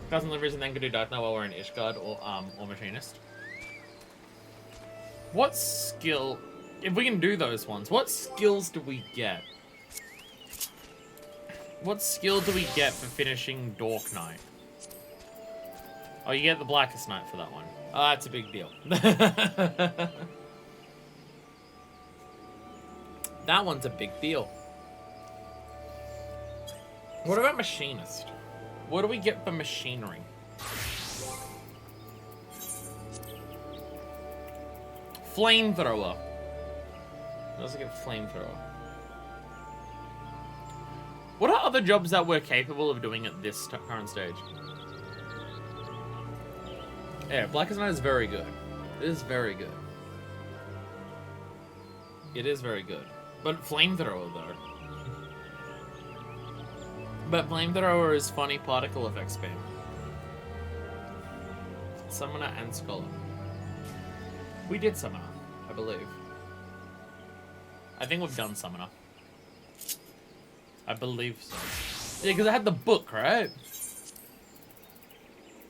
Custom deliveries and then can do Dark Knight while we're in Ishgard or Machinist. What skill, if we can do those ones, what skills do we get? What skill do we get for finishing Dork Knight? Oh, you get the Blackest Knight for that one. Oh, that's a big deal. That one's a big deal. What about Machinist? What do we get for machinery? Flamethrower. Let's get Flamethrower. What are other jobs that we're capable of doing at this current stage? Yeah, Blackest Knight is very good. It is very good. It is very good. But Flamethrower, though. But Flamethrower is funny particle effect spam. Summoner and Scholar. We did Summoner, I believe. I think we've done Summoner. I believe so. Yeah, because I had the book, right?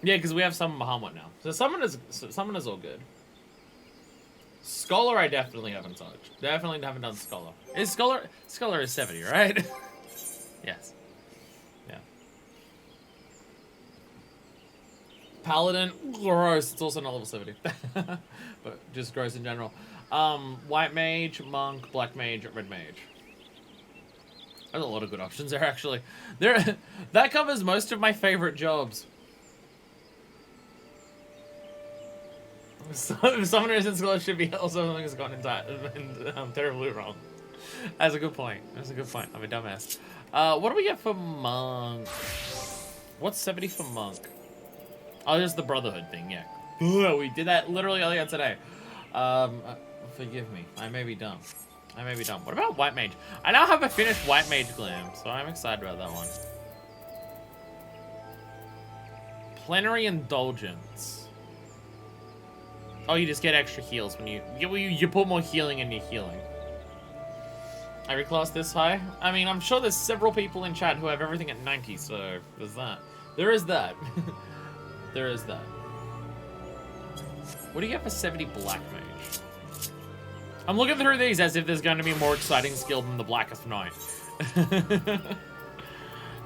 Yeah, because we have Summon Bahamut now. So Summoner's all good. Scholar I definitely haven't touched. Definitely haven't done Scholar. Scholar is 70, right? Yes. Yeah. Paladin, gross. It's also not level 70. But just gross in general. White Mage, Monk, Black Mage, Red Mage. There's a lot of good options there, actually. That covers most of my favorite jobs. Summoner and Scholar should be also something that's gone terribly wrong. That's a good point. That's a good point. I'm a dumbass. What do we get for Monk? What's 70 for Monk? Oh, there's the Brotherhood thing, yeah. We did that literally earlier today. Forgive me. I may be dumb. I may be dumb. What about White Mage? I now have a finished White Mage glam, so I'm excited about that one. Plenary Indulgence. Oh, you just get extra heals when you put more healing in your healing. Every class this high? I mean, I'm sure there's several people in chat who have everything at 90, so there's that. There is that. There is that. What do you get for 70 Black Mage? I'm looking through these as if there's going to be a more exciting skill than the Blackest Knight.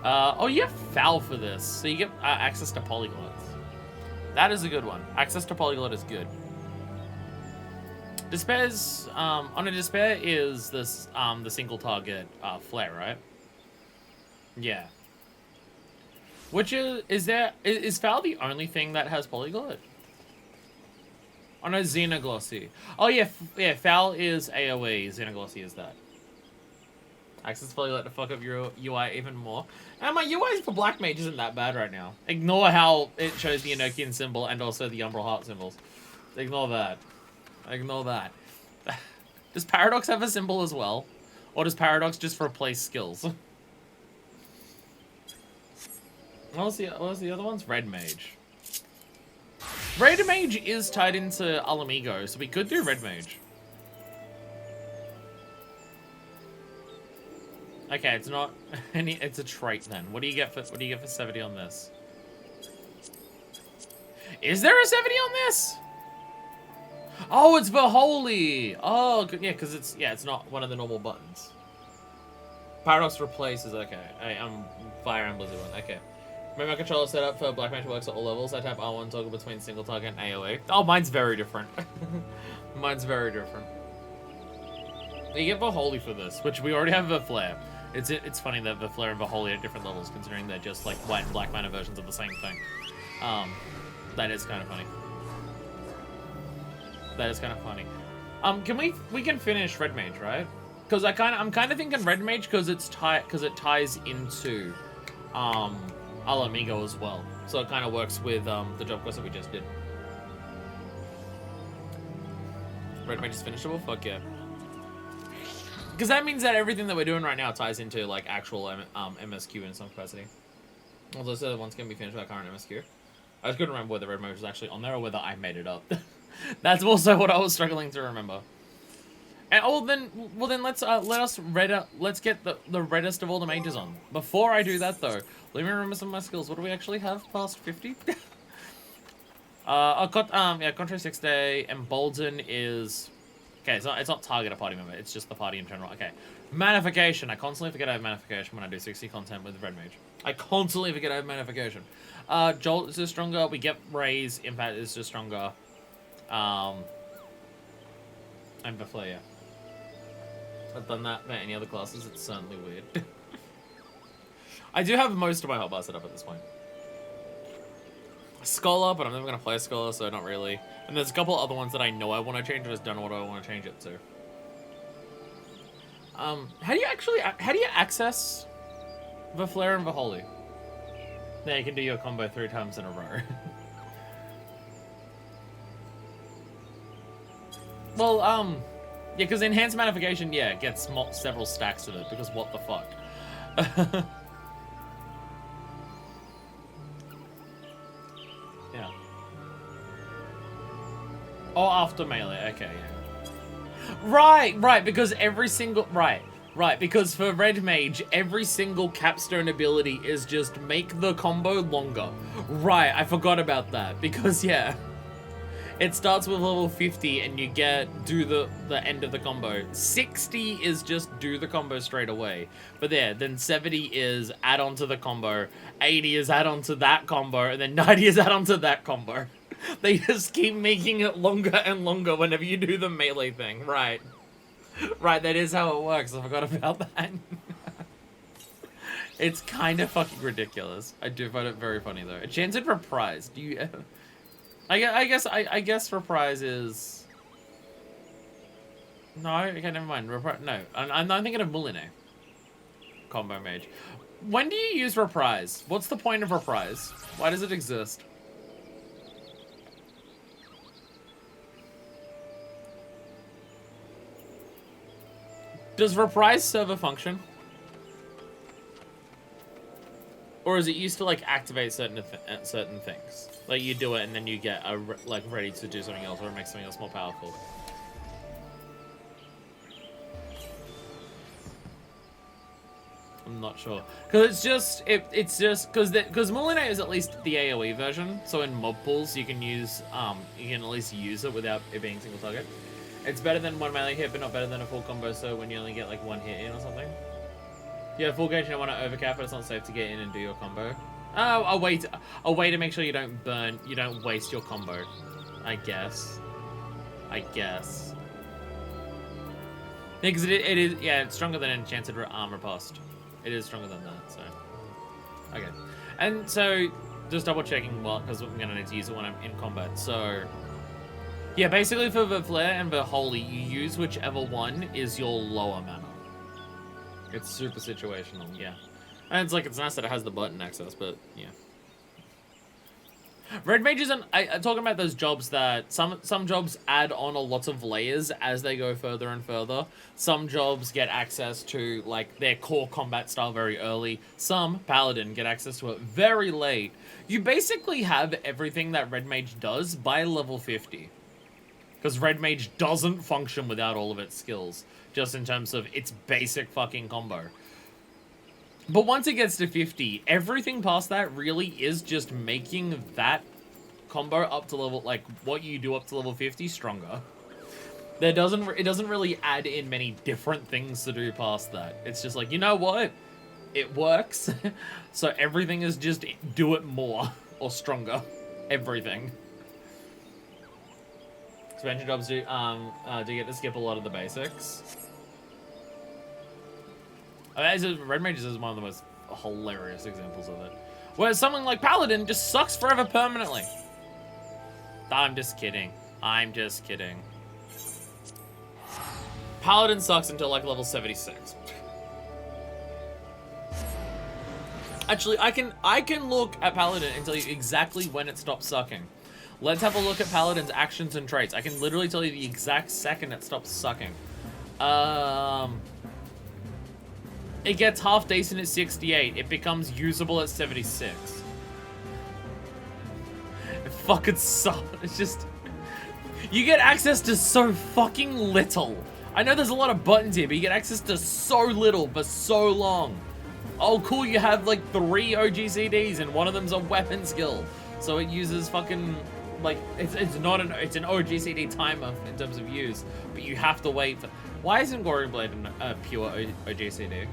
Oh, you have Foul for this, so you get access to Polyglots. That is a good one. Access to Polyglot is good. Despair's, on a Despair is this, the single target, flare, right? Yeah. Which is Foul the only thing that has Polyglot? Oh no, Xenoglossy. Oh yeah, yeah, Foul is AoE, Xenoglossy is that. Access Polyglot to fuck up your UI even more. And my UI for Black Mage isn't that bad right now. Ignore how it shows the Enochian symbol and also the Umbral Heart symbols. Ignore that. Ignore that. Does Paradox have a symbol as well? Or does Paradox just replace skills? What was the other ones? Red Mage. Red Mage is tied into Alamigo, so we could do Red Mage. Okay, it's not any. It's a trait then. What do you get for 70 on this? Is there a 70 on this? Oh, it's for Holy. Oh, yeah, because it's not one of the normal buttons. Paradox replaces. Okay, Fire Emblem one. Okay. Remember, my controller setup for Black Mage works at all levels. I tap R1 toggle between single target and AoE. Oh, mine's very different. Mine's very different. You get Holy for this, which we already have a Flare. It's funny that the Flare and Holy are at different levels, considering they're just like white and black mana versions of the same thing. That is kind of funny. That is kind of funny. We can finish Red Mage, right? Because I'm kind of thinking Red Mage because it ties into Alamigo as well, so it kind of works with the job quest that we just did. Red Mage is finishable. Fuck yeah. Because that means that everything that we're doing right now ties into, like, actual MSQ in some capacity. Although the other one's going to be finished by current MSQ. I just couldn't remember whether Red Mage was actually on there or whether I made it up. That's also what I was struggling to remember. And well then let's get the reddest of all the mages on. Before I do that though, let me remember some of my skills. What do we actually have past 50? Contrary 6 Day, Embolden is... Okay, it's not target a party member, it's just the party in general. Okay. Manification. I constantly forget I have Manification when I do 60 content with Red Mage. I constantly forget I have Manification. Jolt is just stronger. We get Raise. Impact is just stronger. And Beflare, yeah. I've done that for any other classes. It's certainly weird. I do have most of my hotbar set up at this point. Scholar, but I'm never going to play a Scholar, so not really. And there's a couple other ones that I know I want to change, I just don't know what I want to change it to. How do you access the Flare and the Holy? Now you can do your combo 3 times in a row. Well, yeah, because Enhanced Magnification, yeah, gets several stacks of it, because what the fuck? Yeah. Oh, after melee, okay, yeah. Right, because every single... Right, because for Red Mage, every single capstone ability is just make the combo longer. Right, I forgot about that, because, yeah. It starts with level 50 and you do the end of the combo. 60 is just do the combo straight away. But then 70 is add on to the combo, 80 is add on to that combo, and then 90 is add on to that combo. They just keep making it longer and longer whenever you do the melee thing. Right. Right, that is how it works. I forgot about that. It's kind of fucking ridiculous. I do find it very funny though. Enchanted Reprise. Do you... I guess Reprise is... No, okay, never mind. No, I'm thinking of Moulinet. Combo Mage. When do you use Reprise? What's the point of Reprise? Why does it exist? Does Reprise serve a function? Or is it used to, like, activate certain things? Like, you do it and then you get, ready to do something else, or it makes something else more powerful. I'm not sure. Because it's just because Moulinet is at least the AoE version. So in mob pools you can use you can at least use it without it being single target. It's better than one melee hit, but not better than a full combo. So when you only get like one hit in or something. Yeah, full gauge. You don't want to overcap, but it's not safe to get in and do your combo. Oh, a way to make sure you don't waste your combo. I guess. Yeah, because it is, yeah, it's stronger than Enchanted Riposte. It is stronger than that, so. Okay. And so, just double checking, well, because I'm going to need to use it when I'm in combat. So, yeah, basically for the Flare and the Holy, you use whichever one is your lower mana. It's super situational, yeah. And it's nice that it has the button access, but, yeah. Red mages, and talking about those jobs that some jobs add on a lot of layers as they go further and further. Some jobs get access to like their core combat style very early. Some paladin get access to it very late. You basically have everything that red mage does by level 50, because red mage doesn't function without all of its skills, just in terms of its basic fucking combo. But once it gets to 50, everything past that really is just making that combo up to level, like, what you do up to level 50 stronger. It doesn't really add in many different things to do past that. It's just like, you know what? It works. So everything is just do it more or stronger. Everything. Expansion jobs do get to skip a lot of the basics. Red Mages is one of the most hilarious examples of it. Where something like Paladin just sucks forever permanently. I'm just kidding. Paladin sucks until like level 76. Actually, I can look at Paladin and tell you exactly when it stops sucking. Let's have a look at Paladin's actions and traits. I can literally tell you the exact second it stops sucking. It gets half decent at 68. It becomes usable at 76. It fucking sucks. It's just... You get access to so fucking little. I know there's a lot of buttons here, but you get access to so little for so long. Oh, cool, you have like 3 OGCDs and one of them's a weapon skill. So it uses fucking... Like, it's an OGCD timer in terms of use, but you have to wait for... Why isn't Goring Blade a pure OGCD?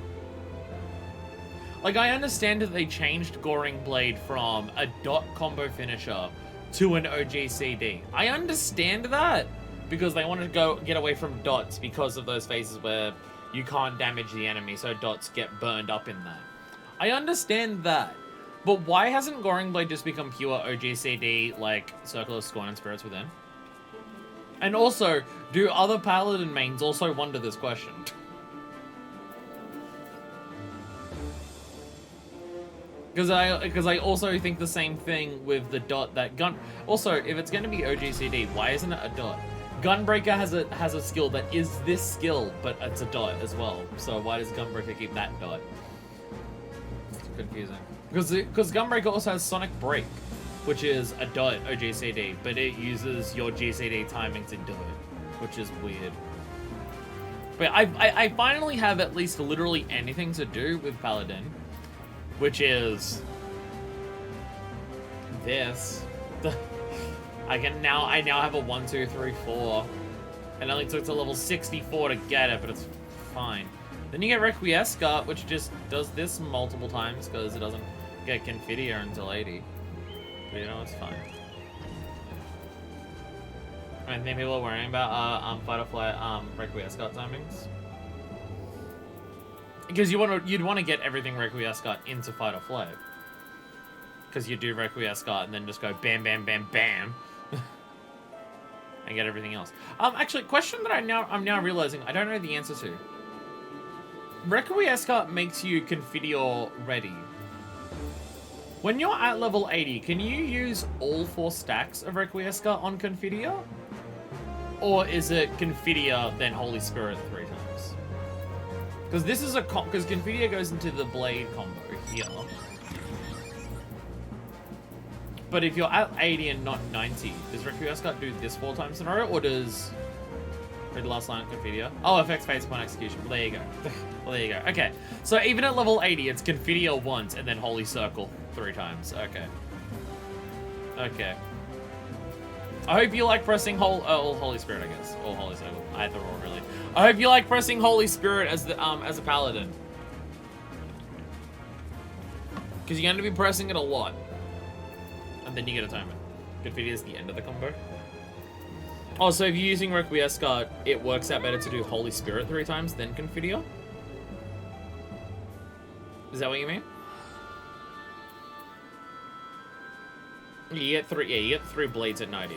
Like, I understand that they changed Goring Blade from a dot combo finisher to an OGCD. I understand that, because they wanted to get away from dots because of those phases where you can't damage the enemy, so dots get burned up in that. I understand that. But why hasn't Goring Blade just become pure OGCD, like Circle of Scorn and Spirits Within? And also, do other Paladin mains also wonder this question? Because I also think the same thing with the dot that gun. Also, if it's going to be OGCD, why isn't it a dot? Gunbreaker has a skill that is this skill, but it's a dot as well. So why does Gunbreaker keep that dot? It's confusing. Because Gunbreaker also has Sonic Break, which is a dot OGCD, but it uses your GCD timing to do it, which is weird. But I finally have at least literally anything to do with Paladin, which is this. I now have a 1, 2, 3, 4. It only took to level 64 to get it, but it's fine. Then you get Requiescat, which just does this multiple times because it doesn't get Confidia until 80. But you know, it's fine. I think people are worrying about Fight or Flight Requiescat timings. Because you'd want to get everything Requiescat into Fight or Flight. Because you do Requiescat and then just go bam, bam, bam, bam. And get everything else. Actually, question that I'm now realizing I don't know the answer to. Requiescat makes you Confidior ready. When you're at level 80, can you use all 4 stacks of Requiescat on Confidior? Or is it Confidia, then Holy Spirit 3 times? Because this is because Confidia goes into the Blade combo here. But if you're at 80 and not 90, does Requiescat do this 4 times in a row, or does... Read the last line of Confidia. Oh, effects phase upon execution. Well, there you go. Well, there you go. Okay. So even at level 80, it's Confidia once and then Holy Circle 3 times. Okay. Okay. I hope you like pressing Holy Spirit, I guess. Or Holy Circle. Either or, really. I hope you like pressing Holy Spirit as a paladin. Because you're going to be pressing it a lot. And then you get atonement. Confidia is the end of the combo. Oh, so if you're using Requiescat, it works out better to do Holy Spirit 3 times than Confidia? Is that what you mean? You get 3 blades at 90.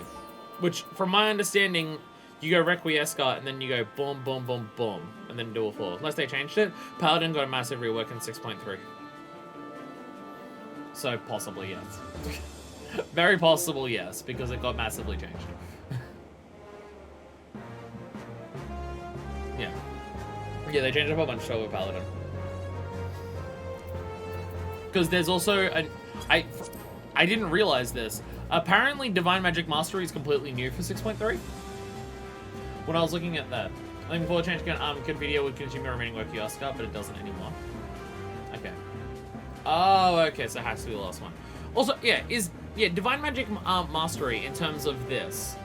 Which, from my understanding, you go Requiescat and then you go boom, boom, boom, boom, and then do a 4. Unless they changed it, Paladin got a massive rework in 6.3. So, possibly, yes. Very possible, yes, because it got massively changed. Yeah, they changed up a bunch over Paladin. Because there's also I didn't realize this. Apparently, Divine Magic Mastery is completely new for 6.3. When I was looking at that, I think before the change, Confidia would consume your remaining Requiescat, but it doesn't anymore. Okay. Oh, okay, so it has to be the last one. Also, Divine Magic Mastery in terms of this.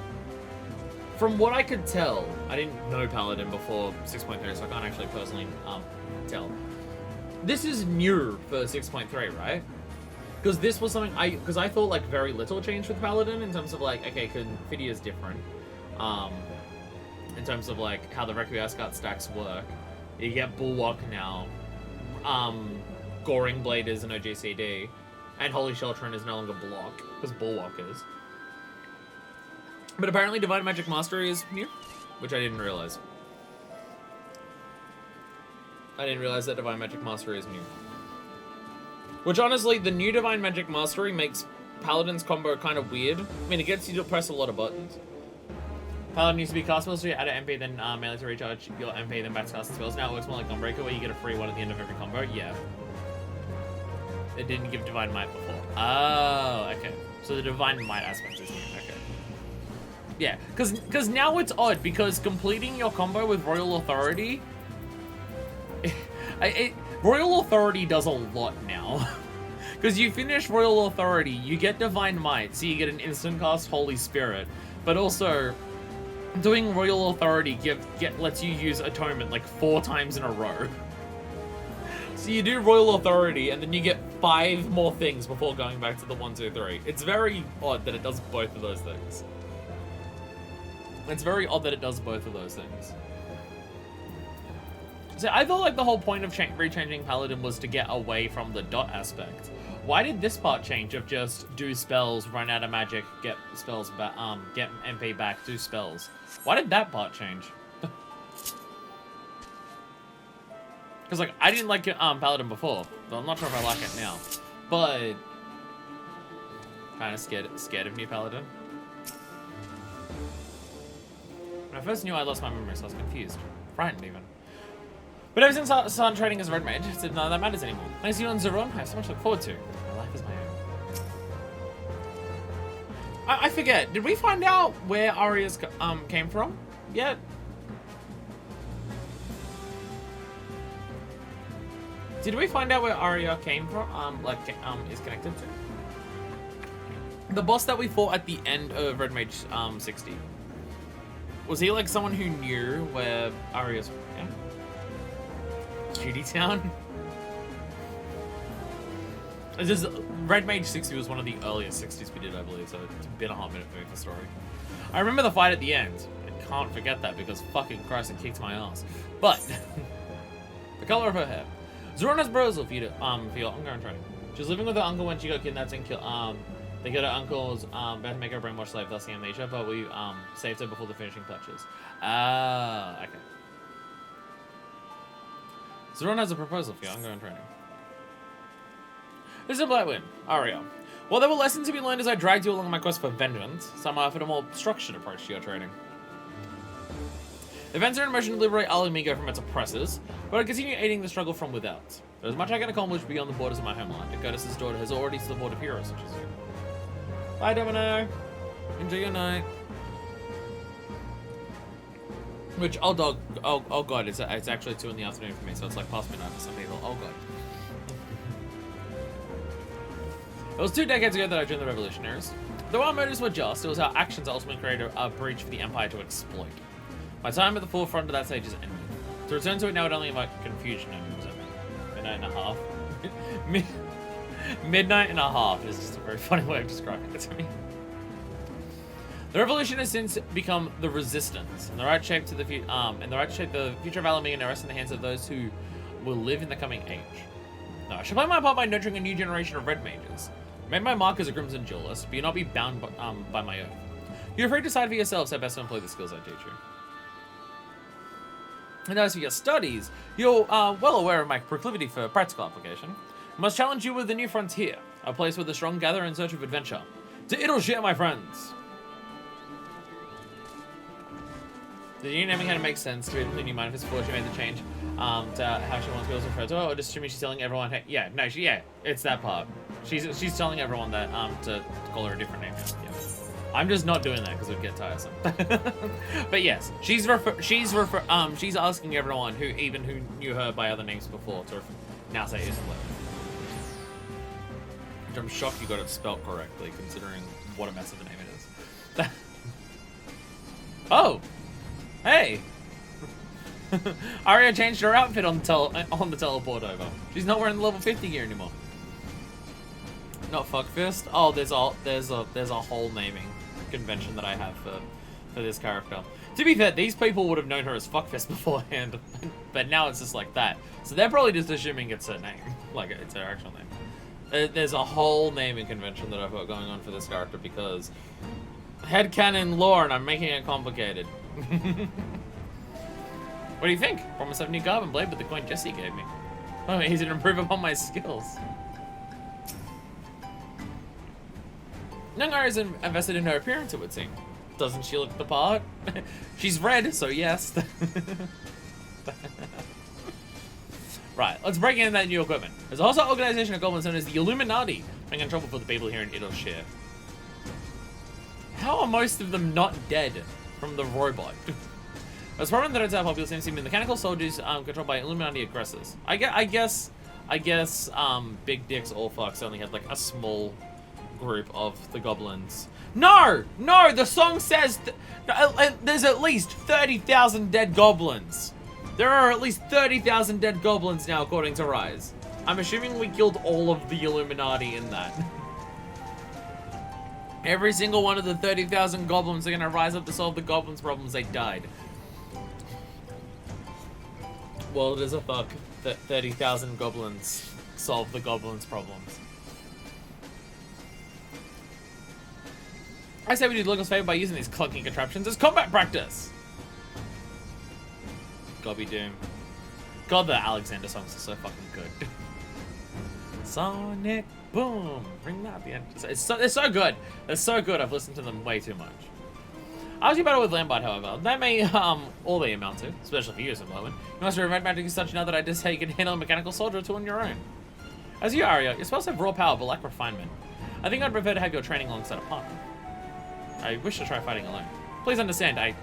From what I could tell, I didn't know Paladin before 6.3, so I can't actually personally tell. This is new for 6.3, right? Because this was something because I thought like very little changed with Paladin in terms of like, okay, Confidia is different. In terms of like how the Requiescat stacks work. You get Bulwark now. Goring Blade is an OGCD. And Holy Sheltering is no longer block, because Bulwark is. But apparently Divine Magic Mastery is new, which I didn't realize. I didn't realize that Divine Magic Mastery is new. Which honestly, the new Divine Magic Mastery makes Paladin's combo kind of weird. I mean, it gets you to press a lot of buttons. Paladin used to be cast spells, so you add an MP, then melee to recharge your MP, then back to cast spells. Now it works more like Gunbreaker, where you get a free one at the end of every combo. Yeah. It didn't give Divine Might before. Oh, okay. So the Divine Might aspect is new. Okay. Yeah, because now it's odd, because completing your combo with Royal Authority... Royal Authority does a lot now. Because you finish Royal Authority, you get Divine Might, so you get an instant cast Holy Spirit. But also, doing Royal Authority lets you use Atonement like 4 times in a row. So you do Royal Authority, and then you get 5 more things before going back to the 1, 2, 3. It's very odd that it does both of those things. It's very odd that it does both of those things. So I thought like the whole point of rechanging Paladin was to get away from the dot aspect. Why did this part change of just do spells, run out of magic, get spells back, get MP back, do spells? Why did that part change? Because like I didn't like Paladin before, but I'm not sure if I like it now. But kind of scared of new Paladin. When I first knew, I lost my memory, so I was confused, frightened even. But ever since I started trading as a red mage, I said none of that matters anymore. Nice to see you on Zeron. I have so much to look forward to. My life is my own. I forget. Did we find out where Aria's came from yet? Did we find out where Aria came from? Is connected to? The boss that we fought at the end of Red Mage 60. Was he like someone who knew where Aria's from? Yeah? Cutie Town? It's just, Red Mage 60 was one of the earliest 60s we did, I believe, so it's been a hot minute for me for story. I remember the fight at the end. I can't forget that because fucking Christ, it kicked my ass. But, the color of her hair. Zeron has proposal for your ongoing training. She was living with her uncle when she got kidnapped and killed. They got her uncle's about to make her a brainwashed slave, thus the amnesia, but we saved her before the finishing touches. Okay. Zeron has a proposal for your ongoing training. This is a Blackwind, Aria. Well, there were lessons to be learned as I dragged you along on my quest for vengeance. Some offered a more structured approach to your training. Events are in motion to liberate Alamigo from its oppressors, but I continue aiding the struggle from without. There's much I can accomplish beyond the borders of my homeland, and Curtis's daughter has already to the board of heroes such as you. Bye, Domino. Enjoy your night. Which, oh dog, oh god, it's actually 2 in the afternoon for me, so it's like past midnight for some people. Oh god. It was 2 decades ago that I joined the Revolutionaries. Though our motives were just, it was our actions that ultimately created a breach for the Empire to exploit. My time at the forefront of that stage is ended. To return to it now would only invite confusion and resentment. Midnight and a half. Midnight and a half is just a very funny way of describing it to me. The revolution has since become the resistance, and the right shape the future of Alameda rests in the hands of those who will live in the coming age. No, I should play my part by nurturing a new generation of red mages. Make my mark as a Crimson Duelist, but you'll not be bound by my oath. You're free to decide for yourselves how best to employ the skills I teach you. And as for your studies, you're well aware of my proclivity for practical application. I must challenge you with the new frontier, a place where the strong gather in search of adventure. To it'll share, my friends! The new naming kind of makes sense to be completely new mindful before she made the change to how she wants girls referred to her, or just assuming she's telling everyone, hey, yeah, it's that part. She's telling everyone that to call her a different name. Yeah. I'm just not doing that because it would get tiresome. But yes, she's asking everyone who knew her by other names before to now say Isabel. Which I'm shocked you got it spelt correctly, considering what a mess of a name it is. Oh. Hey! Arya changed her outfit on the teleport over. She's not wearing the level 50 gear anymore. Not Fuckfist? Oh, there's a whole naming convention that I have for this character. To be fair, these people would have known her as Fuckfist beforehand, but now it's just like that. So they're probably just assuming it's her name, like it's her actual name. There's a whole naming convention that I've got going on for this character because headcanon lore, and I'm making it complicated. What do you think? Promise of new carbon blade with the coin Jesse gave me. Oh, he's an improve upon my skills. Nungar is invested in her appearance, it would seem. Doesn't she look the part? She's red, so yes. Right, let's break into that new equipment. There's also an organization of goblins known as the Illuminati, bringing trouble for the people here in Idleshire. How are most of them not dead from the robot? As problem that it's our populace seems to be mechanical soldiers controlled by Illuminati aggressors. I guess big dicks all fucks only had like a small group of the goblins. No, the song says there's at least 30,000 dead goblins. There are at least 30,000 dead goblins now, according to Rise. I'm assuming we killed all of the Illuminati in that. Every single one of the 30,000 goblins are gonna rise up to solve the goblins' problems. They died. Well, it is a fuck that 30,000 goblins solve the goblins' problems. I say we do Logan's favor by using these clunky contraptions as combat practice. Gobby Doom. God, the Alexander songs are so fucking good. Sonic Boom. Ring that at the end. They're so good. They're so good. I've listened to them way too much. I was getting better with Lambert, however. That may all they amount to, especially for you at the moment. You must have red magic is such now that I just say you can handle a mechanical soldier or two on your own. As you, Arya, you're supposed to have raw power but lack refinement. I think I'd prefer to have your training alongside a partner. I wish to try fighting alone. Please understand,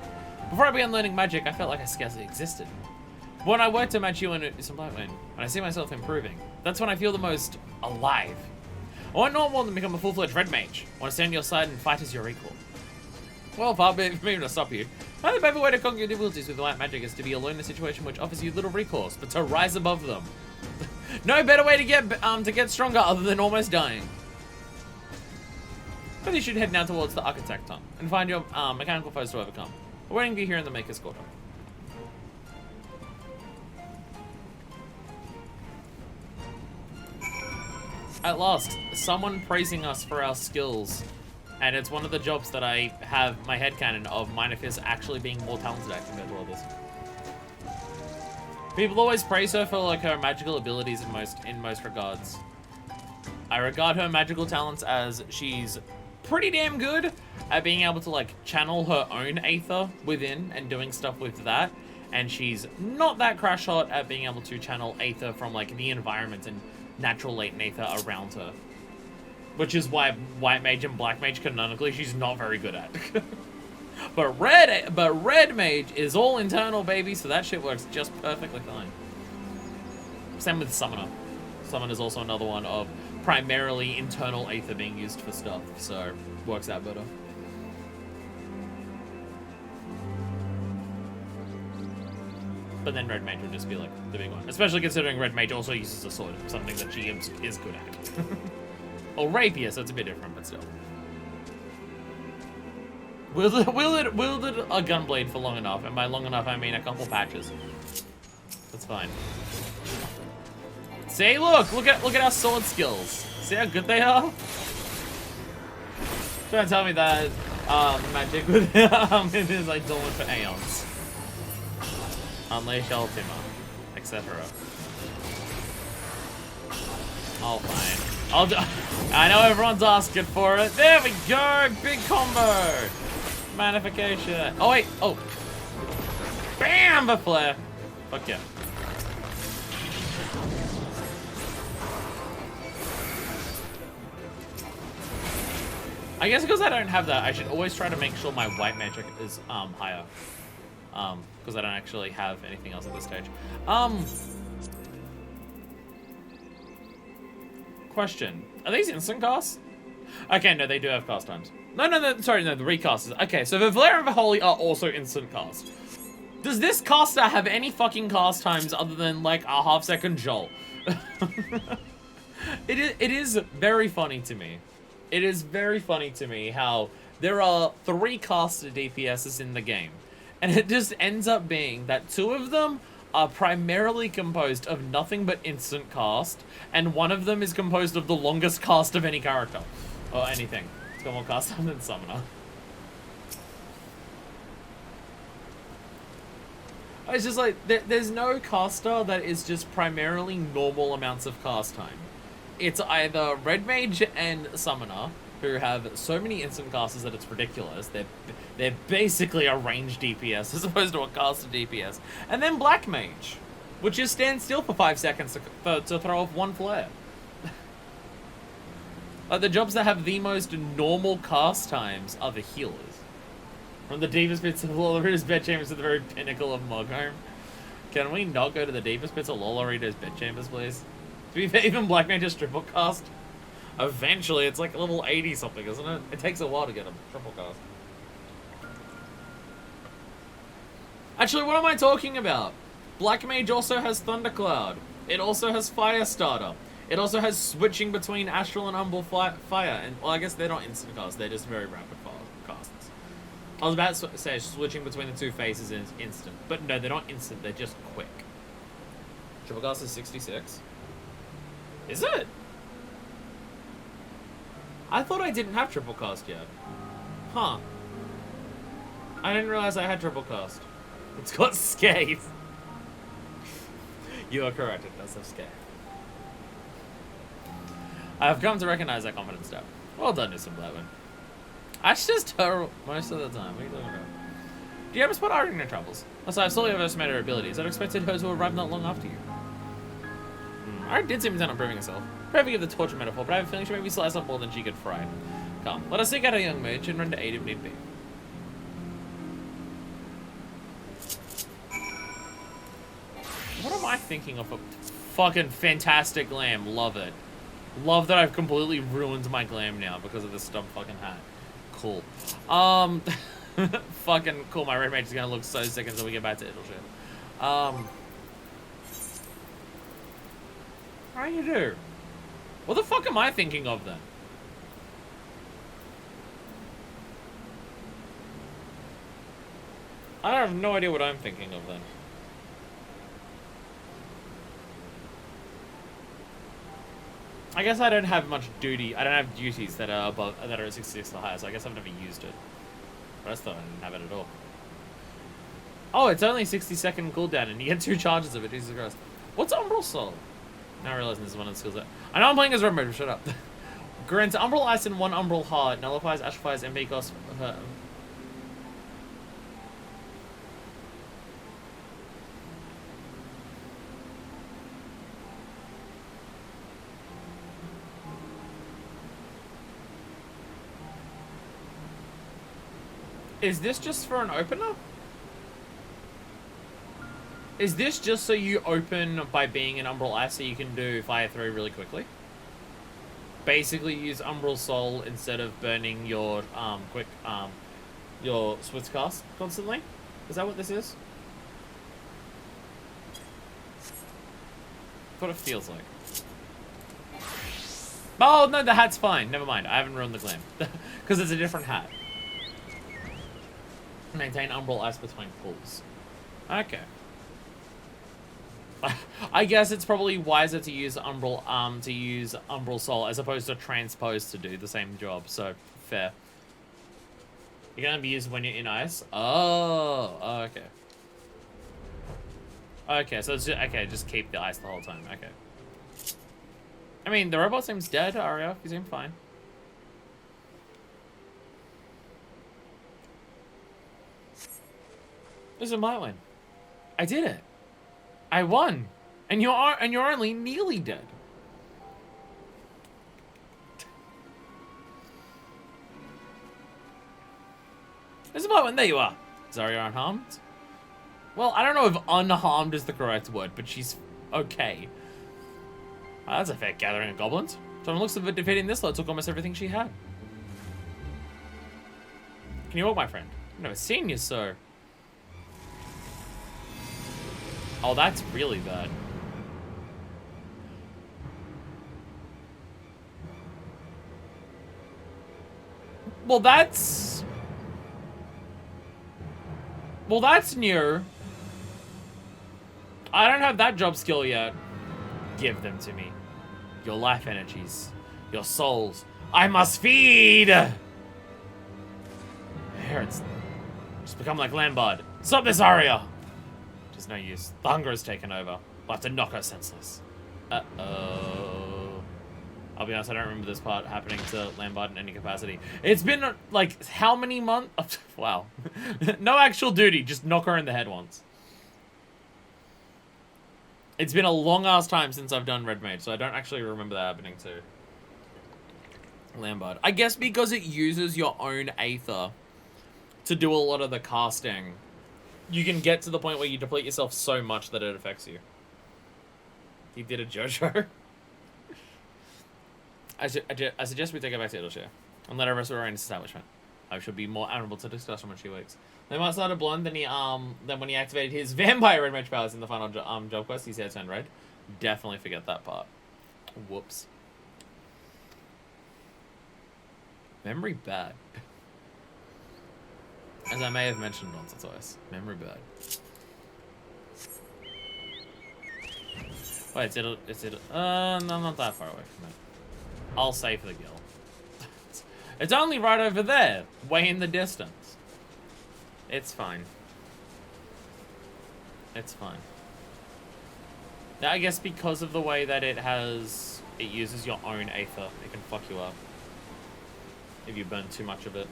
before I began learning magic, I felt like I scarcely existed. But when I work to match you in some light wind, and I see myself improving, that's when I feel the most alive. I want no more than become a full-fledged red mage. I want to stand on your side and fight as your equal. Well, far be it from me to stop you. The better way to conquer your difficulties with light magic is to be alone in a situation which offers you little recourse, but to rise above them. No better way to get stronger other than almost dying. But you should head now towards the Architecton and find your mechanical foes to overcome. We're waiting for you here in the Maker's Quarter. At last, someone praising us for our skills. And it's one of the jobs that I have my headcanon of Minifist actually being more talented at compared to others. People always praise her for like her magical abilities in most regards. I regard her magical talents as she's pretty damn good at being able to like channel her own aether within and doing stuff with that. And she's not that crash hot at being able to channel aether from like the environment and natural latent aether around her. Which is why White Mage and Black Mage canonically she's not very good at. But red mage is all internal, baby, so that shit works just perfectly fine. Same with summoner. Summon is also another one of primarily internal aether being used for stuff, so works out better. But then red mage would just be like the big one, especially considering red mage also uses a sword, something that GM is good at. Or rapier, so it's a bit different, but still. Wielded a gunblade for long enough, and by long enough I mean a couple patches. That's fine. See, look at our sword skills. See how good they are? Trying to tell me that magic with it is like dormant for aeons. Unleash Ultima, etc. Oh, fine. I know everyone's asking for it. There we go, big combo. Magnification. Oh wait, oh. Bam, the flare. Fuck yeah. I guess because I don't have that, I should always try to make sure my white magic is higher. Because I don't actually have anything else at this stage. Question. Are these instant casts? Okay, no, they do have cast times. No, sorry, no, the recasters. Okay, so the Valera and the Holy are also instant cast. Does this caster have any fucking cast times other than, like, a half-second jolt? It is very funny to me. It is very funny to me how there are 3 caster DPSs in the game. And it just ends up being that 2 of them are primarily composed of nothing but instant cast, and 1 of them is composed of the longest cast of any character. Or anything. It's got more cast time than Summoner. It's just like, there's no caster that is just primarily normal amounts of cast time. It's either Red Mage and Summoner, who have so many instant casters that it's ridiculous. They're basically a range DPS as opposed to a caster DPS. And then Black Mage, which just stands still for 5 seconds to throw off 1 flare. Like, the jobs that have the most normal cast times are the healers. From the deepest pits of Lolorita's bedchambers to the very pinnacle of Mogholm. Can we not go to the deepest pits of Lolorita's bedchambers, please? To be fair, even Black Mage is triple cast. Eventually, it's like level 80 something, isn't it? It takes a while to get a triple cast. Actually, what am I talking about? Black Mage also has Thundercloud. It also has Firestarter. It also has switching between Astral and Umbral Fire. And, well, I guess they're not instant casts. They're just very rapid fire casts. I was about to say switching between the 2 phases is instant. But no, they're not instant. They're just quick. Triple cast is 66. Is it? I thought I didn't have triple cast yet. Huh. I didn't realize I had triple cast. It's got Scathe. You are correct, it does have Scathe. I have come to recognize that confidence step. Well done, Newsom Blackman. That's just her most of the time. What are you talking about? Do you ever spot Irene in her troubles? Also, I've slowly overestimated her abilities. I'd expected her to arrive not long after you. Irene did seem intent on proving herself. Proving of the torture metaphor, but I have a feeling she may be sliced up more than she could fry. Come, let us seek out a young mage and render aid if need be. What am I thinking of? A fucking fantastic glam. Love it. Love that I've completely ruined my glam now because of this dumb fucking hat. Cool. Fucking cool. My red mage is gonna look so sick until we get back to Idle shit. How you do? What the fuck am I thinking of then? I have no idea what I'm thinking of then. I guess I don't have much duty. I don't have duties that are above, that are at 66 or higher, so I guess I've never used it. But I thought I didn't have it at all. Oh, it's only 60-second cooldown, and you get 2 charges of it. Jesus Christ. What's Umbral Soul? Now I realize this is one of the skills that... I know I'm playing as Red Mage, shut up. Grants Umbral Ice and 1 Umbral Heart. Nullifies Astrofire's MP cost... Is this just for an opener? Is this just so you open by being an Umbral Ice so you can do Fire 3 really quickly? Basically use Umbral Soul instead of burning your your Swift Cast constantly? Is that what this is? That's what it feels like. Oh, no, the hat's fine. Never mind. I haven't ruined the glam. Because it's a different hat. Maintain Umbral Ice between pulls. Okay. I guess it's probably wiser to use Umbral Soul as opposed to Transpose to do the same job, so fair. You're gonna be used when you're in ice? Oh, okay. Okay, so it's just, okay, just keep the ice the whole time, okay. I mean, the robot seems dead, Aria. You seem fine. This is my win. I did it. I won. And you're only nearly dead. This is my win. There you are. Zarya unharmed. Well, I don't know if unharmed is the correct word, but she's okay. That's a fair gathering of goblins. So it looks like defeating this lot took almost everything she had. Can you walk, my friend? I've never seen you so. Oh, that's really bad. Well, that's new. I don't have that job skill yet. Give them to me. Your life energies. Your souls. I must feed! Here it's... Just become like Lambard. Stop this, Aria! There's no use. The hunger has taken over. We'll have to knock her senseless. Uh-oh. I'll be honest, I don't remember this part happening to Lambard in any capacity. It's been, like, how many months? Wow. No actual duty, just knock her in the head once. It's been a long-ass time since I've done Red Mage, so I don't actually remember that happening to Lambard. I guess because it uses your own Aether to do a lot of the casting, you can get to the point where you deplete yourself so much that it affects you. He did a JoJo. I suggest we take her back to Idleshire and let her rest of her own establishment. I should be more honorable to discuss when she wakes. They might start a blonde than when he activated his vampire red mage powers in the final job quest. His hair turned red. Definitely forget that part. Whoops. Memory bad. As I may have mentioned once or twice. Memory bad. Wait, no, I'm not that far away from it. I'll save the girl. It's only right over there, way in the distance. It's fine. It's fine. Now, I guess because of the way that it uses your own Aether, it can fuck you up. If you burn too much of it.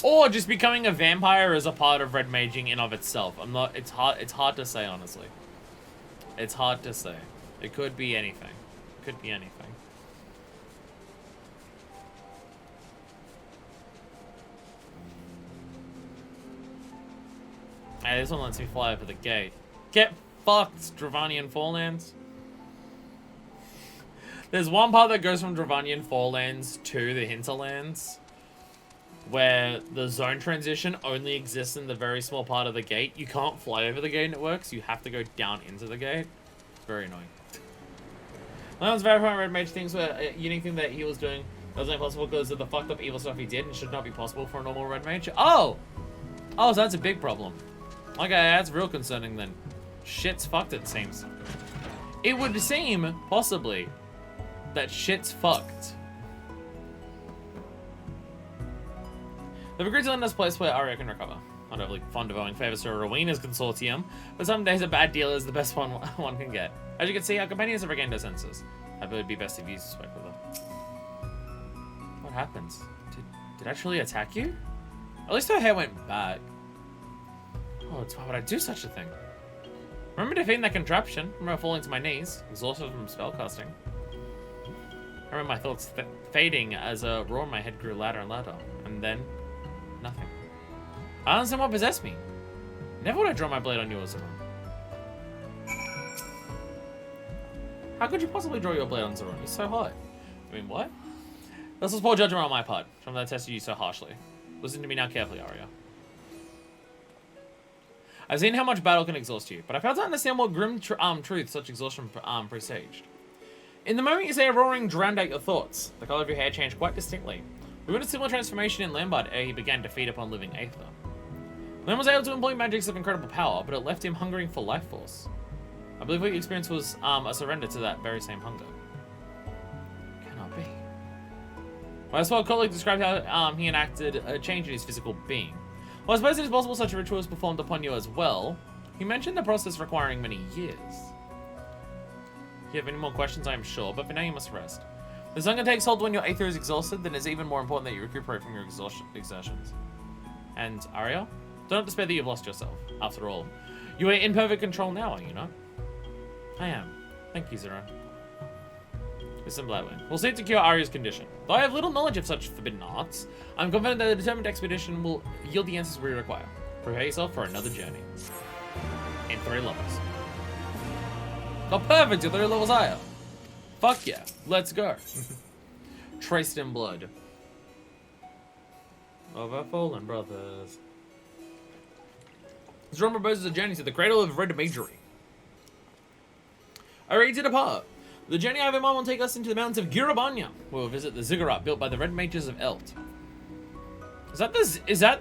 Or just becoming a vampire is a part of red maging in of itself. It's hard to say, honestly. It's hard to say. It could be anything. It could be anything. Hey, this one lets me fly over the gate. Get fucked, Dravanian Forelands. There's one part that goes from Dravanian Forelands to the Hinterlands, where the zone transition only exists in the very small part of the gate. You can't fly over the gate and it works. You have to go down into the gate. Very annoying. Leon's verifying red mage things were a unique thing that he was doing. That was impossible because of the fucked up evil stuff he did and should not be possible for a normal red mage. Oh! Oh, so that's a big problem. Okay, that's real concerning then. Shit's fucked, it seems. It would seem, possibly, that shit's fucked. They've agreed to lend us a place where Arya can recover. Not overly fond of owing favors to a Rowena's consortium, but some days a bad deal is the best one can get. As you can see, our companions have regained their senses. I bet it would be best if you spoke with her. What happens? Did I actually attack you? At least her hair went back. Oh, why would I do such a thing? Remember defeating that contraption? Remember falling to my knees, exhausted from spellcasting? I remember my thoughts fading as a roar in my head grew louder and louder. And then, nothing. I don't understand what possessed me. Never would I draw my blade on yours, Zero. How could you possibly draw your blade on Zero? He's so hot. I mean, what? This was poor judgment on my part, from that I tested you so harshly. Listen to me now carefully, Arya. I've seen how much battle can exhaust you, but I failed to understand what grim truth such exhaustion presaged. In the moment you say a roaring drowned out your thoughts, the color of your hair changed quite distinctly. We went a similar transformation in Lambert ere he began to feed upon living aether. Lam was able to employ magics of incredible power, but it left him hungering for life force. I believe what you experienced was a surrender to that very same hunger. Cannot be. My small colleague described how he enacted a change in his physical being. Well, I suppose it is possible such a ritual was performed upon you as well. He mentioned the process requiring many years. If you have any more questions, I am sure, but for now you must rest. The hunger takes hold when your aether is exhausted, then it's even more important that you recuperate from your exertions. And, Arya? Don't despair that you've lost yourself. After all, you are in perfect control now, are you not? I am. Thank you, Zero. Listen, Bladwin. We'll seek to cure Arya's condition. Though I have little knowledge of such forbidden arts, I'm confident that a determined expedition will yield the answers we require. Prepare yourself for another journey. In 3 levels. Oh, perfect! You're 3 levels higher. Fuck yeah. Let's go. Traced in blood. Of our fallen brothers. Zron proposes a journey to the cradle of Red Magery. I ready to depart. The journey I have in mind will take us into the mountains of Girabanya, where we'll visit the ziggurat built by the Red Mages of Eld. Is that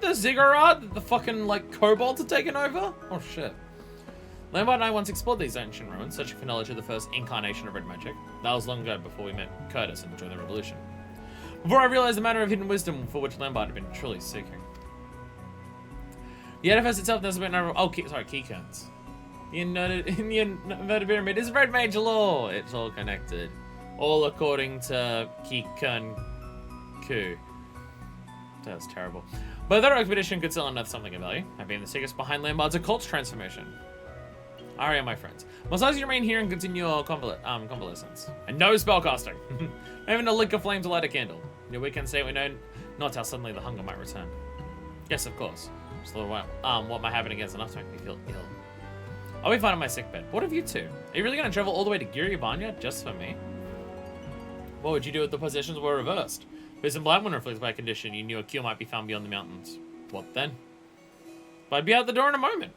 the ziggurat that the fucking, like, kobolds are taking over? Oh, shit. Lambert and I once explored these ancient ruins, searching for knowledge of the first incarnation of red magic. That was long ago, before we met Curtis and joined the revolution. Before I realized the matter of hidden wisdom for which Lambert had been truly seeking. The edifice itself doesn't been keycones. The inverted pyramid is red mage law. It's all connected. All according to Kikun Ku. That's terrible. But that expedition could still unearth something of value. I've been the secrets behind Lambert's occult transformation. Arya, my friends. Must I remain here and continue your convalescence? And no spellcasting. Not even a lick of flame to light a candle. We can say we know not how suddenly the hunger might return. Yes, of course. Just a little while. What might happen again is enough to make me feel ill. I'll be fine on my sickbed. What of you two? Are you really going to travel all the way to Girabanya just for me? What would you do if the positions were reversed? If some blind one reflects by condition, you knew a cure might be found beyond the mountains. What then? But I'd be out the door in a moment.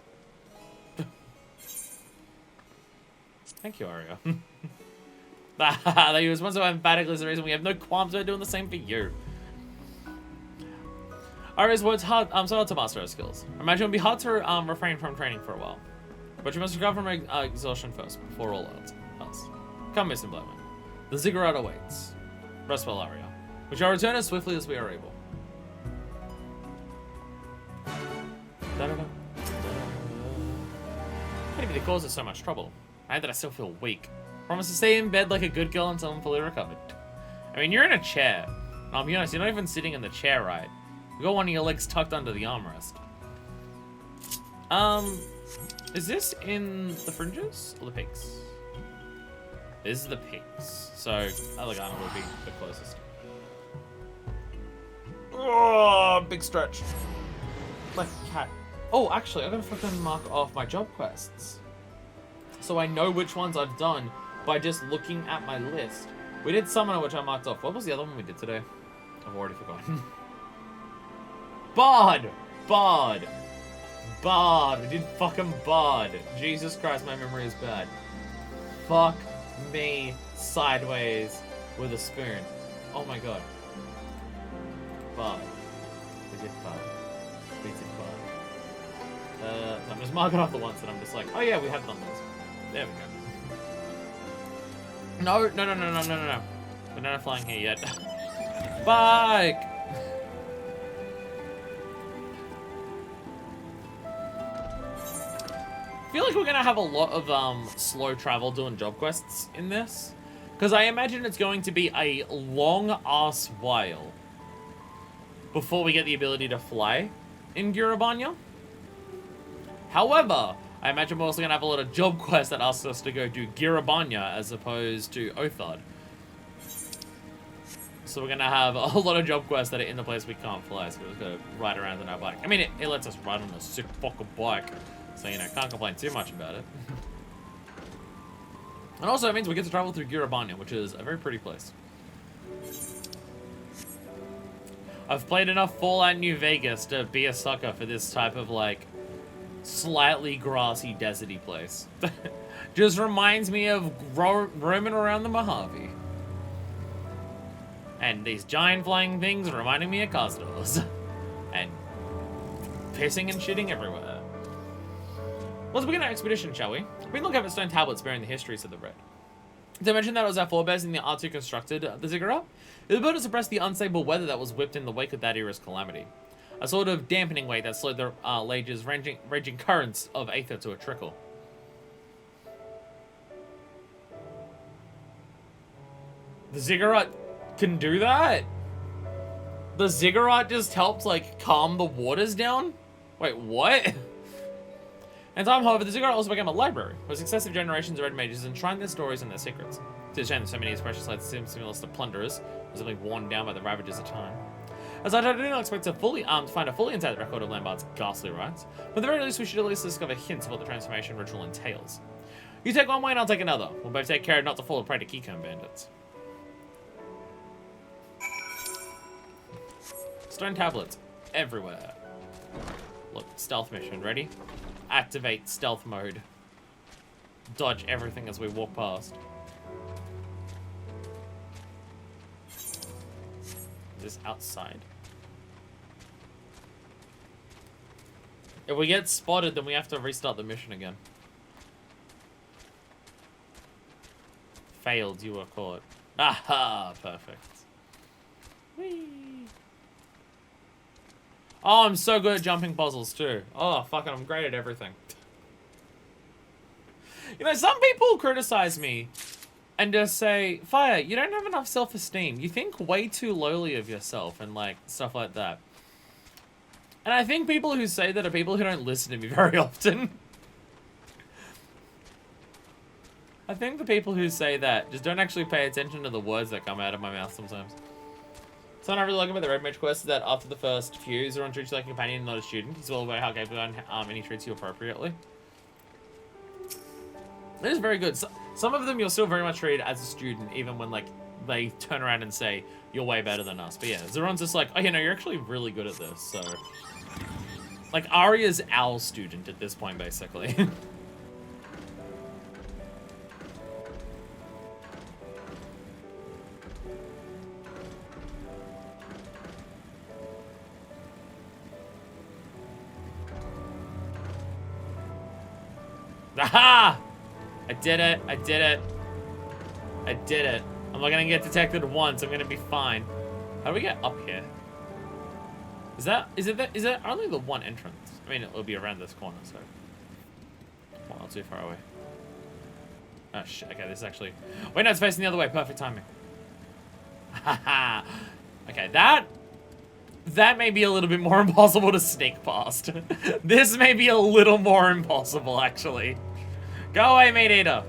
Thank you, Arya. That you was once so emphatically is the reason we have no qualms about doing the same for you. Arya's words so hard to master our skills. I imagine it would be hard to refrain from training for a while. But you must recover from exhaustion first, before all else. Come, Mr. Blowman. The ziggurat awaits. Rest well, Arya. We shall return as swiftly as we are able. Can't be the cause of so much trouble. I hate that I still feel weak. Promise to stay in bed like a good girl until I'm fully recovered. I mean, you're in a chair. I'll be honest, you're not even sitting in the chair right. You got one of your legs tucked under the armrest. Is this in the fringes or the peaks? This is the peaks. So, Elegana would be the closest. Oh, big stretch. Like a cat. Oh, actually, I'm gonna fucking mark off my job quests. So I know which ones I've done by just looking at my list. We did Summoner, which I marked off. What was the other one we did today? I've already forgotten. Bard! Bard! Bard! We did fucking Bard. Jesus Christ, my memory is bad. Fuck me sideways with a spoon. Oh my god. Bard. We did Bard. We did Bard. So I'm just marking off the ones that I'm just like, oh yeah, we have done those. There we go. No. We're not flying here yet. Bike! I feel like we're gonna have a lot of slow travel doing job quests in this. Because I imagine it's going to be a long-ass while before we get the ability to fly in Girabanya. However, I imagine we're also going to have a lot of job quests that ask us to go do Girabanya as opposed to Othard. So we're gonna have a lot of job quests that are in the place we can't fly, so we're just gonna ride around on our bike. I mean, it lets us ride on a sick fucking bike, so, you know, can't complain too much about it. And also, it means we get to travel through Gurabanya, which is a very pretty place. I've played enough Fallout New Vegas to be a sucker for this type of, like, slightly grassy, deserty place. Just reminds me of roaming around the Mojave. And these giant flying things reminding me of car stores. And pissing and shitting everywhere. Let's begin our expedition, shall we? We can look up at stone tablets bearing the histories of the red. Did I mention that it was our forebears in the R2 constructed the ziggurat? It was built to suppress the unstable weather that was whipped in the wake of that era's calamity. A sort of dampening weight that slowed the lage's raging currents of aether to a trickle. The ziggurat can do that? The ziggurat just helped, like, calm the waters down? Wait, what? In time, however, the ziggurat also became a library, where successive generations of red mages enshrined their stories and their secrets. To the shame that so many of these precious lights seem similar to plunderers, simply worn down by the ravages of time. As I did not expect to find a fully intact record of Lambard's ghastly rites, but at the very least we should at least discover hints of what the transformation ritual entails. You take one way and I'll take another. We'll both take care not to fall prey to keycomb bandits. Stone tablets everywhere. Look, stealth mission, ready? Activate stealth mode. Dodge everything as we walk past. Is this outside? If we get spotted, then we have to restart the mission again. Failed, you were caught. Aha, perfect. Whee. Oh, I'm so good at jumping puzzles too. Oh, fucking, I'm great at everything. You know, some people criticize me and just say, Fire, you don't have enough self-esteem. You think way too lowly of yourself and, like, stuff like that. And I think people who say that are people who don't listen to me very often. I think the people who say that just don't actually pay attention to the words that come out of my mouth sometimes. Something I really like about the Red Mage quest is that after the first few, Zeron treats you like a companion and not a student. He's well aware how capable and he treats you appropriately. It is very good. So, some of them you'll still very much treat as a student, even when, like, they turn around and say, you're way better than us. But yeah, Zeron's just like, oh, you know, you're actually really good at this, so... Like, Arya's our student at this point, basically. Aha! I did it. I did it. I did it. I'm not gonna get detected once. I'm gonna be fine. How do we get up here? Is that only the one entrance? I mean, it'll be around this corner, so. Well, not too far away. Oh shit, okay, this is actually... Wait, no, it's facing the other way. Perfect timing. Haha. Okay, that may be a little bit more impossible to sneak past. This may be a little more impossible, actually. Go away, meat eater.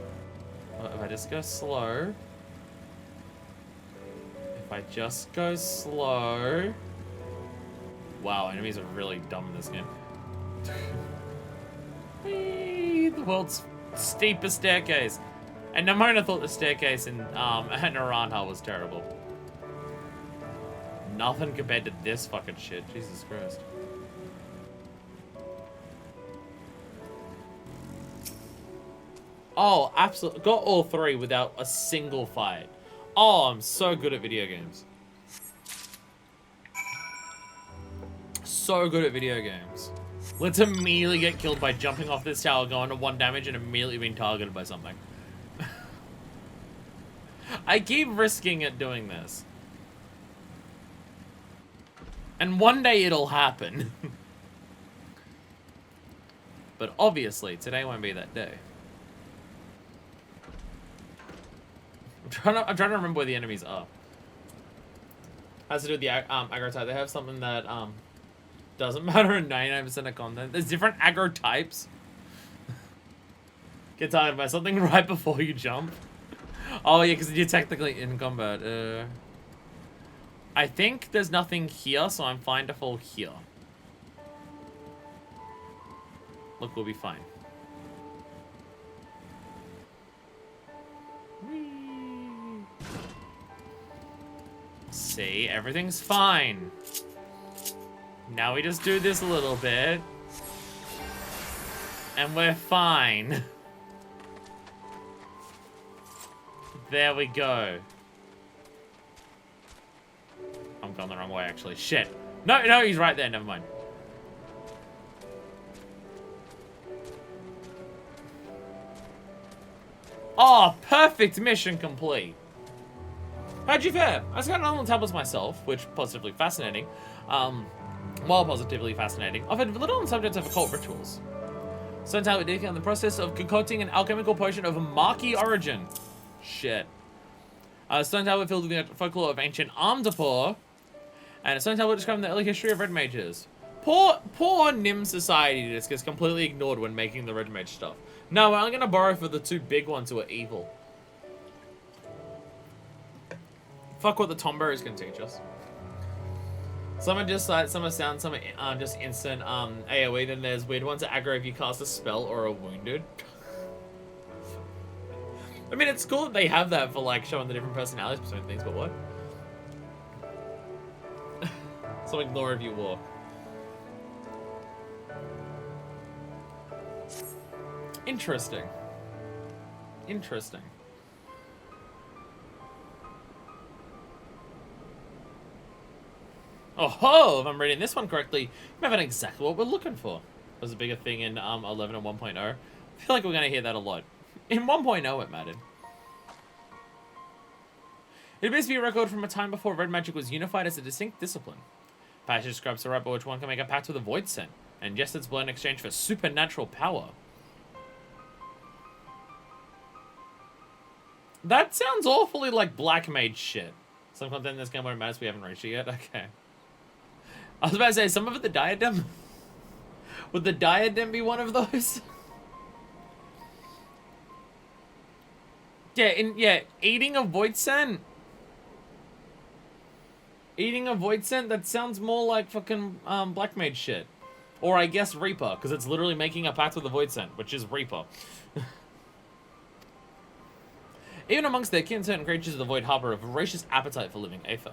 Well, if I just go slow. If I just go slow. Wow, enemies are really dumb in this game. Whee, the world's steepest staircase. And Nimona thought the staircase in Naranja was terrible. Nothing compared to this fucking shit. Jesus Christ. Oh, absolutely. Got all three without a single fight. Oh, I'm so good at video games. So good at video games. Let's immediately get killed by jumping off this tower, going to 1 damage, and immediately being targeted by something. I keep risking it doing this. And one day it'll happen. But obviously, today won't be that day. I'm trying to remember where the enemies are. Has to do with the aggro type. They have something that doesn't matter in 99% of content. There's different aggro types. Get tired by something right before you jump. Oh yeah, because you're technically in combat. I think there's nothing here, so I'm fine to fall here. Look, we'll be fine. Whee. See, everything's fine. Now we just do this a little bit. And we're fine. There we go. I'm going the wrong way, actually. Shit. No, no, he's right there. Never mind. Oh, perfect mission complete. How'd you fare? I just got on tablets myself, which positively fascinating. While positively fascinating, I've had little on subjects of occult rituals. Turns out we're in the process of concocting an alchemical potion of Marquis origin. Shit. Stone Tower filled with the folklore of ancient Amdapur. And Stone Tower describing the early history of red mages. Poor Nim society just gets completely ignored when making the red mage stuff. No, we're only going to borrow for the two big ones who are evil. Fuck what the Tombows can teach us. Some are just like, some are sound, some are just instant AoE, then there's weird ones that aggro if you cast a spell or are wounded. I mean, it's cool that they have that for like showing the different personalities between things, but what? So ignore if you walk. Interesting. Interesting. Oh ho! If I'm reading this one correctly, we have exactly what we're looking for. That was a bigger thing in 11 and 1.0. I feel like we're going to hear that a lot. In 1.0 it mattered. It appears to be a record from a time before red magic was unified as a distinct discipline. Passage describes the right by which one can make a pact with a void scent, and ingest its blood in exchange for supernatural power. That sounds awfully like black mage shit. Some content in this game where it matters we haven't reached it yet? Okay. I was about to say, some of it the diadem? Would the diadem be one of those? Yeah, eating a void scent. Eating a void scent, that sounds more like fucking black mage shit. Or I guess Reaper, because it's literally making a pact with a void scent, which is Reaper. Even amongst their kin, certain creatures of the void harbor a voracious appetite for living aether.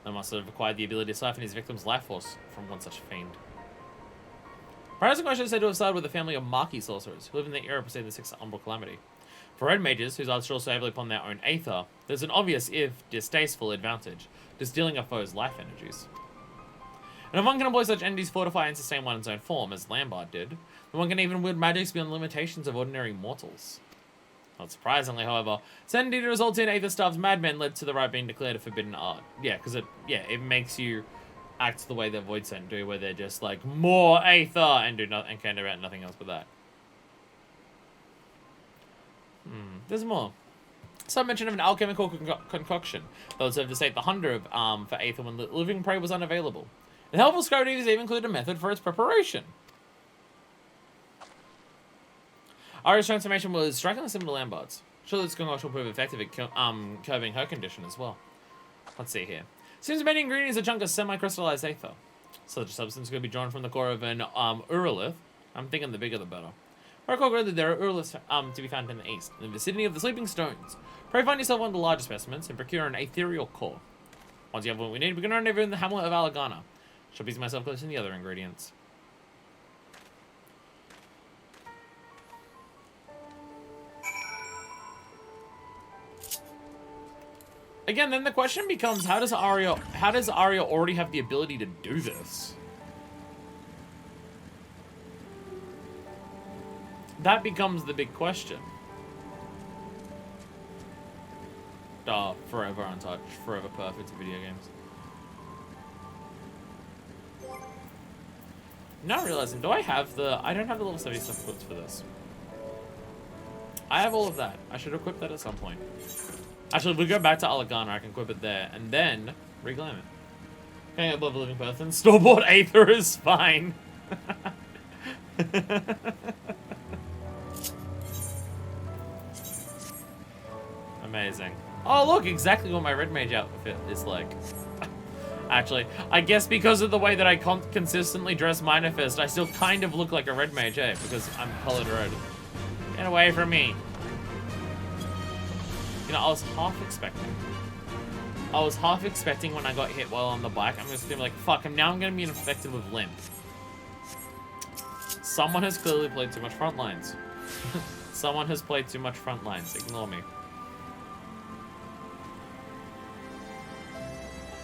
They must have acquired the ability to siphon his victim's life force from one such fiend. Perhaps I should say to have started with a family of Marquis sorcerers, who lived in the era preceding the Sixth Umbral Calamity. For red mages, whose eyes draw so heavily upon their own aether, there's an obvious, if distasteful, advantage to stealing a foe's life energies. And if one can employ such energies to fortify and sustain one's own form, as Lambard did, then one can even wield magics beyond the limitations of ordinary mortals. Not surprisingly, however, said indeed it results in aether-starved madmen led to the right being declared a forbidden art. Yeah, because it makes you act the way that Void Scent do, where they're just like, more aether, and do not, and can do nothing else but that. There's more. Some mention of an alchemical concoction that would serve to save the hunger for aether when living prey was unavailable. The helpful Scribe even included a method for its preparation. Aria's transformation was strikingly similar to Lambard's. Surely this concoction will prove effective at curbing her condition as well. Let's see here. Seems the main ingredient is a chunk of semi-crystallized aether. Such a substance could be drawn from the core of an urolith. I'm thinking the bigger the better. I recall that there are uroliths to be found in the east, in the vicinity of the Sleeping Stones. Pray find yourself one of the larger specimens and procure an ethereal core. Once you have what we need, we can rendezvous in the hamlet of Alagana. Shall piece myself close to the other ingredients. Again, then the question becomes, how does Aria already have the ability to do this? That becomes the big question. Forever untouched, forever perfect in video games. Not realizing, I don't have the level 70 stuff equipped for this. I have all of that. I should equip that at some point. Actually, if we go back to Alagana, I can equip it there, and then reclaim it. Okay, above a living person. Store-bought aether is fine. Amazing. Oh, look, exactly what my red mage outfit is like. Actually, I guess because of the way that I consistently dress Minifest, I still kind of look like a red mage, eh? Because I'm colored red. Get away from me. You know, I was half expecting when I got hit while on the bike, I'm just gonna be like, fuck, now I'm gonna be infected with limp. Someone has clearly played too much Frontlines. Someone has played too much Frontlines. Ignore me.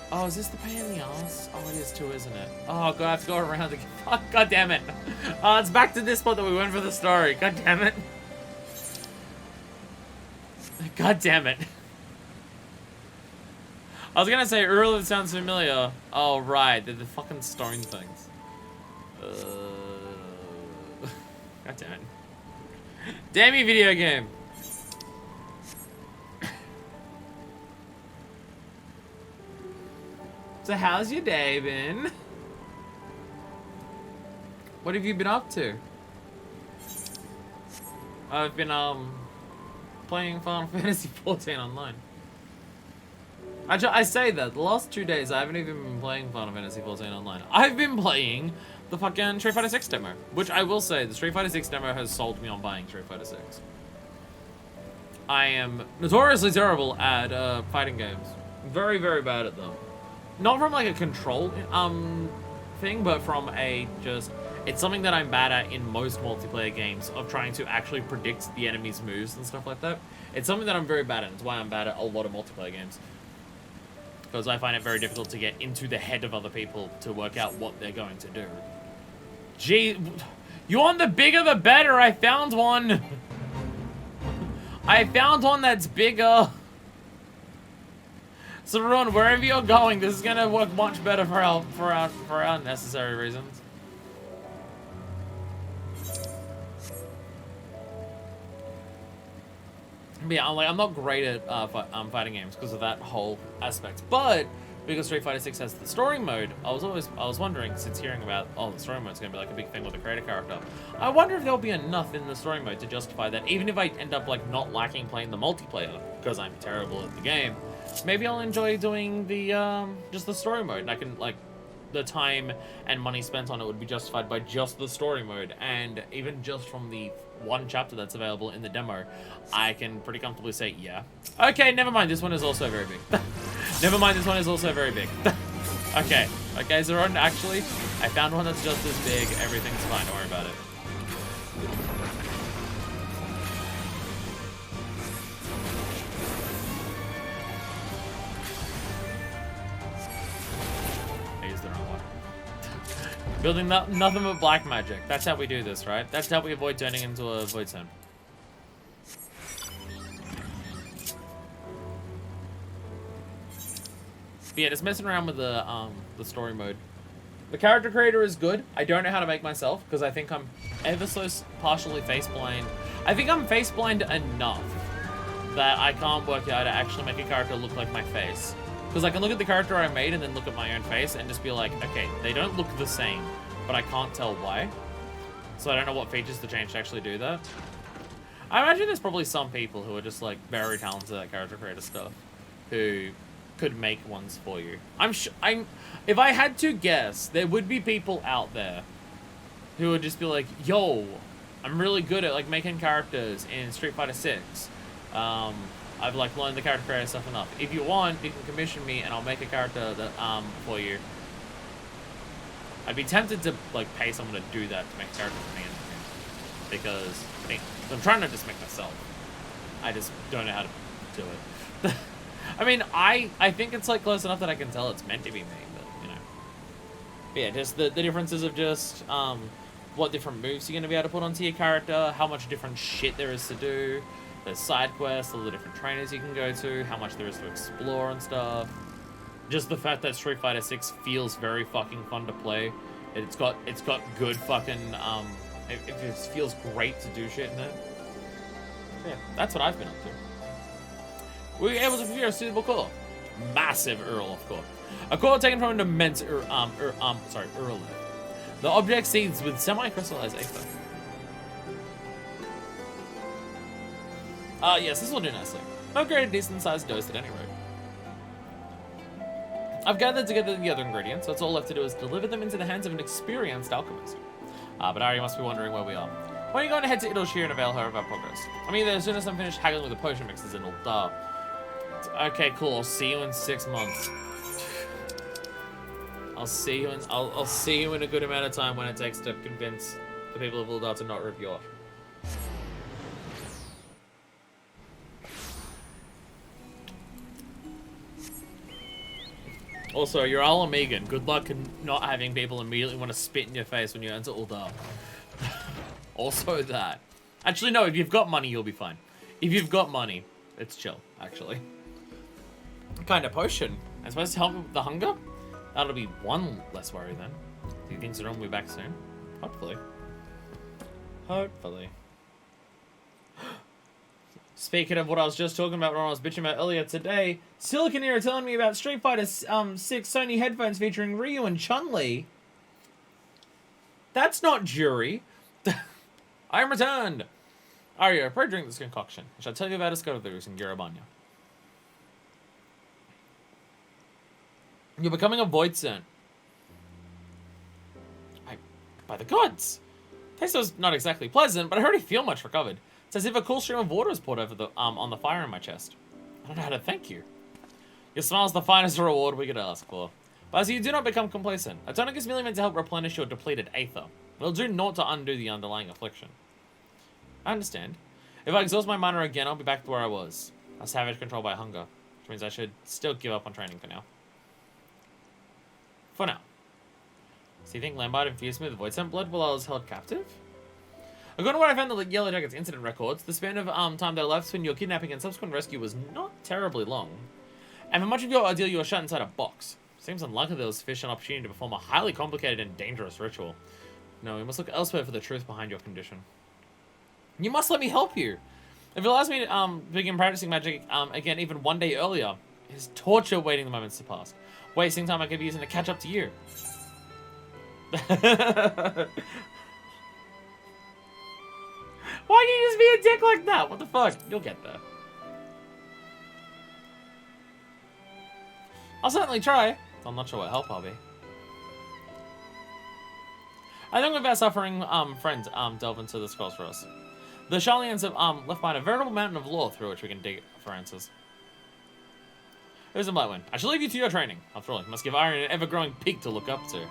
Oh, is this the pain in the ass? Oh, it is too, isn't it? Oh, God, I have to go around again. Fuck, God damn it. Oh, it's back to this spot that we went for the story. God damn it. God damn it. I was gonna say, earlier sounds familiar. Oh, right. They're the fucking stone things. God damn it. Damn you, video game. So how's your day been? What have you been up to? I've been playing Final Fantasy XIV online. I say that the last 2 days I haven't even been playing Final Fantasy XIV online. I've been playing the fucking Street Fighter 6 demo, which I will say the Street Fighter 6 demo has sold me on buying Street Fighter 6. I am notoriously terrible at fighting games. Very, very bad at them. Not from like a control thing, but from a just, it's something that I'm bad at in most multiplayer games of trying to actually predict the enemy's moves and stuff like that. It's something that I'm very bad at. It's why I'm bad at a lot of multiplayer games. Because I find it very difficult to get into the head of other people to work out what they're going to do. Gee, you want the bigger the better. I found one. I found one that's bigger. So Ruin, wherever you're going, this is gonna work much better for our necessary reasons. But yeah, I'm not great at fighting games because of that whole aspect. But because Street Fighter 6 has the story mode, I was wondering, since hearing about, oh, the story mode's gonna be like a big thing with the creator character, I wonder if there'll be enough in the story mode to justify that, even if I end up like not liking playing the multiplayer because I'm terrible at the game. Maybe I'll enjoy doing the just the story mode, and I can like the time and money spent on it would be justified by just the story mode, and even just from the one chapter that's available in the demo, I can pretty comfortably say, yeah. Okay, never mind, this one is also very big. Never mind, this one is also very big. Okay, Zeron, actually, I found one that's just as big. Everything's fine, don't worry about it. Building nothing but black magic. That's how we do this, right? That's how we avoid turning into a Void Sim. But yeah, just messing around with the story mode. The character creator is good. I don't know how to make myself because I think I'm ever so partially face blind. I think I'm face blind enough that I can't work out how to actually make a character look like my face. Because I can look at the character I made and then look at my own face and just be like, okay, they don't look the same, but I can't tell why. So I don't know what features to change to actually do that. I imagine there's probably some people who are just like very talented at character creator stuff who could make ones for you. If I had to guess, there would be people out there who would just be like, yo, I'm really good at like making characters in Street Fighter 6. I've like learned the character creator stuff enough. If you want, you can commission me and I'll make a character that for you. I'd be tempted to like pay someone to do that to make a character for me, because I'm trying to just make myself. I just don't know how to do it. I mean, I think it's like close enough that I can tell it's meant to be me, but you know. But yeah, just the differences of just what different moves you're gonna be able to put onto your character, how much different shit there is to do. There's side quests, all the different trainers you can go to, how much there is to explore and stuff. Just the fact that Street Fighter 6 feels very fucking fun to play. It's got good fucking it just feels great to do shit in it. Yeah, that's what I've been up to. We were able to procure a suitable core. Massive Earl, of course. A core taken from an immense Earl. The object seeds with semi-crystallized ether. Yes, this will do nicely. I'll grade a decent sized dose at any rate. I've gathered together the other ingredients, so it's all left to do is deliver them into the hands of an experienced alchemist. But Ari must be wondering where we are. When are you going to head to Idleshire and avail her of our progress? I mean, as soon as I'm finished haggling with the potion mixers in Uldar. Okay, cool. I'll see you in 6 months. I'll see you in a good amount of time when it takes to convince the people of Uldar to not rip you off. Also, you're Ala Megan. Good luck in not having people immediately want to spit in your face when you enter Uldar. Also that. Actually, no, if you've got money, you'll be fine. If you've got money, it's chill, actually. What kind of potion? I'm supposed to help me with the hunger? That'll be one less worry then. Do you think Zerone will be back soon? Hopefully. Hopefully. Speaking of what I was just talking about when I was bitching about earlier today, Silicon here telling me about Street Fighter 6 Sony headphones featuring Ryu and Chun-Li. That's not jury. I am returned. Arya, pray drink this concoction. I shall tell you about Escotilus in Girabanya. You're becoming a Voidsent. By the gods. Taste was not exactly pleasant, but I already feel much recovered. It's as if a cool stream of water was poured over the on the fire in my chest. I don't know how to thank you. Your smile's the finest reward we could ask for. But as you do not become complacent, a tonic is merely meant to help replenish your depleted aether. It'll do naught to undo the underlying affliction. I understand. If I exhaust my mana again, I'll be back to where I was. A savage controlled by hunger. Which means I should still give up on training for now. For now. So you think Lambard infused me with Voidsent blood while I was held captive? According to what I found in the Yellow Jackets incident records, the span of time they left between your kidnapping and subsequent rescue was not terribly long. And for much of your ordeal, you were shut inside a box. Seems unlikely there was sufficient opportunity to perform a highly complicated and dangerous ritual. No, we must look elsewhere for the truth behind your condition. You must let me help you. If it allows me to begin practicing magic again even one day earlier, it is torture waiting the moments to pass. Wasting time I could be using to catch up to you. Why can you just be a dick like that? What the fuck? You'll get there. I'll certainly try. I'm not sure what help I'll be. I think we've our suffering friends delve into the scrolls for us. The Sharlayans have left behind a veritable mountain of lore through which we can dig for answers. Here's a Blightwind. I shall leave you to your training. After all, you must give Iron an ever-growing peak to look up to.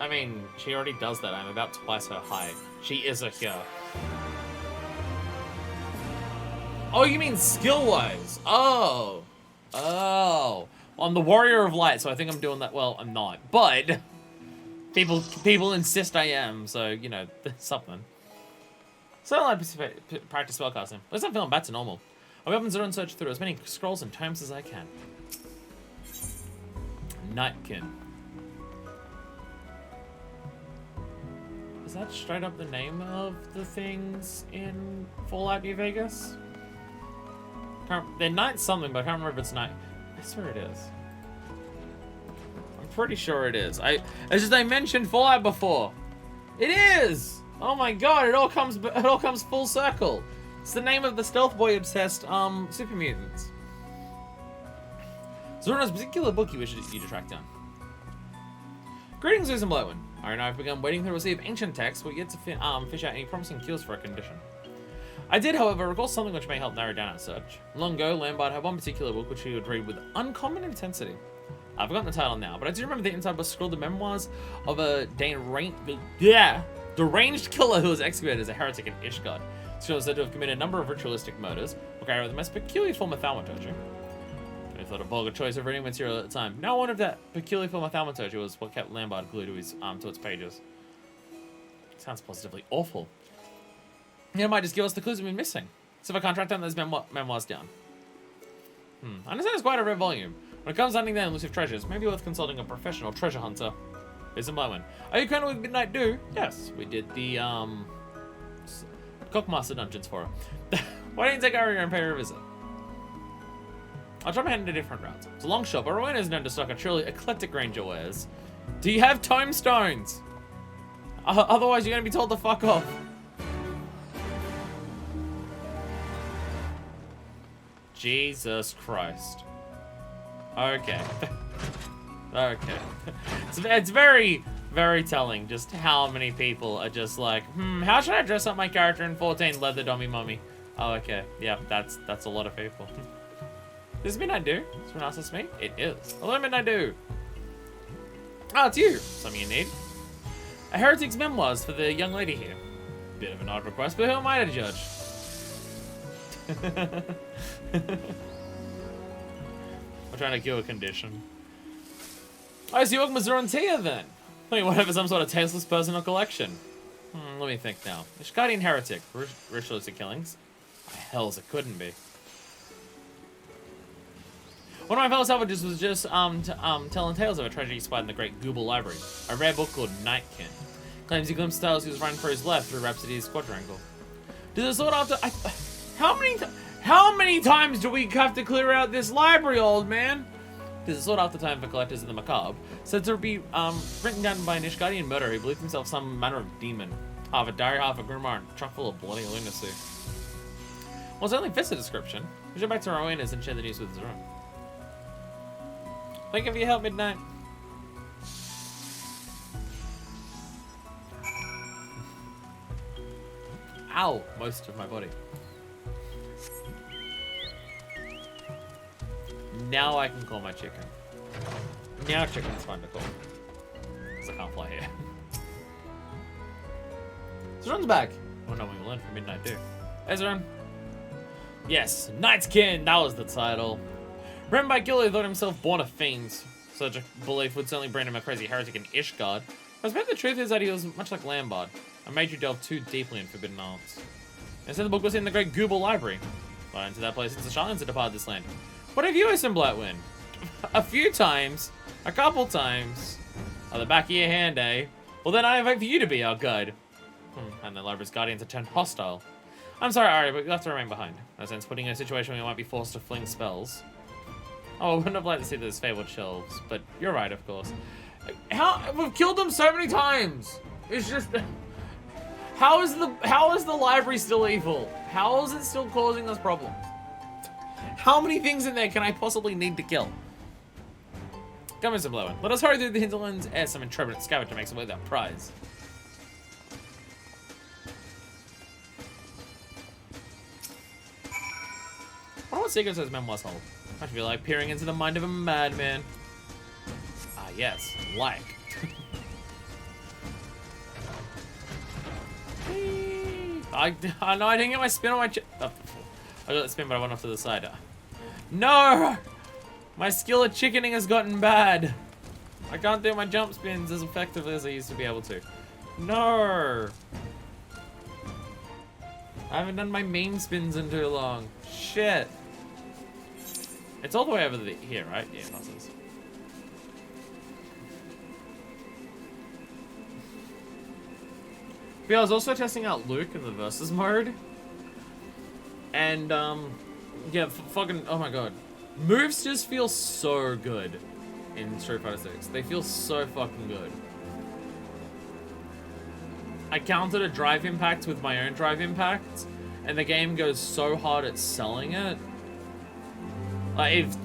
I mean, she already does that. I'm about twice her height. She is a hero. Oh, you mean skill-wise? Oh. Oh. Well, I'm the Warrior of Light, so I think I'm doing that. Well, I'm not. But people insist I am, so, you know, something. So I like practice spellcasting. At least I'm feeling back to normal. I'll be up and zero and search through as many scrolls and tomes as I can. Nightkin. Is that straight up the name of the things in Fallout New Vegas? They're night something, but I can't remember if it's night. I swear it is. I'm pretty sure it is. It's just I mentioned Fallout before. It is! Oh my god, it all comes full circle. It's the name of the stealth boy obsessed super mutants. Zora's particular book you wish you to track down. Greetings, Susan Blightwind. Alright, now I've begun waiting to receive ancient texts, but yet to fish out any promising cures for a condition. I did, however, recall something which may help narrow down our search. Long ago, Lambard had one particular book which he would read with uncommon intensity. I've forgotten the title now, but I do remember the inside was scrawled the memoirs of a deranged killer who was executed as a heretic in Ishgard. She was said to have committed a number of ritualistic murders, or carry the most peculiar form of thaumaturgy. I thought a vulgar choice of reading material at the time. Now one of that peculiar form of thaumaturgy was what kept Lambard glued to his to its pages. Sounds positively awful. It might just give us the clues we've been missing. So if I can't track down those memoirs down. I understand it's quite a rare volume. When it comes to hunting down elusive treasures, maybe worth consulting a professional treasure hunter. Here's a Blightwind. Are you kind of with Midnight Dew? Yes, we did the Cockmaster dungeons for her. Why don't you take Aria and pay her a visit? I'll try my hand into different routes. It's a long shot, but Rowena is known to stock a truly eclectic range of wares. Do you have tomestones? Otherwise, you're going to be told to fuck off. Jesus Christ. Okay. Okay. It's very, very telling just how many people are just like, how should I dress up my character in 14 leather dummy mummy? Oh, okay. Yeah, that's a lot of people. Does Midnight do? Does someone else ask me? It is. Hello, Midnight do. Oh, it's you. Something you need. A heretic's memoirs for the young lady here. Bit of an odd request, but who am I to judge? I'm trying to cure a condition. Oh, so York Missouri Tia then. Wait, whatever, some sort of tasteless personal collection. Let me think now. Ishgadian heretic, ritualistic killings. Hells, it couldn't be. One of my fellow salvages was just telling tales of a tragedy spied in the Great Google Library. A rare book called Nightkin. Claims he glimpsed tales he was running for his left through Rhapsody's quadrangle. Does the sword after? How many times do we have to clear out this library, old man? There's a sought after time for collectors of the macabre, said to be written down by an Ishgadian murderer who believed himself some manner of demon. Half a diary, half a grimoire, and chock full of bloody lunacy. Well, it certainly fits the description. We should go back to our owners and share the news with Zero. Thank you for your help, Midnight. Ow! Most of my body. Now I can call my chicken. Now chicken's fun to call. Because I can't fly here. Zeron's back. Oh no, we learned from Midnight too. Hey Zeron. Yes, Nightkin, that was the title. Written by Gilly, thought himself born a fiend. Such a belief would certainly bring him a crazy heretic in Ishgard. I suppose the truth is that he was much like Lambard. I made you delve too deeply in forbidden arts. Instead, the book was in the Great Google Library. I went to that place since the Charlans had departed this land. What have you listened, Blatwin? A few times. A couple times. On the back of your hand, eh? Well, then I invite for you to be our guide. And the library's guardians have turned hostile. I'm sorry, Ari, but you'll have to remain behind. No sense putting you in a situation where you might be forced to fling spells. Oh, I wouldn't have liked to see those fabled shelves, but you're right, of course. We've killed them so many times. It's just... How is the library still evil? How is it still causing us problems? How many things in there can I possibly need to kill? Come in, some Blowin. Let us hurry through the hinterlands as some intrepid scavenger makes away with our prize. I wonder what secrets those memoirs hold. I feel like peering into the mind of a madman. Ah, yes, like. I know I didn't get my spin on my I got the spin, but I went off to the side. No! My skill at chickening has gotten bad. I can't do my jump spins as effectively as I used to be able to. No! I haven't done my main spins in too long. Shit. It's all the way over here, right? Yeah, it is. But yeah, I was also testing out Luke in the versus mode. And, yeah, fucking, oh my god. Moves just feel so good in Street Fighter 6. They feel so fucking good. I countered a drive impact with my own drive impact, and the game goes so hard at selling it. Like, if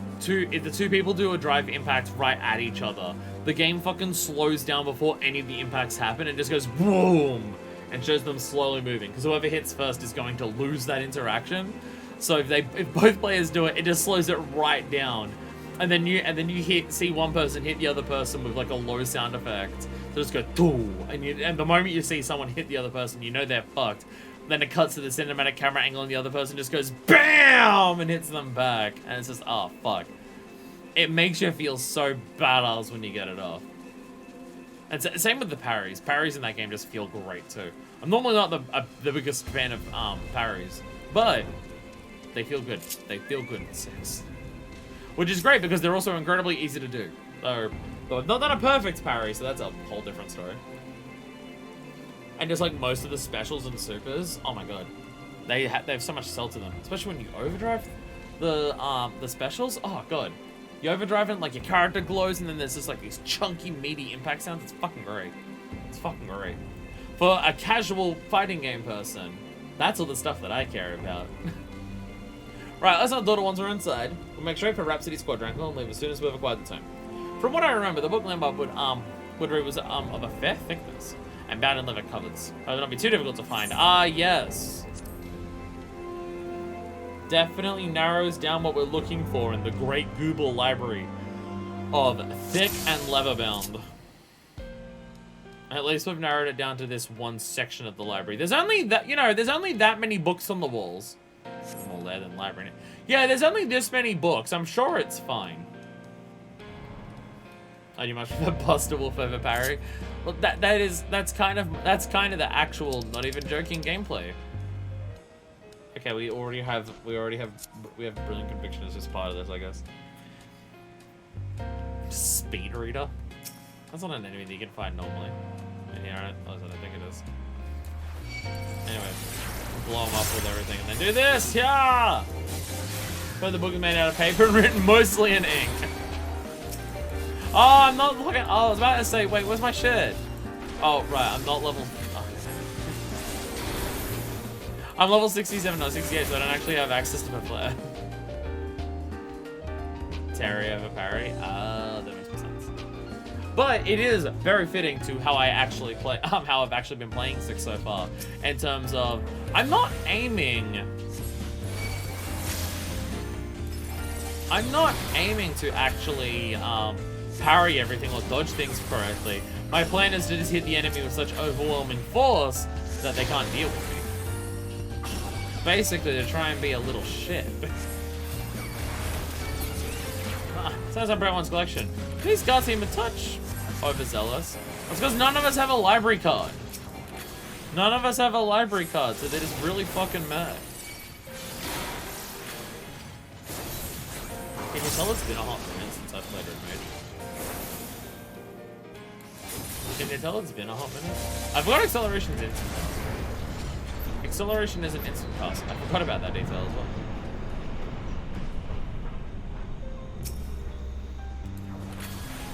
the two people do a drive impact right at each other, the game fucking slows down before any of the impacts happen and just goes boom and shows them slowly moving, because whoever hits first is going to lose that interaction. So if both players do it, it just slows it right down, and then you see one person hit the other person with like a low sound effect. So just go doo, and the moment you see someone hit the other person, you know they're fucked. Then it cuts to the cinematic camera angle, and the other person just goes BAM and hits them back, and it's just oh fuck. It makes you feel so badass when you get it off. And same with the parries. Parries in that game just feel great too. I'm normally not the biggest fan of parries, but they feel good. They feel good in 6. Which is great because they're also incredibly easy to do. Though not that a perfect parry, so that's a whole different story. And just like most of the specials and supers, oh my god. They have so much sell to them. Especially when you overdrive the specials. Oh god. You overdrive it, like your character glows, and then there's just like these chunky, meaty impact sounds. It's fucking great. It's fucking great. For a casual fighting game person, that's all the stuff that I care about. Right, let's not dawdle once we're inside. We'll make straight for Rhapsody's Quadrangle and leave as soon as we've acquired the time. From what I remember, the book Lambert would read was of a fair thickness and bound in leather covers. It would not be too difficult to find. Ah, yes. Definitely narrows down what we're looking for in the great Google library of thick and leather bound. At least we've narrowed it down to this one section of the library. There's only that, there's only that many books on the walls. More there than library. Yeah, there's only this many books. I'm sure it's fine. Oh, you much prefer Buster Wolf over Parry? Well, that's kind of the actual, not even joking gameplay. Okay, we have Brilliant Conviction as just part of this, I guess. Speed Reader? That's not an enemy that you can find normally. In here, right? Oh, I don't think it is. Anyway, blow them up with everything and then do this! Yeah! But the book is made out of paper and written mostly in ink. Oh, I'm not looking. Oh, I was about to say, wait, where's my shit? Oh, right, I'm not level. Oh. I'm level 67, not 68, so I don't actually have access to my flare. Terry over Parry. That makes more sense. But it is very fitting to how I actually play, how I've actually been playing 6 so far. In terms of, I'm not aiming to actually parry everything or dodge things correctly. My plan is to just hit the enemy with such overwhelming force that they can't deal with me. Basically, to try and be a little shit. Sounds like Brett collection. These cards seem a touch overzealous. It's because none of us have a library card. None of us have a library card, so they're just really fucking mad. Can you tell it's been a hot minute since I've played Red Mage? Can you tell it's been a hot minute? I forgot Acceleration's instant cast. Acceleration is an instant cast. I forgot about that detail as well.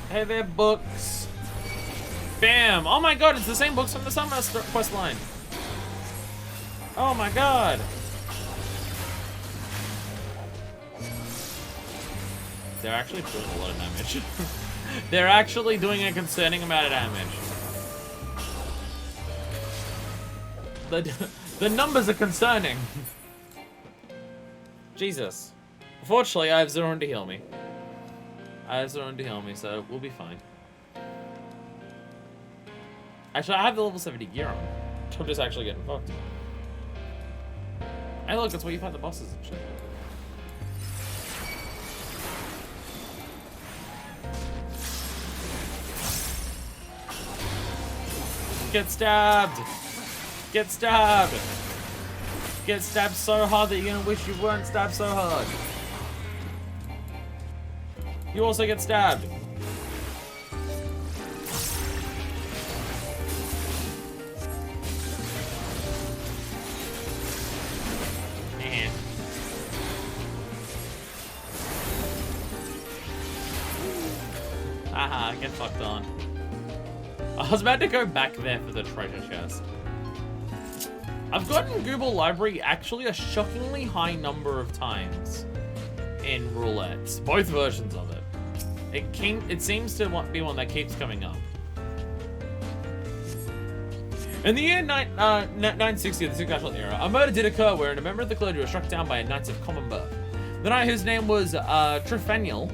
Hey there, books. Bam! Oh my god, it's the same books from the Summer quest line. Oh my god. They're actually doing a lot of damage. They're actually doing a concerning amount of damage. The numbers are concerning. Jesus. Fortunately, I have Zoran to heal me. So we'll be fine. Actually, I have the level 70 gear on. I'm just actually getting fucked. Hey look, that's where you fight the bosses and shit. Get stabbed! Get stabbed! Get stabbed so hard that you're gonna wish you weren't stabbed so hard. You also get stabbed. Man. Haha, get fucked on. I was about to go back there for the treasure chest. I've gotten Google Library actually a shockingly high number of times in roulettes, both versions of it. It seems to be one that keeps coming up. In the year 960 of the Supernatural era, a murder did occur wherein a member of the clergy was struck down by a knight of common birth. The knight, whose name was Trifaniel,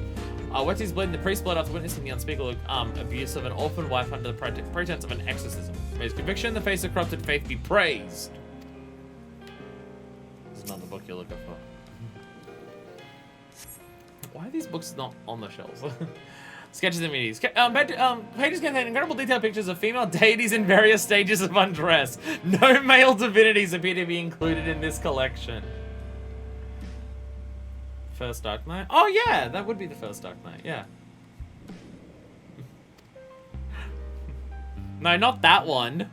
wet his blade in the priest's blood after witnessing the unspeakable abuse of an orphan wife under the pretense of an exorcism. May his conviction in the face of corrupted faith be praised. This is not the book you're looking for. Why are these books not on the shelves? Sketches and meetings. Pages contain incredible detailed pictures of female deities in various stages of undress. No male divinities appear to be included in this collection. First Dark Knight? Oh yeah, that would be the first Dark Knight, yeah. No, not that one.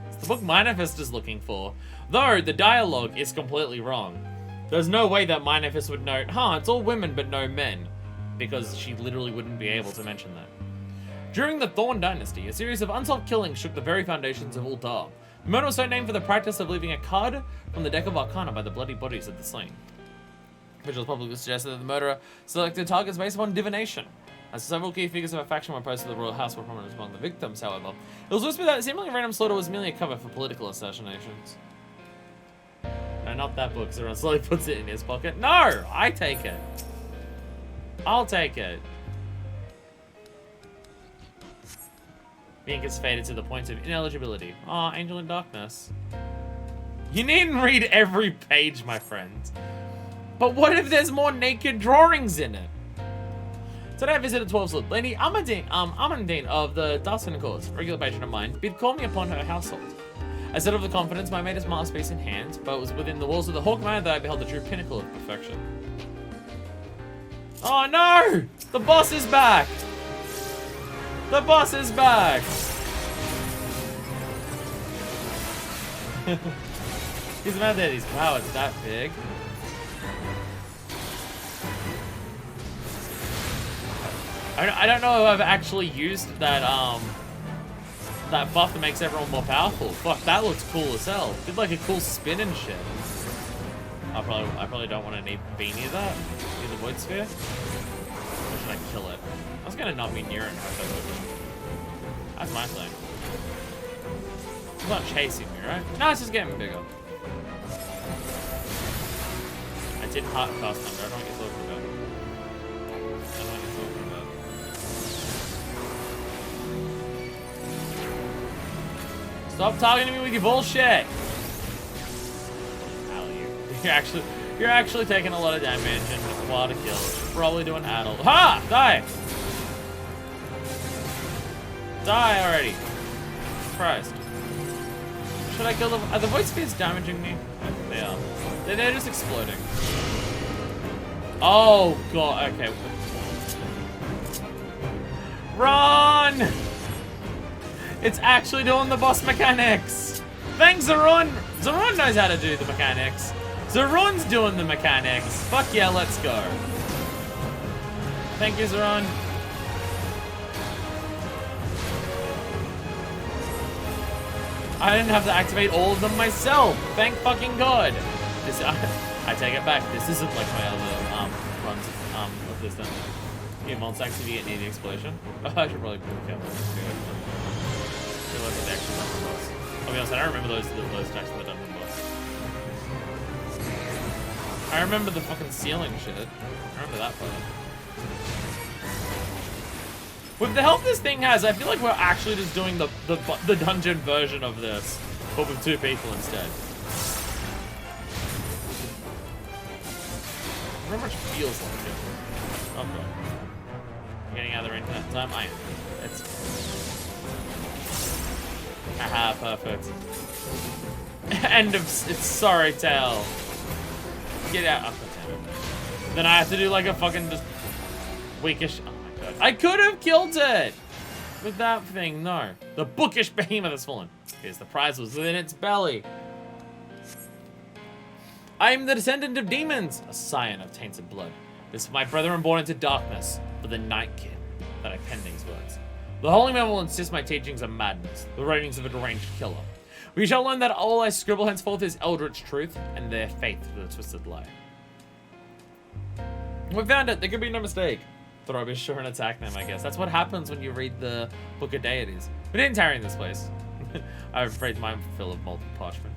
It's the book Minefest is looking for. Though, the dialogue is completely wrong. There's no way that Minefest would note, it's all women but no men. Because she literally wouldn't be able to mention that. During the Thorn Dynasty, a series of unsolved killings shook the very foundations of Ul'Dar. The murder was so named for the practice of leaving a card from the deck of Arcana by the bloody bodies of the slain. Officials publicly suggested that the murderer selected targets based upon divination. As several key figures of a faction were posted to the royal house were prominent among the victims, however, it was whispered that the seemingly random slaughter was merely a cover for political assassinations. No, not that book. Everyone slowly puts it in his pocket. No! I take it. I'll take it. The ink is faded to the point of ineligibility. Aw, Angel in Darkness. You needn't read every page, my friend. But what if there's more naked drawings in it? Today I visited 12 Slot. Lady Amandine of the Darson Courts, regular patron of mine, bid call me upon her household. I set of the confidence my maid is masterpiece in hand, but it was within the walls of the Hawk Manor that I beheld the true pinnacle of perfection. Oh no! The boss is back! The boss is back! He's mad that his power's that big. I don't know if I've actually used that that buff that makes everyone more powerful. Fuck, that looks cool as hell. Did like a cool spin and shit. I probably don't want to be near that. Near the void sphere. Or should I kill it? I was gonna not be near it. That's my thing. It's not chasing me, right? No, it's just getting bigger. I did heart cast thunder. I don't know what you're talking about. Stop targeting me with your bullshit! Ow, you're actually taking a lot of damage and a lot of kills. Probably doing adult. Ha! Die! Die already. Christ. Should I kill them? Are the void spheres damaging me? They are. They're just exploding. Oh god, okay. Run! It's actually doing the boss mechanics! Thanks, Zarun! Zarun knows how to do the mechanics. Zarun's doing the mechanics. Fuck yeah, let's go. Thank you, Zarun. I didn't have to activate all of them myself. Thank fucking god. This, I take it back. This isn't like my other runs of this dungeon. Yeah, monster activity near the explosion. I should probably be careful. The actual dungeon boss. I'll be honest, I don't remember those attacks from the dungeon boss. I remember the fucking ceiling shit. I remember that part. With the health this thing has, I feel like we're actually just doing the dungeon version of this, but with 2 people instead. Very much feels like it. Okay. Getting out of the range that time? I am. It's... Haha, perfect. End of it's sorry tale. Get out. Oh, damn it. Then I have to do like a fucking just weakish. Oh my god. I could have killed it with that thing. No. The bookish behemoth has fallen. Here's the prize was within its belly. I am the descendant of demons, a scion of tainted blood. This is my brethren born into darkness, for the night kin that I pen these words. The holy man will insist my teachings are madness, the ravings of a deranged killer. We shall learn that all I scribble henceforth is eldritch truth, and their faith to the twisted lie. We found it, there could be no mistake. Thought I'd be sure and attack them, I guess. That's what happens when you read the Book of Deities. We didn't tarry in this place. I'm afraid mine full of molten parchment.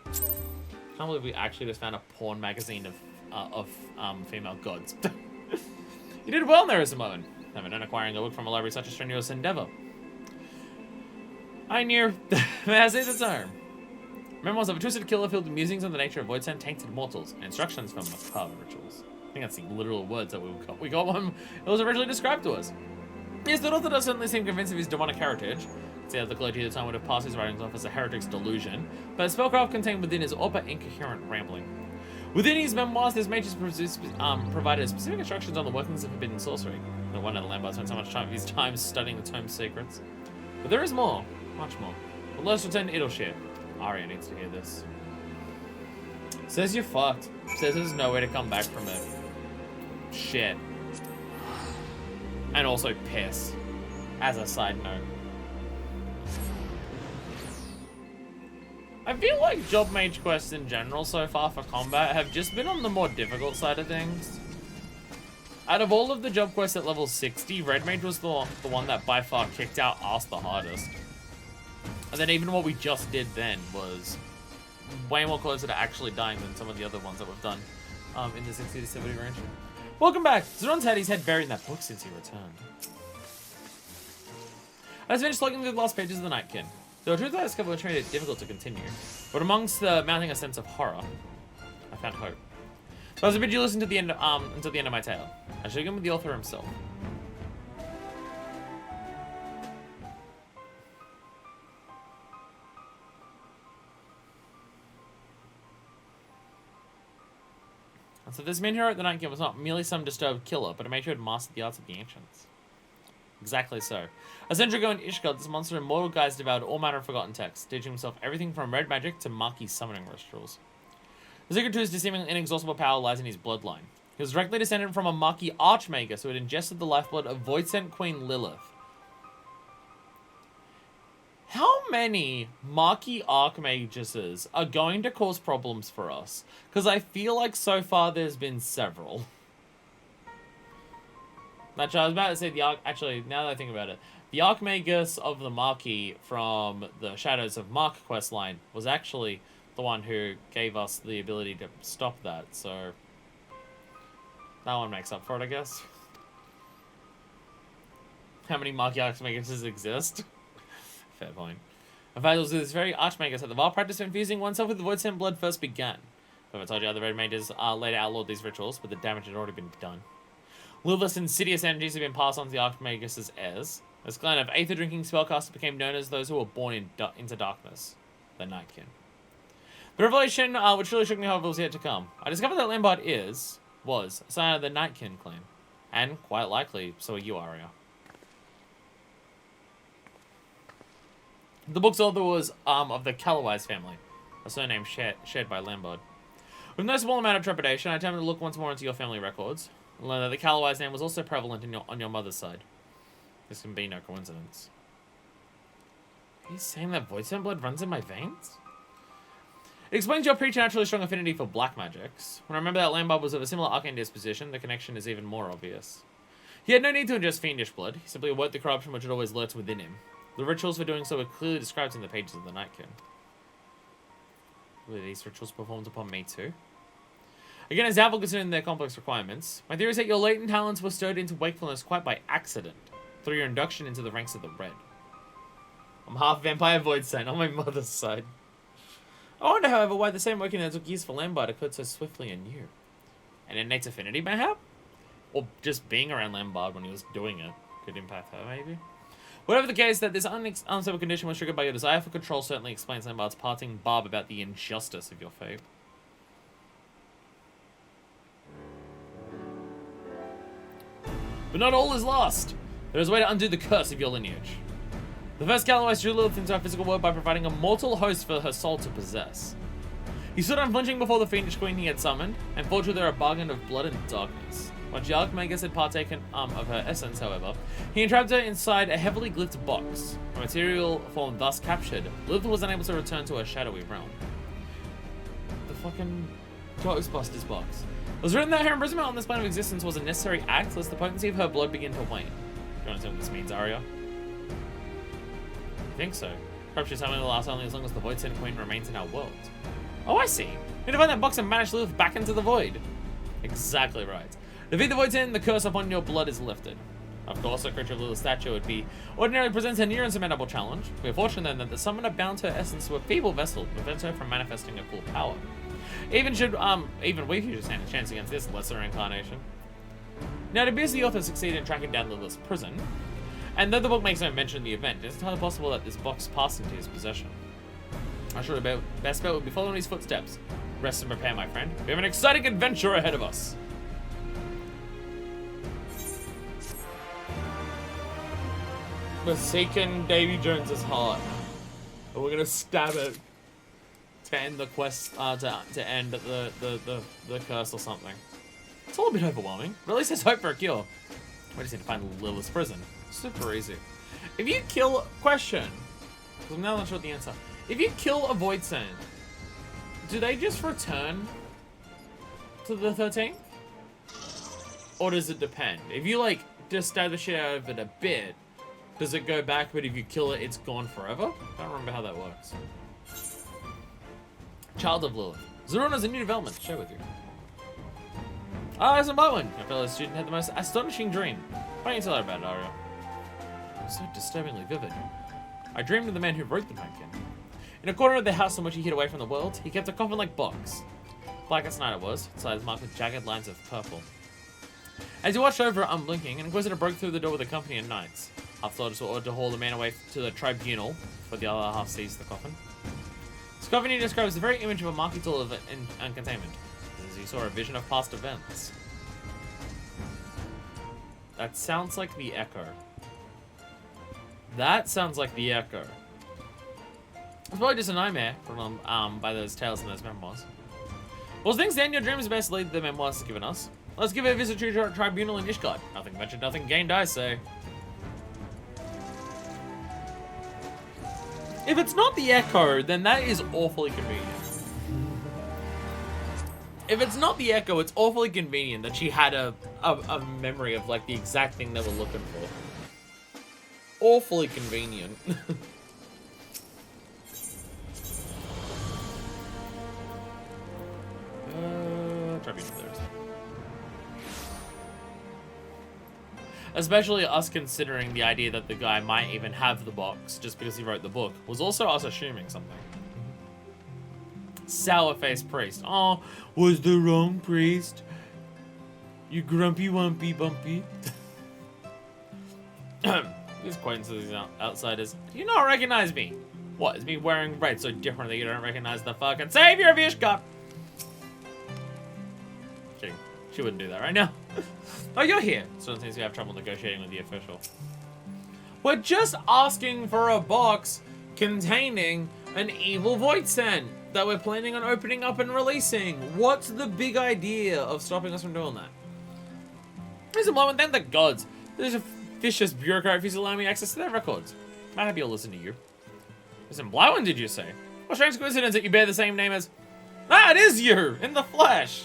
I can't believe we actually just found a porn magazine of female gods. You did well in there, Simone. Never known acquiring a book from a library such a strenuous endeavor. I knew, as is the term. Memoirs of a twisted killer filled with musings on the nature of void sent tainted mortals and instructions from macabre rituals. I think that's the literal words that we got one that was originally described to us. Yes, the author does certainly seem convinced of his demonic heritage. See how the clergy at the time would have passed his writings off as a heretic's delusion, but spellcraft contained within his all but incoherent rambling. Within his memoirs, his mages provided specific instructions on the workings of forbidden sorcery. No wonder Lambert spent so much time of his time studying the tome's secrets. But there is more, much more. But let us return to Idleshire. Arya needs to hear this. Says you're fucked. Says there's no way to come back from it. Shit. And also piss. As a side note. I feel like job mage quests in general so far for combat have just been on the more difficult side of things. Out of all of the job quests at level 60, red mage was the one that by far kicked our ass the hardest. And then even what we just did then was way more closer to actually dying than some of the other ones that we've done in the 60 to 70 range. Welcome back. Zeron's had his head buried in that book since he returned. I just finished looking through the last pages of the Nightkin. The truth I discovered was it difficult to continue, but amongst the mounting a sense of horror, I found hope. So I was a bit you listen to the end until the end of my tale. I should begin with the author himself. So this main hero at the Nightkin was not merely some disturbed killer, but a mage who had mastered the arts of the ancients. Exactly so. A century ago in Ishgard, this monster in mortal guise devoured all manner of forgotten texts, teaching himself everything from red magic to Marquis summoning rituals. The secret to his seemingly inexhaustible power lies in his bloodline. He was directly descended from a Marquis archmagus who had ingested the lifeblood of Voidsent Queen Lilith. How many Marquis archmaguses are going to cause problems for us? Because I feel like so far there's been several. Actually, I was about to say actually, now that I think about it, the Archmagus of the Marquis from the Shadows of Mark questline was actually the one who gave us the ability to stop that, so that one makes up for it, I guess. How many Marquis Archmaguses exist? Fair point. In fact, it was this very Archmagus that the vile practice of infusing oneself with the Voidsent blood first began. But I told you how the Red Mages later outlawed these rituals, but the damage had already been done. Lilith's insidious energies have been passed on to the Archmagus' heirs. This clan of aether-drinking spellcasters became known as those who were born into darkness, the Nightkin. The revelation, which really shook me, however, was yet to come. I discovered that Lambard was a scion of the Nightkin clan, and quite likely, so are you, Arya. The book's author was of the Callowise family, a surname shared by Lambard. With no small amount of trepidation, I attempted to look once more into your family records, and learned that the Callowise name was also prevalent on your mother's side. This can be no coincidence. Are you saying that Voidsent blood runs in my veins? It explains your preternaturally strong affinity for black magics. When I remember that Lambard was of a similar arcane disposition, the connection is even more obvious. He had no need to ingest fiendish blood, he simply awoke the corruption which had always lurked within him. The rituals for doing so were clearly described in the pages of the Nightkin. Were these rituals performed upon me too? Again, as doubtful considering their complex requirements, my theory is that your latent talents were stirred into wakefulness quite by accident, through your induction into the ranks of the Red. I'm half vampire Voidsent on my mother's side. I wonder, however, why the same working that took years for Lambard occurred so swiftly and new. An innate affinity, mayhap? Or just being around Lambard when he was doing it could impact her, maybe? Whatever the case, that this unstable condition was triggered by your desire for control certainly explains Lambard's parting barb about the injustice of your fate. But not all is lost. There is a way to undo the curse of your lineage. The first Callowise drew Lilith into our physical world by providing a mortal host for her soul to possess. He stood unflinching before the fiendish queen he had summoned, and forged with her a bargain of blood and darkness. Once the Archmagus had partaken of her essence, however, he entrapped her inside a heavily glyphed box. Her material form thus captured, Lilith was unable to return to her shadowy realm. The fucking Ghostbusters box. It was written that her imprisonment on this plane of existence was a necessary act, lest the potency of her blood begin to wane. Do you understand what this means, Arya? I think so. Perhaps she's having to last only as long as the Voidsent Queen remains in our world. Oh, I see. You need to find that box and banish Lilith back into the void. Exactly right. Defeat the Voidsent, the curse upon your blood is lifted. Of course, a creature of Lilith's stature would be ordinarily presents a near insurmountable challenge. We are fortunate then that the summoner bound her essence to a feeble vessel to prevent her from manifesting her full power. Even we should stand a chance against this lesser incarnation. Now, it appears the author succeeded in tracking down Lilith's prison, and though the book makes no mention of the event, it's entirely possible that this box passed into his possession. I should have best bet would be following his footsteps. Rest and prepare, my friend. We have an exciting adventure ahead of us. We're seeking Davy Jones's heart, and we're gonna stab it to end the quest, to end the curse or something. It's all a bit overwhelming, but at least there's hope for a cure. We just need to find Lilith's prison. Super easy. If you kill... Question, because I'm now not sure what the answer. If you kill a Void Sand, do they just return to the 13th? Or does it depend? If you, like, just stab the shit out of it a bit, does it go back, but if you kill it, it's gone forever? I don't remember how that works. Child of Lilith. Zerun has a new development to share with you. Ah, there's a one. My fellow student had the most astonishing dream. Why don't you tell her about it, Aria? It was so disturbingly vivid. I dreamed of the man who wrote the pumpkin. In a corner of the house in which he hid away from the world, he kept a coffin-like box. Black as night it was, its sides marked with jagged lines of purple. As he watched over it unblinking, an inquisitor broke through the door with a company of knights. Half soldiers were ordered to haul the man away to the tribunal, for the other half seized the coffin. This coffin he describes the very image of a marquee tool of uncontainment, as he saw a vision of past events. That sounds like the Echo. That sounds like the Echo. It's probably just a nightmare from by those tales and those memoirs. Well, things stand your dreams best lead the memoirs has given us. Let's give it a visit to your tribunal in Ishgard. Nothing ventured, nothing gained, I say. If it's not the Echo, then that is awfully convenient. If it's not the Echo, it's awfully convenient that she had a memory of, like, the exact thing they were looking for. Awfully convenient. Especially us considering the idea that the guy might even have the box just because he wrote the book was also us assuming something. Sour-faced priest. Oh, was the wrong priest? You grumpy wumpy bumpy. These acquaintances outsiders. Do you not recognize me? What, is me wearing red so different that you don't recognize the fucking savior of Ishgard? She wouldn't do that right now. Oh, you're here. So it seems we have trouble negotiating with the official. We're just asking for a box containing an evil Void Sand that we're planning on opening up and releasing. What's the big idea of stopping us from doing that? There's a moment, thank the gods. There's a vicious bureaucrat who's allowing me access to their records. I'm happy to listen to you. Listen, Blywin, did you say? What strange coincidence that you bear the same name as... Ah, it is you! In the flesh!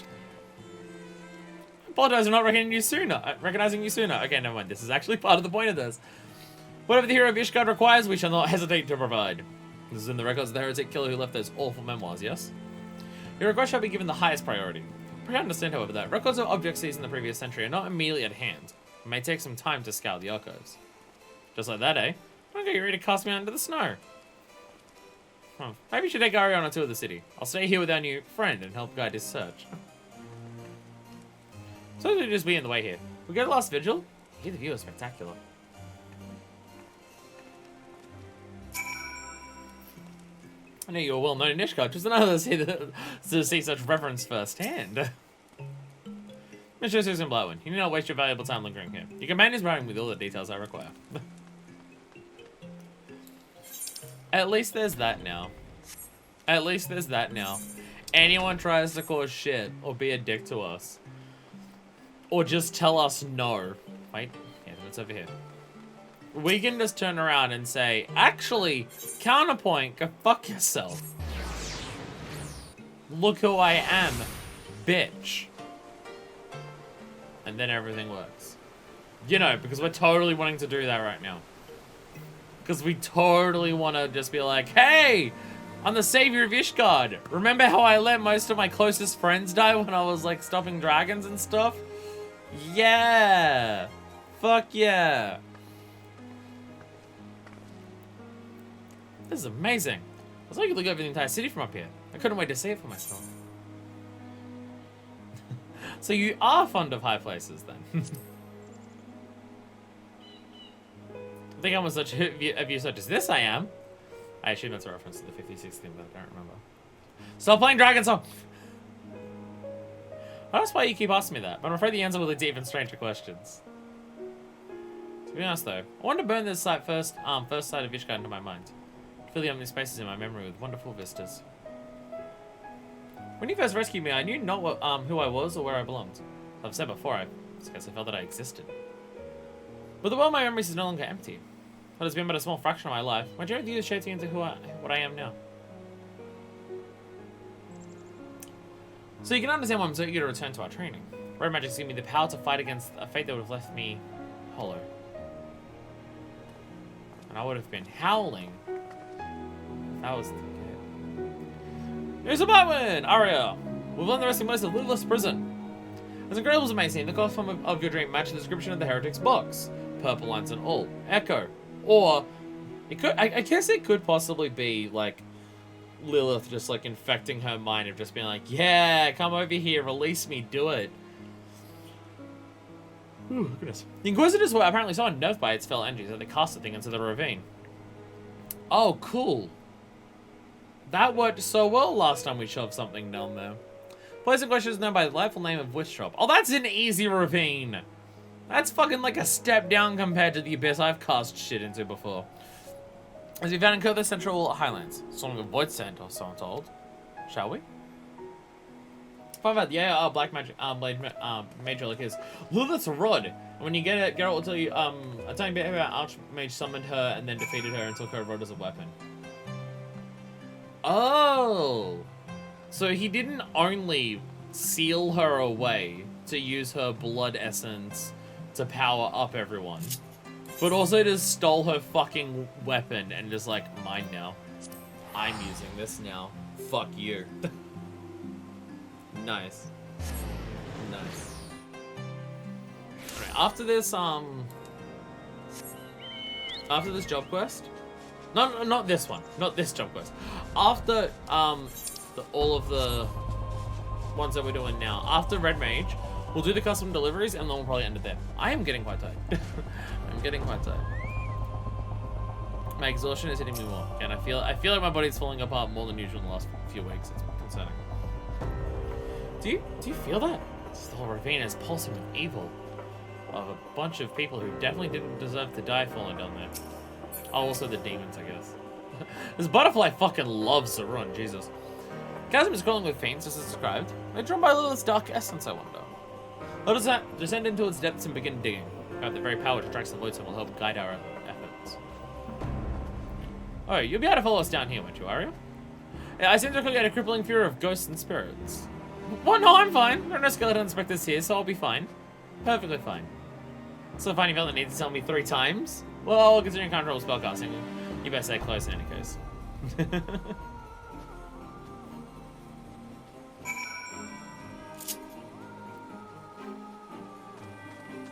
I apologize for not recognizing you sooner. Okay, never mind. This is actually part of the point of this. Whatever the hero of Ishgard requires, we shall not hesitate to provide. This is in the records of the heretic killer who left those awful memoirs, yes? Your request shall be given the highest priority. I understand, however, that records of objects seized in the previous century are not immediately at hand. It may take some time to scour the archives. Just like that, eh? Why don't you ready to cast me out into the snow? Maybe you should take Ari on a tour of the city. I'll stay here with our new friend and help guide his search. So we'll just be in the way here. We go to last vigil. Here the view is spectacular. I know you're well known in Ishgard, just another to see such reverence firsthand. Mr. Susan Blywin, you need not waste your valuable time lingering here. Your companion is writing with all the details I require. At least there's that now. At least there's that now. Anyone tries to cause shit or be a dick to us, or just tell us no. Wait, yeah, it's over here. We can just turn around and say, actually, counterpoint, go fuck yourself. Look who I am, bitch. And then everything works. You know, because we're totally wanting to do that right now. Because we totally want to just be like, hey, I'm the savior of Ishgard. Remember how I let most of my closest friends die when I was like stopping dragons and stuff? Yeah. Fuck yeah. This is amazing. I was like, you could look over the entire city from up here. I couldn't wait to see it for myself. So you are fond of high places then? I think I'm with such a view such as this I am. I assume that's a reference to the 50-60 thing, but I don't remember. Stop playing Dragon Song! I don't know why you keep asking me that, but I'm afraid the answer will lead to even stranger questions. To be honest though, I want to burn this site first sight of Ishgard into my mind. Fill the empty spaces in my memory with wonderful vistas. When you first rescued me, I knew not what, who I was or where I belonged. As I've said before, I guess I felt that I existed. But the world of my memories is no longer empty. What has been but a small fraction of my life, my journey with you is shaping into what I am now. So you can understand why I'm so eager to return to our training. Red magic's given me the power to fight against a fate that would have left me hollow. And I would have been howling if that was the case. Here's a Batman! Aria! We've learned the resting place of Littlest Prison. As incredible as it may seem, the costume of your dream matches the description of the Heretic's box. Purple lines and all. Echo. Or, it could, I guess it could possibly be, like, Lilith just, like, infecting her mind of just being like, yeah, come over here, release me, do it. Ooh, goodness. The Inquisitors were apparently so unnerved by its fell energies that they cast the thing into the ravine. Oh, cool. That worked so well last time we shoved something down there. The place in question is known by the delightful name of Witch Drop. Oh, that's an easy ravine. That's fucking like a step down compared to the abyss I've cast shit into before. As we found in the Central Highlands, song of Void Sand, or so I'm told. Shall we? Find out, yeah, black magic, blade, major like is Lilith's Rod. And when you get it, Geralt will tell you, a tiny bit about Archmage summoned her and then defeated her and took her rod as a weapon. Oh, so he didn't only seal her away to use her blood essence to power up everyone, but also just stole her fucking weapon and just like, mine now. I'm using this now. Fuck you. Nice. Nice. Alright, after this job quest, not this one, not this job quest. After all of the ones that we're doing now, after Red Mage, we'll do the custom deliveries and then we'll probably end it there. I am getting quite tired. I'm getting quite tired. My exhaustion is hitting me more, and I feel like my body's falling apart more than usual in the last few weeks. It's concerning. Do you feel that? This whole ravine is pulsing with evil. Of a bunch of people who definitely didn't deserve to die falling down there. Oh, also the demons, I guess. This butterfly fucking loves to run, Jesus. Chasm is crawling with fiends, as is described. They're drawn by Lilith's dark essence, I wonder. Let us descend into its depths and begin digging. The very power which attracts the voids and will help guide our efforts. Oh, you'll be able to follow us down here, won't you, Aria? Yeah, I seem to get a crippling fear of ghosts and spirits. Well, no, I'm fine. There are no skeleton inspectors here, so I'll be fine. Perfectly fine. So fine, you felt the need to tell me 3 times? Well, considering control spellcasting, you better stay close in any case.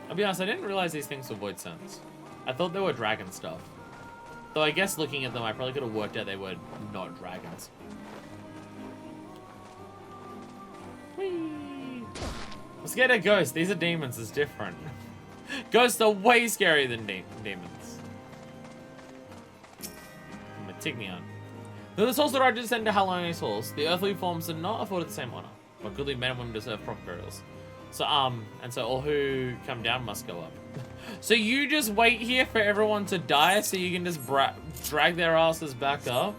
I'll be honest, I didn't realize these things were void sense. I thought they were dragon stuff. Though I guess looking at them, I probably could have worked out they were not dragons. Whee! I'm scared of ghosts. These are demons. It's different. Ghosts are way scarier than demons. Matignion. Though the souls that are to descend to Hallone's halls, the earthly forms are not afforded the same honor, but goodly men and women deserve proper burials. So, and so all who come down must go up. So you just wait here for everyone to die so you can just drag their asses back up?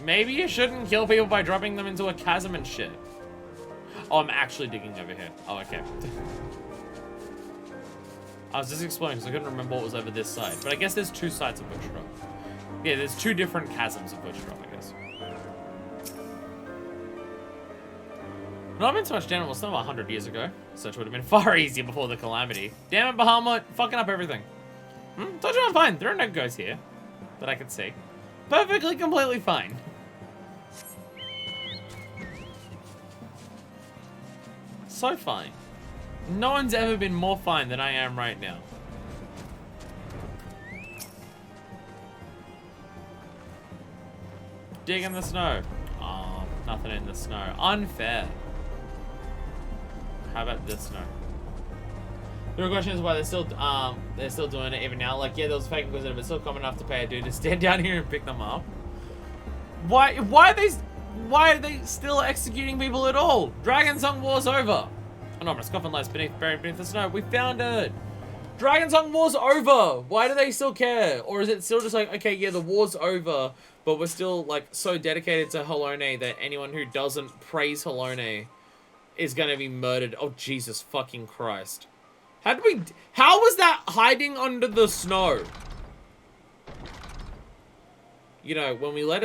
Maybe you shouldn't kill people by dropping them into a chasm and shit. Oh, I'm actually digging over here. Oh, okay. I was just exploring because I couldn't remember what was over this side. But I guess there's 2 sides of Witch Drop. Yeah, there's 2 different chasms of Witch Drop, I guess. Not been so much down, it was some 100 years ago. Such would have been far easier before the calamity. Damn it, Bahamut, fucking up everything. Told you I'm fine. There are no ghosts here that I could see. Perfectly, completely fine. So fine. No one's ever been more fine than I am right now. Dig in the snow. Oh, nothing in the snow. Unfair. How about this snow? The real question is why they're still doing it even now. Like, yeah, there was a fake inquisitor, but it's still common enough to pay a dude to stand down here and pick them up. Why are they still executing people at all? Dragon Song War's over. Oh no, my coffin lies buried beneath the snow. We found it. Dragon Song War's over. Why do they still care? Or is it still just like, okay, yeah, the war's over, but we're still like so dedicated to Halone that anyone who doesn't praise Halone is gonna be murdered? Oh Jesus fucking Christ. How was that hiding under the snow? You know, when we let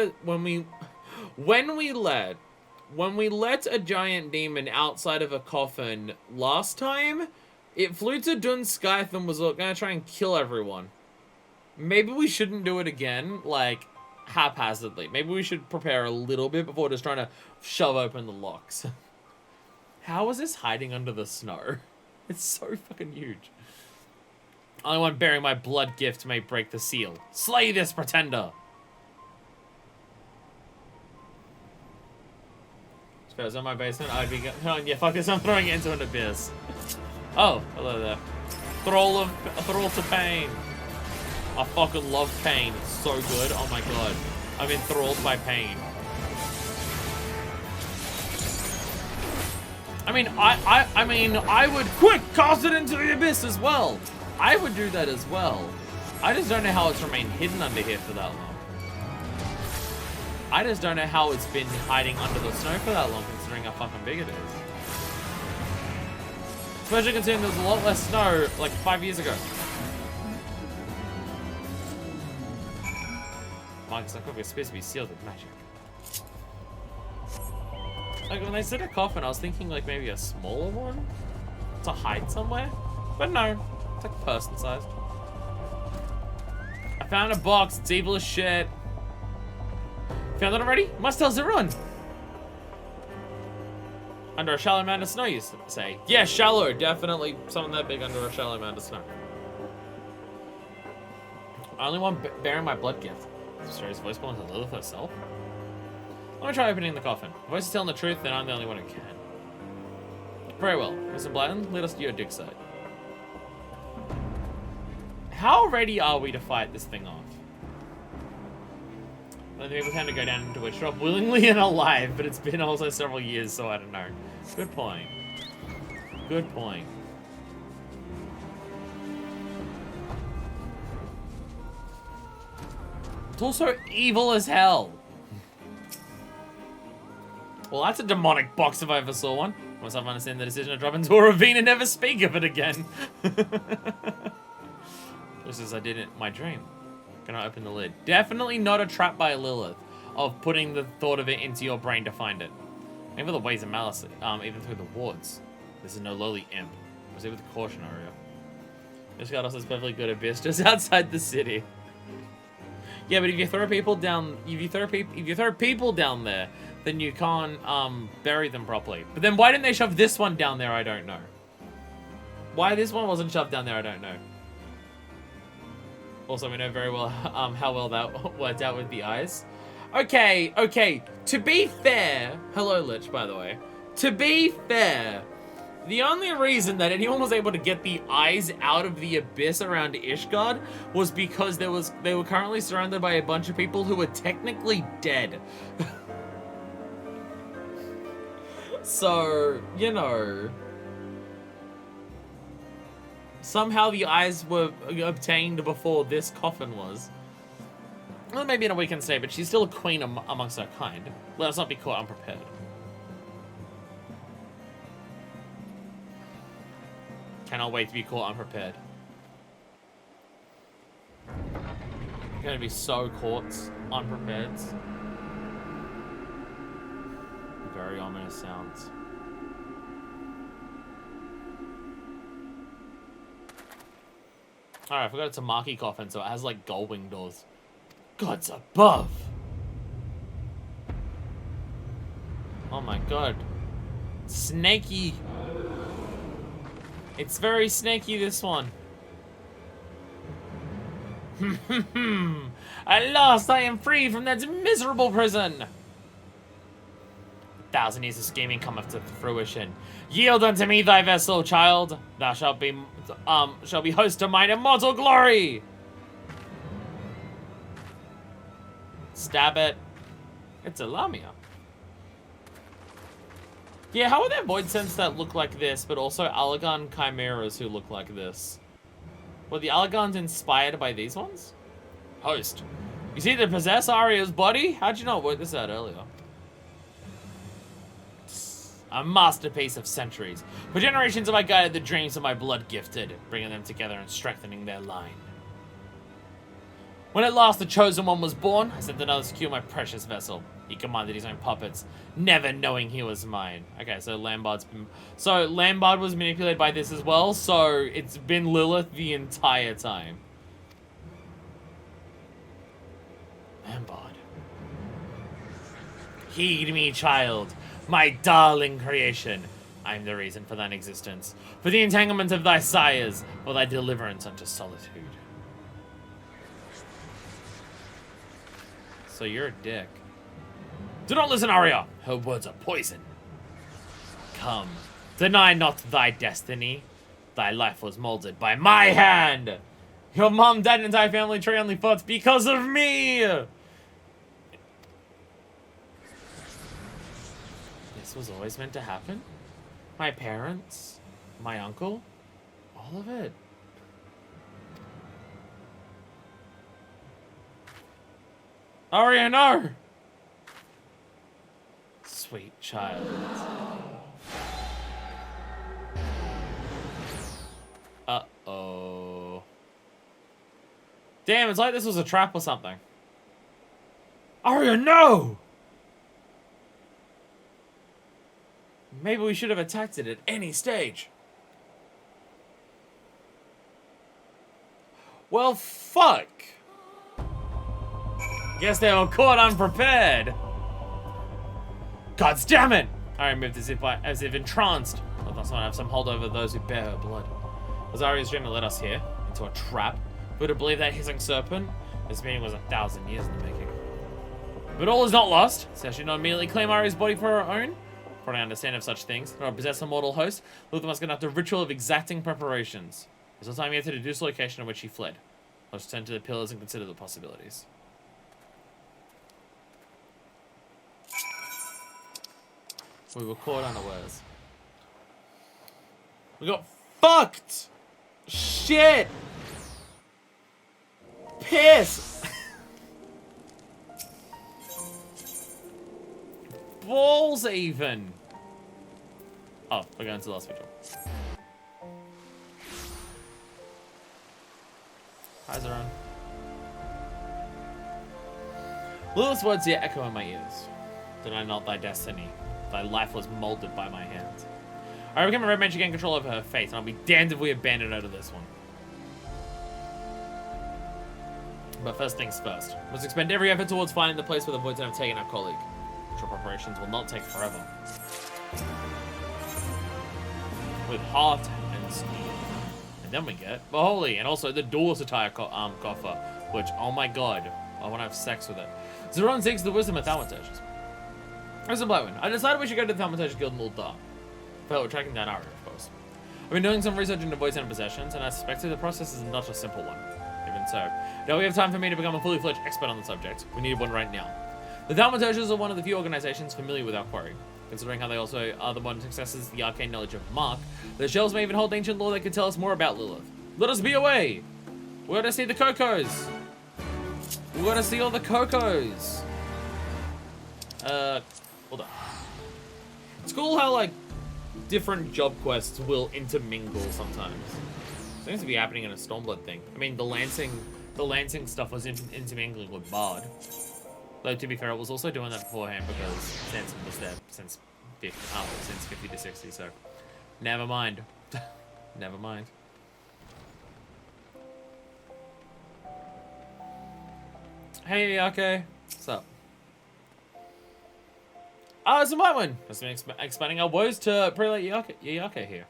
a giant demon outside of a coffin last time, it flew to Dunskaith and was gonna try and kill everyone. Maybe we shouldn't do it again, like, haphazardly. Maybe we should prepare a little bit before just trying to shove open the locks. How is this hiding under the snow? It's so fucking huge. Only one bearing my blood gift may break the seal. Slay this pretender! If I was in my basement, I'd be going, oh, yeah, fuck this, I'm throwing it into an abyss. Oh, hello there. Thrall to pain. I fucking love pain. It's so good. Oh my god. I'm enthralled by pain. I mean, I would quick cast it into the abyss as well. I would do that as well. I just don't know how it's remained hidden under here for that long. I just don't know how it's been hiding under the snow for that long, considering how fucking big it is. Especially considering there was a lot less snow, like, 5 years ago. Mike's like, it's supposed to be sealed with magic. Like, when they said a coffin, I was thinking, like, maybe a smaller one to hide somewhere. But no, it's like person-sized. I found a box. It's evil as shit. Found it already? Must tell everyone. Under a shallow amount of snow, you say. Yeah, shallow. Definitely something that big under a shallow amount of snow. I only want bearing my blood gift. Serious voice belongs to Lilith herself? Let me try opening the coffin. If voice is telling the truth, then I'm the only one who can. Very well. Mr. Blyton, lead us to your dig site. How ready are we to fight this thing off? I think we kind of go down into a shop willingly and alive, but it's been also several years, so I don't know. Good point. Good point. It's also evil as hell. Well, that's a demonic box if I ever saw one. Once I've understood the decision to drop into a ravine and never speak of it again. Just as I did in my dream. Can I open the lid? Definitely not a trap by Lilith of putting the thought of it into your brain to find it. Even the ways of malice, even through the wards. This is no lowly imp. Was it with the caution area? This got us this perfectly good abyss just outside the city. Yeah, but if you throw people down, if you throw people down there, then you can't bury them properly. But then why didn't they shove this one down there? I don't know. Why this one wasn't shoved down there? I don't know. Also, we know very well how well that worked out with the eyes. Okay, okay. To be fair, hello Lich, by the way. To be fair, the only reason that anyone was able to get the eyes out of the abyss around Ishgard was because they were currently surrounded by a bunch of people who were technically dead. So, you know, somehow the eyes were obtained before this coffin was. Well, maybe in a weekend stay, but she's still a queen amongst her kind. Let us not be caught unprepared. Cannot wait to be caught unprepared. You're gonna be so caught unprepared. Very ominous sounds. Alright, I forgot it's a marquee coffin, so it has like gold wing doors. Gods above! Oh my god. Snaky. It's very snaky, this one. At last I am free from that miserable prison! 1,000 years of scheming cometh to fruition. Yield unto me thy vessel, child. Thou shalt be host to mine immortal glory. Stab it. It's a Lamia. Yeah, how are there void scents that look like this, but also Allagan chimeras who look like this? Were the Allagans inspired by these ones? Host. You see the possess Arya's body? How'd you not work this out earlier? A masterpiece of centuries. For generations have I guided the dreams of my blood gifted, bringing them together and strengthening their line. When at last the chosen one was born, I sent another to secure my precious vessel. He commanded his own puppets, never knowing he was mine. Okay, so Lambard was manipulated by this as well, so it's been Lilith the entire time. Lambard. Heed me, child, my darling creation. I am the reason for thine existence, for the entanglement of thy sires, for thy deliverance unto solitude. So you're a dick. Do not listen, Arya. Her words are poison. Come, deny not thy destiny. Thy life was molded by my hand. Your mom, dad, and entire family tree only fought because of me. This was always meant to happen? My parents? My uncle? All of it. Arya, no! Sweet child. Uh-oh. Damn, it's like this was a trap or something. Arya, no! Maybe we should have attacked it at any stage. Well, fuck. Guess they were caught unprepared. God damn it! I moved as if entranced. Let us not have some hold over those who bear her blood. Was Arya's dream to let us here, into a trap? Who would have believed that hissing serpent? This meeting was 1,000 years in the making. But all is not lost. So she not immediately claim Arya's body for her own? For I understand of such things, nor possess a mortal host, Luther must conduct a ritual of exacting preparations. There's no time yet to deduce the location in which she fled. Let's turn to the pillars and consider the possibilities. We were caught unawares. We got fucked! Shit! Piss! Balls even! Oh, we're going to the last video. Hi, Zoran. Lilith's words yet echo in my ears. Deny not thy destiny. Thy life was molded by my hands. I became a red mage to gain control over her fate, and I'll be damned if we abandon her to this one. But first things first. We must expend every effort towards finding the place where the voids have taken our colleague. Ritual preparations will not take forever. With heart and speed. And then we get the holy, and also the door's attire coffer, which, oh my god, I want to have sex with it. Zoran seeks the wisdom of thaumaturges. Listen, Blackman, I decided we should go to the Thaumaturge Guild in Ulthar. We're tracking down Arya, of course. I've been doing some research into voids and possessions, and I suspect the process is not a simple one. Even so, now we have time for me to become a fully fledged expert on the subject. We need one right now. The Thaumaturges are one of the few organizations familiar with our quarry. Considering how they also are the modern successors of the arcane knowledge of Mark, the shelves may even hold ancient lore that could tell us more about Lilith. Let us be away! We gotta see the Cocos! We gotta see all the Cocos! Hold on. It's cool how, like, different job quests will intermingle sometimes. Seems to be happening in a Stormblood thing. I mean, the Lancing stuff was intermingling with Bard. Though, to be fair, it was also doing that beforehand because Sanson was there since 50 to 60, so... Never mind. Never mind. Hey, Yake. What's up? It's a my one. Just been expanding our woes to Prelate Yake here.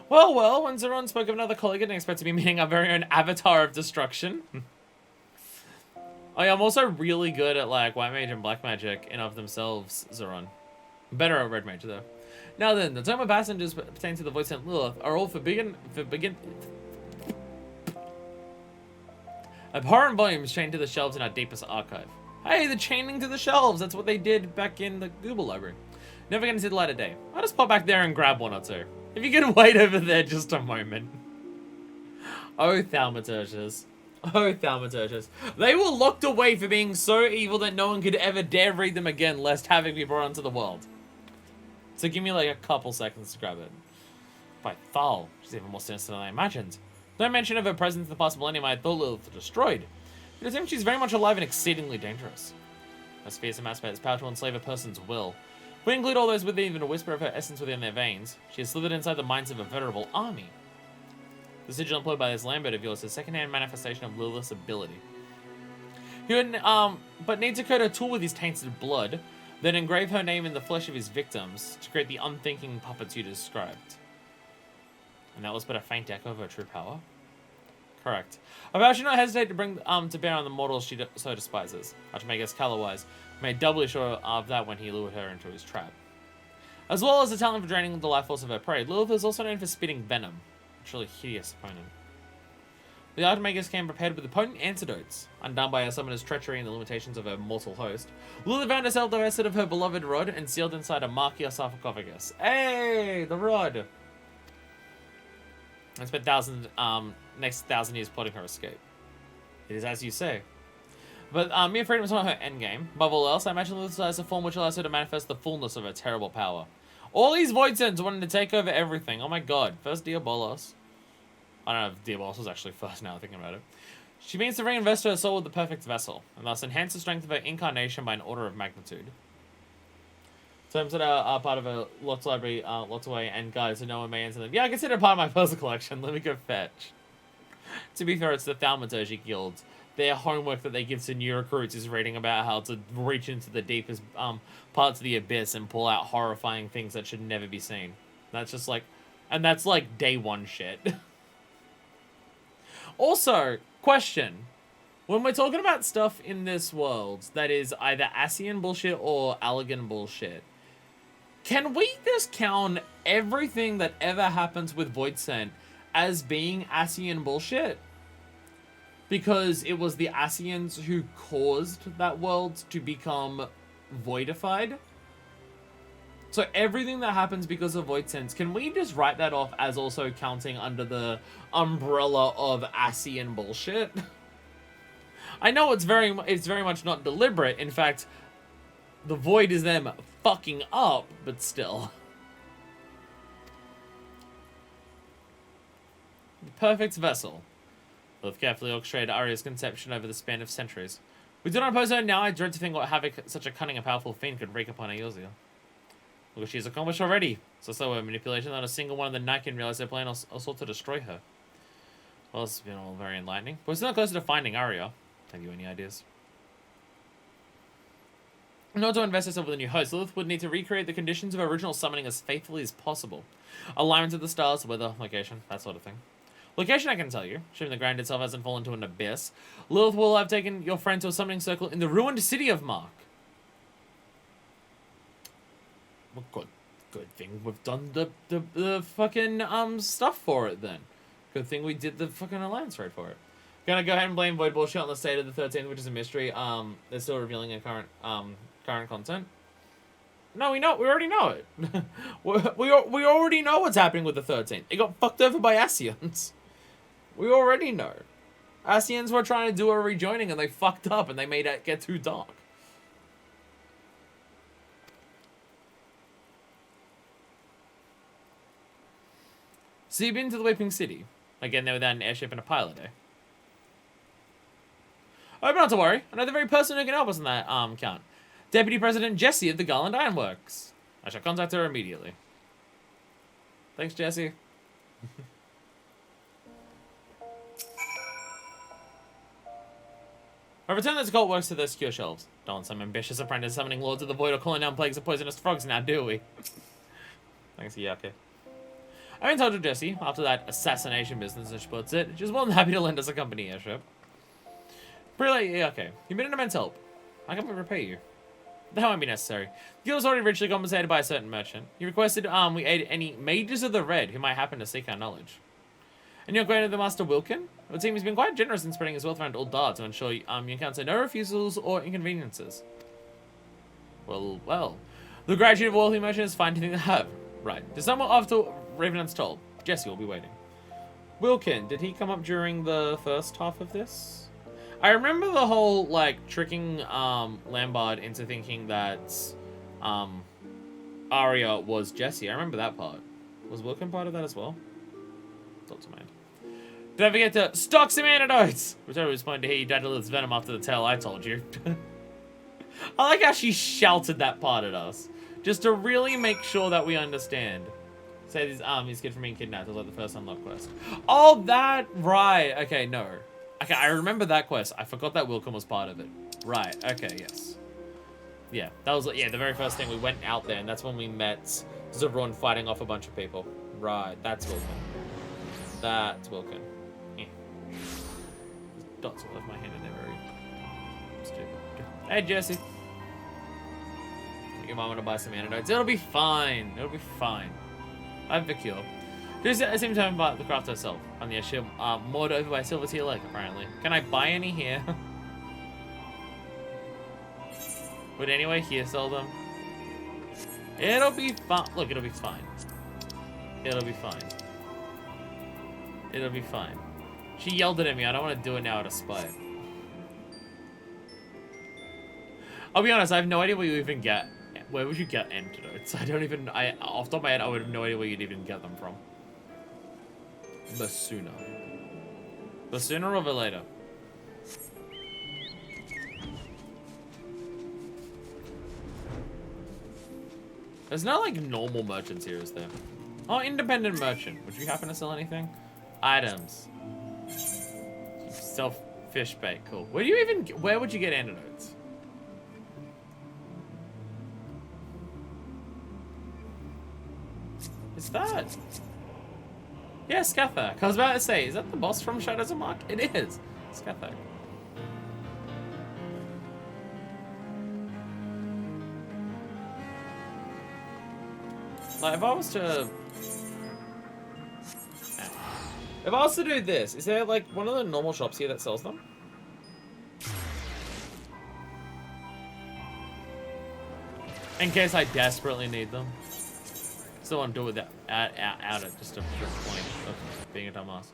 Well, when Zoran spoke of another colleague, I didn't expect to be meeting our very own avatar of destruction. Oh yeah, I'm also really good at, like, white mage and black magic in of themselves, Zoran. Better at red mage, though. Now then, the tome of passengers pertaining to the voice and Lilith are all abhorrent volumes chained to the shelves in our deepest archive. Hey, the chaining to the shelves. That's what they did back in the Google library. Never gonna see the light of day. I'll just pop back there and grab one or two. If you could wait over there just a moment. Oh, Thaumaturges. Oh, Thaumaturges. They were locked away for being so evil that no one could ever dare read them again, lest havoc be brought onto the world. So give me like a couple seconds to grab it. By Thal, she's even more sinister than I imagined. No mention of her presence in the past millennium I thought Lilith destroyed. It seems she's very much alive and exceedingly dangerous. As fearsome aspect, its power to enslave a person's will. If we include all those with even a whisper of her essence within their veins, she has slithered inside the minds of a veritable army. The sigil employed by this Lambert of yours is a second-hand manifestation of Lilith's ability. He would, but need to coat a tool with his tainted blood, then engrave her name in the flesh of his victims to create the unthinking puppets you described. And that was but a faint echo of her true power? Correct. A vow should not hesitate to bring to bear on the mortals she so despises. Archmagus Callowise made doubly sure of that when he lured her into his trap. As well as the talent for draining the life force of her prey, Lilith is also known for spitting venom. A truly hideous opponent. The Archmagus came prepared with the potent antidotes. Undone by her summoner's treachery and the limitations of her mortal host, Lilith found herself divested of her beloved rod and sealed inside a Markia sarcophagus. Hey, the rod! And spent next 1,000 years plotting her escape. It is as you say. But mere freedom is not her endgame. Above all else, I imagine Lilith has a form which allows her to manifest the fullness of her terrible power. All these Void Sins wanting to take over everything. Oh my god. First Diabolos. I don't know if Diabolos was actually first now thinking about it. She means to reinvest her soul with the perfect vessel, and thus enhance the strength of her incarnation by an order of magnitude. Terms that are part of a Lots library, lots away, and guides so no one may enter them. Yeah, I consider it part of my puzzle collection. Let me go fetch. To be fair, it's the Thaumaturgy Guild. Their homework that they give to new recruits is reading about how to reach into the deepest parts of the abyss and pull out horrifying things that should never be seen. That's just like, and that's like day one shit. Also, question. When we're talking about stuff in this world that is either Ascian bullshit or Allegan bullshit, can we just count everything that ever happens with Voidsent as being Ascian bullshit? Because it was the Ascians who caused that world to become voidified? So everything that happens because of Voidsent, can we just write that off as also counting under the umbrella of Ascian bullshit? I know it's very much not deliberate. In fact, the void is them fucking up, but still. The perfect vessel. Lilith carefully orchestrated Arya's conception over the span of centuries. We do not oppose her now. I dread to think what havoc such a cunning and powerful fiend could wreak upon Eorzea. Look what she has accomplished already. So her manipulation, not a single one of the Night can realize their plan or sought to destroy her. Well, it's been all very enlightening. But we're still closer to finding Arya. Have you any ideas? In order to invest herself with a new host, Lilith would need to recreate the conditions of her original summoning as faithfully as possible. Alignment of the stars, weather, location, that sort of thing. Location I can tell you, assuming the ground itself hasn't fallen into an abyss. Lilith will have taken your friend to a summoning circle in the ruined city of Mark. Well, good thing we've done the fucking stuff for it then. Good thing we did the fucking alliance raid for it. Gonna go ahead and blame Void Bullshit on the state of the 13th, which is a mystery. They're still revealing a current content. No, we already know it. we already know what's happening with the 13th. It got fucked over by Ascians. We already know. Ascians were trying to do a rejoining and they fucked up and they made it get too dark. So you've been to the Weeping City. Again, they're without an airship and a pilot, eh? Oh, but not to worry. I know the very person who can help us in that count. Deputy President Jessie of the Garland Ironworks. I shall contact her immediately. Thanks, Jessie. I return those occult works to their secure shelves. Don't want some ambitious apprentice summoning lords of the void or calling down plagues of poisonous frogs now, do we? Thanks, yeah, okay. I'm in touch with Jessie after that assassination business, as she puts it. She's more than happy to lend us a company airship. Pretty, yeah, okay. You've been an immense help. How can we repay you? That won't be necessary. The guild is already richly compensated by a certain merchant. He requested we aid any mages of the red who might happen to seek our knowledge. And you're acquainted with the Master Wilkin? It would seem he's been quite generous in spreading his wealth around Uldar to ensure you encounter no refusals or inconveniences. Well. The gratitude of a wealthy merchant is fine to think to have. Right. To someone after Ravenant's told. Jessie will be waiting. Wilkin, did he come up during the first half of this? I remember the whole, like, tricking Lambard into thinking that Arya was Jessie. I remember that part. Was Wilkin part of that as well? Thought to mind. Don't forget to stock some antidotes! Which I was planning to hear you died to lose venom after the tale I told you. I like how she shouted that part at us. Just to really make sure that we understand. Say this his kid from being kidnapped was like the first unlocked quest. Oh, that, right. Okay, no. Okay, I remember that quest. I forgot that Wilcom was part of it. Right, okay, yes. Yeah, that was, yeah, the very first thing. We went out there, and that's when we met Zerun fighting off a bunch of people. Right, that's Wilcom. That's Wilcom. Yeah. Dots all over my hand and they're very stupid. Hey, Jesse. Your mom want to buy some antidotes. It'll be fine. It'll be fine. I have the cure. Just at the same time, buy the craft herself. On the issue, moored over by Silver Tier Lake, apparently. Can I buy any here? Would anyway here sell them? It'll be fine. Look, it'll be fine. It'll be fine. It'll be fine. She yelled it at me. I don't want to do it now out of spite. I'll be honest, I have no idea where you even get. Where would you get antidotes? I don't even. Off the top of my head, I would have no idea where you'd even get them from. Basuna. Basuna or Veleda? There's no like normal merchants here, is there? Oh, independent merchant. Would you happen to sell anything? Items. Sell fish bait. Cool. Where do you even? Where would you get antidotes? Is that? Yeah, Scathak. I was about to say, is that the boss from Shadows of Mark? It is. Scathak. Like, if I was to do this, is there like one of the normal shops here that sells them? In case I desperately need them. Still want to do it without out at just a point of being a dumbass.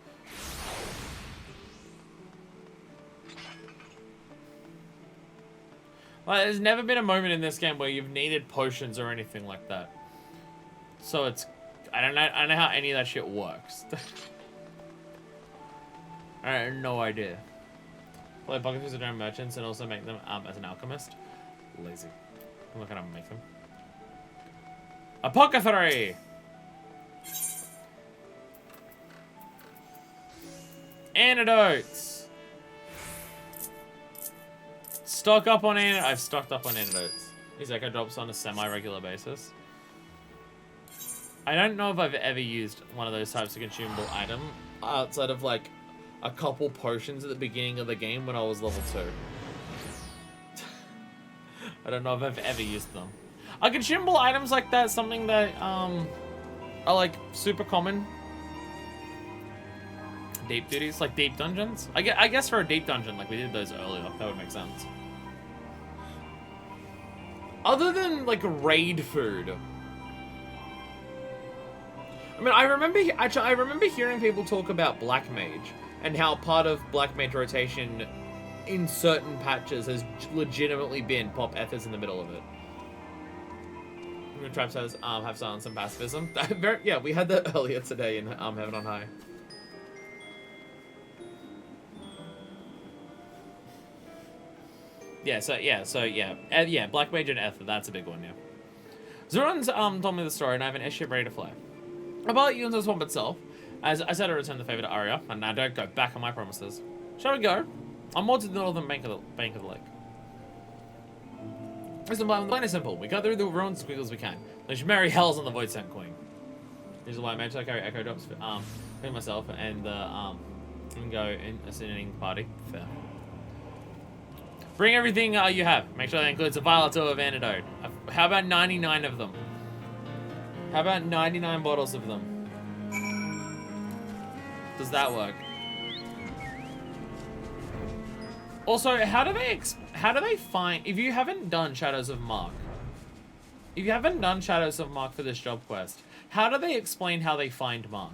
Like, there's never been a moment in this game where you've needed potions or anything like that. So it's, I don't know how any of that shit works. I have no idea. Play pocket through the merchants and also make them as an alchemist. Lazy. I'm not gonna make them. Apothecary! Antidotes! Stock up on antidotes. I've stocked up on antidotes. These echo drops on a semi-regular basis. I don't know if I've ever used one of those types of consumable item outside of like a couple potions at the beginning of the game when I was level 2. I don't know if I've ever used them. Are consumable items like that something that are like super common? Deep duties? Like deep dungeons? I guess for a deep dungeon, like we did those earlier, that would make sense. Other than like raid food. I mean, I remember hearing people talk about Black Mage and how part of Black Mage rotation in certain patches has legitimately been pop ethers in the middle of it. Traps has have silence and pacifism. Yeah, we had that earlier today in Heaven on High. Yeah, Black Mage and Ether, that's a big one, yeah. Zerun's told me the story and I have an airship ready to fly. About you and the swamp itself, as I said to return the favor to Arya, and I don't go back on my promises. Shall we go? I'm more to the northern bank of the lake. Listen, the plan is simple. We cut through the ruins as quickly as we can. There's merry hells on the Void Sent Queen. This is why I made sure I carry echo drops for myself and the and go in a sitting party. Fair. Bring everything you have. Make sure that includes a vial or two of antidote. How about 99 of them? How about 99 bottles of them? Does that work? Also, how do they find, if you haven't done Shadows of Mark, for this job quest, how do they explain how they find Mark?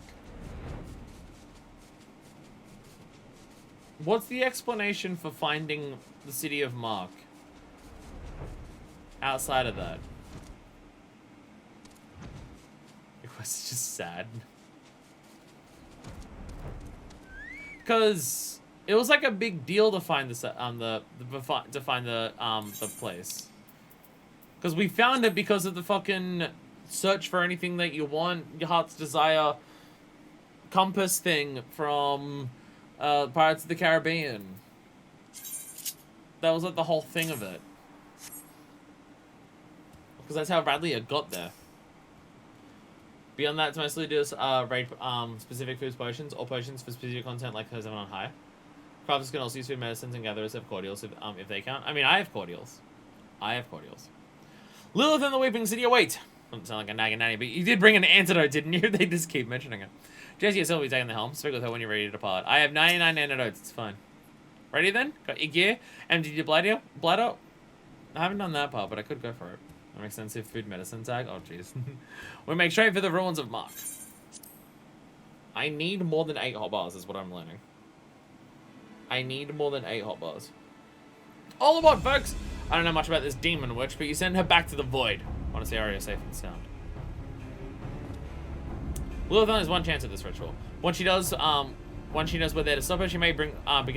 What's the explanation for finding the city of Mark outside of that? The quest is just sad. Because it was like a big deal to find the place. Because we found it because of the fucking search for anything that you want, your heart's desire compass thing from Pirates of the Caribbean. That was like the whole thing of it. Because that's how Radley got there. Beyond that, it's mostly just raid specific foods, potions, or potions for specific content like 7 on high. Crafters can also use food medicines, and gatherers have cordials if they count. I mean, I have cordials. Lilith in the Weeping City await. Doesn't sound like a nagging nanny, but you did bring an antidote, didn't you? They just keep mentioning it. Jesse yourself will be taking the helm. Speak with her when you're ready to depart. I have 99 antidotes. It's fine. Ready then? Got your gear. Emptied your bladder. I haven't done that part, but I could go for it. An extensive food medicine tag. Oh, jeez. We make straight for the ruins of Mark. I need more than 8 hotbars is what I'm learning. I need more than 8 hotbars. All aboard, folks! I don't know much about this demon witch, but you send her back to the void. I want to see Arya safe and sound. Lilith only has one chance at this ritual. Once she knows we're there to stop her, she may begin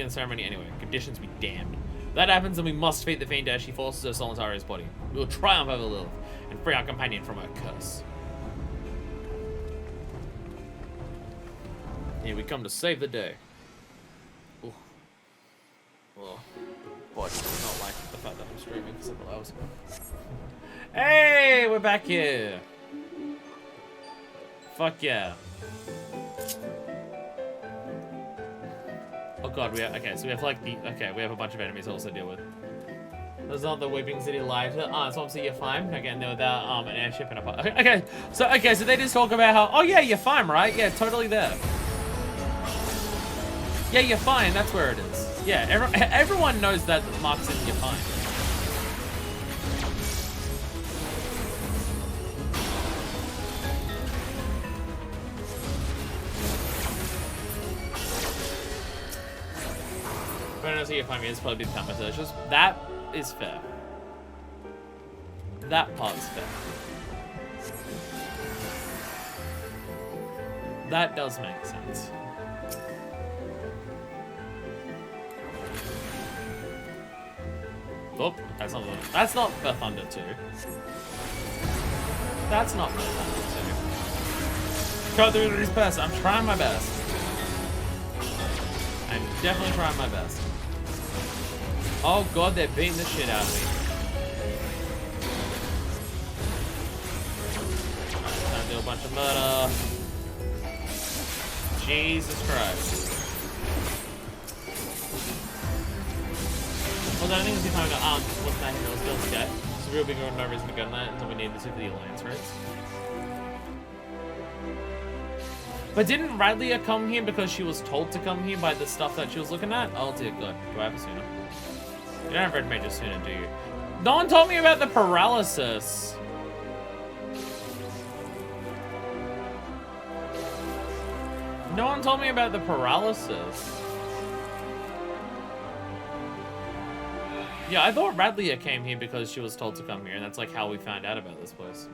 the ceremony anyway. Conditions be damned. If that happens, then we must defeat the fiend as she forces her soul into Arya's body. We will triumph over Lilith and free our companion from her curse. Here we come to save the day. Ooh. Oh, body does not like the fact that I'm streaming for several hours. Hey, we're back here. Fuck yeah. Oh god, okay, so we have like we have a bunch of enemies to also deal with. That's not the Weeping City live. It's obviously you're fine. Again, they're without an airship and a okay, so they just talk about how, oh yeah, you're fine, right? Yeah, totally there. Yeah, you're fine, that's where it is. Yeah, everyone knows that Mark's in you're fine. But I don't see you're fine, it's probably become searches. That is fair. That part's fair. That does make sense. Oh, that's not the Thunder 2. That's not the Thunder 2. Go through this best. I'm trying my best. I'm definitely trying my best. Oh god, they're beating the shit out of me. Time to do a bunch of murder. Jesus Christ. Well, I think it's the time to what's that hill still sketch. It's a real big one, no reason to go on that until we need this for the Alliance rates. But didn't Radlia come here because she was told to come here by the stuff that she was looking at? Oh dear god. Do I have a Suna? You don't have Red Mage Suna, do you? No one told me about the paralysis. No one told me about the paralysis. Yeah, I thought Radlia came here because she was told to come here, and that's like how we found out about this place.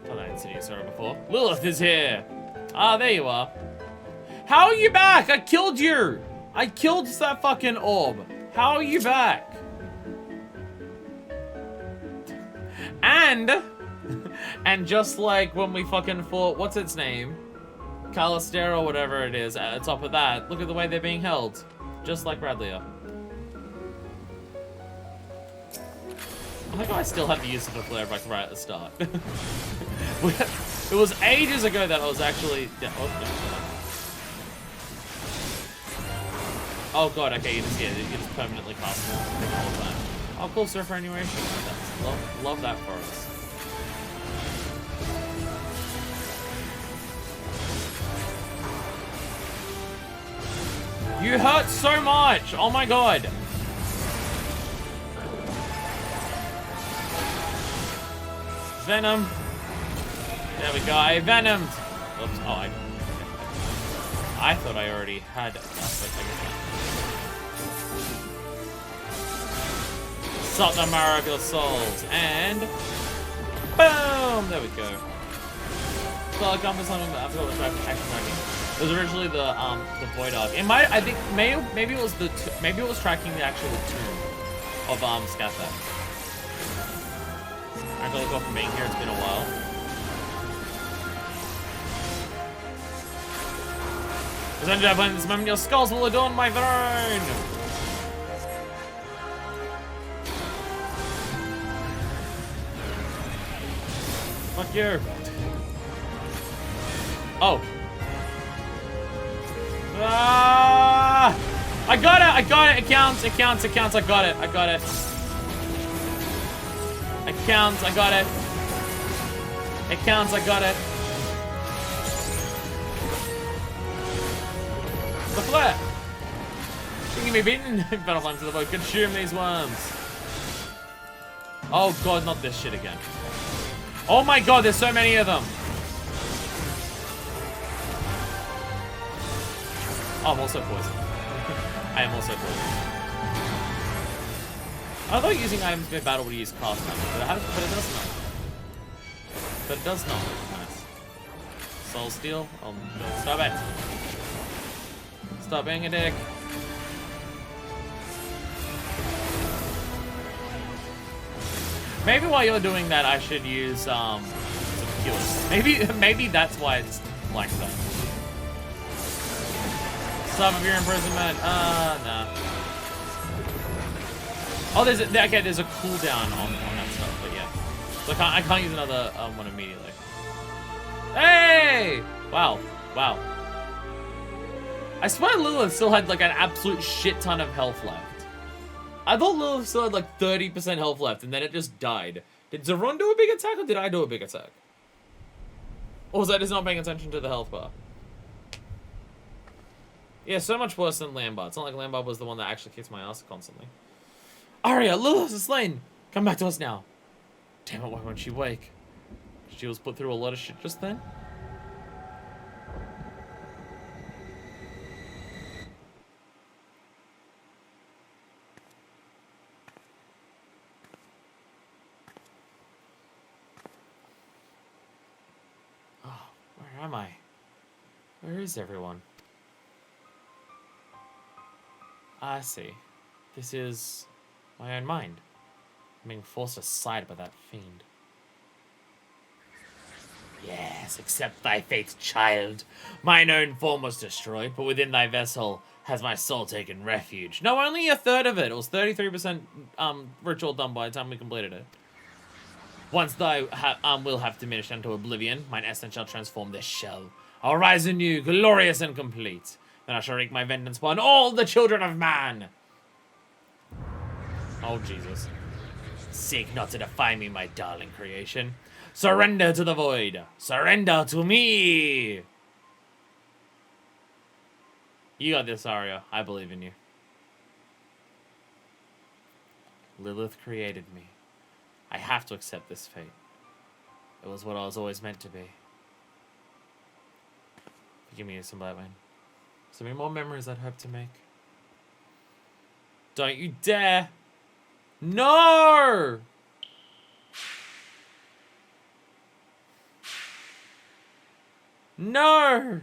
Told I didn't see you sorry before. Lilith is here! Ah, there you are. How are you back? I killed you! I killed that fucking orb. How are you back? And just like when we fucking fought, what's its name? Calistera or whatever it is, at the top of that, look at the way they're being held. Just like Radlia. I think I still have the use of the flare back right at the start. It was ages ago that I was actually... Yeah, oh god, okay, you just permanently cast them all the time. Oh, cool superannuation. Love that for us. You hurt so much! Oh my god! Venom! There we go, I venomed! Oops, oh, I thought I already had that, but I guess not. Suck the marrow of your souls. And boom! There we go. So I got something that I forgot what action tracking. It was originally the Void Arc. It might, I think maybe it was maybe it was tracking the actual tomb of Scatha. I gotta go from being here, it's been a while. Essentially, I plan this moment, your skulls will adorn my throne! Fuck you. Oh. Ah! I got it, it counts, I got it. It counts, I got it. It counts, I got it. The flare! Thinking me beaten? Better fly to the boat. Consume these worms. Oh god, not this shit again. Oh my god, there's so many of them. Oh, I'm also poisoned. I am also poisoned. I thought using items mid battle would use cast damage, but it does not. But it does not. Nice. Soul Steal? Oh, no. Stop it. Stop being a dick. Maybe while you're doing that, I should use some cures. Maybe that's why it's like that. Stop of your imprisonment. Nah. Oh, there's a cooldown on that stuff, but yeah. So I can't use another one immediately. Hey! Wow. I swear Lilith still had like an absolute shit ton of health left. I thought Lilith still had like 30% health left, and then it just died. Did Zeron do a big attack, or did I do a big attack? Or was I just not paying attention to the health bar? Yeah, so much worse than Lambert. It's not like Lambert was the one that actually kicks my ass constantly. Arya, Lilith is slain! Come back to us now. Damn it, why won't she wake? She was put through a lot of shit just then. Oh, where am I? Where is everyone? I see. This is my own mind. I'm being forced aside by that fiend. Yes, accept thy fate, child. Mine own form was destroyed, but within thy vessel has my soul taken refuge. No, only a third of it. It was 33% ritual done by the time we completed it. Once thy will have diminished into oblivion, mine essence shall transform this shell. I'll rise anew, glorious and complete. Then I shall wreak my vengeance upon all the children of man. Oh, Jesus. Seek not to defy me, my darling creation. Surrender to the void. Surrender to me. You got this, Arya. I believe in you. Lilith created me. I have to accept this fate. It was what I was always meant to be. Forgive me, some Blackman. So many more memories I'd hope to make. Don't you dare! No! No!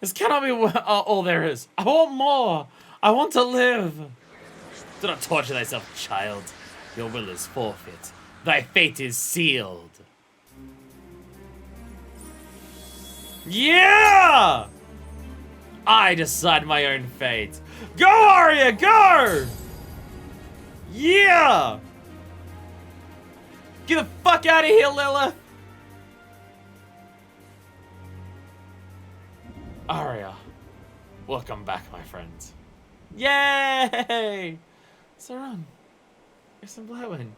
This cannot be all there is. I want more! I want to live! Do not torture thyself, child. Your will is forfeit. Thy fate is sealed. Yeah! I decide my own fate. Go, Arya, go! Yeah! Get the fuck out of here, Lilith! Arya, welcome back, my friends. Yay! Saran, there's some Blowin.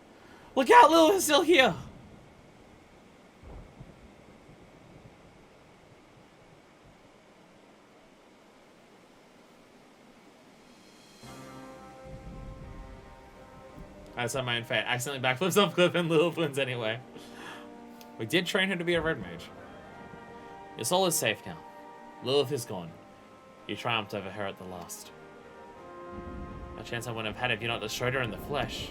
Look out, Lilith is still here! I saw my own fate. Accidentally backflips off cliff and Lilith wins anyway. We did train her to be a red mage. Your soul is safe now. Lilith is gone. You triumphed over her at the last. A chance I wouldn't have had if you not destroyed her in the flesh.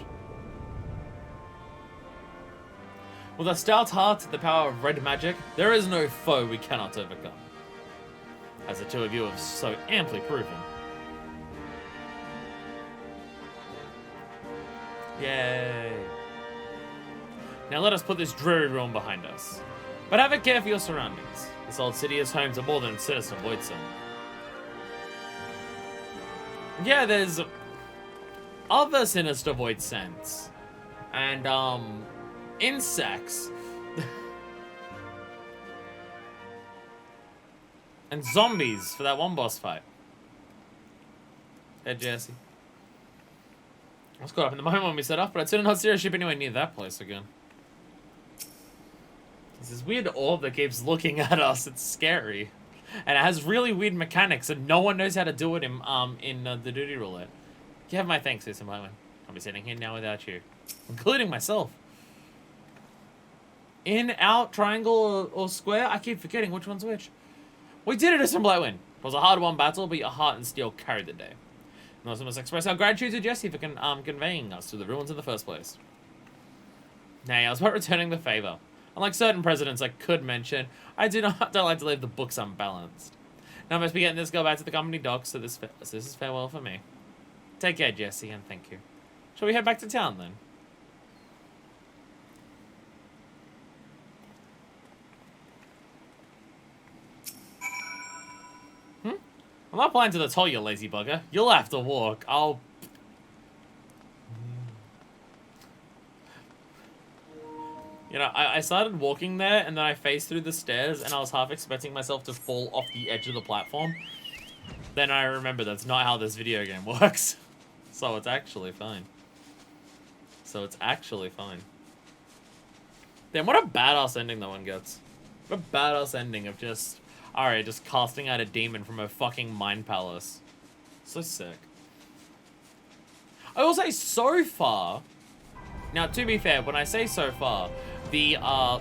With a stout heart and the power of red magic, there is no foe we cannot overcome. As the two of you have so amply proven. Yay. Now let us put this dreary ruin behind us. But have a care for your surroundings. This old city is home to more than sinister voidsong. Yeah, there's other sinister void scents. And, insects. And zombies for that one boss fight. Hey, Jesse. I was caught up in the moment when we set off, but I'd sooner not steer a ship anywhere near that place again. There's this weird orb that keeps looking at us. It's scary. And it has really weird mechanics, and no one knows how to do it in the duty roulette. You have my thanks, Susan Blackman. I'll be sitting here now without you. Including myself. In, out, triangle, or square? I keep forgetting which one's which. We did it, Susan Blackman. It was a hard-won battle, but your heart and steel carried the day. And also must express our gratitude to Jesse for conveying us to the ruins in the first place. Nay, I was about returning the favor. Unlike certain presidents I could mention, I don't like to leave the books unbalanced. Now I must be getting this girl back to the company docks, so this is farewell for me. Take care, Jesse, and thank you. Shall we head back to town, then? I'm not planning to the toll, you lazy bugger. You'll have to walk. I'll... You know, I started walking there, and then I faced through the stairs, and I was half expecting myself to fall off the edge of the platform. Then I remember that's not how this video game works. So it's actually fine. Damn, what a badass ending that one gets. What a badass ending of just... Alright, just casting out a demon from a fucking mind palace. So sick. I will say, so far... Now, to be fair, when I say so far, the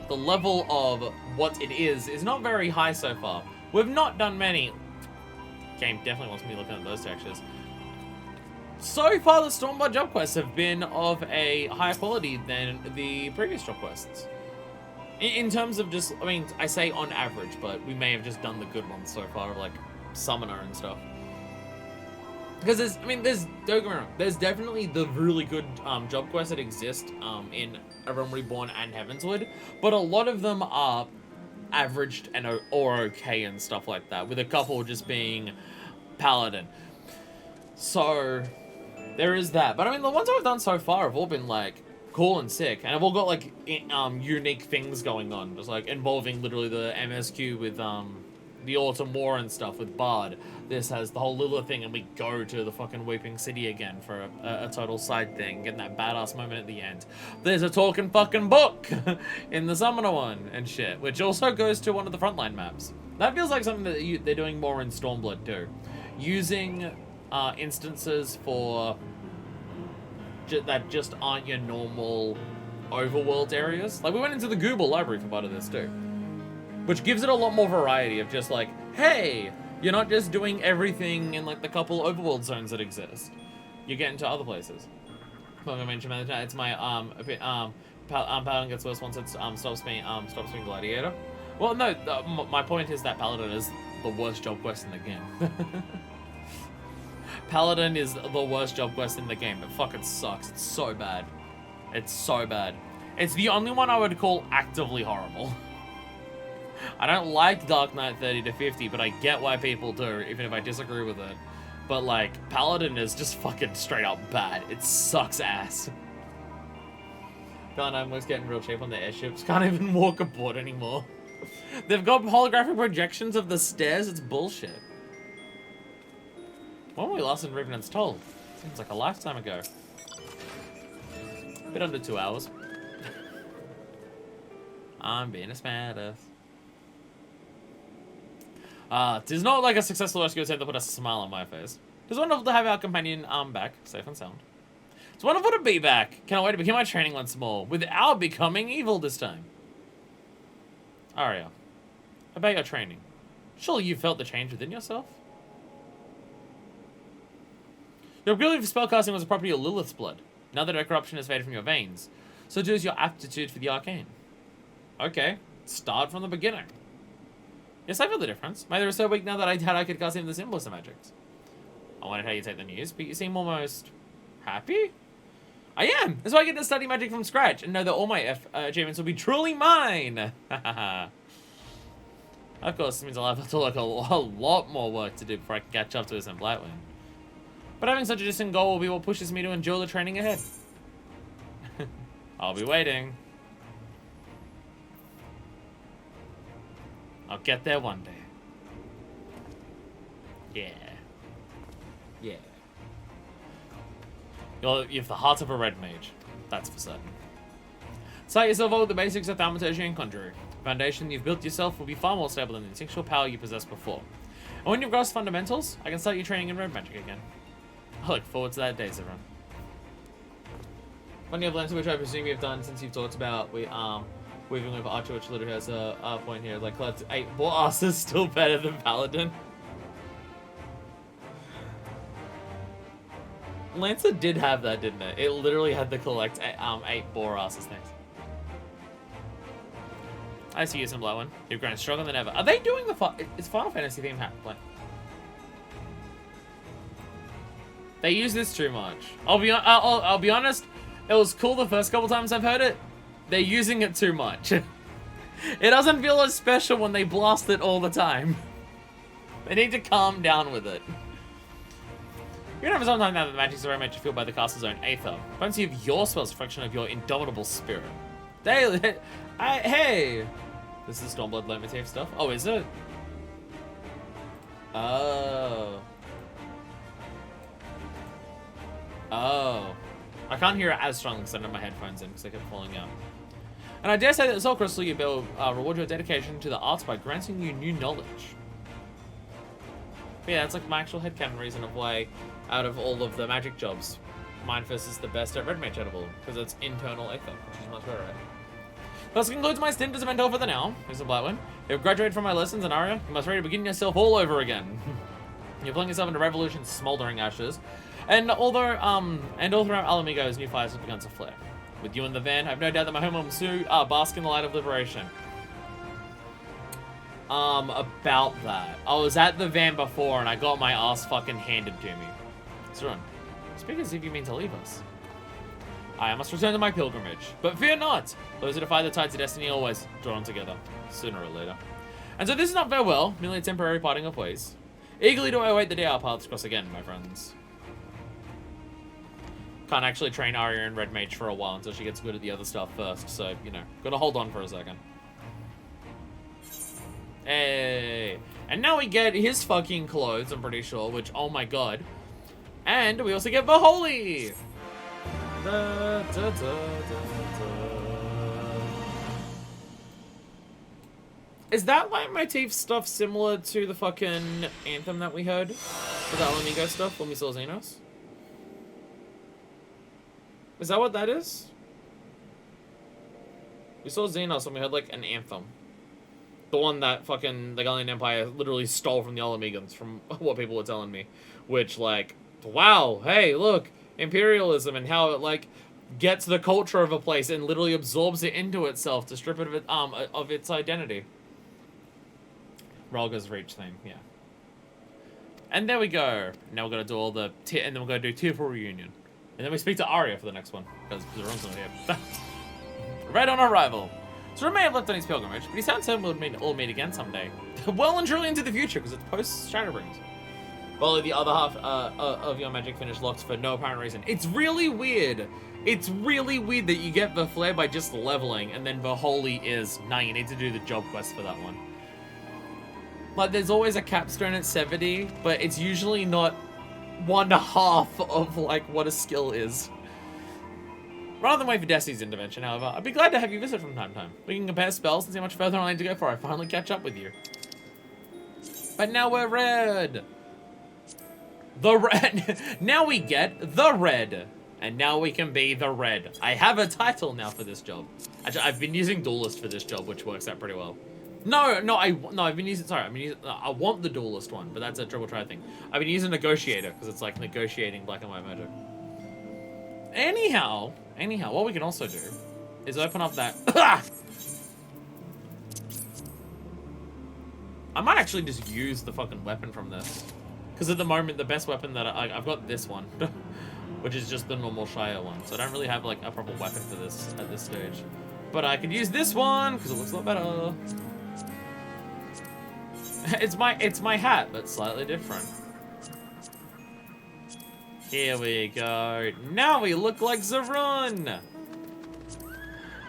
level of what it is not very high so far. We've not done many... Game definitely wants me looking at those textures. So far, the Stormblood job quests have been of a higher quality than the previous job quests. In terms of just, I mean, I say on average, but we may have just done the good ones so far, like Summoner and stuff. Because there's, I mean, don't get me wrong, there's definitely the really good job quests that exist in A Realm Reborn and Heavensward, but a lot of them are averaged and or okay and stuff like that, with a couple just being Paladin. So, there is that. But I mean, the ones I've done so far have all been like, cool and sick, and I've all got like unique things going on, just like involving literally the MSQ with the Autumn War and stuff with Bard. This has the whole Lilith thing, and we go to the fucking Weeping City again for a total side thing, getting that badass moment at the end. There's a talking fucking book in the Summoner one and shit, which also goes to one of the frontline maps. That feels like something that they're doing more in Stormblood too, using instances for that just aren't your normal overworld areas. Like, we went into the Google library for part of this too, which gives it a lot more variety of just like, hey, you're not just doing everything in like the couple overworld zones that exist. You get into other places. Like I mentioned, it's my Paladin gets worse once it stops being Gladiator. Well, no, my point is that Paladin is the worst job quest in the game. Paladin is the worst job quest in the game. It fucking sucks. It's so bad. It's so bad. It's the only one I would call actively horrible. I don't like Dark Knight 30 to 50, but I get why people do, even if I disagree with it. But like, Paladin is just fucking straight up bad. It sucks ass. Paladin was getting real cheap on their airships. Can't even walk aboard anymore. They've got holographic projections of the stairs. It's bullshit. When were we last in Revenant's Toll? Seems like a lifetime ago. A bit under 2 hours. I'm being a smartass. Tis not like a successful rescue attempt that put a smile on my face. It's wonderful to have our companion back, safe and sound. It's wonderful to be back. Cannot wait to begin my training once more, without becoming evil this time. Aria, about your training. Surely you felt the change within yourself? Your ability for spellcasting was a property of Lilith's blood. Now that her corruption has faded from your veins, so too is your aptitude for the arcane. Okay. Start from the beginning. Yes, I feel the difference. Maybe they're so weak now that I could cast even the simplest of magics. I wondered how you take the news, but you seem almost happy? I am! That's why I get to study magic from scratch and know that all my achievements will be truly mine! Of course, this means I'll have to look a lot more work to do before I can catch up to this in Blightwind. But having such a distant goal will be what pushes me to endure the training ahead. I'll be waiting. I'll get there one day. Yeah. Yeah. You have the heart of a red mage. That's for certain. Cite yourself all with the basics of thaumaturgy and conjuring. The foundation you've built yourself will be far more stable than the instinctual power you possessed before. And when you've grasped fundamentals, I can start your training in red magic again. I look forward to that day, everyone. Funny of lands which I presume you've done since you've talked about weaving with Archer, which literally has a point here. Like, collect 8 boss is still better than Paladin. Lancer did have that, didn't it? It literally had the collect 8 boar asses things. I see you some Blightwind. You've grown stronger than ever. Are they doing it's Final Fantasy theme play? They use this too much. I'll be honest. It was cool the first couple times I've heard it. They're using it too much. It doesn't feel as special when they blast it all the time. They need to calm down with it. You know, for some time now that the magic's already made you feel by the caster's own aether. Fancy of your spell's a reflection of your indomitable spirit. Hey! This is Stormblood leitmotif stuff. Oh, is it? Oh. Oh. I can't hear it as strongly because I have my headphones in because they kept falling out. And I dare say that the Soul Crystal you build reward your dedication to the arts by granting you new knowledge. But yeah, that's like my actual headcanon reason of why, out of all of the magic jobs, Mindfist is the best at Red Mage edible, because it's internal aether, which is much better at. This concludes my stint as a mentor for the now. Here's a Blightwind. You've graduated from my lessons in Aria. You must ready to begin yourself all over again. You're flung yourself into Revolution's smoldering ashes. And all throughout Alamigo's new fires have begun to flare. With you in the van, I have no doubt that my home will soon bask in the light of liberation. About that. I was at the van before and I got my ass fucking handed to me. Srun, speak as if you mean to leave us. I must return to my pilgrimage. But fear not! Those who defy the tides of destiny are always drawn together, sooner or later. And so this is not farewell, merely a temporary parting of ways. Eagerly do I await the day our paths cross again, my friends. Can't actually train Arya and Red Mage for a while until she gets good at the other stuff first, so, you know, gotta hold on for a second. Hey! And now we get his fucking clothes, I'm pretty sure, which, oh my god. And we also get the Holy! Da, da, da, da. Is that leitmotif stuff similar to the fucking anthem that we heard? For the Alamigo stuff when we saw Xenos? Is that what that is? We saw Xenos when we heard like an anthem. The one that fucking the Gallian Empire literally stole from the Alamegans, from what people were telling me. Which, like, wow, hey, look, imperialism and how it, like, gets the culture of a place and literally absorbs it into itself to strip it of its identity. Rolga's Reach theme, yeah. And there we go. Now we're gonna do all the and then we're gonna do Tier 4 reunion. And then we speak to Arya for the next one, because Zeron's not here. Right on arrival. Zeron may have left on his pilgrimage, but he sounds certain we'll meet again someday. Well and truly into the future, because it's post-Shadowbringers. Well, the other half of your magic finish locked for no apparent reason. It's really weird. It's really weird that you get the flare by just leveling, and then the holy is, nah, you need to do the job quest for that one. Like, there's always a capstone at 70, but it's usually not 1/2 of, like, what a skill is. Rather than wait for Destiny's intervention, however, I'd be glad to have you visit from time to time. We can compare spells and see how much further I need to go before I finally catch up with you. But now we're red! The red! Now we get the red! And now we can be the red. I have a title now for this job. Actually, I've been using Duelist for this job, which works out pretty well. I've been using, I want the Duelist one, but that's a triple try thing. I've been using Negotiator, because it's like negotiating black and white magic. Anyhow, what we can also do is open up that I might actually just use the fucking weapon from this. Because at the moment, the best weapon that I've got this one. Which is just the normal Shire one. So I don't really have like a proper weapon for this at this stage. But I could use this one because it looks a lot better. It's my hat, but slightly different. Here we go. Now we look like Zarun.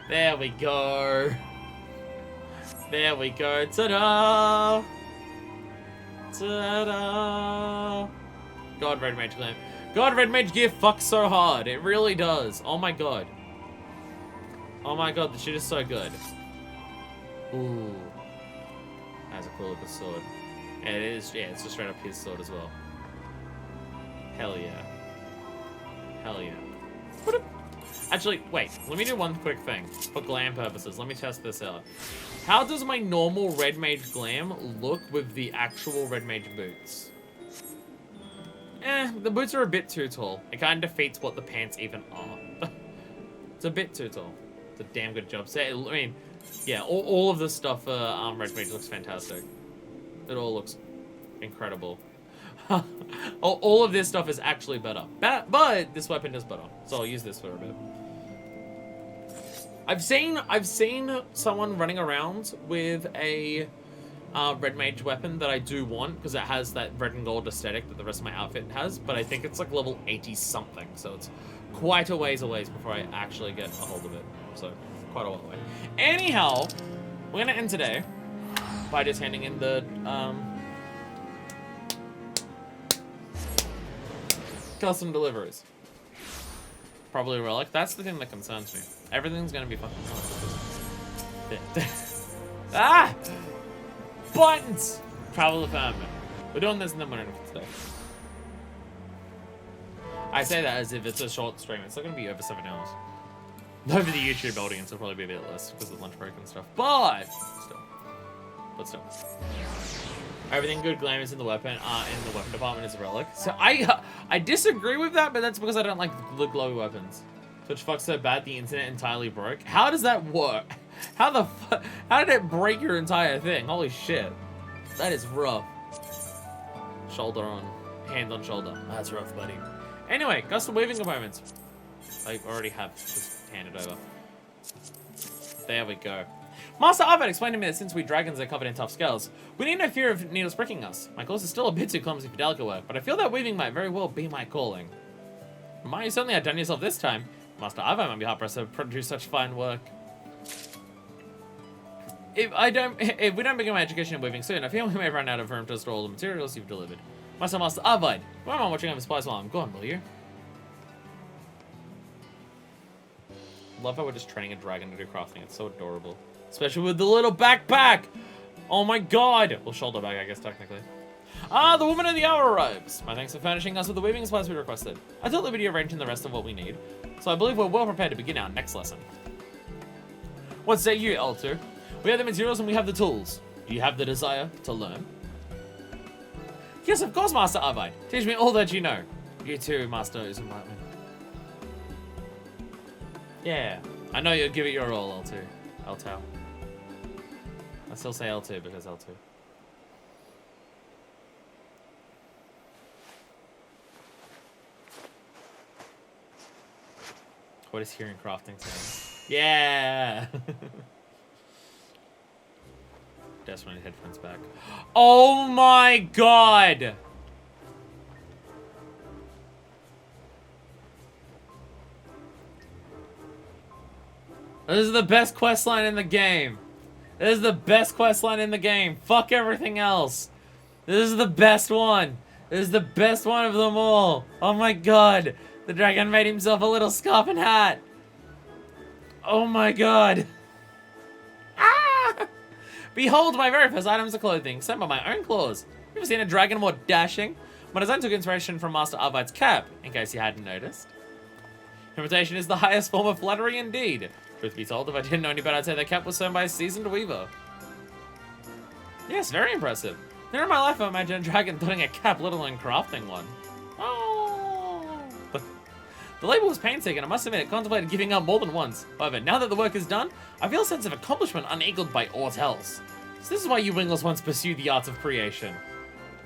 There we go. There we go. Ta-da! Ta-da! God, Red Mage Glam. God, Red Mage gear fucks so hard. It really does. Oh my god. Oh my god, the shit is so good. Ooh. That's a cool looking sword. And it is, yeah, it's just straight up his sword as well. Hell yeah. Hell yeah. Actually, wait. Let me do one quick thing. For glam purposes, let me test this out. How does my normal Red Mage glam look with the actual Red Mage boots? The boots are a bit too tall. It kind of defeats what the pants even are. It's a bit too tall. It's a damn good job. I mean, yeah, all of this stuff for Red Mage looks fantastic. It all looks incredible. All of this stuff is actually better. But this weapon is better. So I'll use this for a bit. I've seen someone running around with a Red Mage weapon that I do want because it has that red and gold aesthetic that the rest of my outfit has, but I think it's like level 80 something, so it's quite a ways away before I actually get a hold of it. So quite a while away. Anyhow, we're gonna end today by just handing in the custom deliveries. Probably a relic. That's the thing that concerns me. Everything's gonna be fucking ah! Buttons! Travel the family. We're doing this in the morning today. I say that as if it's a short stream. It's not gonna be over 7 hours. Over the YouTube audience, it'll probably be a bit less because of lunch break and stuff. But still. Everything good glam is in the weapon department is a relic. So I disagree with that, but that's because I don't like the glowy weapons. Which fucks so bad the internet entirely broke. How does that work? How did it break your entire thing? Holy shit. That is rough. Shoulder on, hand on shoulder. That's rough, buddy. Anyway, custom weaving components. I already have just handed over. There we go. Master Arvad explained to me that since we dragons are covered in tough scales, we need no fear of needles pricking us. My course is still a bit too clumsy for delicate work, but I feel that weaving might very well be my calling. Might you certainly outdone yourself this time. Master Arvad might be hard pressed to produce such fine work. If we don't begin my education in weaving soon, I feel we may run out of room to store all the materials you've delivered. Master Arvad, why am I watching over supplies while I'm gone, will you? Love how we're just training a dragon to do crafting. It's so adorable. Especially with the little backpack! Oh my god! Well, shoulder bag, I guess, technically. The woman of the hour arrives. My thanks for furnishing us with the weaving supplies we requested. I thought the video arranging the rest of what we need, so I believe we're well prepared to begin our next lesson. What say you, L2? We have the materials and we have the tools. Do you have the desire to learn? Yes, of course, Master Arvad. Teach me all that you know. You too, Master Uzumaki. Yeah, I know you'll give it your all, L2. L2. I still say L2 because L2. What is hearing crafting sounds? Yeah! Desperately headphones back. Oh my god! This is the best questline in the game. This is the best questline in the game. Fuck everything else. This is the best one. This is the best one of them all. Oh my god. The dragon made himself a little scarf and hat. Oh my god. Ah! Behold my very first items of clothing, sent by my own claws. You ever seen a dragon more dashing? My design took inspiration from Master Arvad's cap, in case you hadn't noticed. Imitation is the highest form of flattery indeed. Truth be told, if I didn't know any better, I'd say that cap was sewn by a seasoned weaver. Yes, very impressive. Never in my life I imagined a dragon putting a cap, let alone crafting one. Oh. The label was painstaking, and I must admit it contemplated giving up more than once. However, now that the work is done, I feel a sense of accomplishment unequaled by aught else. So this is why you wingless ones pursue the arts of creation.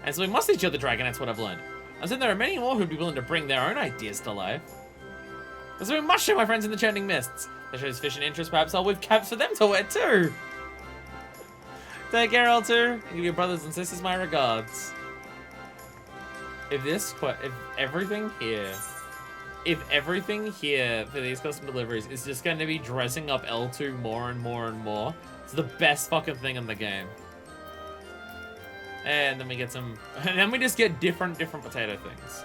And so we must teach other dragon, that's what I've learned. And so there are many more who'd be willing to bring their own ideas to life. And so we must show my friends in the churning mists. That shows sufficient interest, perhaps I'll weave caps for them to wear too. Take care, L2. Give your brothers and sisters my regards. If everything here for these custom deliveries is just going to be dressing up L2 more and more and more, it's the best fucking thing in the game. And then we get some, and then we just get different potato things.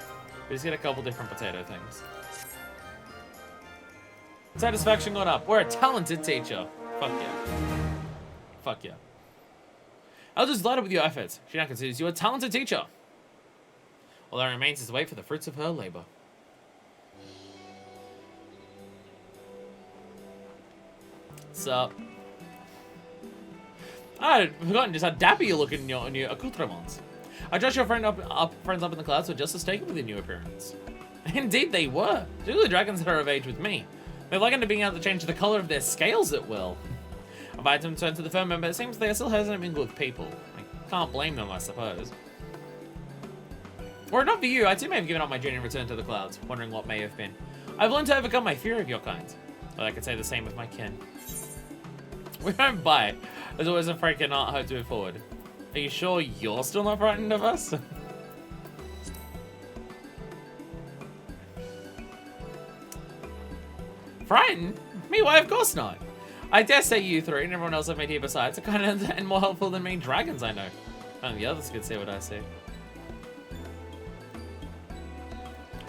We just get a couple different potato things. Satisfaction going up. We're a talented teacher. Fuck yeah. Fuck yeah. I'll just light up with your efforts. She now considers you a talented teacher. All that remains is to wait for the fruits of her labor. What's up? I'd forgotten just how dapper you look in your new accoutrements. I trust your friends up in the clouds were just as taken with your new appearance. Indeed they were. Particularly dragons that are of age with me. They're likened to being able to change the color of their scales at will. I've had them turn to the firm, but it seems they are still hesitant to mingle with people. I can't blame them, I suppose. Were it not for you, I too may have given up my journey and returned to the clouds, wondering what may have been. I've learned to overcome my fear of your kind. But I could say the same with my kin. We don't bite. There's always a afraid cannot hope to move forward. Are you sure you're still not frightened of us? Frightened? Me? Why, of course not. I dare say you three and everyone else I've made here besides are kind of and more helpful than many dragons I know. And the others could say what I say.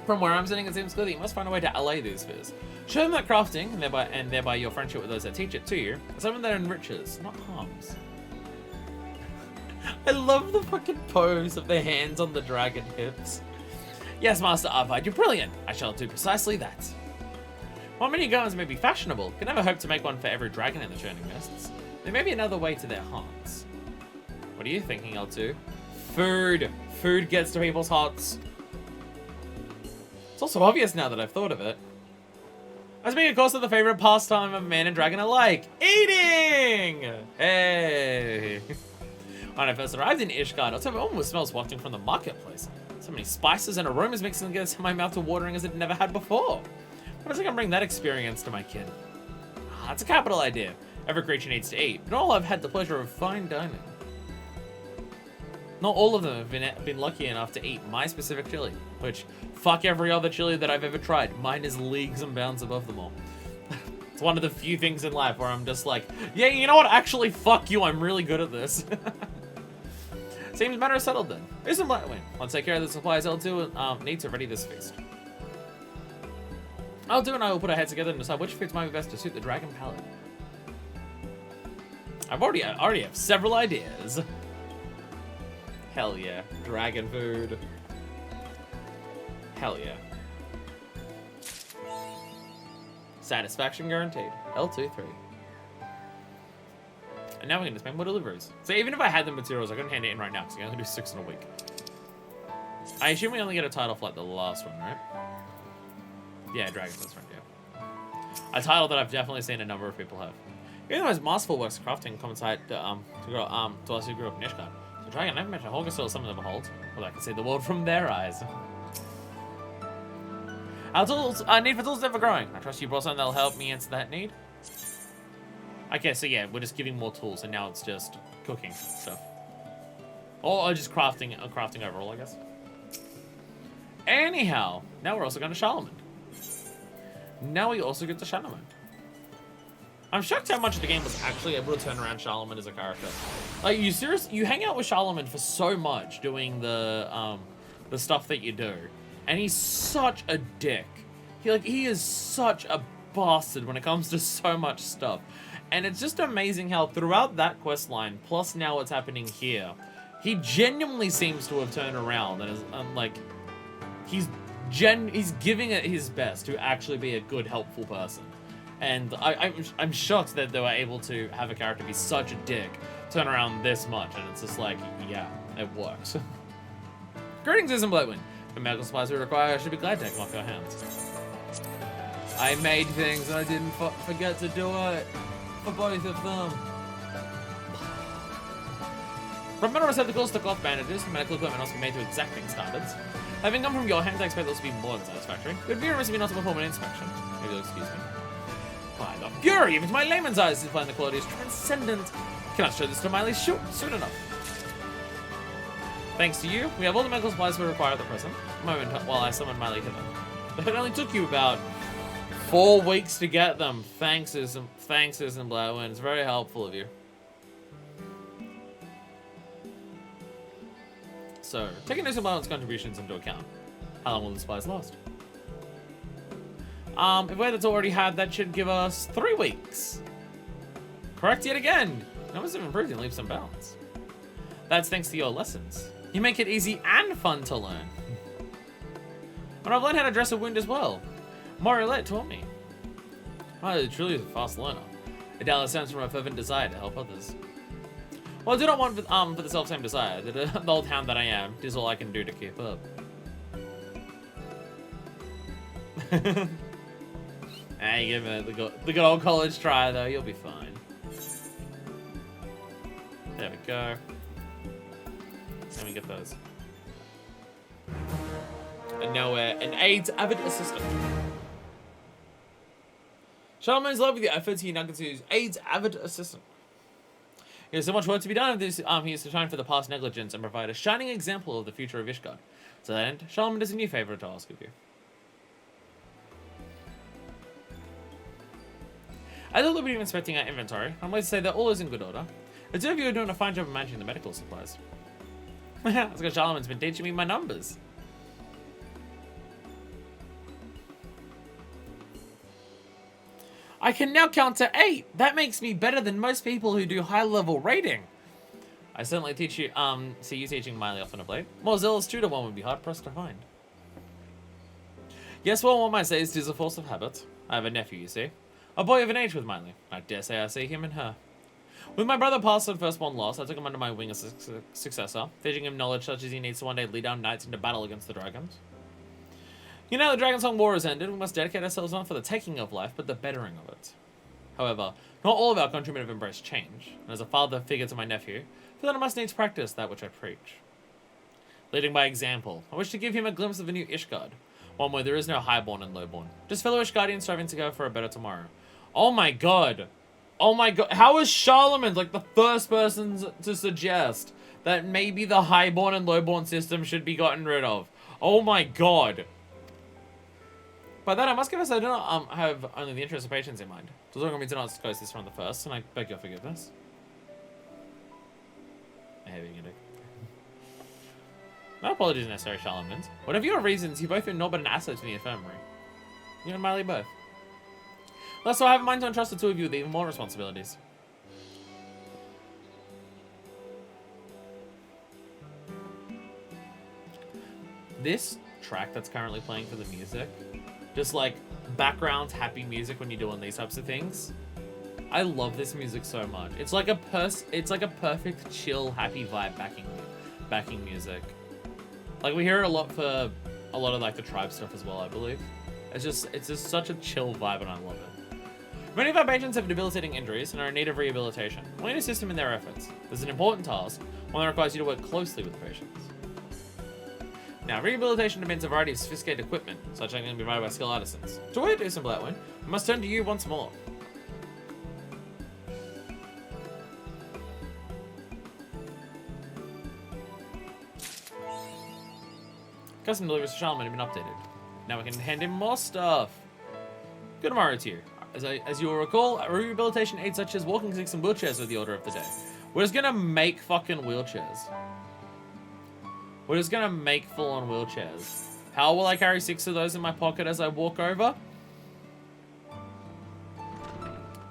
From where I'm sitting, it seems clear that you must find a way to allay these fears. Show them that crafting, and thereby your friendship with those that teach it to you, is something that enriches, not harms. I love the fucking pose of the hands on the dragon hips. Yes, Master Arvide, you're brilliant. I shall do precisely that. While many garments may be fashionable, can never hope to make one for every dragon in the churning mists. There may be another way to their hearts. What are you thinking, L2? Food. Food gets to people's hearts. It's also obvious now that I've thought of it. As being, of course, the favorite pastime of man and dragon alike. Eating! Hey! When I first arrived in Ishgard, it almost smells wafting from the marketplace. So many spices and aromas mixing together so my mouth is watering as it never had before. What if I can bring that experience to my kid? That's a capital idea. Every creature needs to eat, but all I've had the pleasure of fine dining. Not all of them have been lucky enough to eat my specific chili, which, fuck every other chili that I've ever tried. Mine is leagues and bounds above them all. It's one of the few things in life where I'm just like, yeah, you know what? Actually, fuck you. I'm really good at this. Seems matter is settled then. Here's some Lightwind. Let's take care of the supplies L2 need to ready this feast. L2 and I will put our heads together and decide which foods might be best to suit the dragon palate. I already have several ideas. Hell yeah. Dragon food. Hell yeah. Satisfaction guaranteed. L2, 3. And now we're going to spend more deliveries. So even if I had the materials, I couldn't hand it in right now because I can only do 6 in a week. I assume we only get a title for like the last one, right? Yeah, Dragon's Best Friend, yeah. A title that I've definitely seen a number of people have. Even though his masterful works crafting coincide to us who grew up in Ishgard. So Dragon, I've mentioned Hawkins is something to behold. Well, I can see the world from their eyes. Our tools, our need for tools is ever growing. I trust you brought something that'll help me answer that need. Okay, so yeah, we're just giving more tools, and now it's just cooking stuff. Or just crafting overall, I guess. Anyhow, now we're also going to Charlemagne. Now we also get to Charlemagne. I'm shocked how much of the game was actually able to turn around Charlemagne as a character. Like, you hang out with Charlemagne for so much doing the stuff that you do, and he's such a dick. He is such a bastard when it comes to so much stuff. And it's just amazing how throughout that quest line, plus now what's happening here, he genuinely seems to have turned around and is like, he's giving it his best to actually be a good, helpful person. And I'm shocked that they were able to have a character be such a dick, turn around this much, and it's just like, yeah, it works. Greetings, Isn't Blightwind. The medical supplies we require, I should be glad to take them off your hands. I made things and I didn't forget to do it. For both of them. From metal receptacles to cloth bandages, medical equipment must be made to exacting standards. Having come from your hands, I expect those to be more than satisfactory. It would be remiss of me not to perform an inspection. Maybe you'll excuse me. By the fury, even to my layman's eyes, this find the quality is transcendent. Cannot show this to Miley soon enough. Thanks to you, we have all the medical supplies we require at the present moment while I summon Miley hither. It only took you about 4 weeks to get them. Thanks, Susan Blackwind. It's very helpful of you. So, taking Susan Blackwind's contributions into account, how long will the supplies last? If that's already had, that should give us 3 weeks. Correct yet again. Numbers have improved in leaps and bounds. That's thanks to your lessons. You make it easy and fun to learn. And I've learned how to dress a wound as well. Mariolette taught me. I truly is a fast learner. It doubtless stems from a fervent desire to help others. Well, I do not want for the self-same desire. The old hound that I am, it is all I can do to keep up. Hey, give it the good old college try, though. You'll be fine. There we go. Let me get those. And now we're an AIDS avid assistant. Charlemagne's love with the FFXIV Nuggetsu's AIDS avid assistant. There's so much work to be done. He is to shine for the past negligence and provide a shining example of the future of Ishgard. To that end, Charlemagne has a new favor to ask of you. As a little bit of inspecting our inventory, I'm going to say that all is in good order. The two of you are doing a fine job of managing the medical supplies. That's because Charlemagne's been teaching me my numbers. I can now count to 8. That makes me better than most people who do high-level rating. I certainly see you teaching Miley off on a blade. More zealous tutor one would be hard-pressed to find. Yes, well, one might say it is a force of habit. I have a nephew, you see. A boy of an age with Miley. I dare say I see him in her. With my brother passed and firstborn lost, I took him under my wing as a successor, teaching him knowledge such as he needs to one day lead our knights into battle against the dragons. You know, the Dragon Song War has ended. We must dedicate ourselves not for the taking of life, but the bettering of it. However, not all of our countrymen have embraced change, and as a father figure to my nephew, I feel that I must needs practice that which I preach. Leading by example, I wish to give him a glimpse of the new Ishgard, one where there is no highborn and lowborn, just fellow Ishgardians striving to go for a better tomorrow. Oh my god! Oh my god, how is Charlemagne like the first person to suggest that maybe the highborn and lowborn system should be gotten rid of? Oh my god. By that, I must confess I do not have only the interest of patience in mind. So long as we do not disclose this from the first, and I beg your forgiveness. I have you do. No apologies necessary, Charlemagne. Whatever your reasons, you both are not but an asset to the infirmary. You and Miley both. Thus, I have a mind to entrust the two of you with even more responsibilities. This track that's currently playing for the music, just like background happy music when you're doing these types of things. I love this music so much. It's like a perfect chill happy vibe backing music. Like we hear it a lot for a lot of like the tribe stuff as well, I believe. It's just such a chill vibe and I love it. Many of our patients have debilitating injuries and are in need of rehabilitation. We need to assist them in their efforts. This is an important task, one that requires you to work closely with the patients. Now, rehabilitation demands a variety of sophisticated equipment, such as can be provided by skilled artisans. To order do some Blackwind, I must turn to you once more. Custom deliveries to Charlemagne have been updated. Now we can hand him more stuff. Good tomorrow to you. As you will recall, rehabilitation aids such as walking sticks and wheelchairs are the order of the day. We're just gonna make fucking wheelchairs. We're just gonna make full-on wheelchairs. How will I carry 6 of those in my pocket as I walk over?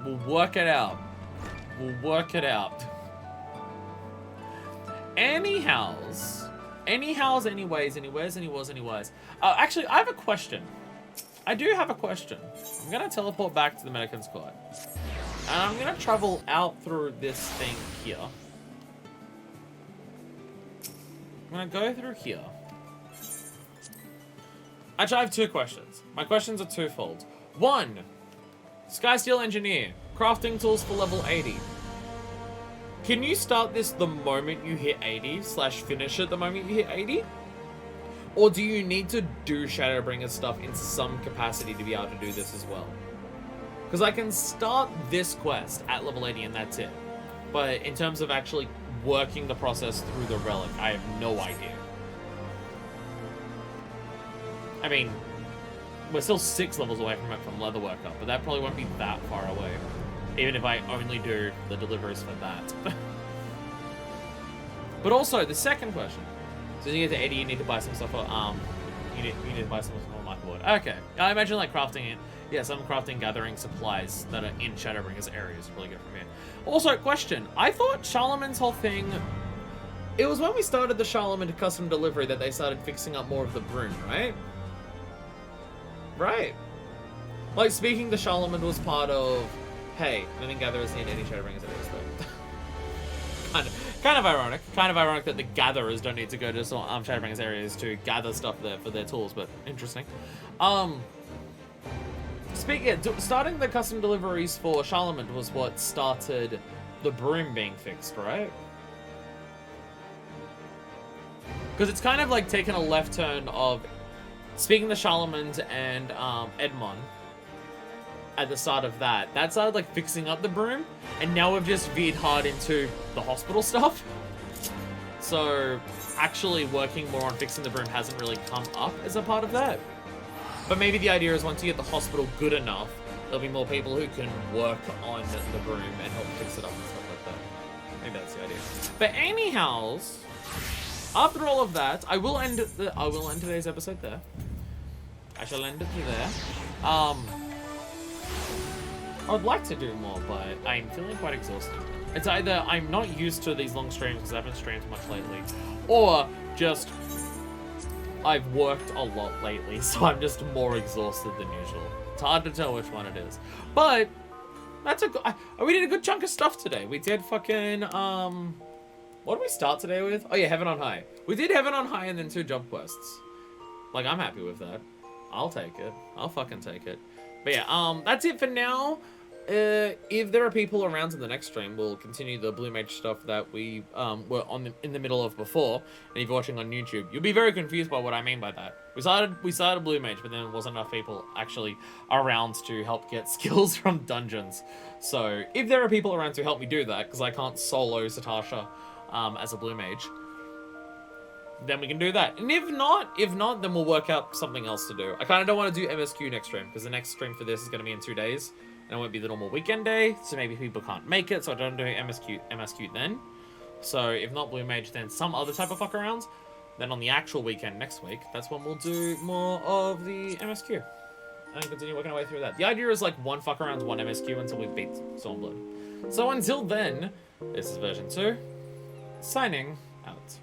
We'll work it out. We'll work it out. Anyways, anywheres. Actually, I have a question. I do have a question. I'm gonna teleport back to the Medican's Court. And I'm gonna travel out through this thing here. I'm gonna go through here. Actually, I have 2 questions. My questions are twofold. 1, Skysteel Engineer, crafting tools for level 80. Can you start this the moment you hit 80 / finish it the moment you hit 80? Or do you need to do Shadowbringer stuff in some capacity to be able to do this as well? Because I can start this quest at level 80 and that's it. But in terms of actually working the process through the relic, I have no idea. I mean, we're still 6 levels away from it from Leatherwork up, but that probably won't be that far away. Even if I only do the deliveries for that. But also, the second question. So you get to 80, you need to buy some stuff for, you need to buy some stuff for Microboard. Okay. I imagine like crafting it. Yeah, some crafting gathering supplies that are in Shadowbringer's areas is really good from here. Also, question. I thought Charlemagne's whole thing... It was when we started the Charlemagne custom delivery that they started fixing up more of the broom, right? Right. Like, speaking to Charlemagne was part of... Hey, living gatherers need any Shadowbringers areas though. kind of ironic. Kind of ironic that the gatherers don't need to go to Shadowbringers areas to gather stuff there for their tools, but interesting. Starting the custom deliveries for Charlemagne was what started the broom being fixed, right? Because it's kind of like taking a left turn of speaking to Charlemagne and Edmond at the start of that. That started like fixing up the broom, and now we've just veered hard into the hospital stuff. So actually working more on fixing the broom hasn't really come up as a part of that. But maybe the idea is once you get the hospital good enough, there'll be more people who can work on the broom and help fix it up and stuff like that. Maybe that's the idea. But anyhow, after all of that, I will end today's episode there. I shall end it there. I would like to do more, but I'm feeling quite exhausted. It's either I'm not used to these long streams because I haven't streamed much lately, or just I've worked a lot lately, so I'm just more exhausted than usual. It's hard to tell which one it is. But that's we did a good chunk of stuff today. We did fucking what did we start today with? Oh yeah, Heaven on High. We did Heaven on High and then 2 jump quests. Like, I'm happy with that. I'll take it. I'll fucking take it. But yeah, that's it for now. If there are people around in the next stream, we'll continue the Blue Mage stuff that we were in the middle of before. And if you're watching on YouTube, you'll be very confused by what I mean by that. We started Blue Mage, but then there wasn't enough people actually around to help get skills from dungeons. So if there are people around to help me do that, because I can't solo Satasha as a Blue Mage, then we can do that. And if not, then we'll work out something else to do. I kind of don't want to do MSQ next stream, because the next stream for this is going to be in 2 days. And it won't be the normal weekend day, so maybe people can't make it, so I don't do MSQ then. So if not Blue Mage, then some other type of fuck arounds. Then on the actual weekend next week, that's when we'll do more of the MSQ. And continue working our way through that. The idea is like 1 fuck around, 1 MSQ until we beat Stormblood. So until then, this is version 2, signing out.